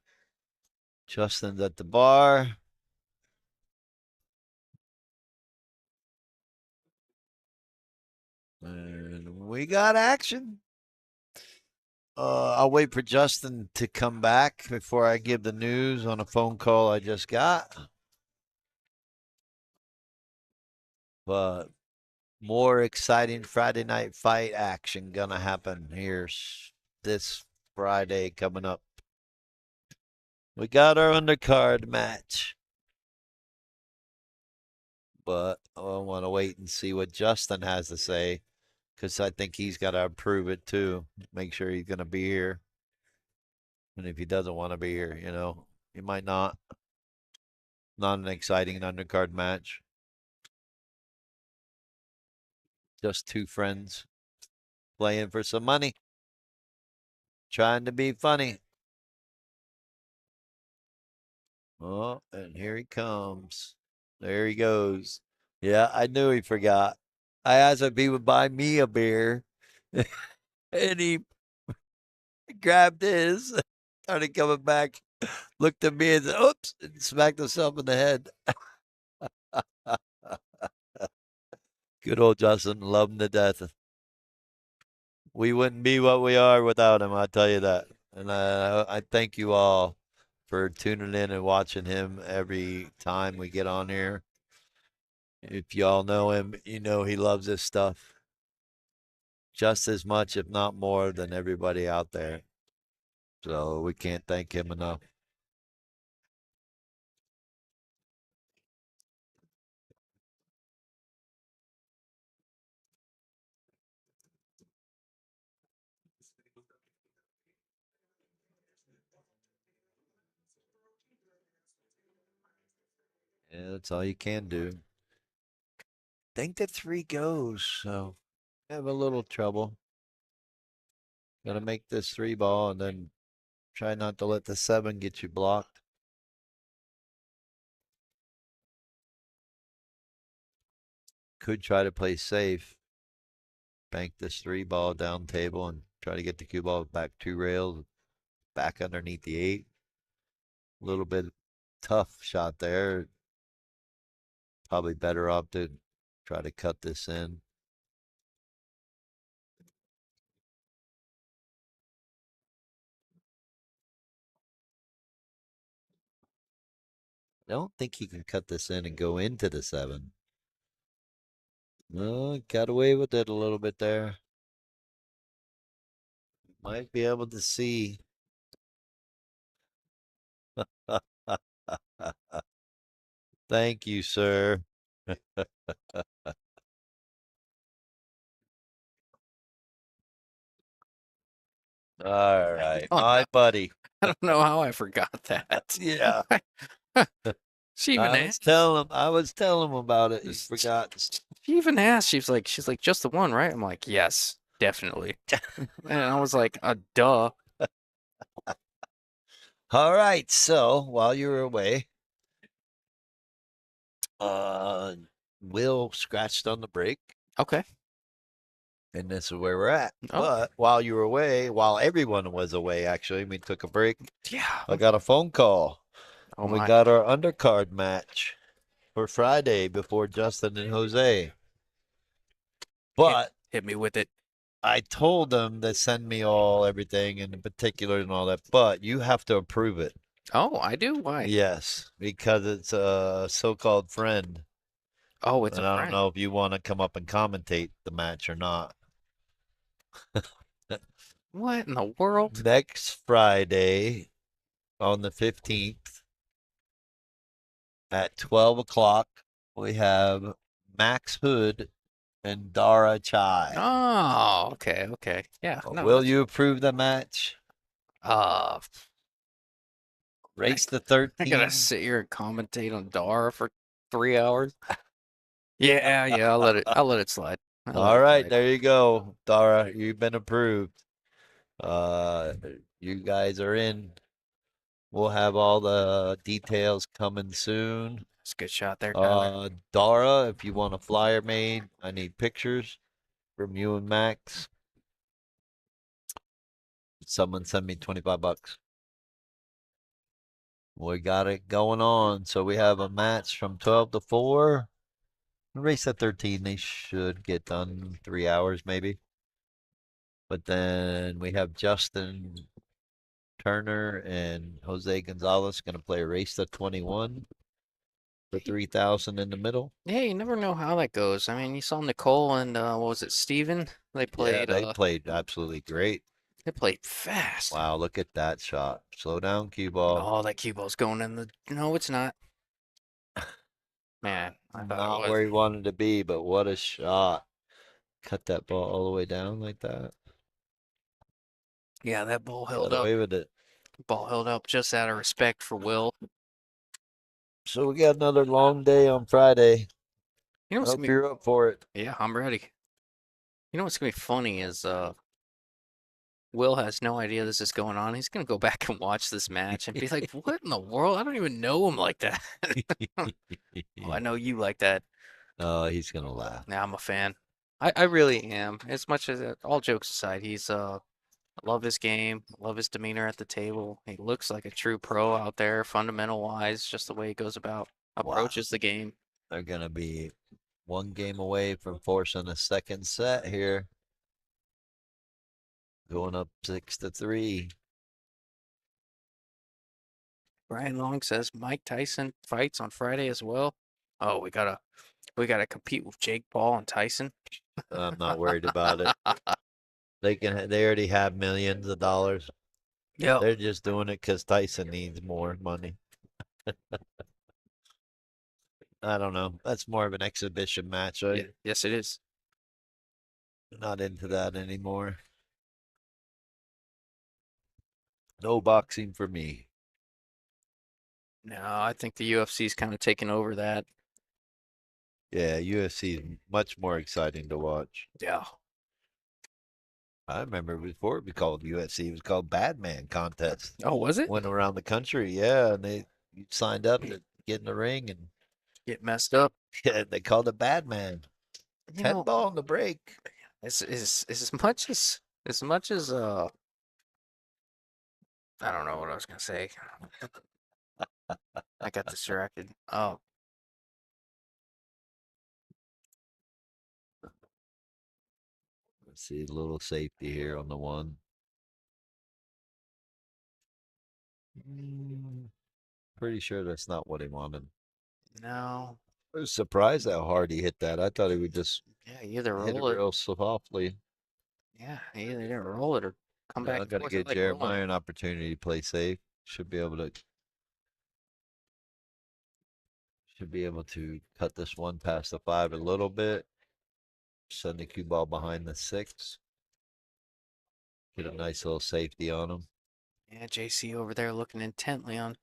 Justin's at the bar. And we got action. I'll wait for Justin to come back before I give the news on a phone call I just got. But More exciting Friday night fight action gonna happen here this Friday coming up. We got our undercard match. But I want to wait and see what Justin has to say because I think he's got to approve it too. Make sure he's going to be here. And if he doesn't want to be here, he might not. Not an exciting undercard match. Just two friends playing for some money, trying to be funny. Oh, and here he comes. There he goes. Yeah, I knew he forgot. I asked if he would buy me a beer, and he grabbed his, started coming back, looked at me and said, oops, and smacked himself in the head. Good old Justin, love him to death. We wouldn't be what we are without him, I tell you that. And I thank you all for tuning in and watching him every time we get on here. If y'all know him, you know he loves this stuff just as much, if not more, than everybody out there. So we can't thank him enough. Yeah, that's all you can do. Think that 3 goes, so have a little trouble. Gotta make this 3 ball and then try not to let the 7 get you blocked. Could try to play safe. Bank this 3 ball down table and try to get the cue ball back 2 rails, back underneath the 8. A little bit tough shot there. Probably better off to try to cut this in. I don't think he can cut this in and go into the 7. No, got away with it a little bit there. Might be able to see. Thank you, sir. All right, Oh, my no. buddy. I don't know how I forgot that. Yeah. She even asked. I was telling him about it. He forgot. She even asked. She's like, just the one, right? I'm like, yes, definitely. And I was like, duh. All right. So while you were away, Will scratched on the brake, Okay. and this is where we're at. Oh. But while you were away, while everyone was away, actually, we took a break. Yeah. I got a phone call. Oh We my. got our undercard match for Friday before Justin and Jose. But hit me with it. I told them to send me everything and in particular and all that, but you have to approve it. Oh, I do. Why? Yes, because it's a so-called friend. Oh, it's and a I friend. don't know if you want to come up and commentate the match or not. What in the world? Next Friday on the 15th at 12 o'clock, we have Max Hood and Dara Chai. Oh, okay, okay. Yeah. No, Will you approve the match? Uh, Race the I 13. gotta sit here and commentate on Dara for 3 hours. Yeah, I'll let it slide. All right, there you go, Dara. You've been approved. You guys are in. We'll have all the details coming soon. It's a good shot there, Tyler. Dara, if you want a flyer made, I need pictures from you and Max. Someone send me $25. We got it going on. So we have a match from 12 to 4. Race at 13, they should get done in 3 hours maybe. But then we have Justin Turner and Jose Gonzalez going to play a race at 21. for 3,000 in the middle. Yeah, you never know how that goes. I mean, you saw Nicole and what was it, Steven? They Yeah, played they played absolutely great. fast. Wow, look at that shot. Slow down, cue ball. Oh, that cue ball's going in the no, it's not. Man, I thought it Not was. where he wanted to be, but what a shot. Cut that ball all the way down like that. Yeah, that ball held Got up. away with it. Ball held up just out of respect for Will. So we got another long day on Friday. You know what's Hope gonna you're up for it. be yeah, I'm ready. You know what's gonna be funny is Will has no idea this is going on. He's gonna go back and watch this match and be like, "What in the world? I don't even know him like that." Oh, I know you like that. Oh, he's gonna laugh. Yeah, I'm a fan. I really am. As much as all jokes aside, he's I love his game. I love his demeanor at the table. He looks like a true pro out there, fundamental wise, just the way he goes about Wow. approaches the game. They're gonna be one game away from forcing a second set here. Going up 6-3. Brian Long says Mike Tyson fights on Friday as well. Oh, we gotta compete with Jake Paul and Tyson. I'm not worried about it. They already have millions of dollars. Yeah. They're just doing it because Tyson needs more money. I don't know. That's more of an exhibition match. Yeah. Yes, it is. Not into that anymore. No boxing for me. No, I think the UFC's kind of taken over that. Yeah, UFC is much more exciting to watch. Yeah. I remember before it was called UFC, it was called Bad Man Contest. Oh, was it? Went around the country, yeah, and you signed up to get in the ring, and Get messed up. yeah, they called it Bad Man. You 10 know, ball in the break. it's as much as I don't know what I was gonna say. I got distracted. Oh, Let's see, a little safety here on the one. Pretty sure that's not what he wanted. no. I was surprised how hard he hit that. I thought he would just Yeah, you either hit it roll it. real softly. Yeah, you either didn't roll it or come back I and got to forth. I give like rolling Jeremiah it. an opportunity to play safe. Should be able to cut this one past the 5 a little bit. Send the cue ball behind the 6. Get a nice little safety on him. Yeah, JC over there looking intently on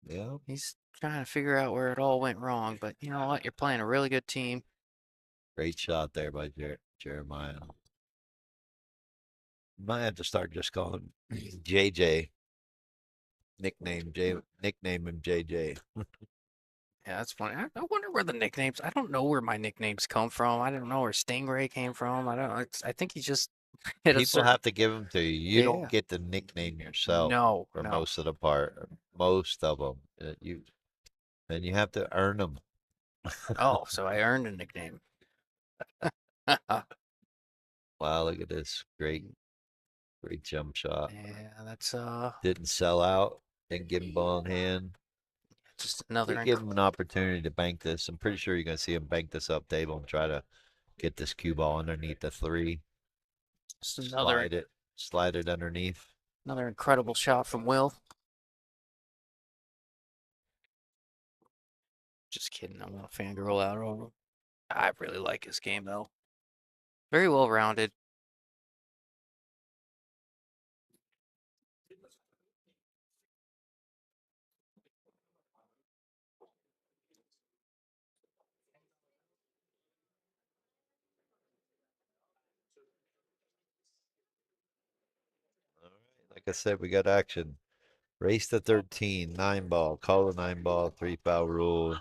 Yeah, he's trying to figure out where it all went wrong, but you know what? You're playing a really good team. great shot there by Jeremiah. Might have to start just calling him JJ. Nickname him JJ. Yeah, that's funny. I wonder where the nicknames. I don't know where my nicknames come from. I don't know where Stingray came from. I don't. I think he just hit a People certain. have to give them to you. You Yeah. don't get to nickname yourself No, for no. most of the part. Most of them. You have to earn them. Oh, so I earned a nickname. Wow, look at this. Great jump shot. Yeah, that's Didn't sell out. Didn't give him ball in hand. just We another give him an opportunity to bank this. I'm pretty sure you're going to see him bank this up table and try to get this cue ball underneath the 3. just another Slide it underneath. another incredible shot from Will. Just kidding. I want to fangirl out over him. I really like his game though. Very well rounded. All right. Like I said, we got action. Race to 13, 9 ball. Call the 9 ball, 3 foul rule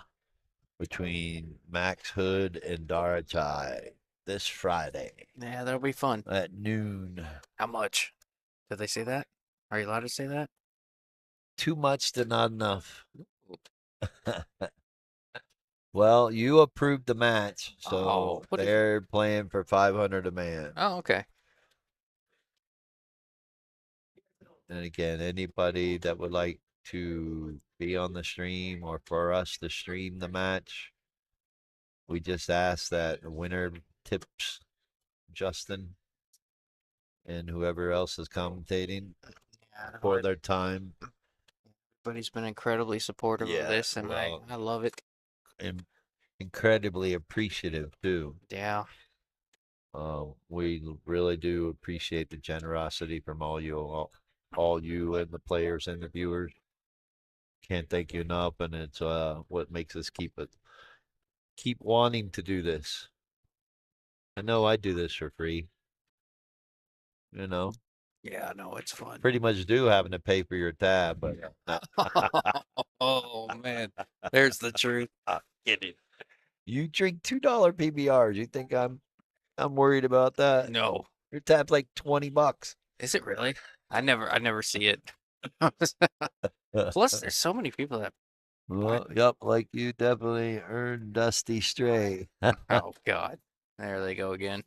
between Max Hood and Dara Chai this Friday Yeah, that'll be fun. at noon. How much? Did they say that? Are you allowed to say that? Too much to not enough. Well, you approved the match, so Oh, what is it? they're playing for 500 a man. Oh, okay. And again, anybody that would like to be on the stream or for us to stream the match. We just ask that the winner tips Justin and whoever else is commentating Yeah, for their time. everybody's been incredibly supportive of this, and well, I love it. and incredibly appreciative too. Yeah. We really do appreciate the generosity from all you and the players and the viewers. Can't thank you enough, and it's what makes us keep wanting to do this. I know I do this for free. You know, Yeah, no, it's fun. pretty much do having to pay for your tab, but Oh man, there's the truth. kidding. You drink $2 PBRs. You think I'm worried about that? No, Your tab's like $20. is it really? I never see it. Plus, there's so many people that. Well, yep, like you definitely earned Dusty Stray. Oh God, there they go again.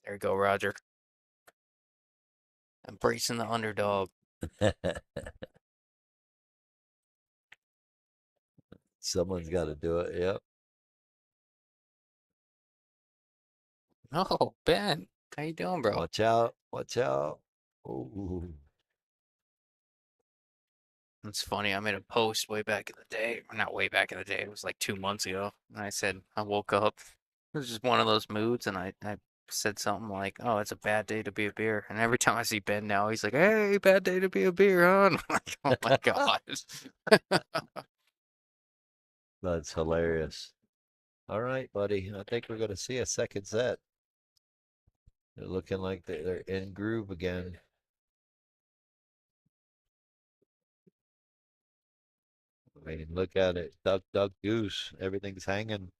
There you go, Roger. Embracing the underdog. Someone's got to do it. Yep. Oh, Ben, how you doing, bro? Watch out. Watch out. Ooh. It's funny. I made a post way back in the day. Not way back in the day. It was like 2 months ago. And I said I woke up. It was just one of those moods, and I said something like, "Oh, it's a bad day to be a beer." And every time I see Ben now, he's like, "Hey, bad day to be a beer, huh?" And I'm like, "Oh my God." That's hilarious. All right, buddy. I think we're going to see a second set. They're looking like they're in groove again. I mean, look at it. Duck, duck, goose. Everything's hanging.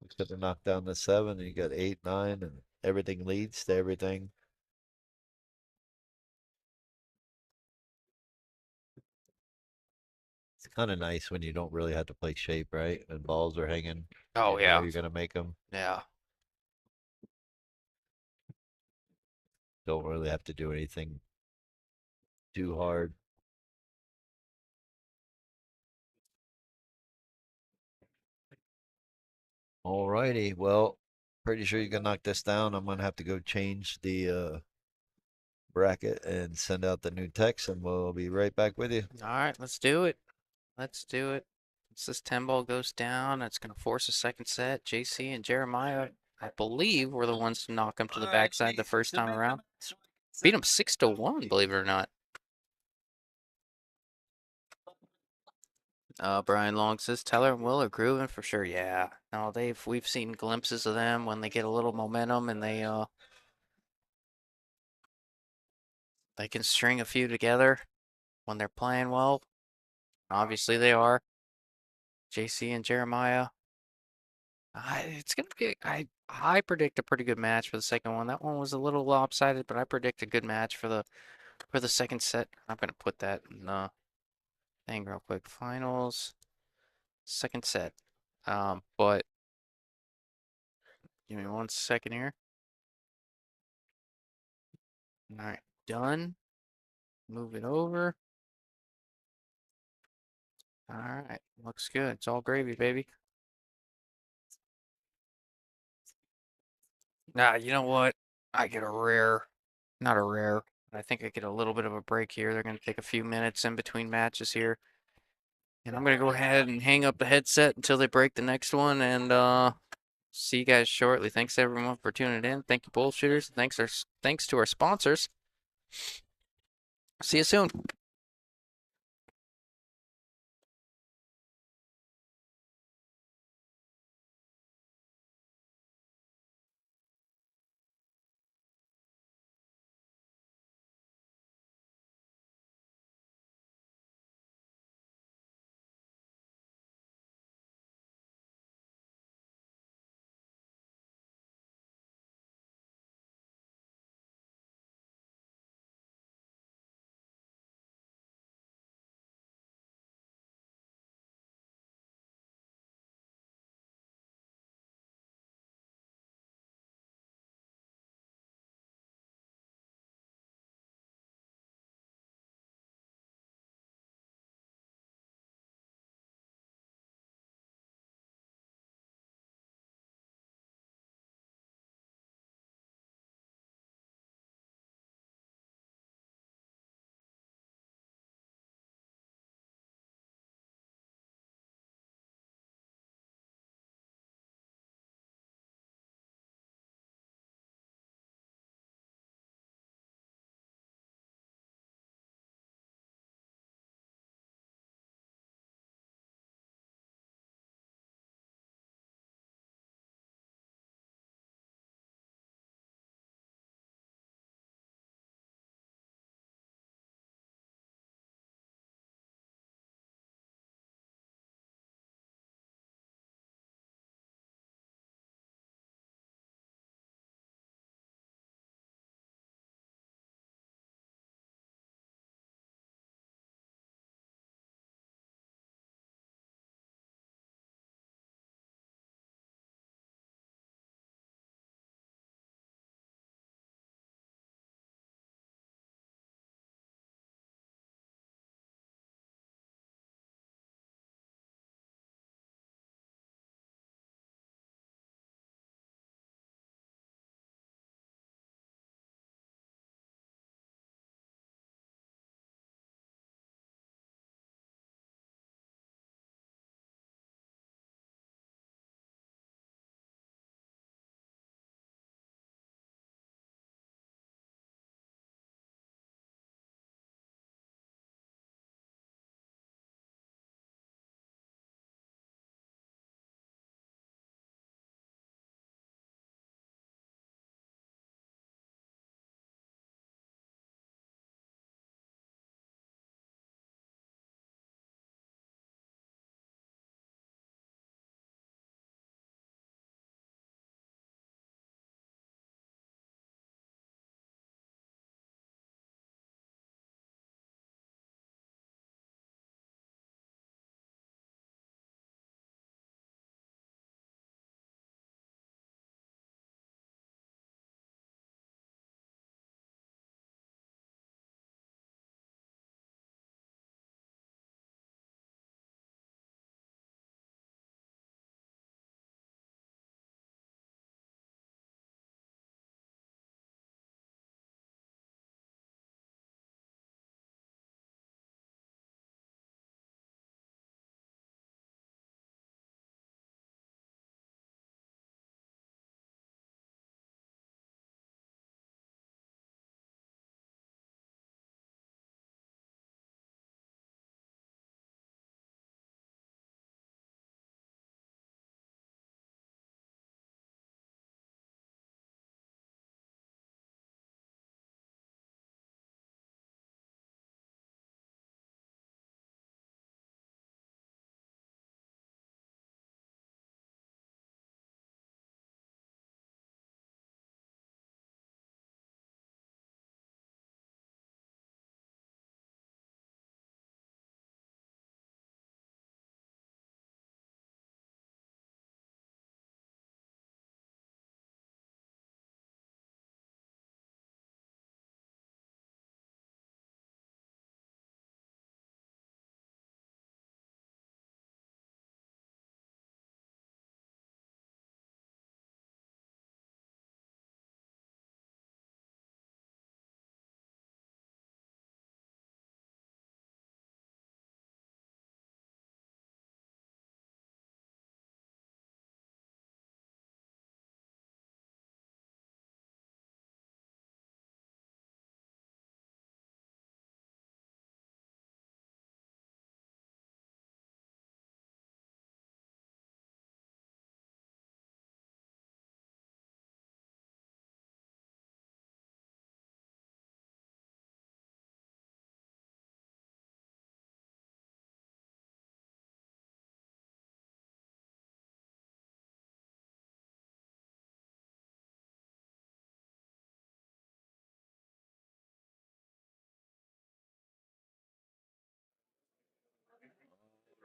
Except to knock down the 7, and you got 8, 9, and everything leads to everything. It's kind of nice when you don't really have to play shape, right? And balls are hanging. Oh You know yeah, you're going to make them. yeah. Don't really have to do anything too hard. All righty. Well, pretty sure you can knock this down. I'm going to have to go change the bracket and send out the new text, and we'll be right back with you. All right, let's do it. Let's do it. Once this 10 ball goes down, it's going to force a second set. JC and Jeremiah, I believe, were the ones to knock him to the backside the first time around. Beat him 6-1, believe it or not. Brian Long says Teller and Will are grooving for sure. Yeah. No, we've seen glimpses of them when they get a little momentum and they can string a few together when they're playing well. Obviously they are. JC and Jeremiah. It's gonna be. I predict a pretty good match for the second one. That one was a little lopsided, but I predict a good match for the second set. I'm gonna put that in the thing real quick. Finals, second set. But give me 1 second here. All right, done. Move it over. All right, looks good. It's all gravy, baby. Nah, you know what? I get a rare, not a rare. I think I get a little bit of a break here. They're gonna take a few minutes in between matches here. And I'm gonna go ahead and hang up the headset until they break the next one, and see you guys shortly. Thanks everyone for tuning in. Thank you, bullshitters. Thanks to our sponsors. See you soon.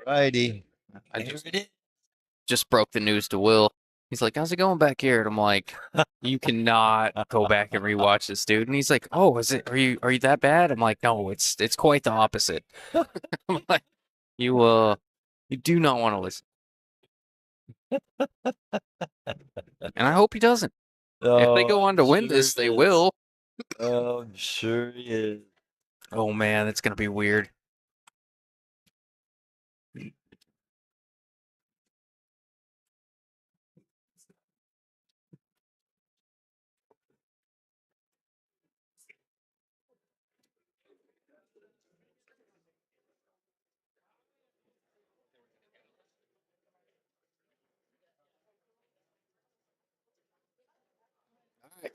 righty. I Here just it is. just broke the news to Will. He's like, "How's it going back here?" And I'm like, "You cannot go back and rewatch this, dude." And he's like, "Oh, is it? Are you that bad?" I'm like, "No, it's quite the opposite." I'm like, you do not want to listen." And I hope he doesn't. If they go on to win sure this, they is. will. Oh, I'm sure he is. Oh man, it's gonna be weird.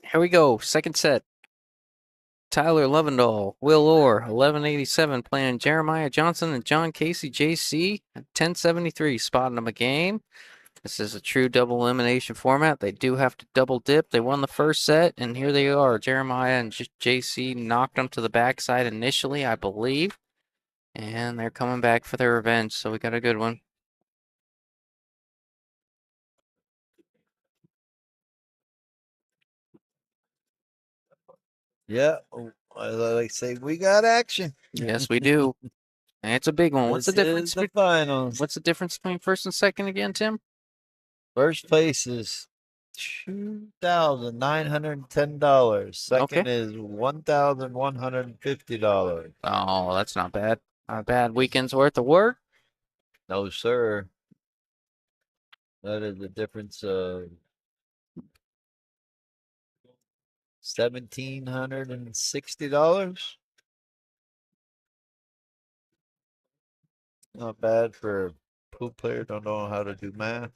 Here we go. Second set. Tyler Lovendahl, Will Orr, 1187, playing Jeremiah Johnson and John Casey JC at 1073, spotting them a game. This is a true double elimination format. They do have to double dip. They won the first set, and here they are. Jeremiah and JC knocked them to the backside initially, I believe. And they're coming back for their revenge, so we got a good one. Yeah. Like I say, we got action. Yes, we do. And it's a big one. What's the This difference? is the finals. What's the difference between first and second again, Tim? First place is $2,910. Second is $1,150. Oh, that's not bad. Not a bad weekend's worth of work. No, sir. That is the difference of $1,760. Not bad for a pool player. Don't know how to do math.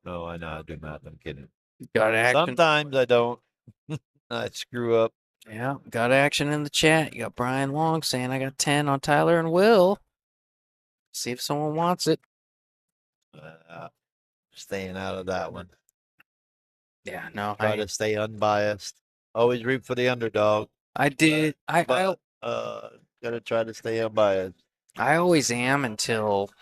No, I know how to do math. I'm kidding. Got action. Sometimes I don't. I screw up. Yeah, got action in the chat. You got Brian Long saying I got 10 on Tyler and Will. See if someone wants it. Staying out of that one. Yeah, no, Try to stay unbiased. Always root for the underdog. I did. Gotta try to stay unbiased. I always am until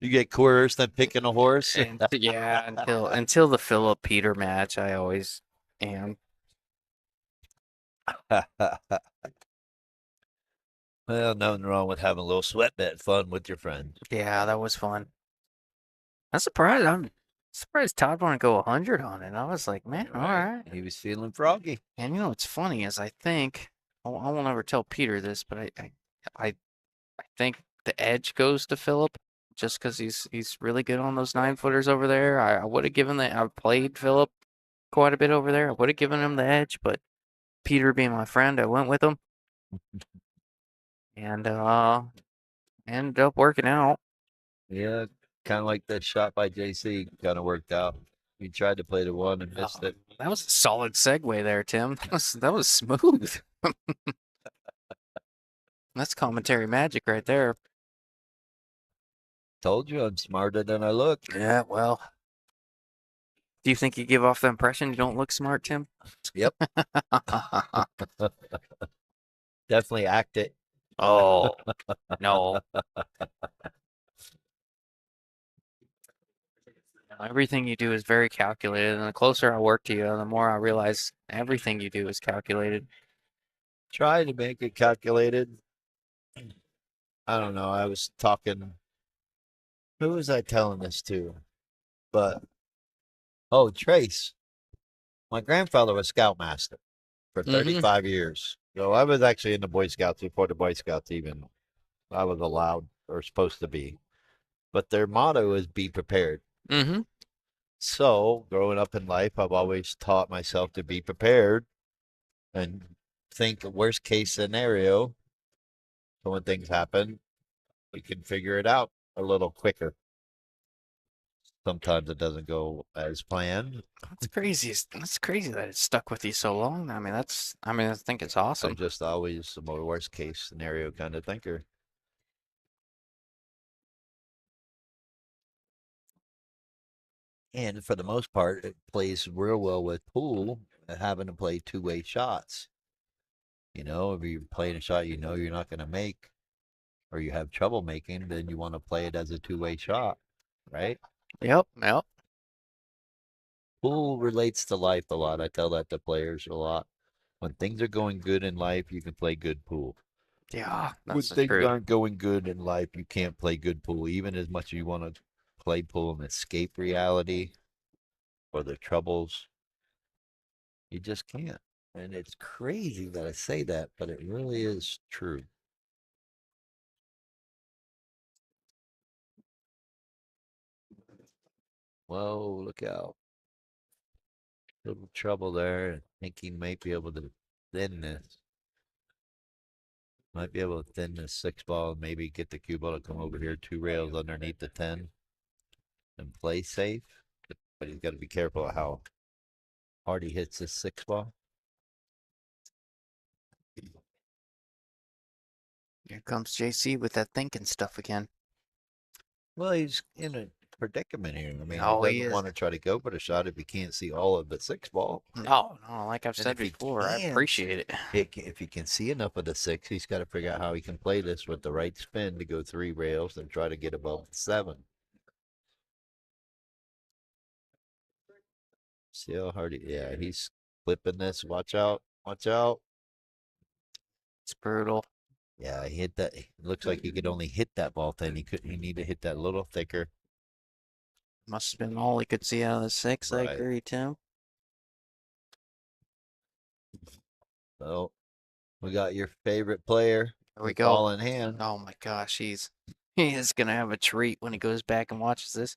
You get coerced and picking a horse. until the Philip Peter match. I always am. Well, nothing wrong with having a little sweat bet fun with your friends. Yeah, that was fun. I'm surprised Todd wanted to go 100 on it. I was like, man, all right. He was feeling froggy. And you know what's funny is I think I won't ever tell Peter this, but I think the edge goes to Philip just because he's really good on those 9-footers over there. I would have given I've played Philip quite a bit over there. I would have given him the edge, but Peter being my friend, I went with him. And ended up working out. Yeah, kind of like that shot by JC kind of worked out. He tried to play the one and missed it. That was a solid segue there, Tim. That was smooth. That's commentary magic right there. Told you I'm smarter than I look. Yeah, well. Do you think you give off the impression you don't look smart, Tim? Yep. Definitely act it. Oh, no. Everything you do is very calculated, and the closer I work to you, the more I realize everything you do is calculated. Try to make it calculated. I don't know. I was talking. Who was I telling this to? But Trace. My grandfather was scoutmaster for 35 years. So I was actually in the Boy Scouts before the Boy Scouts even I was allowed or supposed to be. But their motto is be prepared. Mm-hmm. So growing up in life, I've always taught myself to be prepared and think worst case scenario. So when things happen, we can figure it out a little quicker. Sometimes it doesn't go as planned. That's crazy. That's crazy that it stuck with you so long. I mean, I think it's awesome. I'm just always a more worst case scenario kind of thinker. And for the most part, it plays real well with pool, having to play two-way shots. You know, if you're playing a shot you know you're not going to make, or you have trouble making, then you want to play it as a two-way shot, right? Yep. Yep. Pool relates to life a lot. I tell that to players a lot. When things are going good in life, you can play good pool. Yeah, When that's the things truth. aren't going good in life, you can't play good pool, even as much as you want to play pool and escape reality or the troubles. You just can't. And it's crazy that I say that, but it really is true. Whoa, look out. Little trouble there. I think he might be able to thin this. Might be able to thin this 6 ball and maybe get the cue ball to come over here 2 rails underneath the 10 and play safe. But he's got to be careful of how hard he hits this 6 ball. Here comes JC with that thinking stuff again. Well, he's in a predicament here. I mean, Oh, he he doesn't is. want to try to go for the shot if he can't see all of the 6 ball. No, no, like I've And said if he before, I can't, appreciate it. If he can see enough of the 6, he's got to figure out how he can play this with the right spin to go 3 rails and try to get above the 7. See how hard yeah, he's flipping this. Watch out. Watch out. It's brutal. Yeah, he hit that. It looks like he could only hit that ball thin. He need to hit that a little thicker. Must have been all he could see out of the 6. I Right. agree, Tim. So we got your favorite player. There we with go. Ball in hand. Oh my gosh, he is gonna have a treat when he goes back and watches this.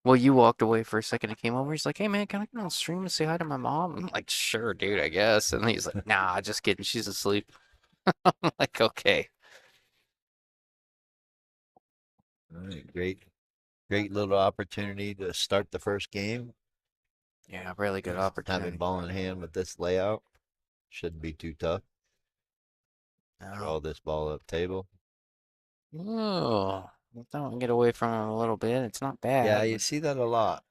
Well, you walked away for a second and came over. He's like, "Hey man, can I get on stream and say hi to my mom?" I'm like, "Sure, dude, I guess." And he's like, "Nah, just kidding. She's asleep." I'm like, "Okay." All right, great little opportunity to start the first game. Yeah, really good Having opportunity. ball in hand with this layout shouldn't be too tough. No. Draw this ball up table. Oh, I thought we can get away from him a little bit. It's not bad. Yeah, you but- see that a lot.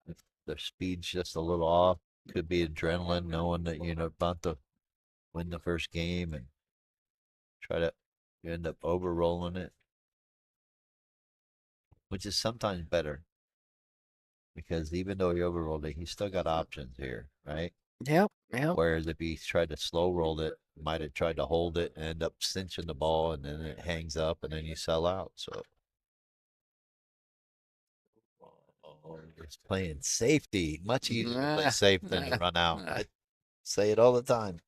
If the speed's just a little off. Could be adrenaline, knowing that you're about to win the first game and try to you end up over rolling it, which is sometimes better because even though he overrolled it, he's still got options here, right? Yep, yep. Whereas if he tried to slow roll it, might have tried to hold it and end up cinching the ball, and then it hangs up, and then you sell out. So it's playing safety. Much easier to play safe than to run out. I say it all the time.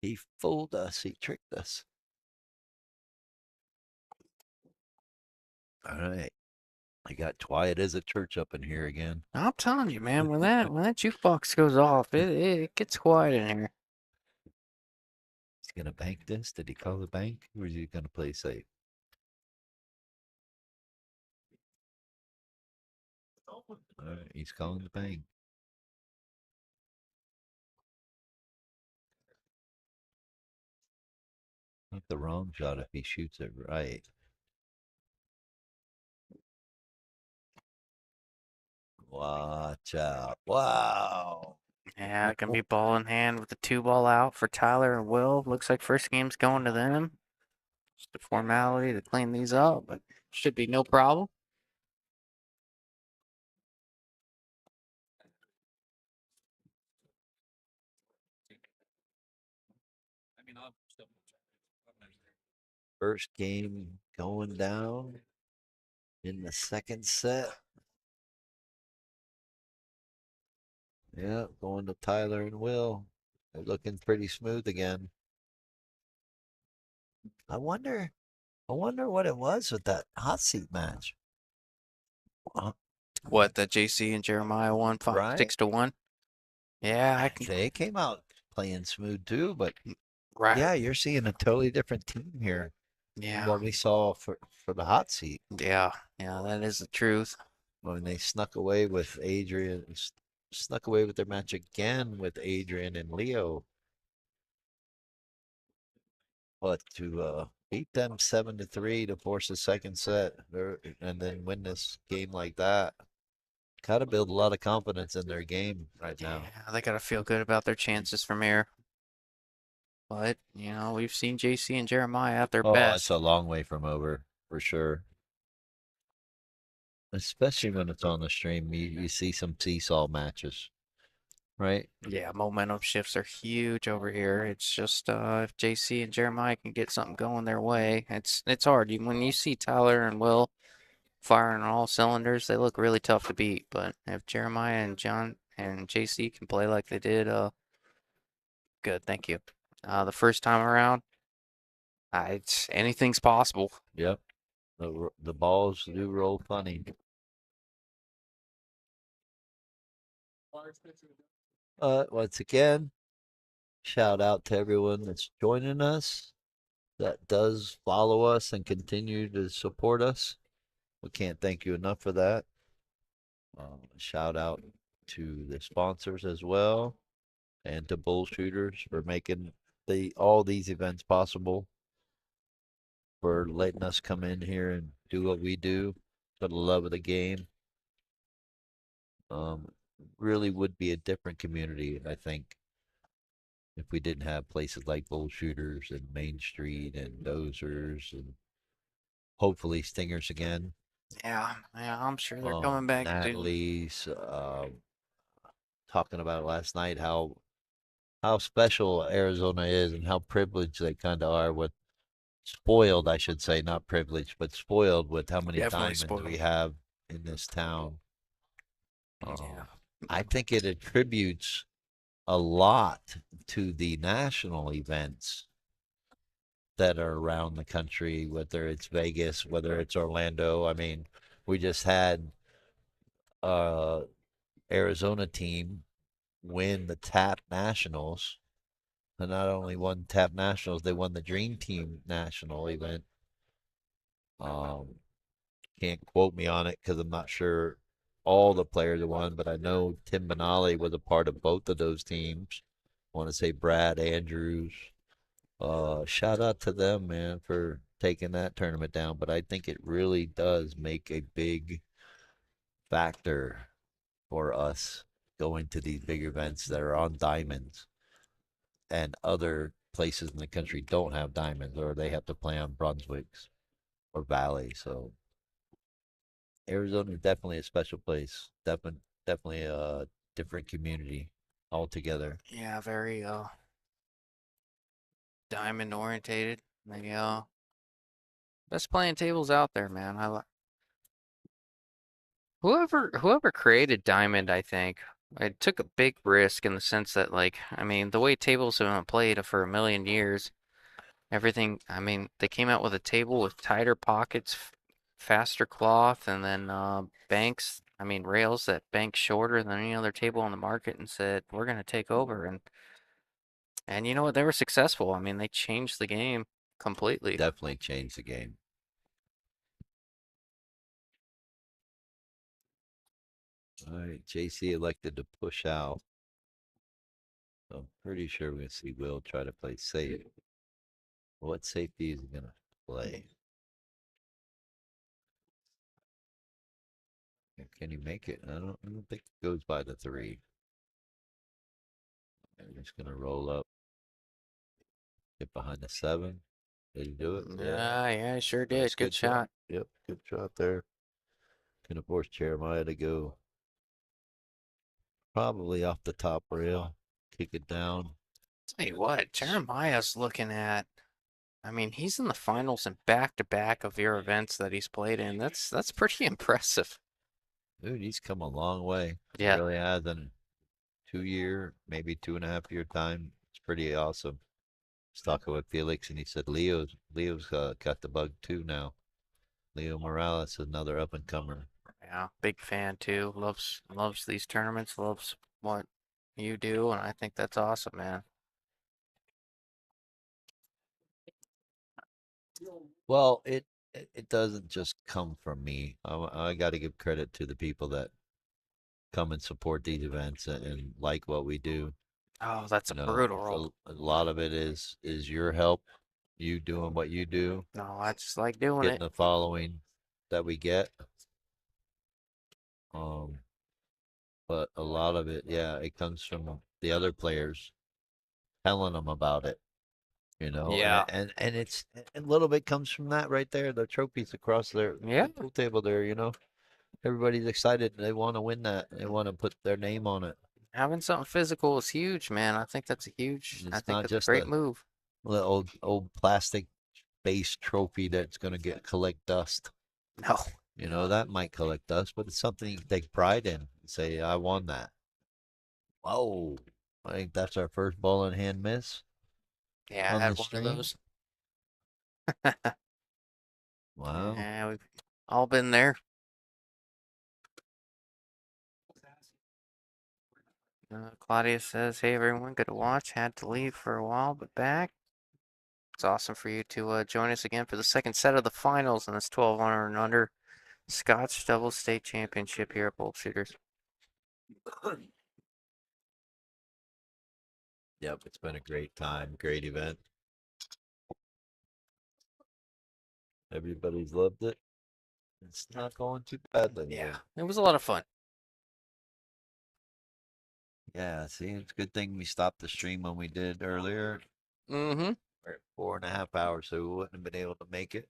He fooled us. He tricked us. All right. I got quiet as a church up in here again. I'm telling you, man, when that jukebox goes off, it gets quiet in here. He's gonna bank this. Did he call the bank, or is he gonna play safe? All right, he's calling the bank. Not the wrong shot if he shoots it right. Watch out! Wow. Yeah, it can be ball in hand with the 2 ball out for Tyler and Will. Looks like first game's going to them. Just a formality to clean these up, but should be no problem. First game going down in the second set. Yeah, going to Tyler and Will. They're looking pretty smooth again. I wonder what it was with that hot seat match. What, the JC and Jeremiah won Right. 6-1? Yeah, I can. They came out playing smooth too, but Right. yeah, you're seeing a totally different team here than Yeah. what we saw for the hot seat. Yeah. Yeah, that is the truth. When they snuck away with Adrian, snuck away with their match again with Adrian and Leo. But to beat them 7-3 to force a second set and then win this game like that, gotta build a lot of confidence in their game right now. Yeah, they got to feel good about their chances from here. But, you know, we've seen JC and Jeremiah at their Oh, best. it's a long way from over for sure. Especially when it's on the stream, you see some seesaw matches, right? Yeah, momentum shifts are huge over here. It's just if JC and Jeremiah can get something going their way, it's hard. When you see Tyler and Will firing on all cylinders, they look really tough to beat. But if Jeremiah and John and JC can play like they did, good, thank you. The first time around, anything's possible. Yep. The balls do roll funny. Once again, shout out to everyone that's joining us, that does follow us and continue to support us. We can't thank you enough for that. Shout out to the sponsors as well, and to Bull Shooters for making all these events possible, for letting us come in here and do what we do for the love of the game. Really would be a different community, I think, if we didn't have places like Bull Shooters and Main Street and Dozers and hopefully Stingers again. Yeah, I'm sure they're coming back soon. Natalie's talking about last night how special Arizona is and how privileged they kind of are with spoiled, I should say, not privileged, but spoiled with how many Definitely diamonds spoiled. we have in this town. Yeah. I think it attributes a lot to the national events that are around the country, whether it's Vegas, whether it's Orlando. I mean, we just had Arizona team win the TAP Nationals. And not only won TAP Nationals, they won the Dream Team National event. Can't quote me on it because I'm not sure all the players that won, but I know Tim Benali was a part of both of those teams. I want to say Brad Andrews. Shout out to them, man, for taking that tournament down. But I think it really does make a big factor for us going to these big events that are on diamonds, and other places in the country don't have diamonds, or they have to play on Brunswicks or Valley. So Arizona is definitely a special place. Definitely a different community altogether. Yeah, very diamond orientated. They best playing tables out there, man. Whoever created diamond, I think, it took a big risk in the sense that, like, I mean, the way tables have been played for a million years, everything. I mean, they came out with a table with tighter pockets, faster cloth, and then banks. I mean, rails that bank shorter than any other table on the market, and said, "We're gonna take over." And you know what? They were successful. I mean, they changed the game completely. Definitely changed the game. All right, JC elected to push out. So I'm pretty sure we're gonna see Will try to play safe. What safety is he gonna play? Can he make it? I don't think it goes by the 3. I'm just gonna roll up, get behind the 7. Did he do it? Yeah. Yeah, I sure Nice, did. Good shot. Yep, good shot there. Gonna force Jeremiah to go probably off the top rail, kick it down. Tell you what, Jeremiah's looking at. I mean, he's in the finals and back-to-back of your events that he's played in. That's pretty impressive. Dude, he's come a long way. He Yeah, really has in 2 year, maybe 2.5 year time. It's pretty awesome. I was talking with Felix, and he said Leo's got the bug too now. Leo Morales, another up and comer. yeah, big fan too. Loves these tournaments. Loves what you do, and I think that's awesome, man. Well, it doesn't just come from me. I got to give credit to the people that come and support these events and like what we do. Oh, that's a You know, brutal roll. a lot of it is your help, you doing what you do, No, I just like doing getting it. the following that we get. Um, but a lot of it, yeah, it comes from the other players telling them about it. You know, Yeah. and it's a little bit comes from that right there. The trophies across their Yeah. pool table there. You know, everybody's excited. They want to win that. They want to put their name on it. Having something physical is huge, man. I think that's a huge. I It's think not that's a just great a move. little old plastic base trophy that's going to get collect dust. No. You know, that might collect dust, but it's something you can take pride in. Say, I won that. Whoa. I think that's our first ball in hand miss Yeah, I on had the one of stream. those. Wow. Yeah, we've all been there. Claudia says, "Hey everyone, good to watch. Had to leave for a while, but back. It's awesome for you to join us again for the second set of the finals in this 12 under and under Scotch Double State Championship here at Bullshooters." Yep, it's been a great time, great event. Everybody's loved it. It's not going too badly. Yeah, it was a lot of fun. Yeah, see, it's a good thing we stopped the stream when we did earlier. Mm-hmm. We're at 4.5 hours, so we wouldn't have been able to make it.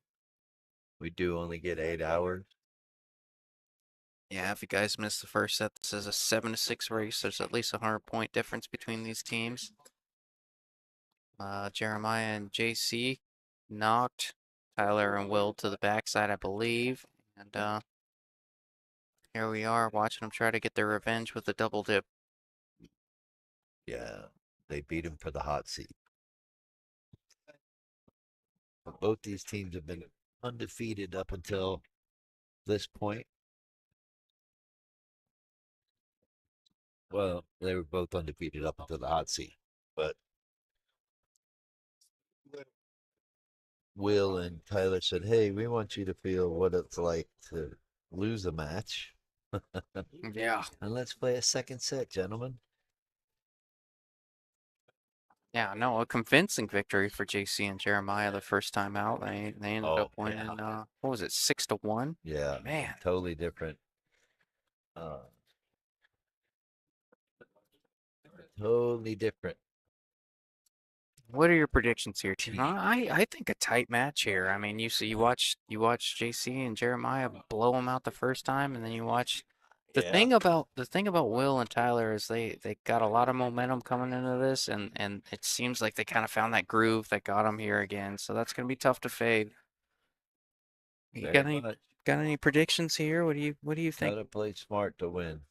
We do only get 8 hours. Yeah, if you guys missed the first set, this is a 7-6 race. There's at least a 100-point difference between these teams. Jeremiah and JC knocked Tyler and Will to the backside, I believe. And here we are watching them try to get their revenge with the double dip. Yeah, they beat him for the hot seat. But both these teams have been undefeated up until this point. Well, they were both undefeated up until the hot seat. But Will and Tyler said, "Hey, we want you to feel what it's like to lose a match. Yeah. And let's play a second set, gentlemen." Yeah, no, a convincing victory for JC and Jeremiah the first time out. They ended Oh, up winning, what was it, 6-1? yeah, Man. totally different. Totally different. What are your predictions here, Tim? I think a tight match here. I mean, you watch JC and Jeremiah blow them out the first time, and then you watch the Yeah. thing about Will and Tyler is they got a lot of momentum coming into this, and it seems like they kind of found that groove that got them here again. So that's gonna be tough to fade. You Very got much. got any predictions here? What do you think? Gotta play smart to win.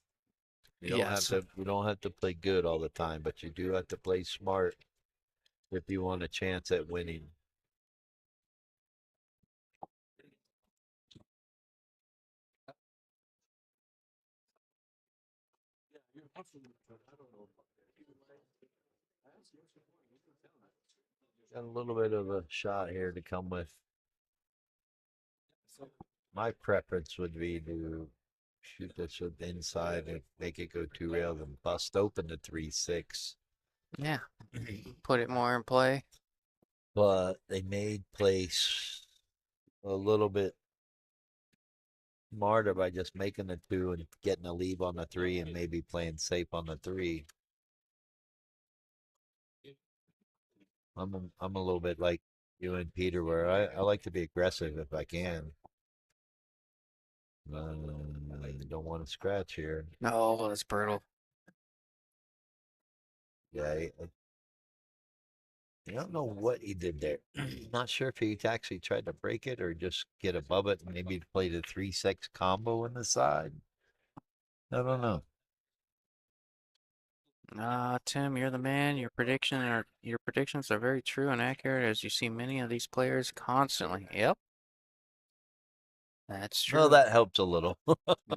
You don't have Yes. to. You don't have to play good all the time, but you do have to play smart if you want a chance at winning. Got a little bit of a shot here to come with. My preference would be to shoot this with inside and make it go 2 rails and bust open the 3-6. Yeah. Put it more in play. But they made place a little bit smarter by just making the 2 and getting a leave on the 3 and maybe playing safe on the 3. I'm a little bit like you and Peter, where I like to be aggressive if I can. I don't want to scratch here. No, that's brutal. Yeah, I don't know what he did there. Not sure if he actually tried to break it or just get above it and maybe play the 3-6 combo in the side. I don't know. Tim, you're the man. Your predictions are very true and accurate, as you see many of these players constantly. Yep, that's true. Well, that helps a little.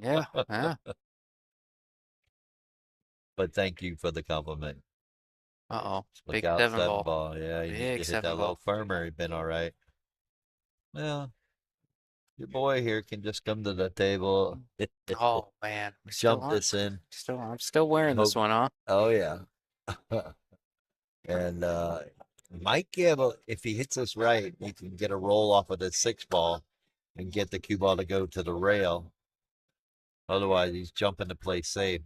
Yeah, yeah. But thank you for the compliment. Uh-oh, Look big out, 7 7 ball. ball. Yeah, you need Big to hit 7 that a ball. little firmer. You've been all right. Well, your boy here can just come to the table. Oh man, we still Jump on. this in. I'm still wearing this Hope- one, huh? Oh yeah. And might be able, if he hits this right, he can get a roll off of the 6 ball and get the cue ball to go to the rail. Otherwise, he's jumping to play safe.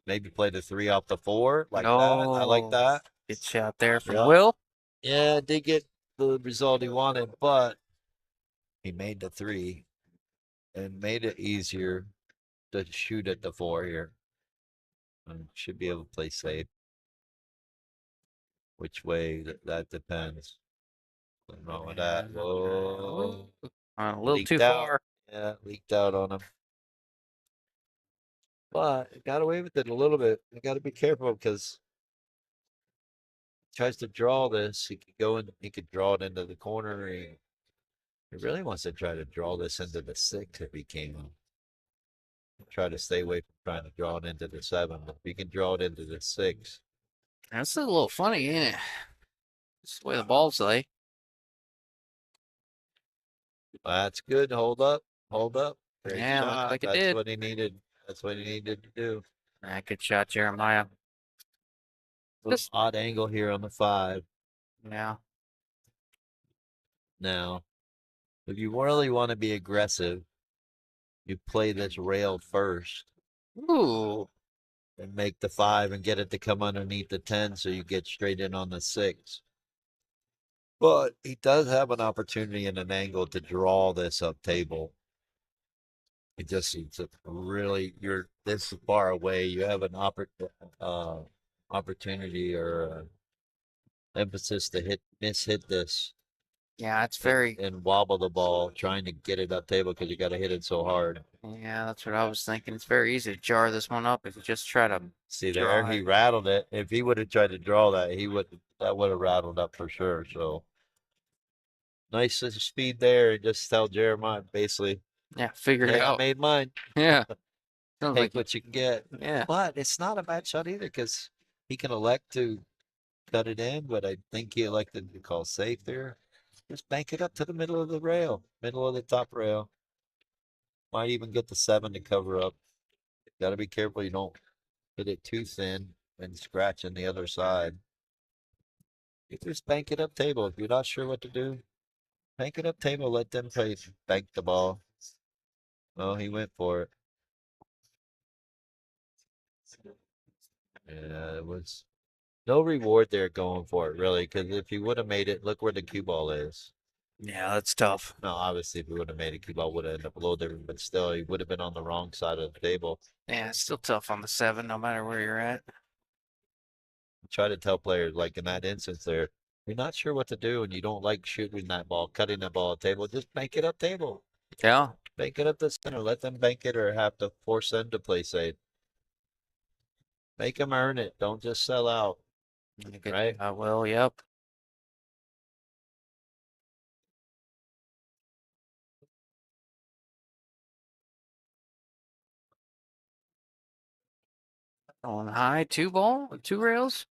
Maybe play the 3 off the 4 like that. I like Oh, that. good shot there from Yeah. Will. Yeah, did get the result he wanted, but he made the 3 and made it easier to shoot at the 4 here. And should be able to play safe. Which way that depends. Nothing wrong with that. Whoa. A little too Leaked out. far. Yeah, leaked out on him. But it got away with it a little bit. You got to be careful because tries to draw this. He could go in. He could draw it into the corner. He really wants to try to draw this into the 6 if he can. Try to stay away from trying to draw it into the 7. If he can draw it into the 6, That's a little funny, ain't it? It's the way the balls lay. that's good. Hold up. Hold up. Great Yeah, looks shot. like it That's did. what he needed. That's what he needed to do. Good shot, Jeremiah. Just Odd angle here on the 5. yeah. Now, if you really want to be aggressive, you play this rail first Ooh. and make the 5 and get it to come underneath the 10 so you get straight in on the 6. But he does have an opportunity and an angle to draw this up table. It just seems to really, you're this far away. You have an opportunity or emphasis to hit this Yeah, it's very. and wobble the ball, trying to get it up table because you got to hit it so hard. Yeah, that's what I was thinking. It's very easy to jar this one up if you just try to. See there, he rattled it. If he would have tried to draw that, that would have rattled up for sure. So nice speed there. Just tell Jeremiah basically, Yeah, figure it hey, I out. made mine. Yeah. Sounds Take like what you can get. yeah. But it's not a bad shot either because he can elect to cut it in, but I think he elected to call safe there. Just bank it up to the middle of the rail, middle of the top rail. Might even get the 7 to cover up. Got to be careful you don't hit it too thin and scratch on the other side. You just bank it up table. If you're not sure what to do, bank it up table. Let them play bank the ball. Oh, he went for it. Yeah, it was no reward there going for it, really, because if he would have made it, look where the cue ball is. Yeah, that's tough. No, obviously, if he would have made a cue ball, would have ended up a little different, but still, he would have been on the wrong side of the table. Yeah, it's still tough on the 7, no matter where you're at. Try to tell players, like in that instance there, you're not sure what to do and you don't like shooting that ball, cutting that ball at table, just bank it up table. Yeah. Bank it up the center. Let them bank it or have to force them to play safe. Make them earn it. Don't just sell out. Right? I will. Yep. On high, 2 rails,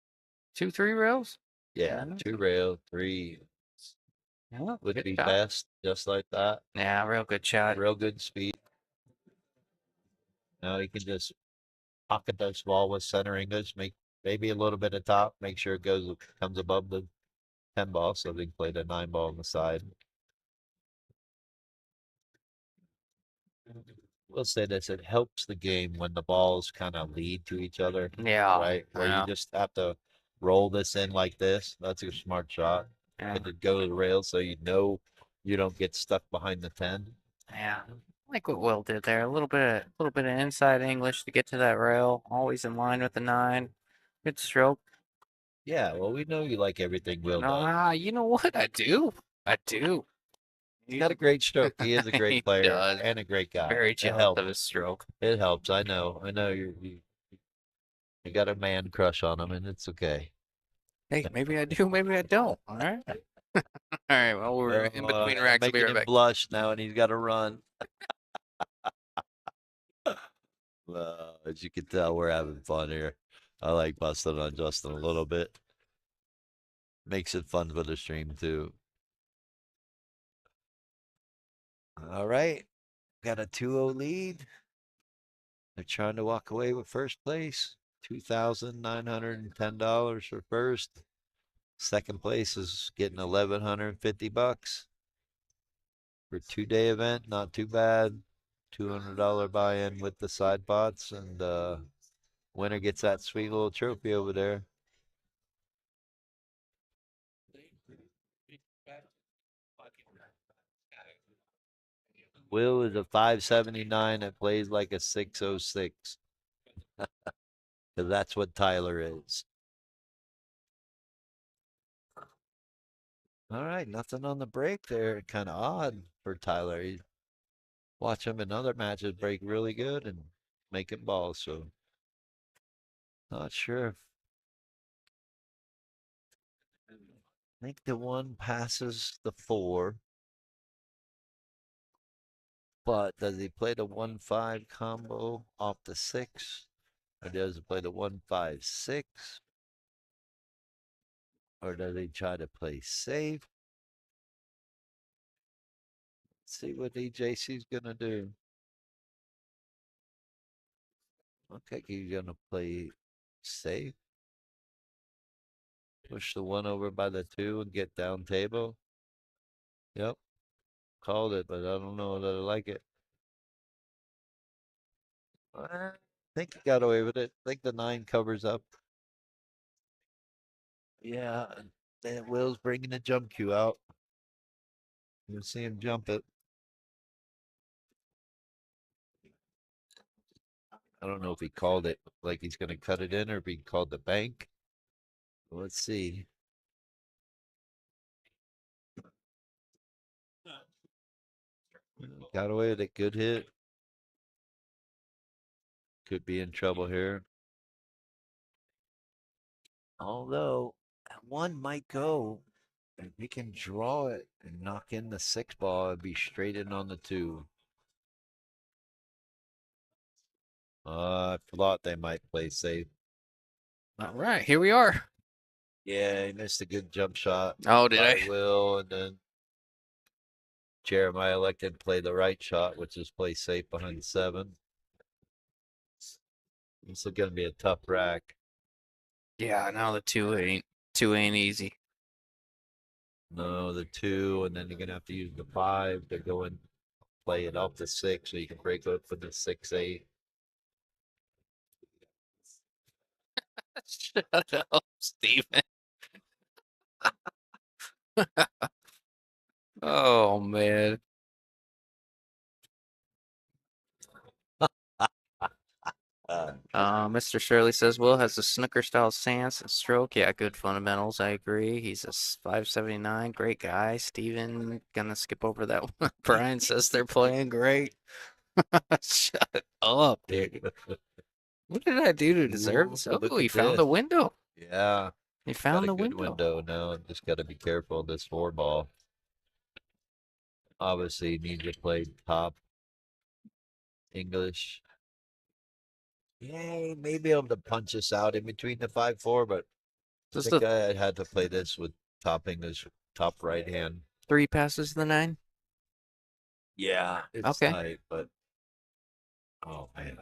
3 rails. Yeah, Yeah. 2 rail, 3 Yeah, would good be shot. best, just like that. Yeah, real good shot. Real good speed. Now you can just pocket this ball with center English, make maybe a little bit of top, make sure it comes above the 10 ball so they can play the 9 ball on the side. We'll say this, it helps the game when the balls kind of lead to each other, Yeah. right? Where Yeah. you just have to roll this in like this. That's a smart shot. Yeah. And to go to the rail so you know you don't get stuck behind the 10. Yeah. Like what Will did there. A little bit of inside English to get to that rail. Always in line with the 9. Good stroke. Yeah, well, we know you like everything Will does. You know what? I do. I do. He's got a great stroke. He is a He great player does. and a great guy. Very It jealous helps. of his stroke. It helps. I know. I know you got a man crush on him, and it's okay. Hey, maybe I do, maybe I don't. All right. All right. Well, we're in between racks. We'll be Making right him back. blush now, and he's got to run. Well, as you can tell, we're having fun here. I like busting on Justin a little bit. Makes it fun for the stream too. All right. Got a 2-0 lead. They're trying to walk away with first place. $2,910 for first. Second place is getting $1,150 for 2-day event. Not too bad. $200 buy-in with the side pots, and winner gets that sweet little trophy over there. Will is a 579 that plays like a 606. Because that's what Tyler is. All right, nothing on the break there. Kind of odd for Tyler. Watch him in other matches break really good and make it balls. So not sure. I think the one passes the 4. But does he play the 1-5 combo off the 6? Or does he play the 1-5-6? Or does he try to play safe? Let's see what EJC's gonna do. Okay, he's gonna play safe. Push the 1 over by the 2 and get down table. Yep. Called it, but I don't know that I like it. I think he got away with it. I think the 9 covers up. Yeah, and then Will's bringing the jump cue out. You'll see him jump it. I don't know if he called it like he's going to cut it in or if he called the bank. Let's see. Got away with it. Good hit. Could be in trouble here. Although, that 1 might go. If he can draw it and knock in the 6 ball, it'd be straight in on the 2. I thought they might play safe. All right, here we are. Yeah, he missed a good jump shot. Oh, did by I? Will, and then Jeremiah elected to play the right shot, which is play safe behind 7. This is going to be a tough rack. Yeah, now the 2 ain't easy. No, the 2, and then you're going to have to use the 5 to go and play it off the 6 so you can break up for the 6-8. Shut up, Steven. Oh man. Mr. Shirley says Will has a snooker style stance and stroke. Yeah, good fundamentals. I agree. He's a 579. Great guy. Steven, gonna skip over that one. Brian says they're playing great. Shut up, dude. What did I do to deserve this? Ooh, look Oh, he at found the this. window. Yeah, He got found a the good window. window now. Just got to be careful of this 4 ball. Obviously, you need to play top English. Yeah, maybe able to punch us out in between the 5-4, but I Just think the I had to play this with top English, top right hand. 3 passes the 9. Yeah, it's Okay. tight, but oh man.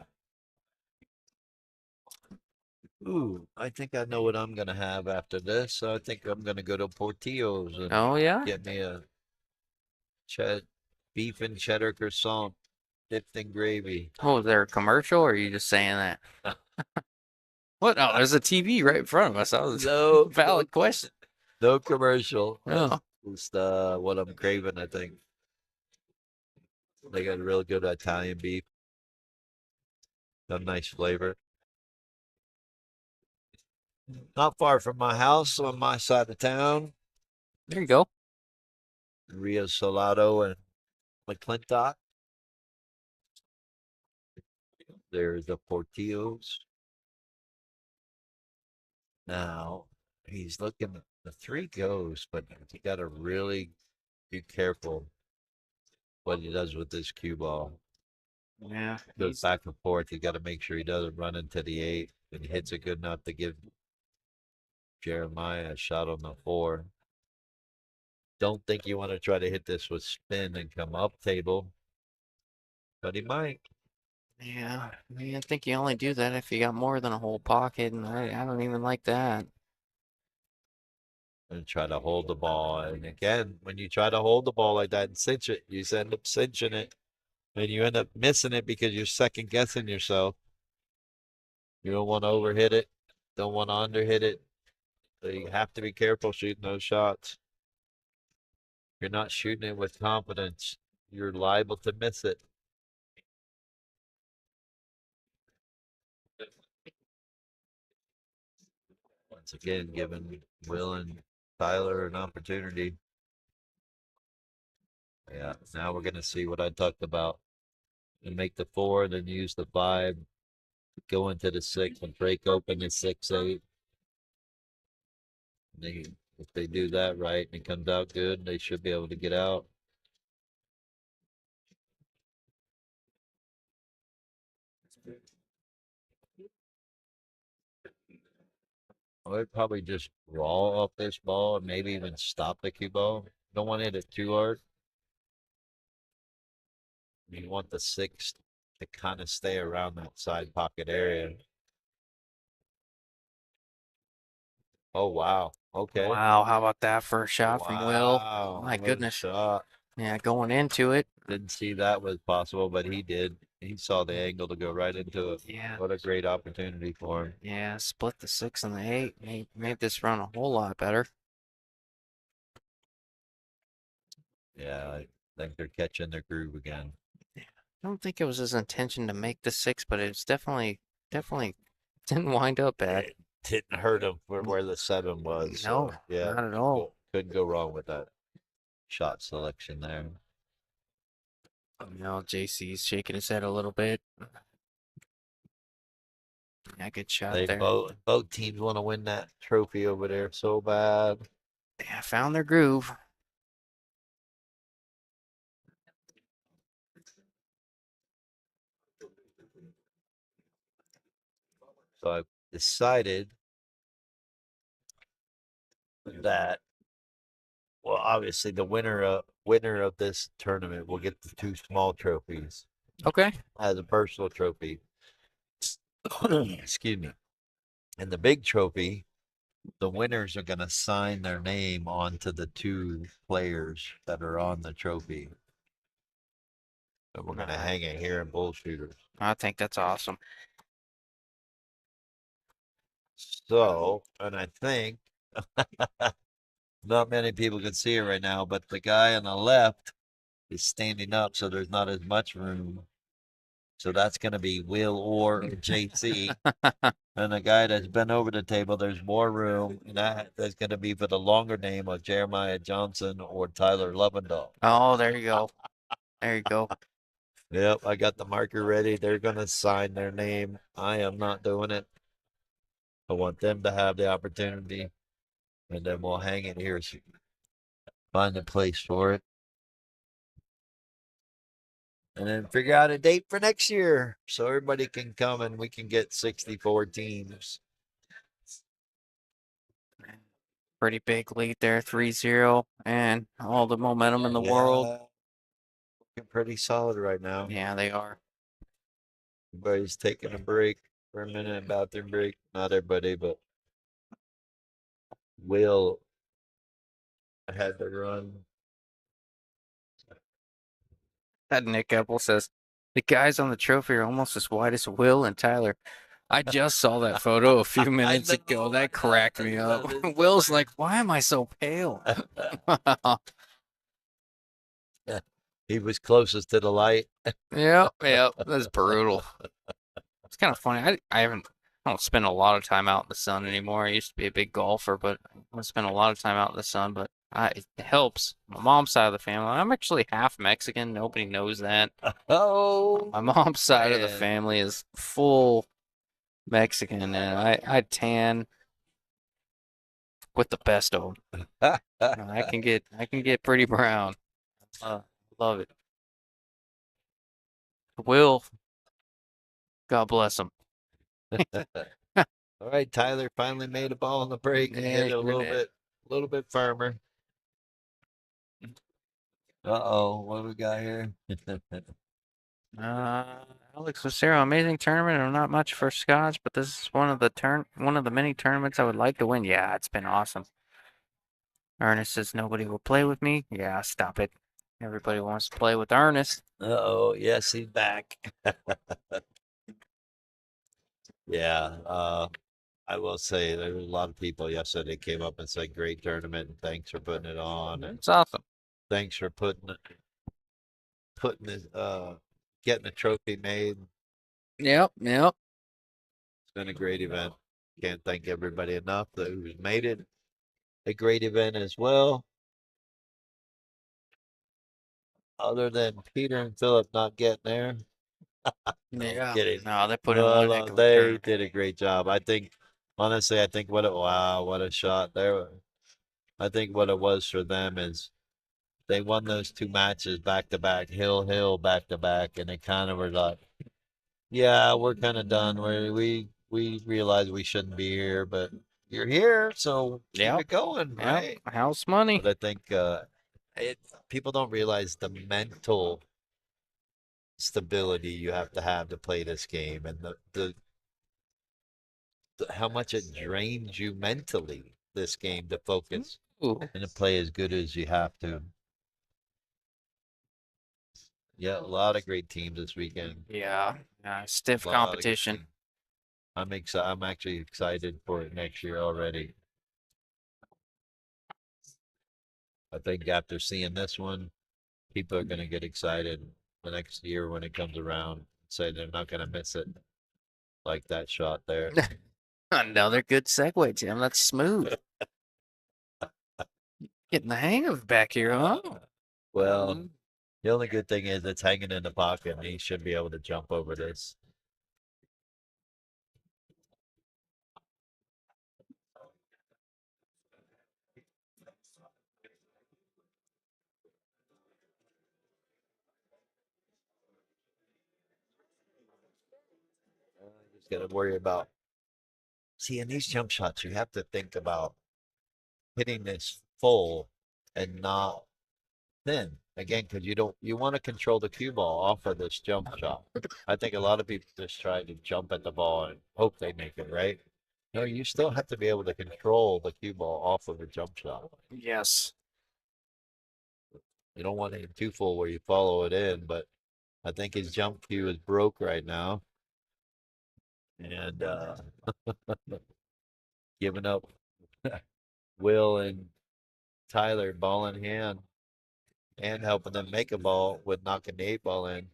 Ooh, I think I know what I'm gonna have after this. I think I'm gonna go to Portillo's and Oh yeah. get me a beef and cheddar croissant dipped in gravy. Oh, is there a commercial or are you just saying that? What? Oh, there's a TV right in front of us. That was a No, valid question. no commercial. Oh. Just what I'm craving, I think. They got real good Italian beef. Got a nice flavor. Not far from my house on my side of town. There you go. Rio Salado and McClintock. There's the Portillo's. Now he's looking. The 3 goes, but you got to really be careful what he does with this cue ball. Yeah. Goes back and forth. You got to make sure he doesn't run into the 8 and hits it good enough to give Jeremiah a shot on the 4. Don't think you want to try to hit this with spin and come up table, but he might. Yeah. I mean, I think you only do that if you got more than a whole pocket, and I don't even like that. And try to hold the ball. And again, when you try to hold the ball like that and cinch it, you end up cinching it. And you end up missing it because you're second guessing yourself. You don't want to overhit it. Don't want to underhit it. So you have to be careful shooting those shots. you're not shooting it with confidence, you're liable to miss it. Once again, giving Will and Tyler an opportunity. Yeah, now we're gonna see what I talked about. And make the 4, then use the 5, go into the 6 and break open the 6-8. If they do that right and it comes out good, they should be able to get out. I'd probably just raw off this ball and maybe even stop the cue ball. Don't want to hit it too hard. You want the 6 to kind of stay around that side pocket area. Oh, wow. Okay. Wow, how about that first shot from Will? Wow. My What a goodness. shot. Yeah, going into it. Didn't see that was possible, but he did. He saw the angle to go right into it. Yeah. What a great opportunity for him. Yeah, split the 6 and the 8. Made this run a whole lot better. Yeah, I think they're catching their groove again. I don't think it was his intention to make the 6, but it's definitely didn't wind up bad. It didn't hurt him for where the 7 was. No, So, yeah, not at all. couldn't go wrong with that shot selection there. Now JC's shaking his head a little bit. Yeah, good shot They there. both teams want to win that trophy over there so bad. Yeah, found their groove. So I've decided that, well, obviously the winner of this tournament will get the 2 small trophies Okay. as a personal trophy. Excuse me. And the big trophy, the winners are going to sign their name onto the 2 players that are on the trophy. So we're going to hang it here in Bull Shooters. I think that's awesome. So, and I think not many people can see it right now, but the guy on the left is standing up, so there's not as much room. So that's going to be Will or JC. And the guy that's been over the table, there's more room, and that's going to be for the longer name of Jeremiah Johnson or Tyler Lovendahl. Oh, there you go. There you go. Yep, I got the marker ready. They're going to sign their name. I am not doing it. I want them to have the opportunity, and then we'll hang it here. Find a place for it. And then figure out a date for next year so everybody can come and we can get 64 teams. Pretty big lead there, 3-0, and all the momentum in the world. Looking pretty solid right now. Yeah, they are. Everybody's taking a break for a minute, bathroom break. Not everybody, but Will had to run. That Nick Apple says the guys on the trophy are almost as wide as Will and Tyler. I just saw that photo a few minutes ago. That cracked me up. Will's like, why am I so pale? He was closest to the light. Yep, that's brutal. It's kind of funny. I don't spend a lot of time out in the sun anymore. I used to be a big golfer, but I don't spend a lot of time out in the sun. But it helps. My mom's side of the family. I'm actually half Mexican. Nobody knows that. Oh, My mom's side of the man. family is full Mexican, and I tan with the best of them. I can get pretty brown. Love it. Will, God bless him. All right, Tyler finally made a ball on the break and Yeah, hit it a he did. little bit firmer. Uh-oh, what do we got here? Alex Lucero, amazing tournament. I'm not much for Scotch, but this is one of the many tournaments I would like to win. Yeah, it's been awesome. Ernest says nobody will play with me. Yeah, stop it. Everybody wants to play with Ernest. Uh-oh, yes, he's back. Yeah, I will say there was a lot of people yesterday came up and said great tournament and thanks for putting it on. And It's awesome. Thanks for getting the trophy made. Yep, yep. It's been a great event. Can't thank everybody enough that who's made it a great event as well. Other than Peter and Philip not getting there. No, I'm Yeah. kidding. No, they put in one heck of a They turn. did a great job. I think, honestly, I think what a shot there. I think what it was for them is they won those two matches back to back, Hill, back to back, and they kind of were like, yeah, we're kind of done. We realize we shouldn't be here, but you're here, so keep Yep. it going, Yep. right? House money. But I think people don't realize the mental stability you have to play this game, and how much it drains you mentally. This game to focus Ooh. and to play as good as you have to. Yeah, a lot of great teams this weekend. Yeah. Stiff A lot of good competition. teams. I'm actually excited for it next year already. I think after seeing this one, people are going to get excited the next year when it comes around. Say they're not going to miss it like that shot there. Another good segue, Tim. That's smooth. Getting the hang of it back here, huh? Well, the only good thing is it's hanging in the pocket, and he should be able to jump over this. Just got to worry about. See, in these jump shots, you have to think about hitting this full and not thin again because you want to control the cue ball off of this jump shot. I think a lot of people just try to jump at the ball and hope they make it right. No, you still have to be able to control the cue ball off of a jump shot. Yes. You don't want it too full where you follow it in, but I think his jump cue is broke right now. And giving up Will and Tyler ball in hand and helping them make a ball with knocking the 8-ball in.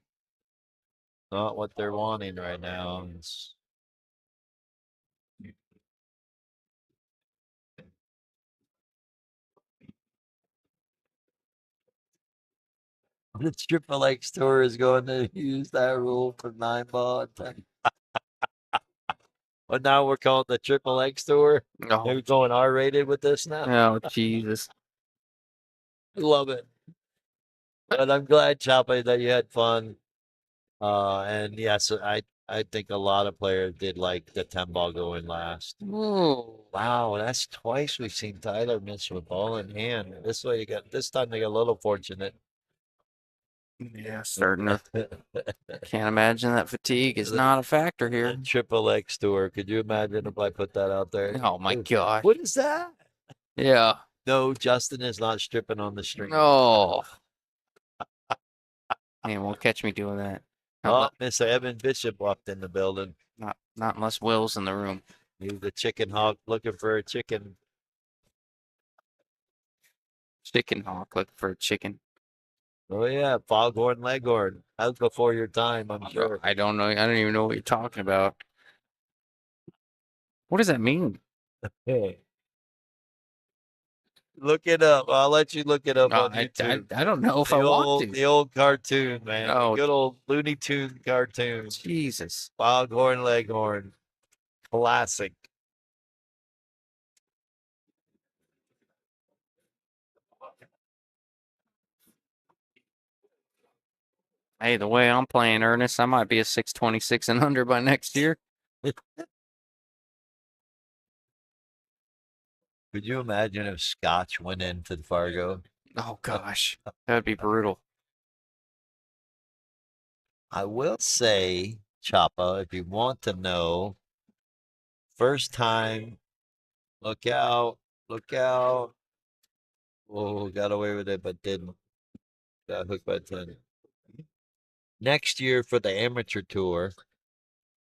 Not what they're wanting right now. The Triple X store is going to use that rule for 9-ball. But now we're calling the Triple X store. Oh, They're going R-rated with this now. oh Jesus. Love it. But I'm glad, Chapa, that you had fun. And yes, I think a lot of players did like the 10-ball going last. Ooh. Wow, that's twice we've seen Tyler miss with ball in hand. This time they got a little fortunate. Yeah, starting to. Can't imagine that fatigue is not a factor The here. Triple X store. Could you imagine if I put that out there? Oh my gosh. What is that? Yeah. No, Justin is not stripping on the string. Oh. Man, won't catch me doing that. Oh, Mr. Evan Bishop walked in the building. Not unless Will's in the room. He's the chicken hawk looking for a chicken. Chicken hawk looking for a chicken. Oh yeah, foghorn leghorn. That was before your time, I'm sure. I don't know. I don't even know what you're talking about. What does that mean? Hey. Look it up. I'll let you look it up on YouTube. I don't know if I want to. The old cartoon, man. Oh. The good old Looney Tune cartoon. Jesus. Foghorn leghorn. Classic. Hey, the way I'm playing, Ernest, I might be a 626 and under by next year. Could you imagine if Scotch went into Fargo? Oh gosh, that'd be brutal. I will say, Choppa, if you want to know, first time, look out, look out. Oh, got away with it, but didn't. Got hooked by 10. Next year for the amateur tour,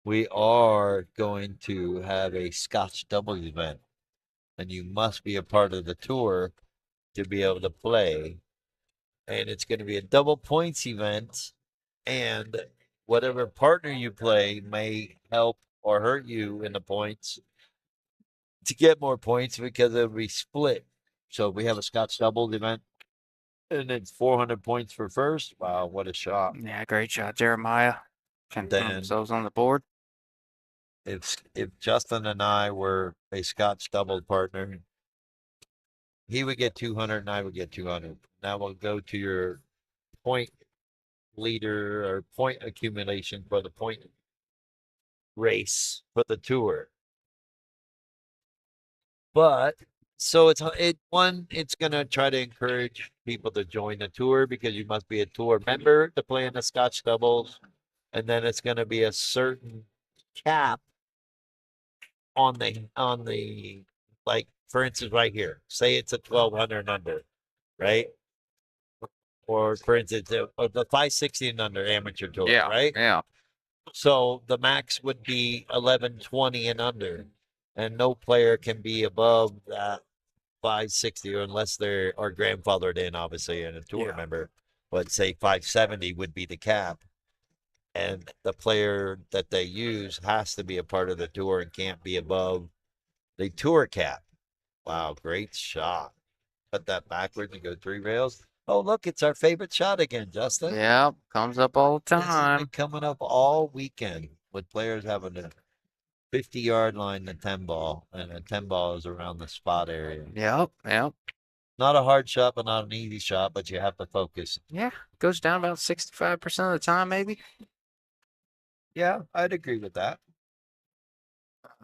we are going to have a Scotch doubles event. And you must be a part of the tour to be able to play. and it's going to be a double points event, and whatever partner you play may help or hurt you in the points to get more points because it'll be split. So we have a Scotch doubles event, and it's 400 points for first. Wow, what a shot! Yeah, great shot, Jeremiah. Can put Then themselves on the board. if Justin and I were a Scotch doubles partner, he would get 200 and I would get 200. Now we'll go to your point leader or point accumulation for the point race for the tour. But so it's gonna try to encourage people to join the tour because you must be a tour member to play in the Scotch doubles, and then it's gonna be a certain cap on the like for instance right here. Say it's a 1200 under, right? Or for instance, the 560 and under amateur tour, Yeah, right? yeah. So the max would be 1120 and under, and no player can be above that 560 or unless they are grandfathered in, obviously, and a tour Yeah. member. But say 570 would be the cap, and the player that they use has to be a part of the tour and can't be above the tour cap. Wow, great shot. Cut that backwards and go 3 rails. Oh, look, it's our favorite shot again, Justin. Yeah, comes up all the This has been time. coming up all weekend with players having a 50-yard line, the 10 ball, and a 10 ball is around the spot area. Yep, yep. Not a hard shot, but not an easy shot, but you have to focus. Yeah, goes down about 65% of the time, maybe. Yeah, I'd agree with that.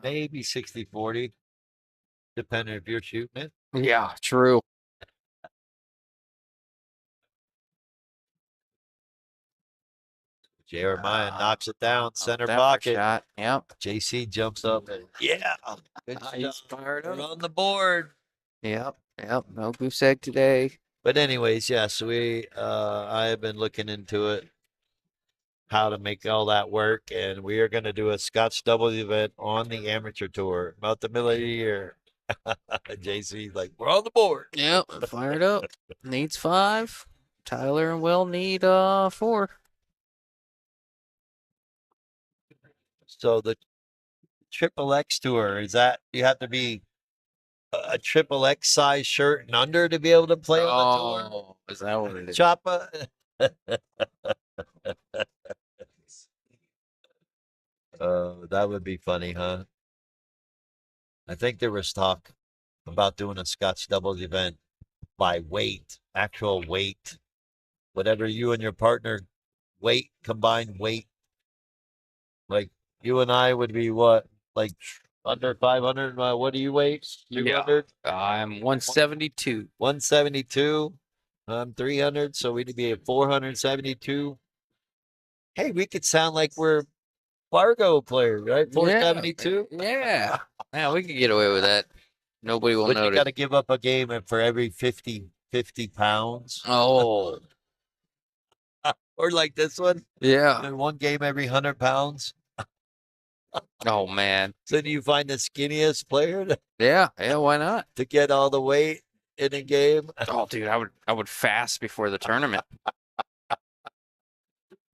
Maybe 60-40, depending if you're shooting it. Yeah, true. Jeremiah knocks it down, center That pocket. shot. Yep. JC jumps up and yeah, good He's shot. fired We're up. on the board. Yep, yep. No goose egg today. But anyways, yes, I have been looking into it, how to make all that work, and we are going to do a Scotch doubles event on the amateur tour about the middle of the year. JC's like, we're on the board. Yep, fired up. Needs 5. Tyler and Will need 4. So the triple X tour, is that you have to be a triple X size shirt and under to be able to play on the tour? Oh, is that what it is? Choppa. That would be funny, huh? I think there was talk about doing a Scotch doubles event by weight, actual weight, whatever you and your partner weight, combined weight. Like you and I would be what, like under 500? What do you weigh? Yeah. 200? I'm 172. 172. I'm 300, so we'd be at 472. Hey, we could sound like we're Fargo players, right? 472. Yeah. Yeah, we could get away with that. Nobody will But you notice. got to give up a game for every 50 pounds. Oh, Or like this one, yeah. and one game every 100 pounds. Oh, man. So do you find the skinniest player Yeah, yeah, why not? to get all the weight in a game? Oh, dude, I would fast before the tournament.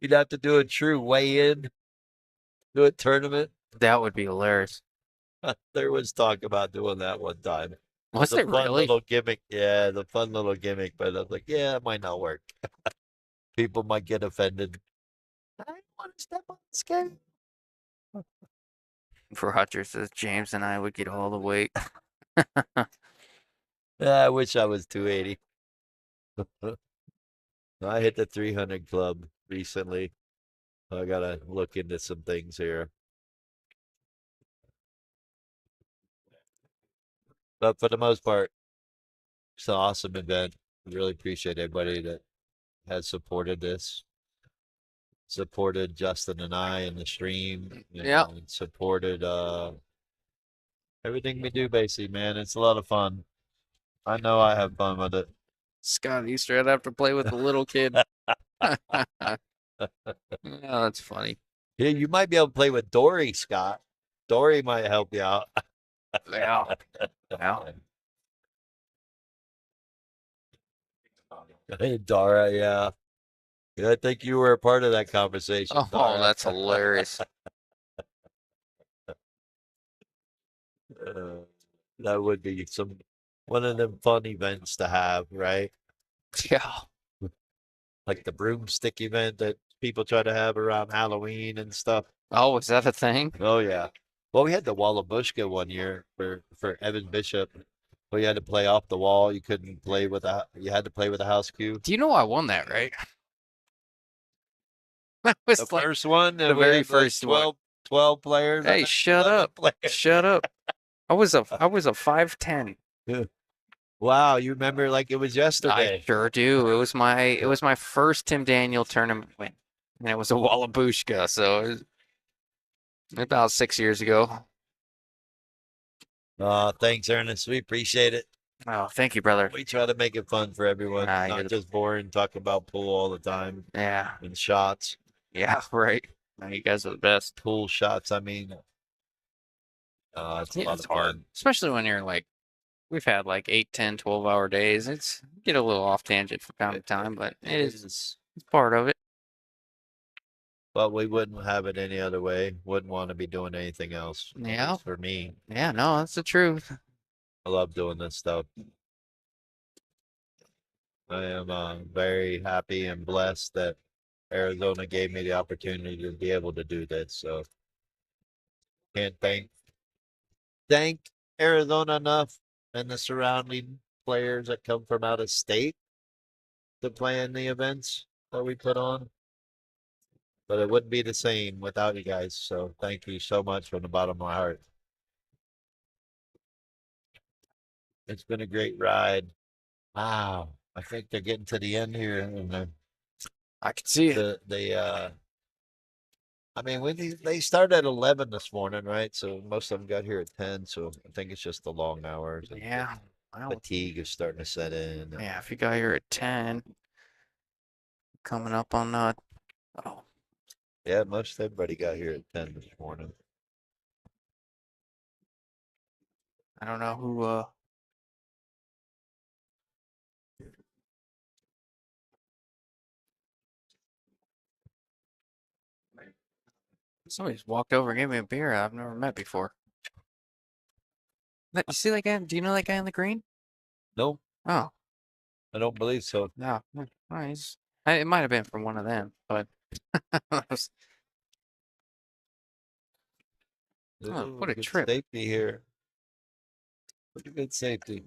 You'd have to do a true weigh-in to a tournament. That would be hilarious. There was talk about doing that one time. Was The it fun really? little gimmick. Yeah, the fun little gimmick. But I was like, yeah, it might not work. People might get offended. I don't want to step on the scale. Roger says James and I would get all the weight. I wish I was 280. I hit the 300 club recently. I gotta look into some things here. But for the most part, it's an awesome event. I really appreciate everybody that has supported this. Supported Justin and I in the stream. Yeah. And supported everything we do basically, man. It's a lot of fun. I know I have fun with it. Scott Easter, I'd have to play with the little kid. Yeah, that's funny. Yeah, you might be able to play with Dory, Scott. Dory might help you out. Yeah. Yeah. Hey, Dara, yeah. Yeah, I think you were a part of that conversation, Oh, Dara. that's hilarious. Uh, that would be one of them fun events to have, right? Yeah. Like the broomstick event that people try to have around Halloween and stuff. Oh, is that a thing? Oh yeah. Well, we had the Wallabushka one year for Evan Bishop. We had to play off the wall. You couldn't play with you had to play with a house cue. Do you know I won that, right? That The was like first one, the we very had like first one. 12 players. Hey, shut 11 up. players. Shut up. I was a 5'10". Wow, you remember like it was I yesterday. sure do. It was my first Tim Daniel tournament win. And it was a Wallabushka, so it was about 6 years ago. Thanks, Ernest. We appreciate it. Oh, thank you, brother. We try to make it fun for everyone, You're not the just boring, talking about pool all the time yeah. and shots, Yeah, right. No, you guys are the best. pool shots. I mean, it's a Yeah, lot it's of hard. fun. Especially when you're like we've had like 8, 10, 12-hour days. It's get a little off tangent from time to time, but it's part of it. But we wouldn't have it any other way. Wouldn't want to be doing anything else. At Yeah. least for me, Yeah, no, that's the truth. I love doing this stuff. I am very happy and blessed that Arizona gave me the opportunity to be able to do this. So can't thank Arizona enough and the surrounding players that come from out of state to play in the events that we put on. But it wouldn't be the same without you guys. So thank you so much from the bottom of my heart. It's been a great ride. Wow. I think they're getting to the end here and I can see it. I mean, they started at 11 this morning, right? So most of them got here at 10. So I think it's just the long hours. And Yeah. Well, fatigue is starting to set in. yeah, if you got here at 10, coming up on oh, Yeah, most everybody got here at 10 this morning. I don't know who somebody's walked over and gave me a beer I've never met before. You see that guy? Do you know that guy on the green? No, Oh, I don't believe so. no. Nice. It might have been from one of them, but oh, what a Good trip. safety here. Pretty good safety.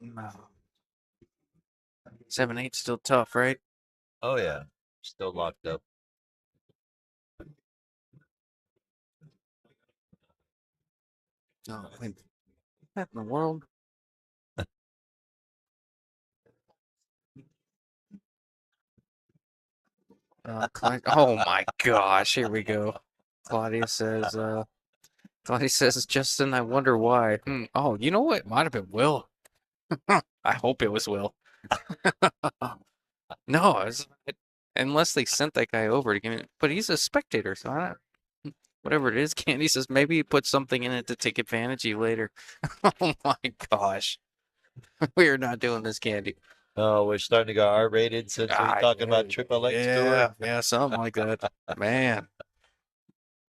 No. 7-8 still tough, right? Oh, yeah. Still locked up. Oh, wait. What in the world? Oh my gosh, here we go. Claudia says, Justin, I wonder why. Oh, you know what? Might have been Will. I hope it was Will. No, unless they sent that guy over to give me, but he's a spectator, so I don't, whatever it is, Candy says maybe he put something in it to take advantage of you later. Oh my gosh. We are not doing this, Candy. Oh, we're starting to go R-rated since we're talking about Triple X Tour. Yeah, something like that. Man.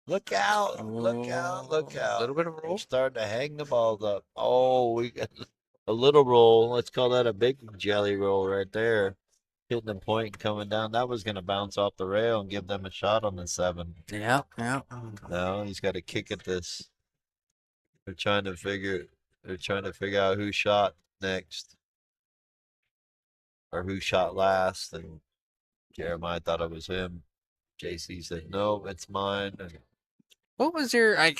Look out! Look out! Look A out! little bit of a We're roll. starting to hang the balls up. Oh, we got a little roll. Let's call that a big jelly roll right there. Hitting the point and coming down. That was going to bounce off the rail and give them a shot on the 7. Yeah, yeah. No, he's got to kick at this. They're trying to figure. They're trying to figure out who shot next, or who shot last. And Jeremiah thought it was him. JC said, "No, it's mine." And What was your I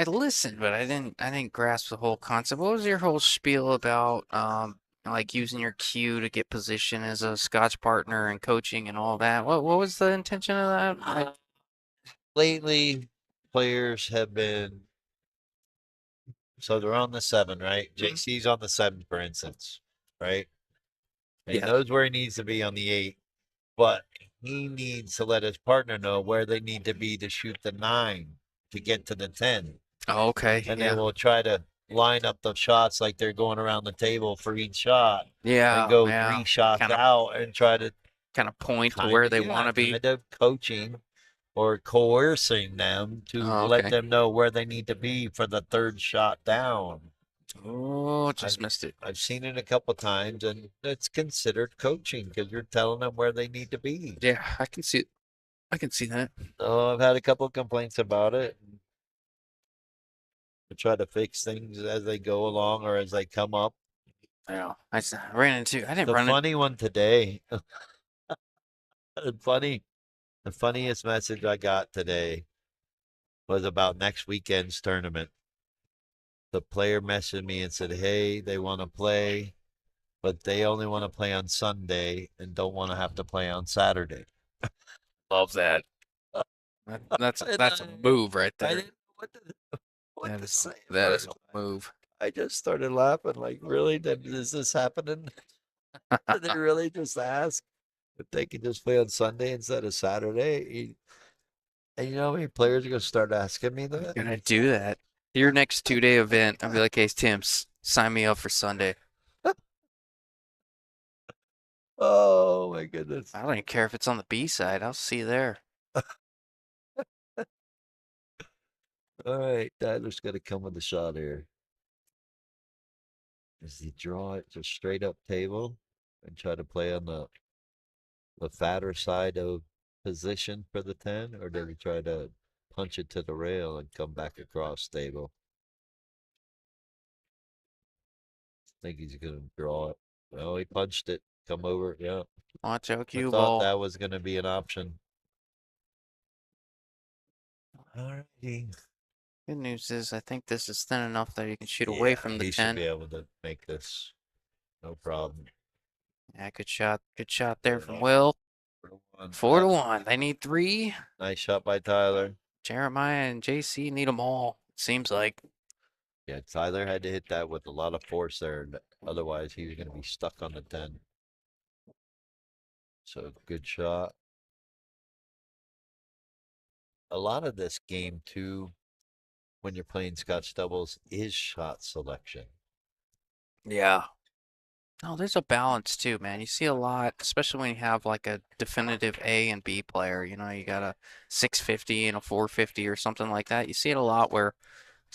listened, but I didn't grasp the whole concept. What was your whole spiel about like using your cue to get position as a Scotch partner and coaching and all that? What was the intention of that? lately, players have been. So they're on the 7, right? Mhm. JC's on the 7, for instance, right? And he Yeah. knows where he needs to be on the 8, but he needs to let his partner know where they need to be to shoot the 9. to get to the 10. Oh, okay. And Yeah. they will try to line up the shots like they're going around the table for each shot Yeah. and go Yeah. 3 shots Kind of out and try to point to kind where of, they want to be. kind of coaching or coercing them to Oh, let okay. them know where they need to be for the 3rd shot down. Oh, just missed it. I've seen it a couple times, and it's considered coaching because you're telling them where they need to be. Yeah, I can see. I can see that. So I've had a couple of complaints about it. I try to fix things as they go along or as they come up. Yeah, ran into. I didn't The run into. funny one today, the funniest message I got today was about next weekend's tournament. The player messaged me and said, "Hey, they want to play, but they only want to play on Sunday and don't want to have to play on Saturday." Love that. That's And a move right I there. didn't know what That to is say. that is first. a move. I just started laughing. Like, really? Is this happening? Did they really just ask if they could just play on Sunday instead of Saturday? And you know how many players are going to start asking me that? Gonna do that. Your next 2-day event, I'll be like, hey, Tim, sign me up for Sunday. Oh my goodness. I don't even care if it's on the B side. I'll see you there. All right, Tyler's going to come with a shot here. Does he draw it to straight up table and try to play on the fatter side of position for the 10, or did he try to punch it to the rail and come back across table? I think he's going to draw it. Well, he punched it. Come over. Yeah. Watch out, I cue thought ball. that was going to be an option. All righty. Good news is, I think this is thin enough that you can shoot Yeah, away from the he should 10. be able to make this. No problem. Yeah, good shot. Good shot there from 4-1. Will. 4-1. 4-1. They need 3. Nice shot by Tyler. Jeremiah and JC need them all. Seems like. Yeah, Tyler had to hit that with a lot of force there. Otherwise, he was going to be stuck on the 10. So, good shot. A lot of this game, too, when you're playing Scotch doubles, is shot selection. Yeah. No, there's a balance too, man. You see a lot, especially when you have like a definitive A and B player. You know, you got a 650 and a 450 or something like that. You see it a lot where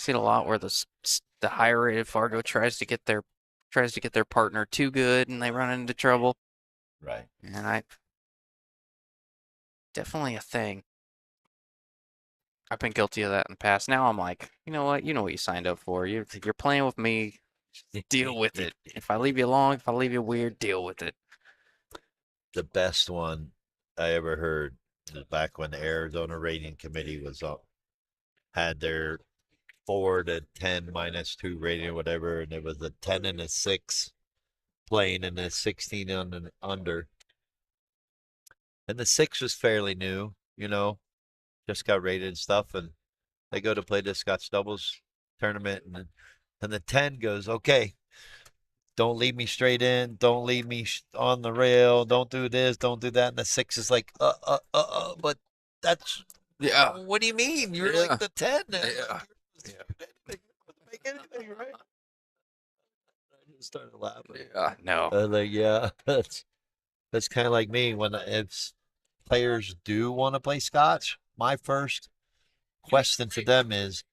the higher rated Fargo tries to get their partner too good and they run into trouble. Right. And I definitely a thing. I've been guilty of that in the past. Now I'm like, you know what? You know what you signed up for. You're playing with me. Deal with it. If I leave you alone, if I leave you weird, deal with it. The best one I ever heard was back when the Arizona Rating Committee was up, had their 4 to 10 -2 rating or whatever, and it was a 10 and a 6 playing in a 16 on and under. And the 6 was fairly new, just got rated and stuff, and they go to play the Scotch doubles tournament, and the 10 goes, okay, don't leave me straight in, don't leave me on the rail, don't do this, don't do that. And the 6 is like, but that's, Yeah. what do you mean? You're Yeah. like the 10. Yeah. Make anything, right? I just started laughing. Yeah. No. I was like, yeah, that's kind of like me when if players do want to play Scotch. My first question to them is,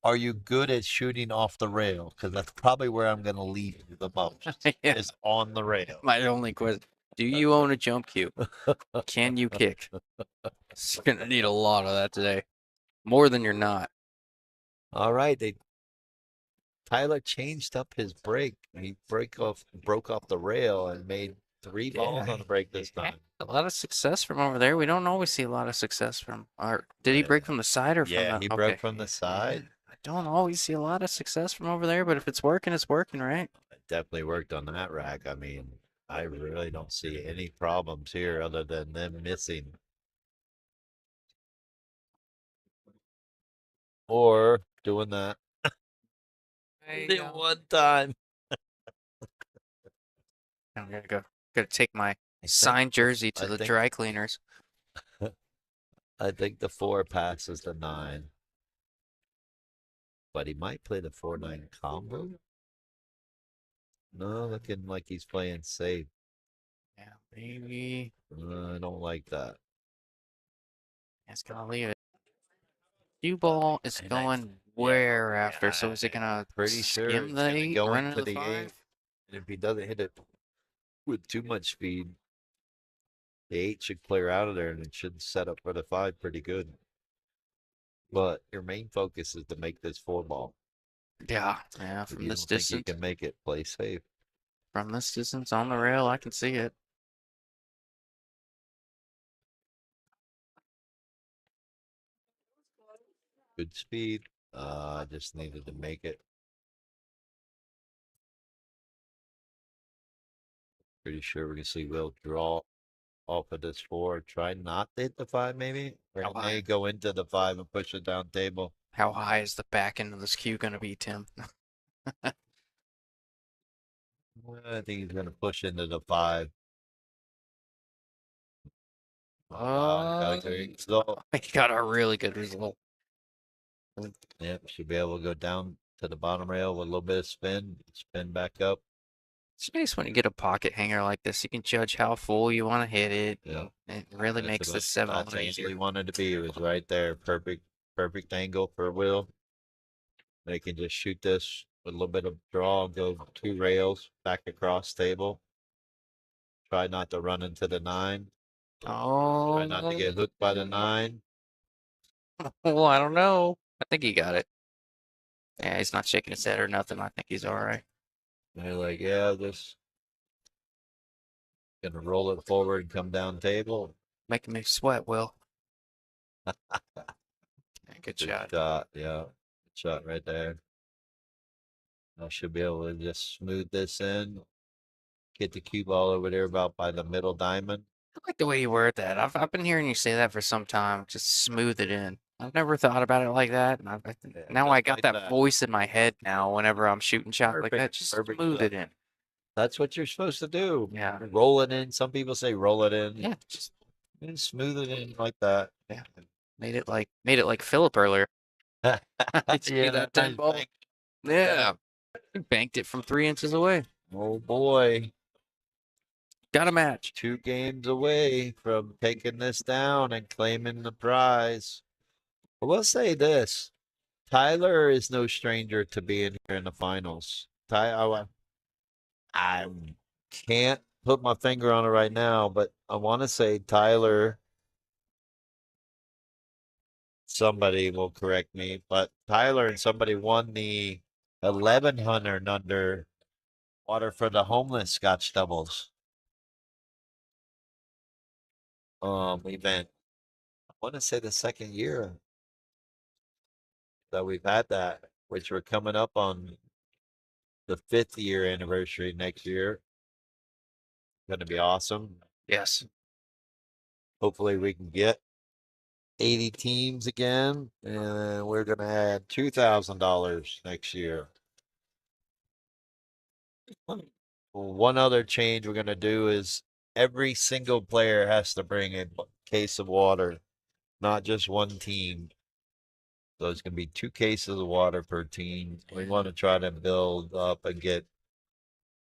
are you good at shooting off the rail? Because that's probably where I'm going to leave you the most, Yeah. is on the rail. My only question: do you own a jump cue? Can you kick? You're gonna need a lot of that today, more than you're not. All right, Tyler changed up his break. He broke off the rail and made 3 balls on the break this time. A lot of success from over there. We don't always see a lot of success from. Or did he break from the side or from Yeah, the? he broke Okay. from the side. I don't always see a lot of success from over there, but if it's working, right? It definitely worked on that rack. I mean, I really don't see any problems here other than them missing. Or doing that the one time. I'm gonna go. Gotta take my think signed jersey to I the think- dry cleaners. I think the 4 passes the 9. but he might play the 4-9 combo. No, looking like he's playing safe. Yeah, maybe. I don't like that. It's gonna leave it. Cue ball is going where after? So is it gonna Pretty sure skim it's the gonna 8, go run into into the the 8. 5? And if he doesn't hit it with too much speed, the 8 should clear out of there and it should set up for the 5 pretty good. But your main focus is to make this 4 ball. Yeah, yeah. If From you this don't think you distance, can make it, play safe. on the rail, I can see it. Good speed. I just needed to make it. Pretty sure we can see Will draw off of this 4. Try not to hit the 5 maybe. Or How it may high? go into the 5 and push it down table. How high is the back end of this cue gonna be, Tim? I think he's gonna push into the 5. Oh, wow, got a good result. I got a really good result. Yep, should be able to go down to the bottom rail with a little bit of spin back up. It's nice when you get a pocket hanger like this. You can judge how full you want to hit it. Yeah. It really makes this 7 a That's little what he easier. wanted to be. It was right there. Perfect angle for Will. They can just shoot this with a little bit of draw, go 2 rails back across table. Try not to run into the 9. Try not to get Oh, hooked by the 9. well, I don't know. I think he got it. Yeah, he's not shaking his head or nothing. I think he's all right. They're like, yeah, just gonna roll it forward and come down table. Making me sweat, Will. Yeah, good Good shot. shot, yeah. Good shot right there. I should be able to just smooth this in. Get the cue ball over there about by the middle diamond. I like the way you word that. I've been hearing you say that for some time. Just smooth it in. I've never thought about it like that. And Yeah, now I just got like that that. voice in my head now whenever I'm shooting shots like Perfect, that. Just perfect smooth shot. it in. That's what you're supposed to do. Yeah. Roll it in. Some people say roll it in. Yeah. Just And smooth it in like that. yeah. Made it like Philip earlier. Did you see Yeah, that nice 10 ball? bank. Yeah. He banked it from 3 inches away. Oh boy. Got a match. 2 games away from taking this down and claiming the prize. I will say this. Tyler is no stranger to being here in the finals. I can't put my finger on it right now, but I want to say Tyler. Somebody will correct me, but Tyler and somebody won the 1100 and under water for the homeless Scotch doubles event. I want to say the second year that we've had that, which we're coming up on the 5th year anniversary next year. Going to be awesome. Yes. Hopefully we can get 80 teams again, and we're going to add $2,000 next year. One other change we're going to do is every single player has to bring a case of water, not just one team. So it's going to be 2 cases of water per team. We want to try to build up and get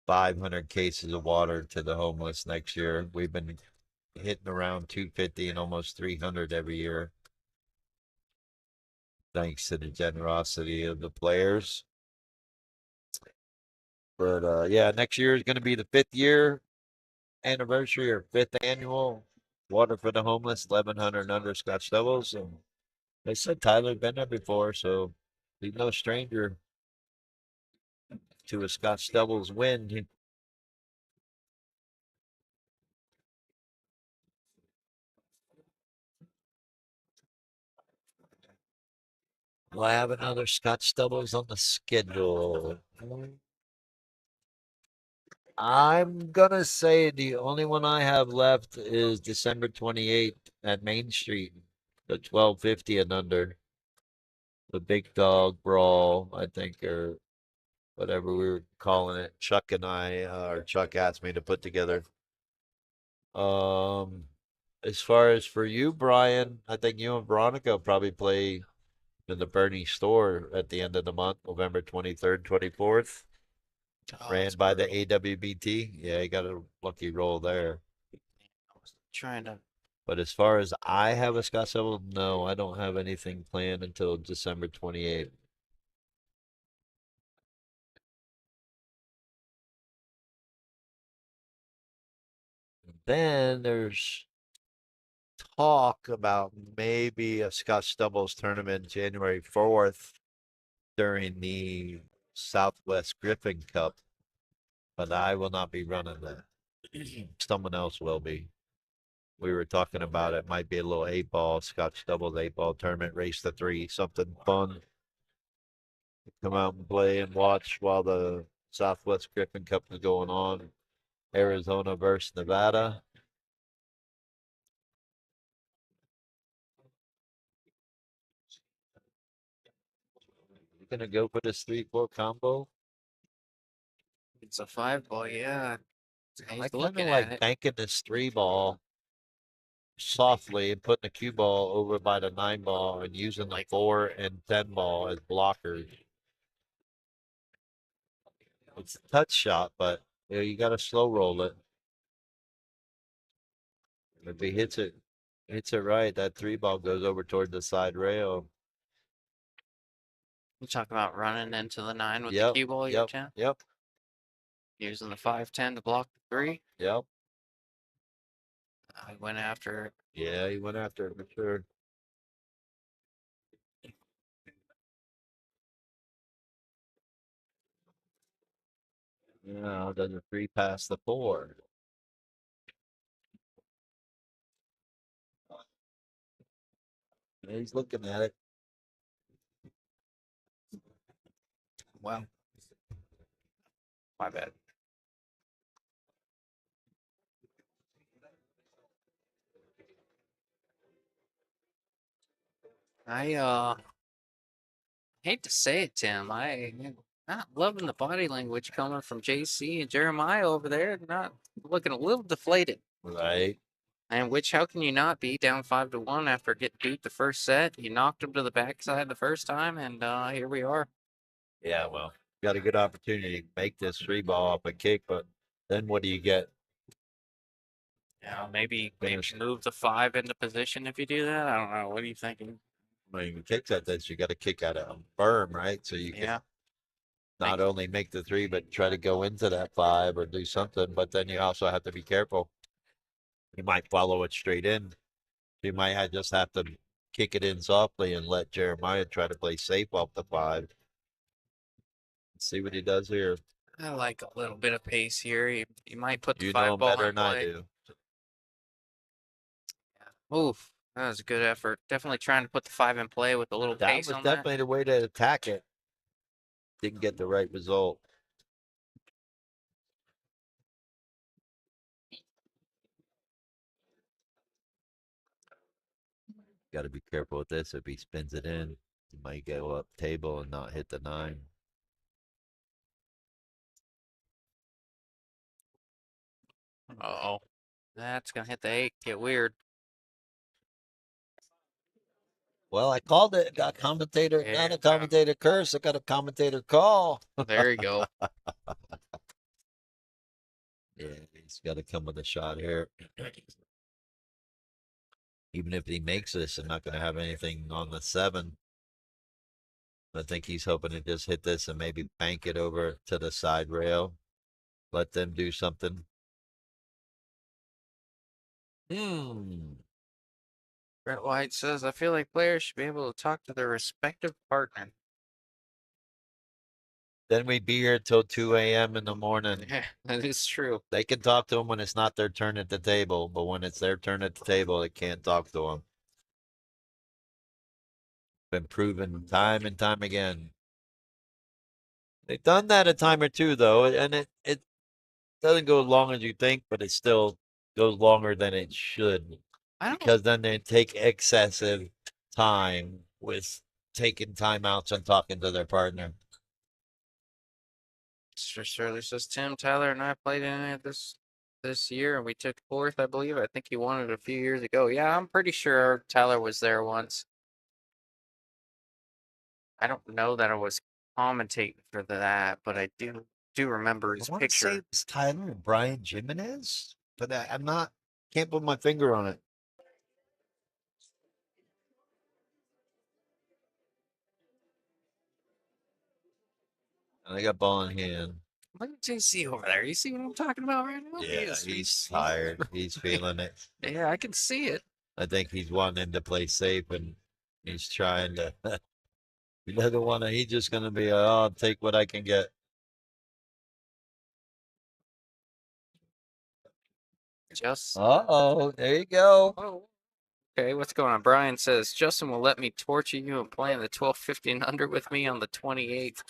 500 cases of water to the homeless next year. We've been hitting around 250 and almost 300 every year. Thanks to the generosity of the players. But yeah, next year is going to be the 5th year anniversary or 5th annual Water for the Homeless 1100 and under Scotch doubles. And they said Tyler's been there before, so he's no stranger to a Scotch doubles win. We'll have another Scotch doubles on the schedule. I'm gonna say the only one I have left is December 28th at Main Street, the 1250 and under. The big dog brawl, I think, or whatever we were calling it. Chuck and I, or Chuck asked me to put together. As far as for you, Brian, I think you and Veronica probably play in the Bernie store at the end of the month, November 23rd, 24th. Oh, Ran that's by the brutal. AWBT. Yeah, he got a lucky roll there. I was trying to. But as far as I have a Scotch Double, no, I don't have anything planned until December 28th. Then there's talk about maybe a Scotch Doubles tournament January 4th during the Southwest Griffin Cup, but I will not be running that. Someone else will be. We were talking about it might be a little 8-ball, Scotch Doubles 8-ball tournament, race to 3, something fun. Come out and play and watch while the Southwest Griffin Cup is going on. Arizona versus Nevada. You gonna go for this 3-4 combo? It's a 5-ball, yeah. I He's kind looking of at like it. banking this 3-ball softly and putting the cue ball over by the 9-ball and using the 4 and 10-ball as blockers. It's a touch shot, but you got to slow roll it. If he hits it right, that 3-ball goes over toward the side rail. You talk about running into the 9 with the Yep, cue ball, you're yep, 10. yep, Using the 5-10 to block the 3. yep. I went after. Yeah, he went after it for sure. Yeah, does a 3 pass the 4? He's looking at it. Well, my bad. I hate to say it, Tim. I'm not loving the body language coming from JC and Jeremiah over there. Not looking a little deflated. Right. And which, how can you not be down 5-1 after getting beat the first set? You knocked him to the backside the first time, and here we are. Yeah, well, got a good opportunity to make this 3-ball up a kick, but then what do you get? Yeah, maybe Finish. move the 5 into position if you do that. I don't know. What are you thinking? When you kick at this, you got to kick at it firm, right? So you can Yeah, not only make the 3, but try to go into that 5 or do something. But then you also have to be careful. You might follow it straight in. You might just have to kick it in softly and let Jeremiah try to play safe off the 5. Let's see what he does here. I like a little bit of pace here. You might put the You know 5 him ball better in than I play. do. Oof, that was a good effort. Definitely trying to put the 5 in play with a little That pace was on that. definitely the way to attack it. Didn't get the right result. Got to be careful with this. If he spins it in, he might go up table and not hit the 9. Uh-oh. That's going to hit the 8. Get weird. Well, I called it. Got a commentator, Yeah, not a commentator curse. I got a commentator call. there you go. Yeah, he's got to come with a shot here. Even if he makes this, I'm not going to have anything on the 7. I think he's hoping to just hit this and maybe bank it over to the side rail. Let them do something. Brett White says, I feel like players should be able to talk to their respective partner. Then we'd be here till 2 a.m. in the morning. Yeah, that is true. They can talk to them when it's not their turn at the table, but when it's their turn at the table, they can't talk to them. Been proven time and time again. They've done that a time or two, though, and it doesn't go as long as you think, but it still goes longer than it should. Because then they take excessive time with taking timeouts and talking to their partner. Mr. Shirley says, Tim, Tyler, and I played in it this year, and we took 4th, I believe. I think he won it a few years ago. Yeah, I'm pretty sure Tyler was there once. I don't know that I was commentating for that, but I do remember his I want to say picture. it was Tyler and Brian Jimenez, but I'm not. Can't put my finger on it. I got ball in hand. Look at JC over there. You see what I'm talking about right now? Yeah, he's tired. He's feeling it. Yeah, I can see it. I think he's wanting to play safe, and he's trying to. He doesn't want to. He's just going to be, I'll take what I can get. Just Uh-oh, there you go. oh, okay. What's going on? Brian says Justin will let me torture you and play in the 1250 and under with me on the 28th.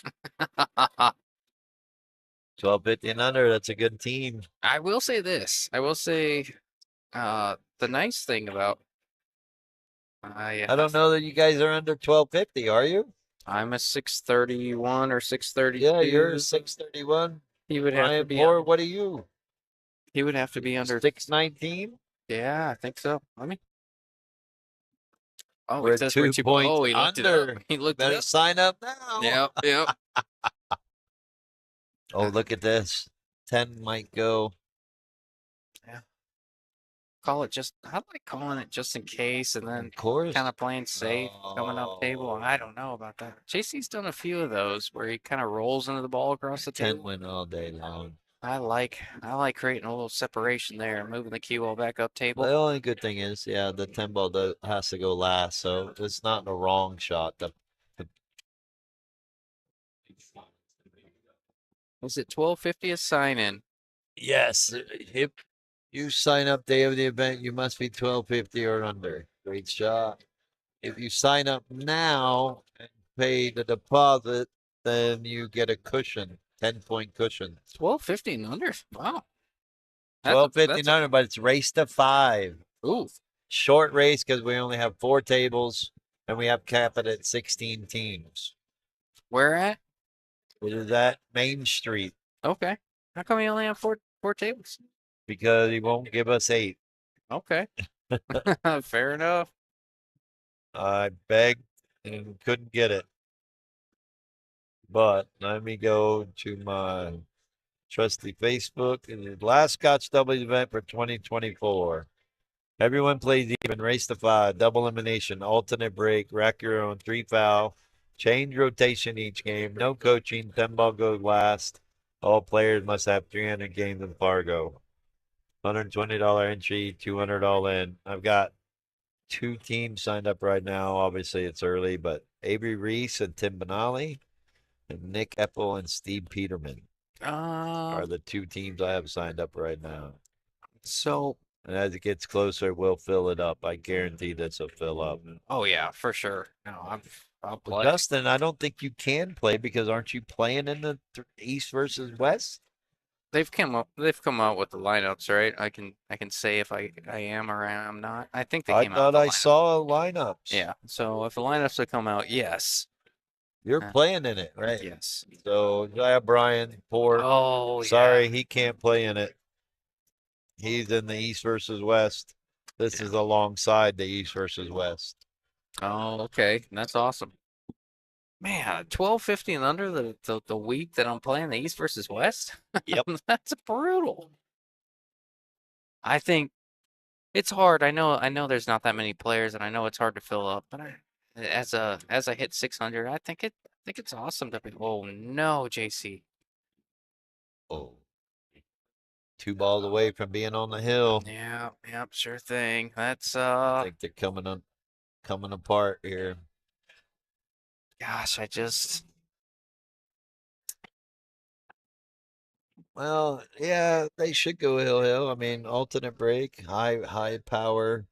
1250 and under, that's a good team. I will say this. I will say, the nice thing about I don't know that you guys are under 1250, are you? I'm a 631 or 632. Yeah, you're 631. He would have to Ryan be. Moore, what are you? He would have to be under. 619? Yeah, I think so. Let me. Oh, We're it says 2 we're 2 points Oh, he looked it under. up. He looked it Better up. sign up now. Yep, yep. Oh, look at this. 10 might go. Call it just. I like calling it just in case, and then Of course. kind of playing safe, coming up table. No. I don't know about that. JC's done a few of those where he kind of rolls into the ball across the 10 table. win all day long. I like creating a little separation there, moving the cue ball back up table. The only good thing is, yeah, the 10 ball has to go last, so it's not the wrong shot. Is it 1250 a sign in? Yes, if you sign up day of the event, you must be 1250 or under. Great shot. If you sign up now and pay the deposit, then you get a cushion, 10-point cushion. 1250 and under. Wow. 1250 and under, but it's race to 5. Ooh. Short race because we only have 4 tables and we have cap it at 16 teams. Where at? It is at Main Street Okay. How come you only have four tables? because he won't give us 8. Okay. Fair enough. I begged and couldn't get it. But let me go to my trusty Facebook and the last Scotch Doubles event for 2024. Everyone plays even, race to 5, double elimination, alternate break, rack your own, 3 foul, change rotation each game, no coaching, 10 ball goes last. All players must have 300 games in Fargo. $120 entry, 200 all in. I've got 2 teams signed up right now. Obviously, it's early, but Avery Reese and Tim Benali and Nick Eppel and Steve Peterman are the 2 teams I have signed up right now. So. And as it gets closer, we'll fill it up. I guarantee this will fill up. Oh yeah, for sure. No, I'll play. Justin, I don't think you can play because aren't you playing in the East versus West? They've come out with the lineups, right? I can say if I am or I'm not. I think they came out. I thought I saw lineups. Yeah. So if the lineups have come out, yes. You're playing in it, right? Yes. So I have Brian Port. Oh, sorry, he can't play in it. He's in the East versus West. This is alongside the East versus West. Oh, okay. That's awesome. Man, 1250 and under the week that I'm playing the East versus West? Yep. That's brutal. I think it's hard. I know there's not that many players and I know it's hard to fill up, but as I hit 600, I think it's awesome to be. Oh no, JC. Oh. 2 balls away from being on the hill. Yeah, yep, sure thing. That's I think they're coming apart here. Gosh, Well, yeah, they should go hill. I mean, alternate break, high power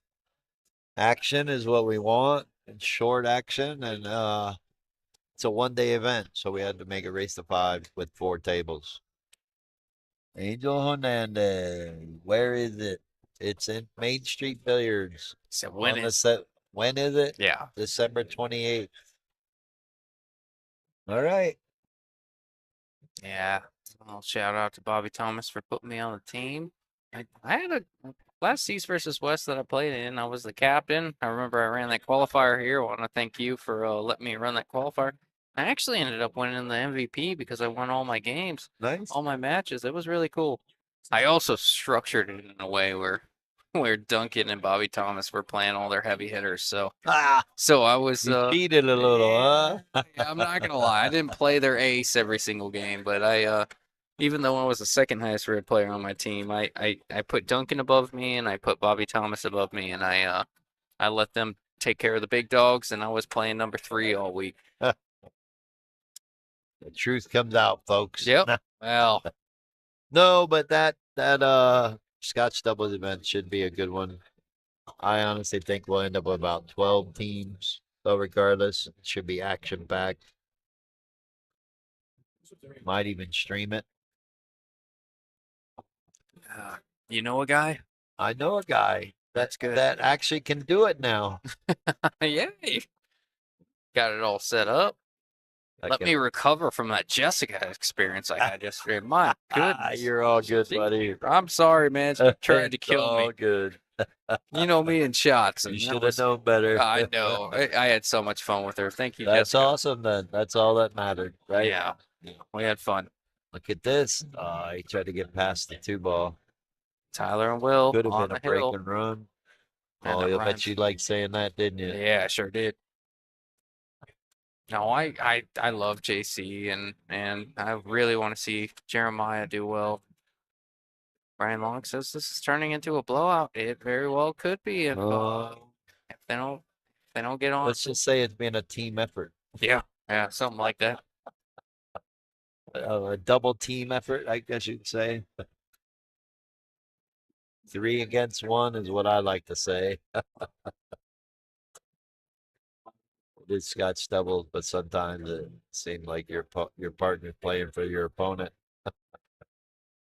action is what we want, and short action, and it's a 1-day event, so we had to make a race to 5 with 4 tables. Angel Hernandez, where is it? It's in Main Street Billiards. So when is it? Yeah. December 28th. All right. Yeah. I'll shout out to Bobby Thomas for putting me on the team. I had a last East versus West that I played in. I was the captain. I remember I ran that qualifier here. I want to thank you for letting me run that qualifier. I actually ended up winning the MVP because I won all my games, Nice. all my matches. It was really cool. I also structured it in a way where Duncan and Bobby Thomas were playing all their heavy hitters. So I was You cheated a little, huh? yeah, I'm not gonna lie. I didn't play their ace every single game, but I even though I was the second highest rated player on my team, I put Duncan above me and I put Bobby Thomas above me and I let them take care of the big dogs and I was playing number 3 all week. The truth comes out, folks. Yep. Well, No, but that Scotch doubles event should be a good one. I honestly think we'll end up with about 12 teams. So regardless, it should be action packed. Might even stream it. you know a guy? I know a guy That's good. that actually can do it now. Yay. Got it all set up. I Let can- me recover from that Jessica experience I had yesterday. My goodness. You're all good, buddy. I'm sorry, man. She tried to It's kill all me. good. You know me and shots. And You that should have was- known better. I know. I had so much fun with her. Thank you, That's Jessica. awesome then. That's all that mattered, right? Yeah. We had fun. Look at this. He tried to get past the 2-ball. Tyler and Will Could have on been a the break hill. and run. And Oh, the I Ryan- bet you liked saying that, didn't you? Yeah, I sure did. No, I love JC and I really want to see Jeremiah do well. Brian Long says this is turning into a blowout. It very well could be if they don't get on. Let's just say it's been a team effort, Yeah, something like that. a double team effort, I guess you'd say. 3 against 1 is what I like to say. It is Scotch doubles, but sometimes it seems like your partner's playing for your opponent.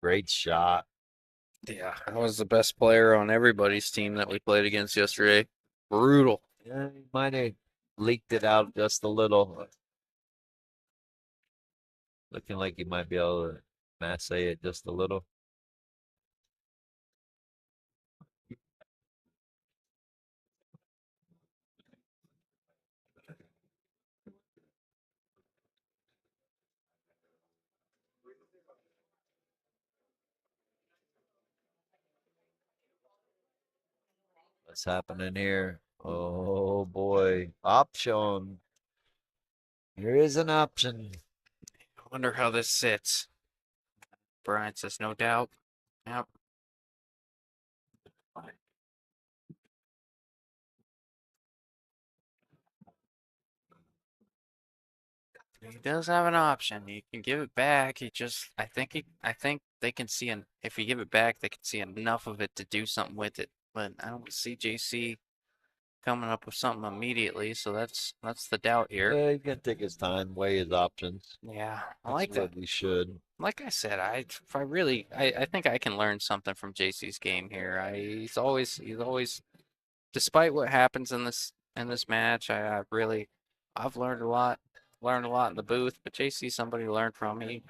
Great shot. Yeah, I was the best player on everybody's team that we played against yesterday. Brutal. Yeah, he might have leaked it out just a little. Looking like he might be able to masse it just a little. What's happening here? Oh boy. Option. Here is an option. I wonder how this sits. Brian says no doubt. Yep. He does have an option. You can give it back. I think they can see if you give it back, they can see enough of it to do something with it. But I don't see JC coming up with something immediately, so that's the doubt here. Yeah, he can take his time, weigh his options. Yeah, I That's like that. what we should. Like I said, I think I can learn something from JC's game here. He's always, despite what happens in this match, I've learned a lot. Learned a lot in the booth, but JC's somebody to learn from. He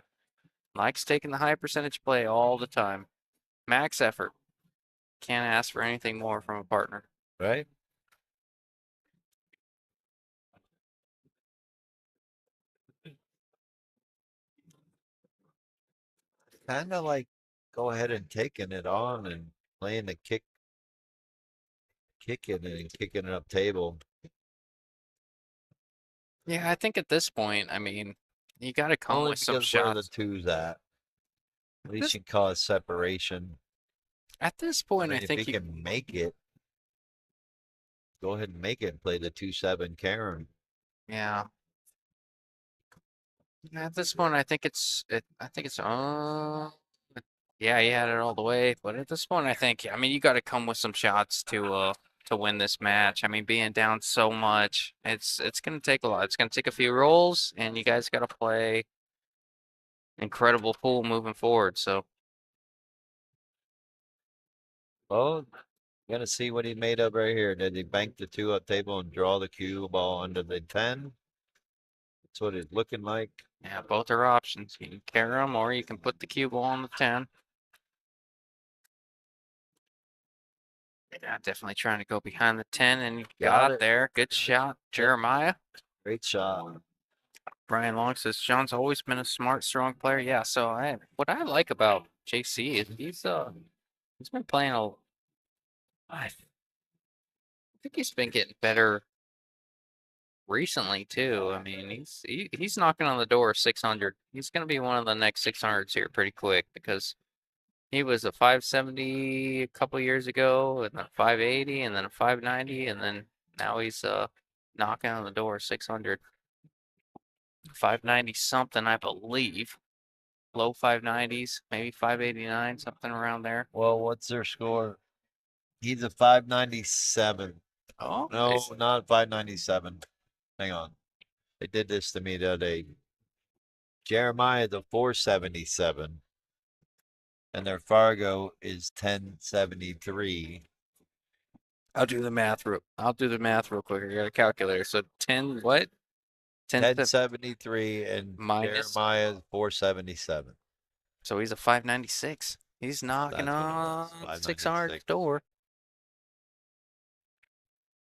likes taking the high percentage play all the time. Max effort. Can't ask for anything more from a partner. Right? Kind of like go ahead and taking it on and playing the kicking it and kicking it up table. Yeah, I think at this point, I mean, you got to come Only with some because where the shots. two's at. At least This- you can cause separation. At this I point, mean, I if think he can make it, go ahead and make it and play the 2-7 Karen. yeah. At this point, I think yeah, he had it all the way. But at this point, I mean, you got to come with some shots to win this match. I mean, being down so much, it's gonna take a lot. It's gonna take a few rolls, and you guys got to play incredible pool moving forward. So Oh, gonna see what he made of right here. Did he bank the 2 up table and draw the cue ball under the 10? That's what it's looking like. yeah, both are options. You can carry them, or you can put the cue ball on the 10. Yeah, definitely trying to go behind the 10 and got Got it it. there. Good shot, Jeremiah. Great shot. Brian Long says John's always been a smart, strong player. Yeah, so what I like about JC is he's been playing I think he's been getting better recently too. I mean, he's knocking on the door of 600. He's going to be one of the next 600s here pretty quick because he was a 570 a couple years ago, and a 580, and then a 590, and then now he's knocking on the door of 600. 590 something, I believe. Low 590s, maybe 589, something around there. Well, what's their score? He's a 597. Oh, No, nice. not 597. Hang on. They did this to me the other day. Jeremiah the 477, and their Fargo is 1073. I'll do the math real quick. I got a calculator. So 10 what? 1073 and minus. Jeremiah 477. So he's a 596. He's knocking That's what it on was, 600 596. door.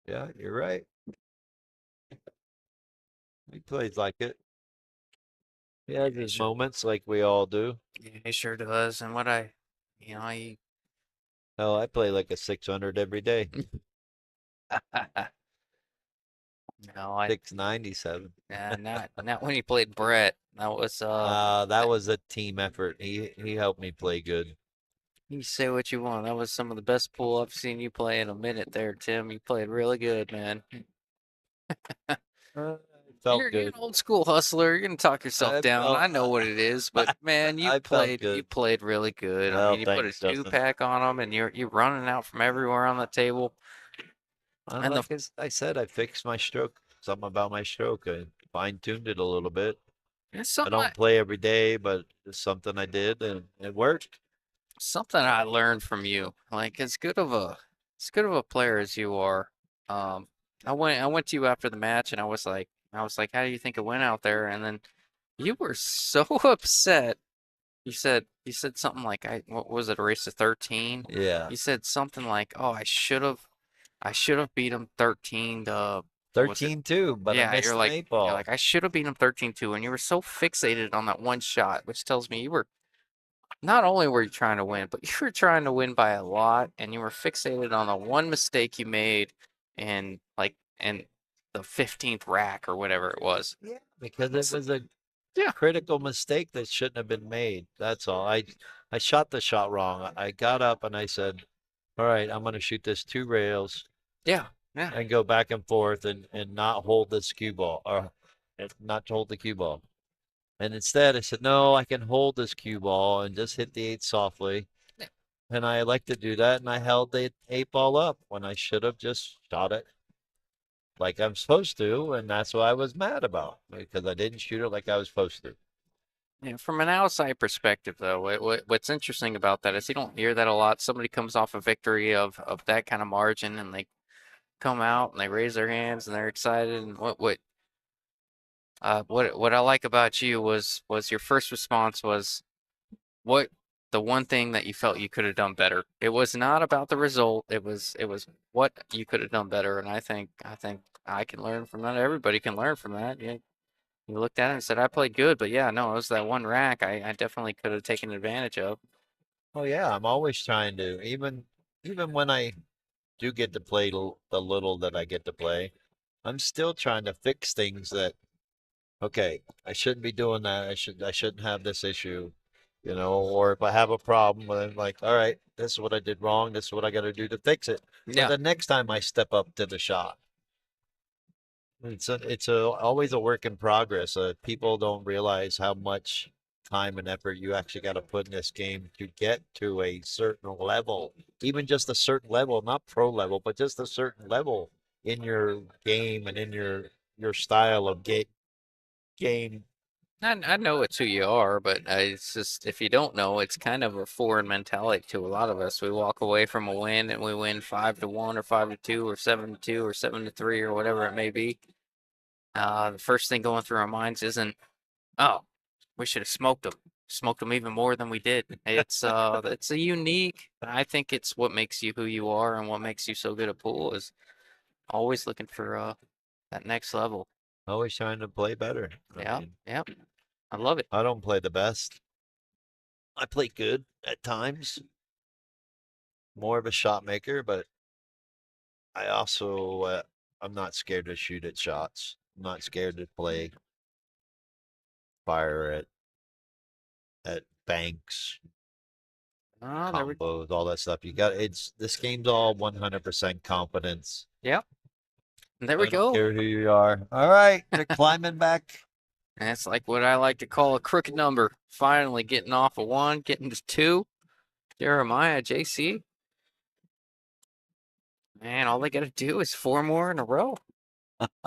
Yeah, you're right. He plays like it. He has his sure. moments like we all do. Yeah, he sure does. And he Hell, I play like a 600 every day. no, 697. not when he played Brett. That was a team effort. He helped me play good. You say what you want. That was some of the best pool I've seen you play in a minute there, Tim. You played really good, man. It felt You're good. an old school hustler. You're gonna talk yourself I down. felt- I know what it is, but man, I felt good. you played really good. I Well, mean, you put a thanks, Justin. 2-pack on them, and you're running out from everywhere on the table. And Like I said, I fixed my stroke. Something about my stroke. I fine-tuned it a little bit. it's I something don't play every day, but it's something I did, and it worked. I learned from you. Like as good of a player as you are. I went to you after the match, and I was like, how do you think it went out there? And then you were so upset. You said something like, what was it, a race of 13? Yeah. You said something like, oh, I should have beat him 13 to, what was it? 13-2, but I Yeah, missed you're an like, 8 ball. I should have beat him 13-2, and you were so fixated on that one shot, which tells me you were not only were you trying to win, but you were trying to win by a lot, and you were fixated on the one mistake you made in the 15th rack or whatever it was. Yeah, because it was a Yeah. critical mistake that shouldn't have been made. That's all. I shot the shot wrong. I got up and I said, "All right, I'm going to shoot this 2 rails Yeah, yeah. and go back and forth and not hold this cue ball or not hold the cue ball." And instead, I said, "No, I can hold this cue ball and just hit the 8 softly." Yeah. And I like to do that, and I held the 8 ball up when I should have just shot it like I'm supposed to, and that's what I was mad about because I didn't shoot it like I was supposed to. Yeah, from an outside perspective, though, what's interesting about that is you don't hear that a lot. Somebody comes off a victory of that kind of margin, and they come out and they raise their hands and they're excited. And what I like about you was your first response was what the one thing that you felt you could have done better. It was not about the result. It was what you could have done better. And I think I can learn from that. Everybody can learn from that. Yeah. You looked at it and said, I played good, but yeah, no, it was that one rack I definitely could have taken advantage of. Oh yeah, I'm always trying to, even when I do get to play the little that I get to play, I'm still trying to fix things that, okay, I shouldn't be doing that. I shouldn't have this issue, or if I have a problem, I'm like, all right, this is what I did wrong. This is what I got to do to fix it. So Yeah. the next time I step up to the shot, always a work in progress. People don't realize how much time and effort you actually got to put in this game to get to a certain level, even just a certain level, not pro level, but just a certain level in your game and in your style of game. I know it's who you are, but it's just if you don't know, it's kind of a foreign mentality to a lot of us. We walk away from a win and we win 5-1 or 5-2 or 7-2 or 7-3 or whatever it may be. The first thing going through our minds isn't, oh, we should have smoked them even more than we did. It's a unique. I think it's what makes you who you are and what makes you so good at pool is always looking for that next level. Always trying to play better. Yeah, mean, yeah. I love it. I don't play the best. I play good at times. More of a shot maker, but I also I'm not scared to shoot at shots. I'm not scared to play fire at banks, Oh, there we combos, all that stuff. You got it's this game's all 100% confidence. Yeah. There we I don't go. care who you are. All right, they're climbing back. That's like what I like to call a crooked number. Finally getting off of 1, getting to 2. Jeremiah, JC. Man, all they got to do is 4 more in a row.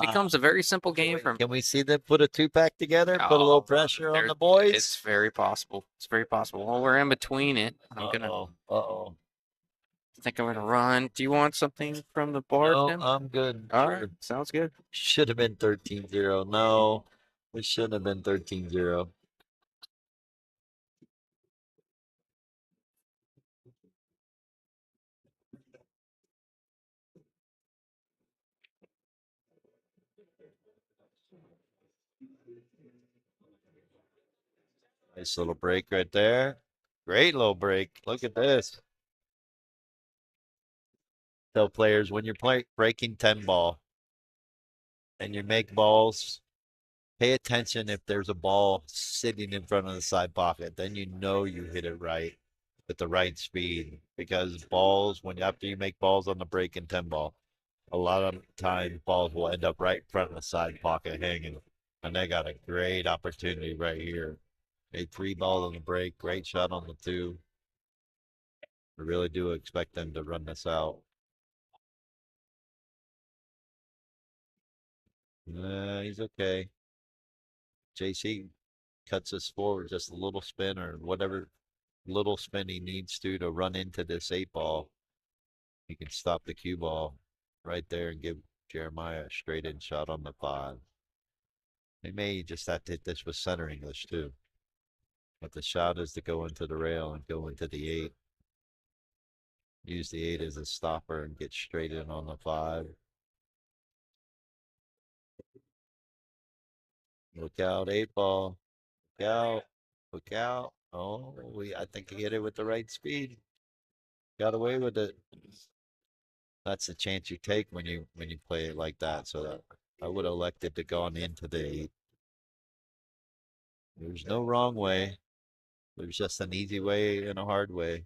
Becomes a very simple game for me. Can we see them put a 2-pack together? Put a little pressure on the boys. It's very possible. It's very possible. Well, we're in between it. I'm gonna. Uh-oh. Think I'm gonna run. Do you want something from the bar, No, Tim? I'm good. All Sure. right, sounds good. Should have been 13-0. No, we shouldn't have been 13-0. Nice little break right there. Great little break. Look at this. Tell players when you're breaking 10 ball and you make balls, pay attention if there's a ball sitting in front of the side pocket. Then you know you hit it right with the right speed. Because balls, when after you make balls on the break in 10 ball, a lot of time balls will end up right in front of the side pocket hanging. And they got a great opportunity right here. A 3 ball on the break, great shot on the 2. I really do expect them to run this out. He's okay. JC cuts us forward just a little spin or whatever little spin he needs to run into this 8 ball. He can stop the cue ball right there and give Jeremiah a straight in shot on the 5. They may just have to hit this with center English too. But the shot is to go into the rail and go into the 8. Use the 8 as a stopper and get straight in on the 5. Look out, 8 ball. Look out. Look out. Oh, I think he hit it with the right speed. Got away with it. That's the chance you take when you play it like that. So that I would have elected to gone into the 8. There's no wrong way. There's just an easy way and a hard way.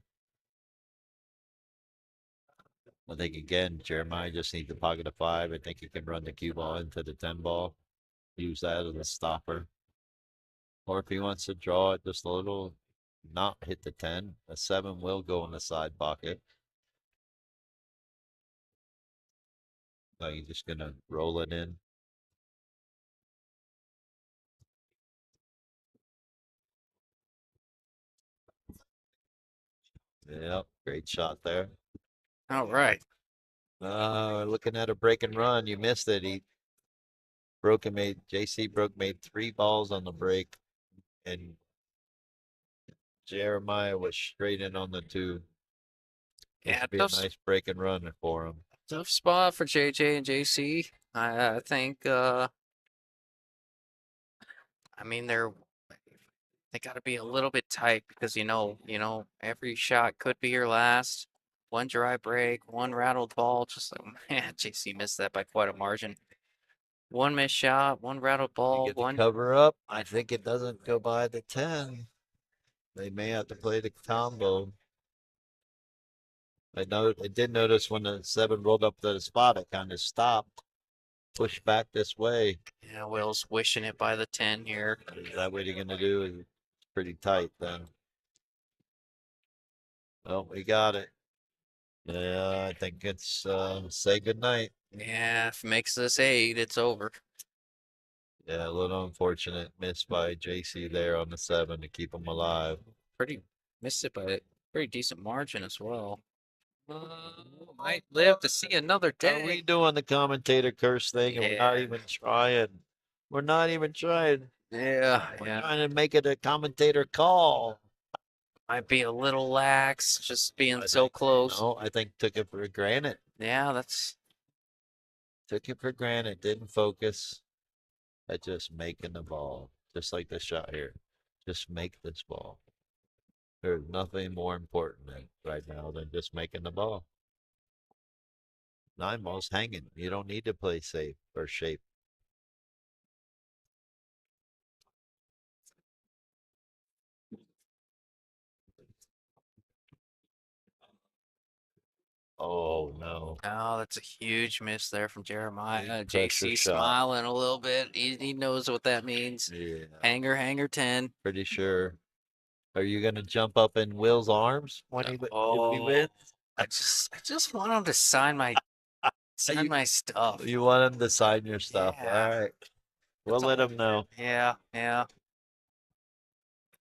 I think again, Jeremiah just needs to pocket a 5. I think he can run the cue ball into the 10 ball. Use that as a stopper. Or if he wants to draw it just a little, not hit the 10, a 7 will go in the side pocket. Now you're just gonna roll it in. Yep, great shot there. All right. Looking at a break and run, you missed it. He JC made 3 balls on the break, and Jeremiah was straight in on the 2. This Yeah, would be a nice break and run for him. tough spot for JJ and JC. I think. I mean, they got to be a little bit tight because every shot could be your last. One dry break, one rattled ball. Just like man, JC missed that by quite a margin. One missed shot, one rattled ball, Get the one. cover up. I think it doesn't go by the 10. They may have to play the combo. I did notice when the 7 rolled up to the spot, it kind of stopped, pushed back this way. Yeah, Will's wishing it by the 10 here. Is that what you're gonna do? It's pretty tight then. Oh, we got it. Yeah, I think it's say goodnight. Yeah, if it makes this 8, it's over. Yeah, a little unfortunate miss by JC there on the 7 to keep him alive. Missed it by a pretty decent margin as well. Might live to see another Are we day. doing the commentator curse thing and we're not Yeah. even trying? We're not even trying. Yeah, We're yeah. trying to make it a commentator call. Might be a little lax, just being so close. No, I think took it for granted. Yeah, that's Took it for granted. Didn't focus. at just making the ball, just like this shot here. Just make this ball. There's nothing more important right now than just making the ball. 9 ball's hanging. You don't need to play safe or shape. Oh no. Oh, that's a huge miss there from Jeremiah. Pressure JC shot. smiling a little bit. He knows what that means. Yeah. Hanger 10. Pretty sure. Are you gonna jump up in Will's arms when if he wins? I just want him to sign my You- stuff. You want him to sign your stuff. Yeah. All right. We'll let him know. Yeah.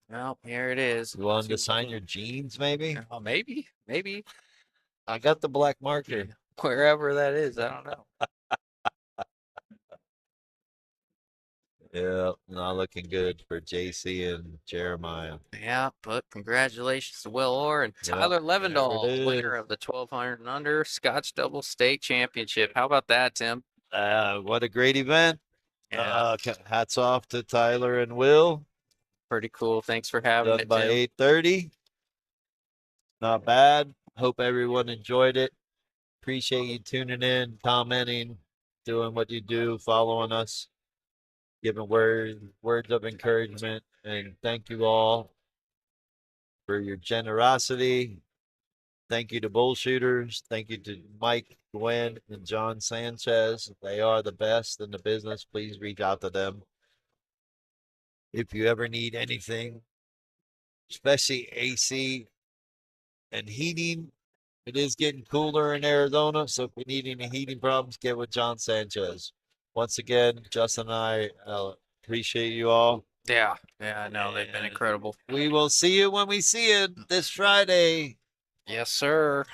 Well, here it is. You want him to sign your jeans, maybe? Oh, maybe. I got the black marker. Wherever that is, I don't know. Yeah, not looking good for JC and Jeremiah. Yeah, but congratulations to Will Orr and Yep, Tyler Levendahl, there it winner is. of the 1200 and under Scotch Double State Championship. How about that, Tim? What a great event. Yeah, Hats off to Tyler and Will. pretty cool. Thanks for having Done it, by Tim. 8:30. Not bad. Hope everyone enjoyed it. Appreciate you tuning in, commenting, doing what you do, following us, giving words of encouragement, and thank you all for your generosity. Thank you to Bullshooters. Thank you to Mike, Gwen, and John Sanchez. They are the best in the business. Please reach out to them if you ever need anything, especially AC and heating. It is getting cooler in Arizona, so if you need any heating problems, get with John Sanchez. Once again, Justin and I appreciate you all. Yeah, no, they've been And incredible. We will see you when we see you this Friday. Yes, sir.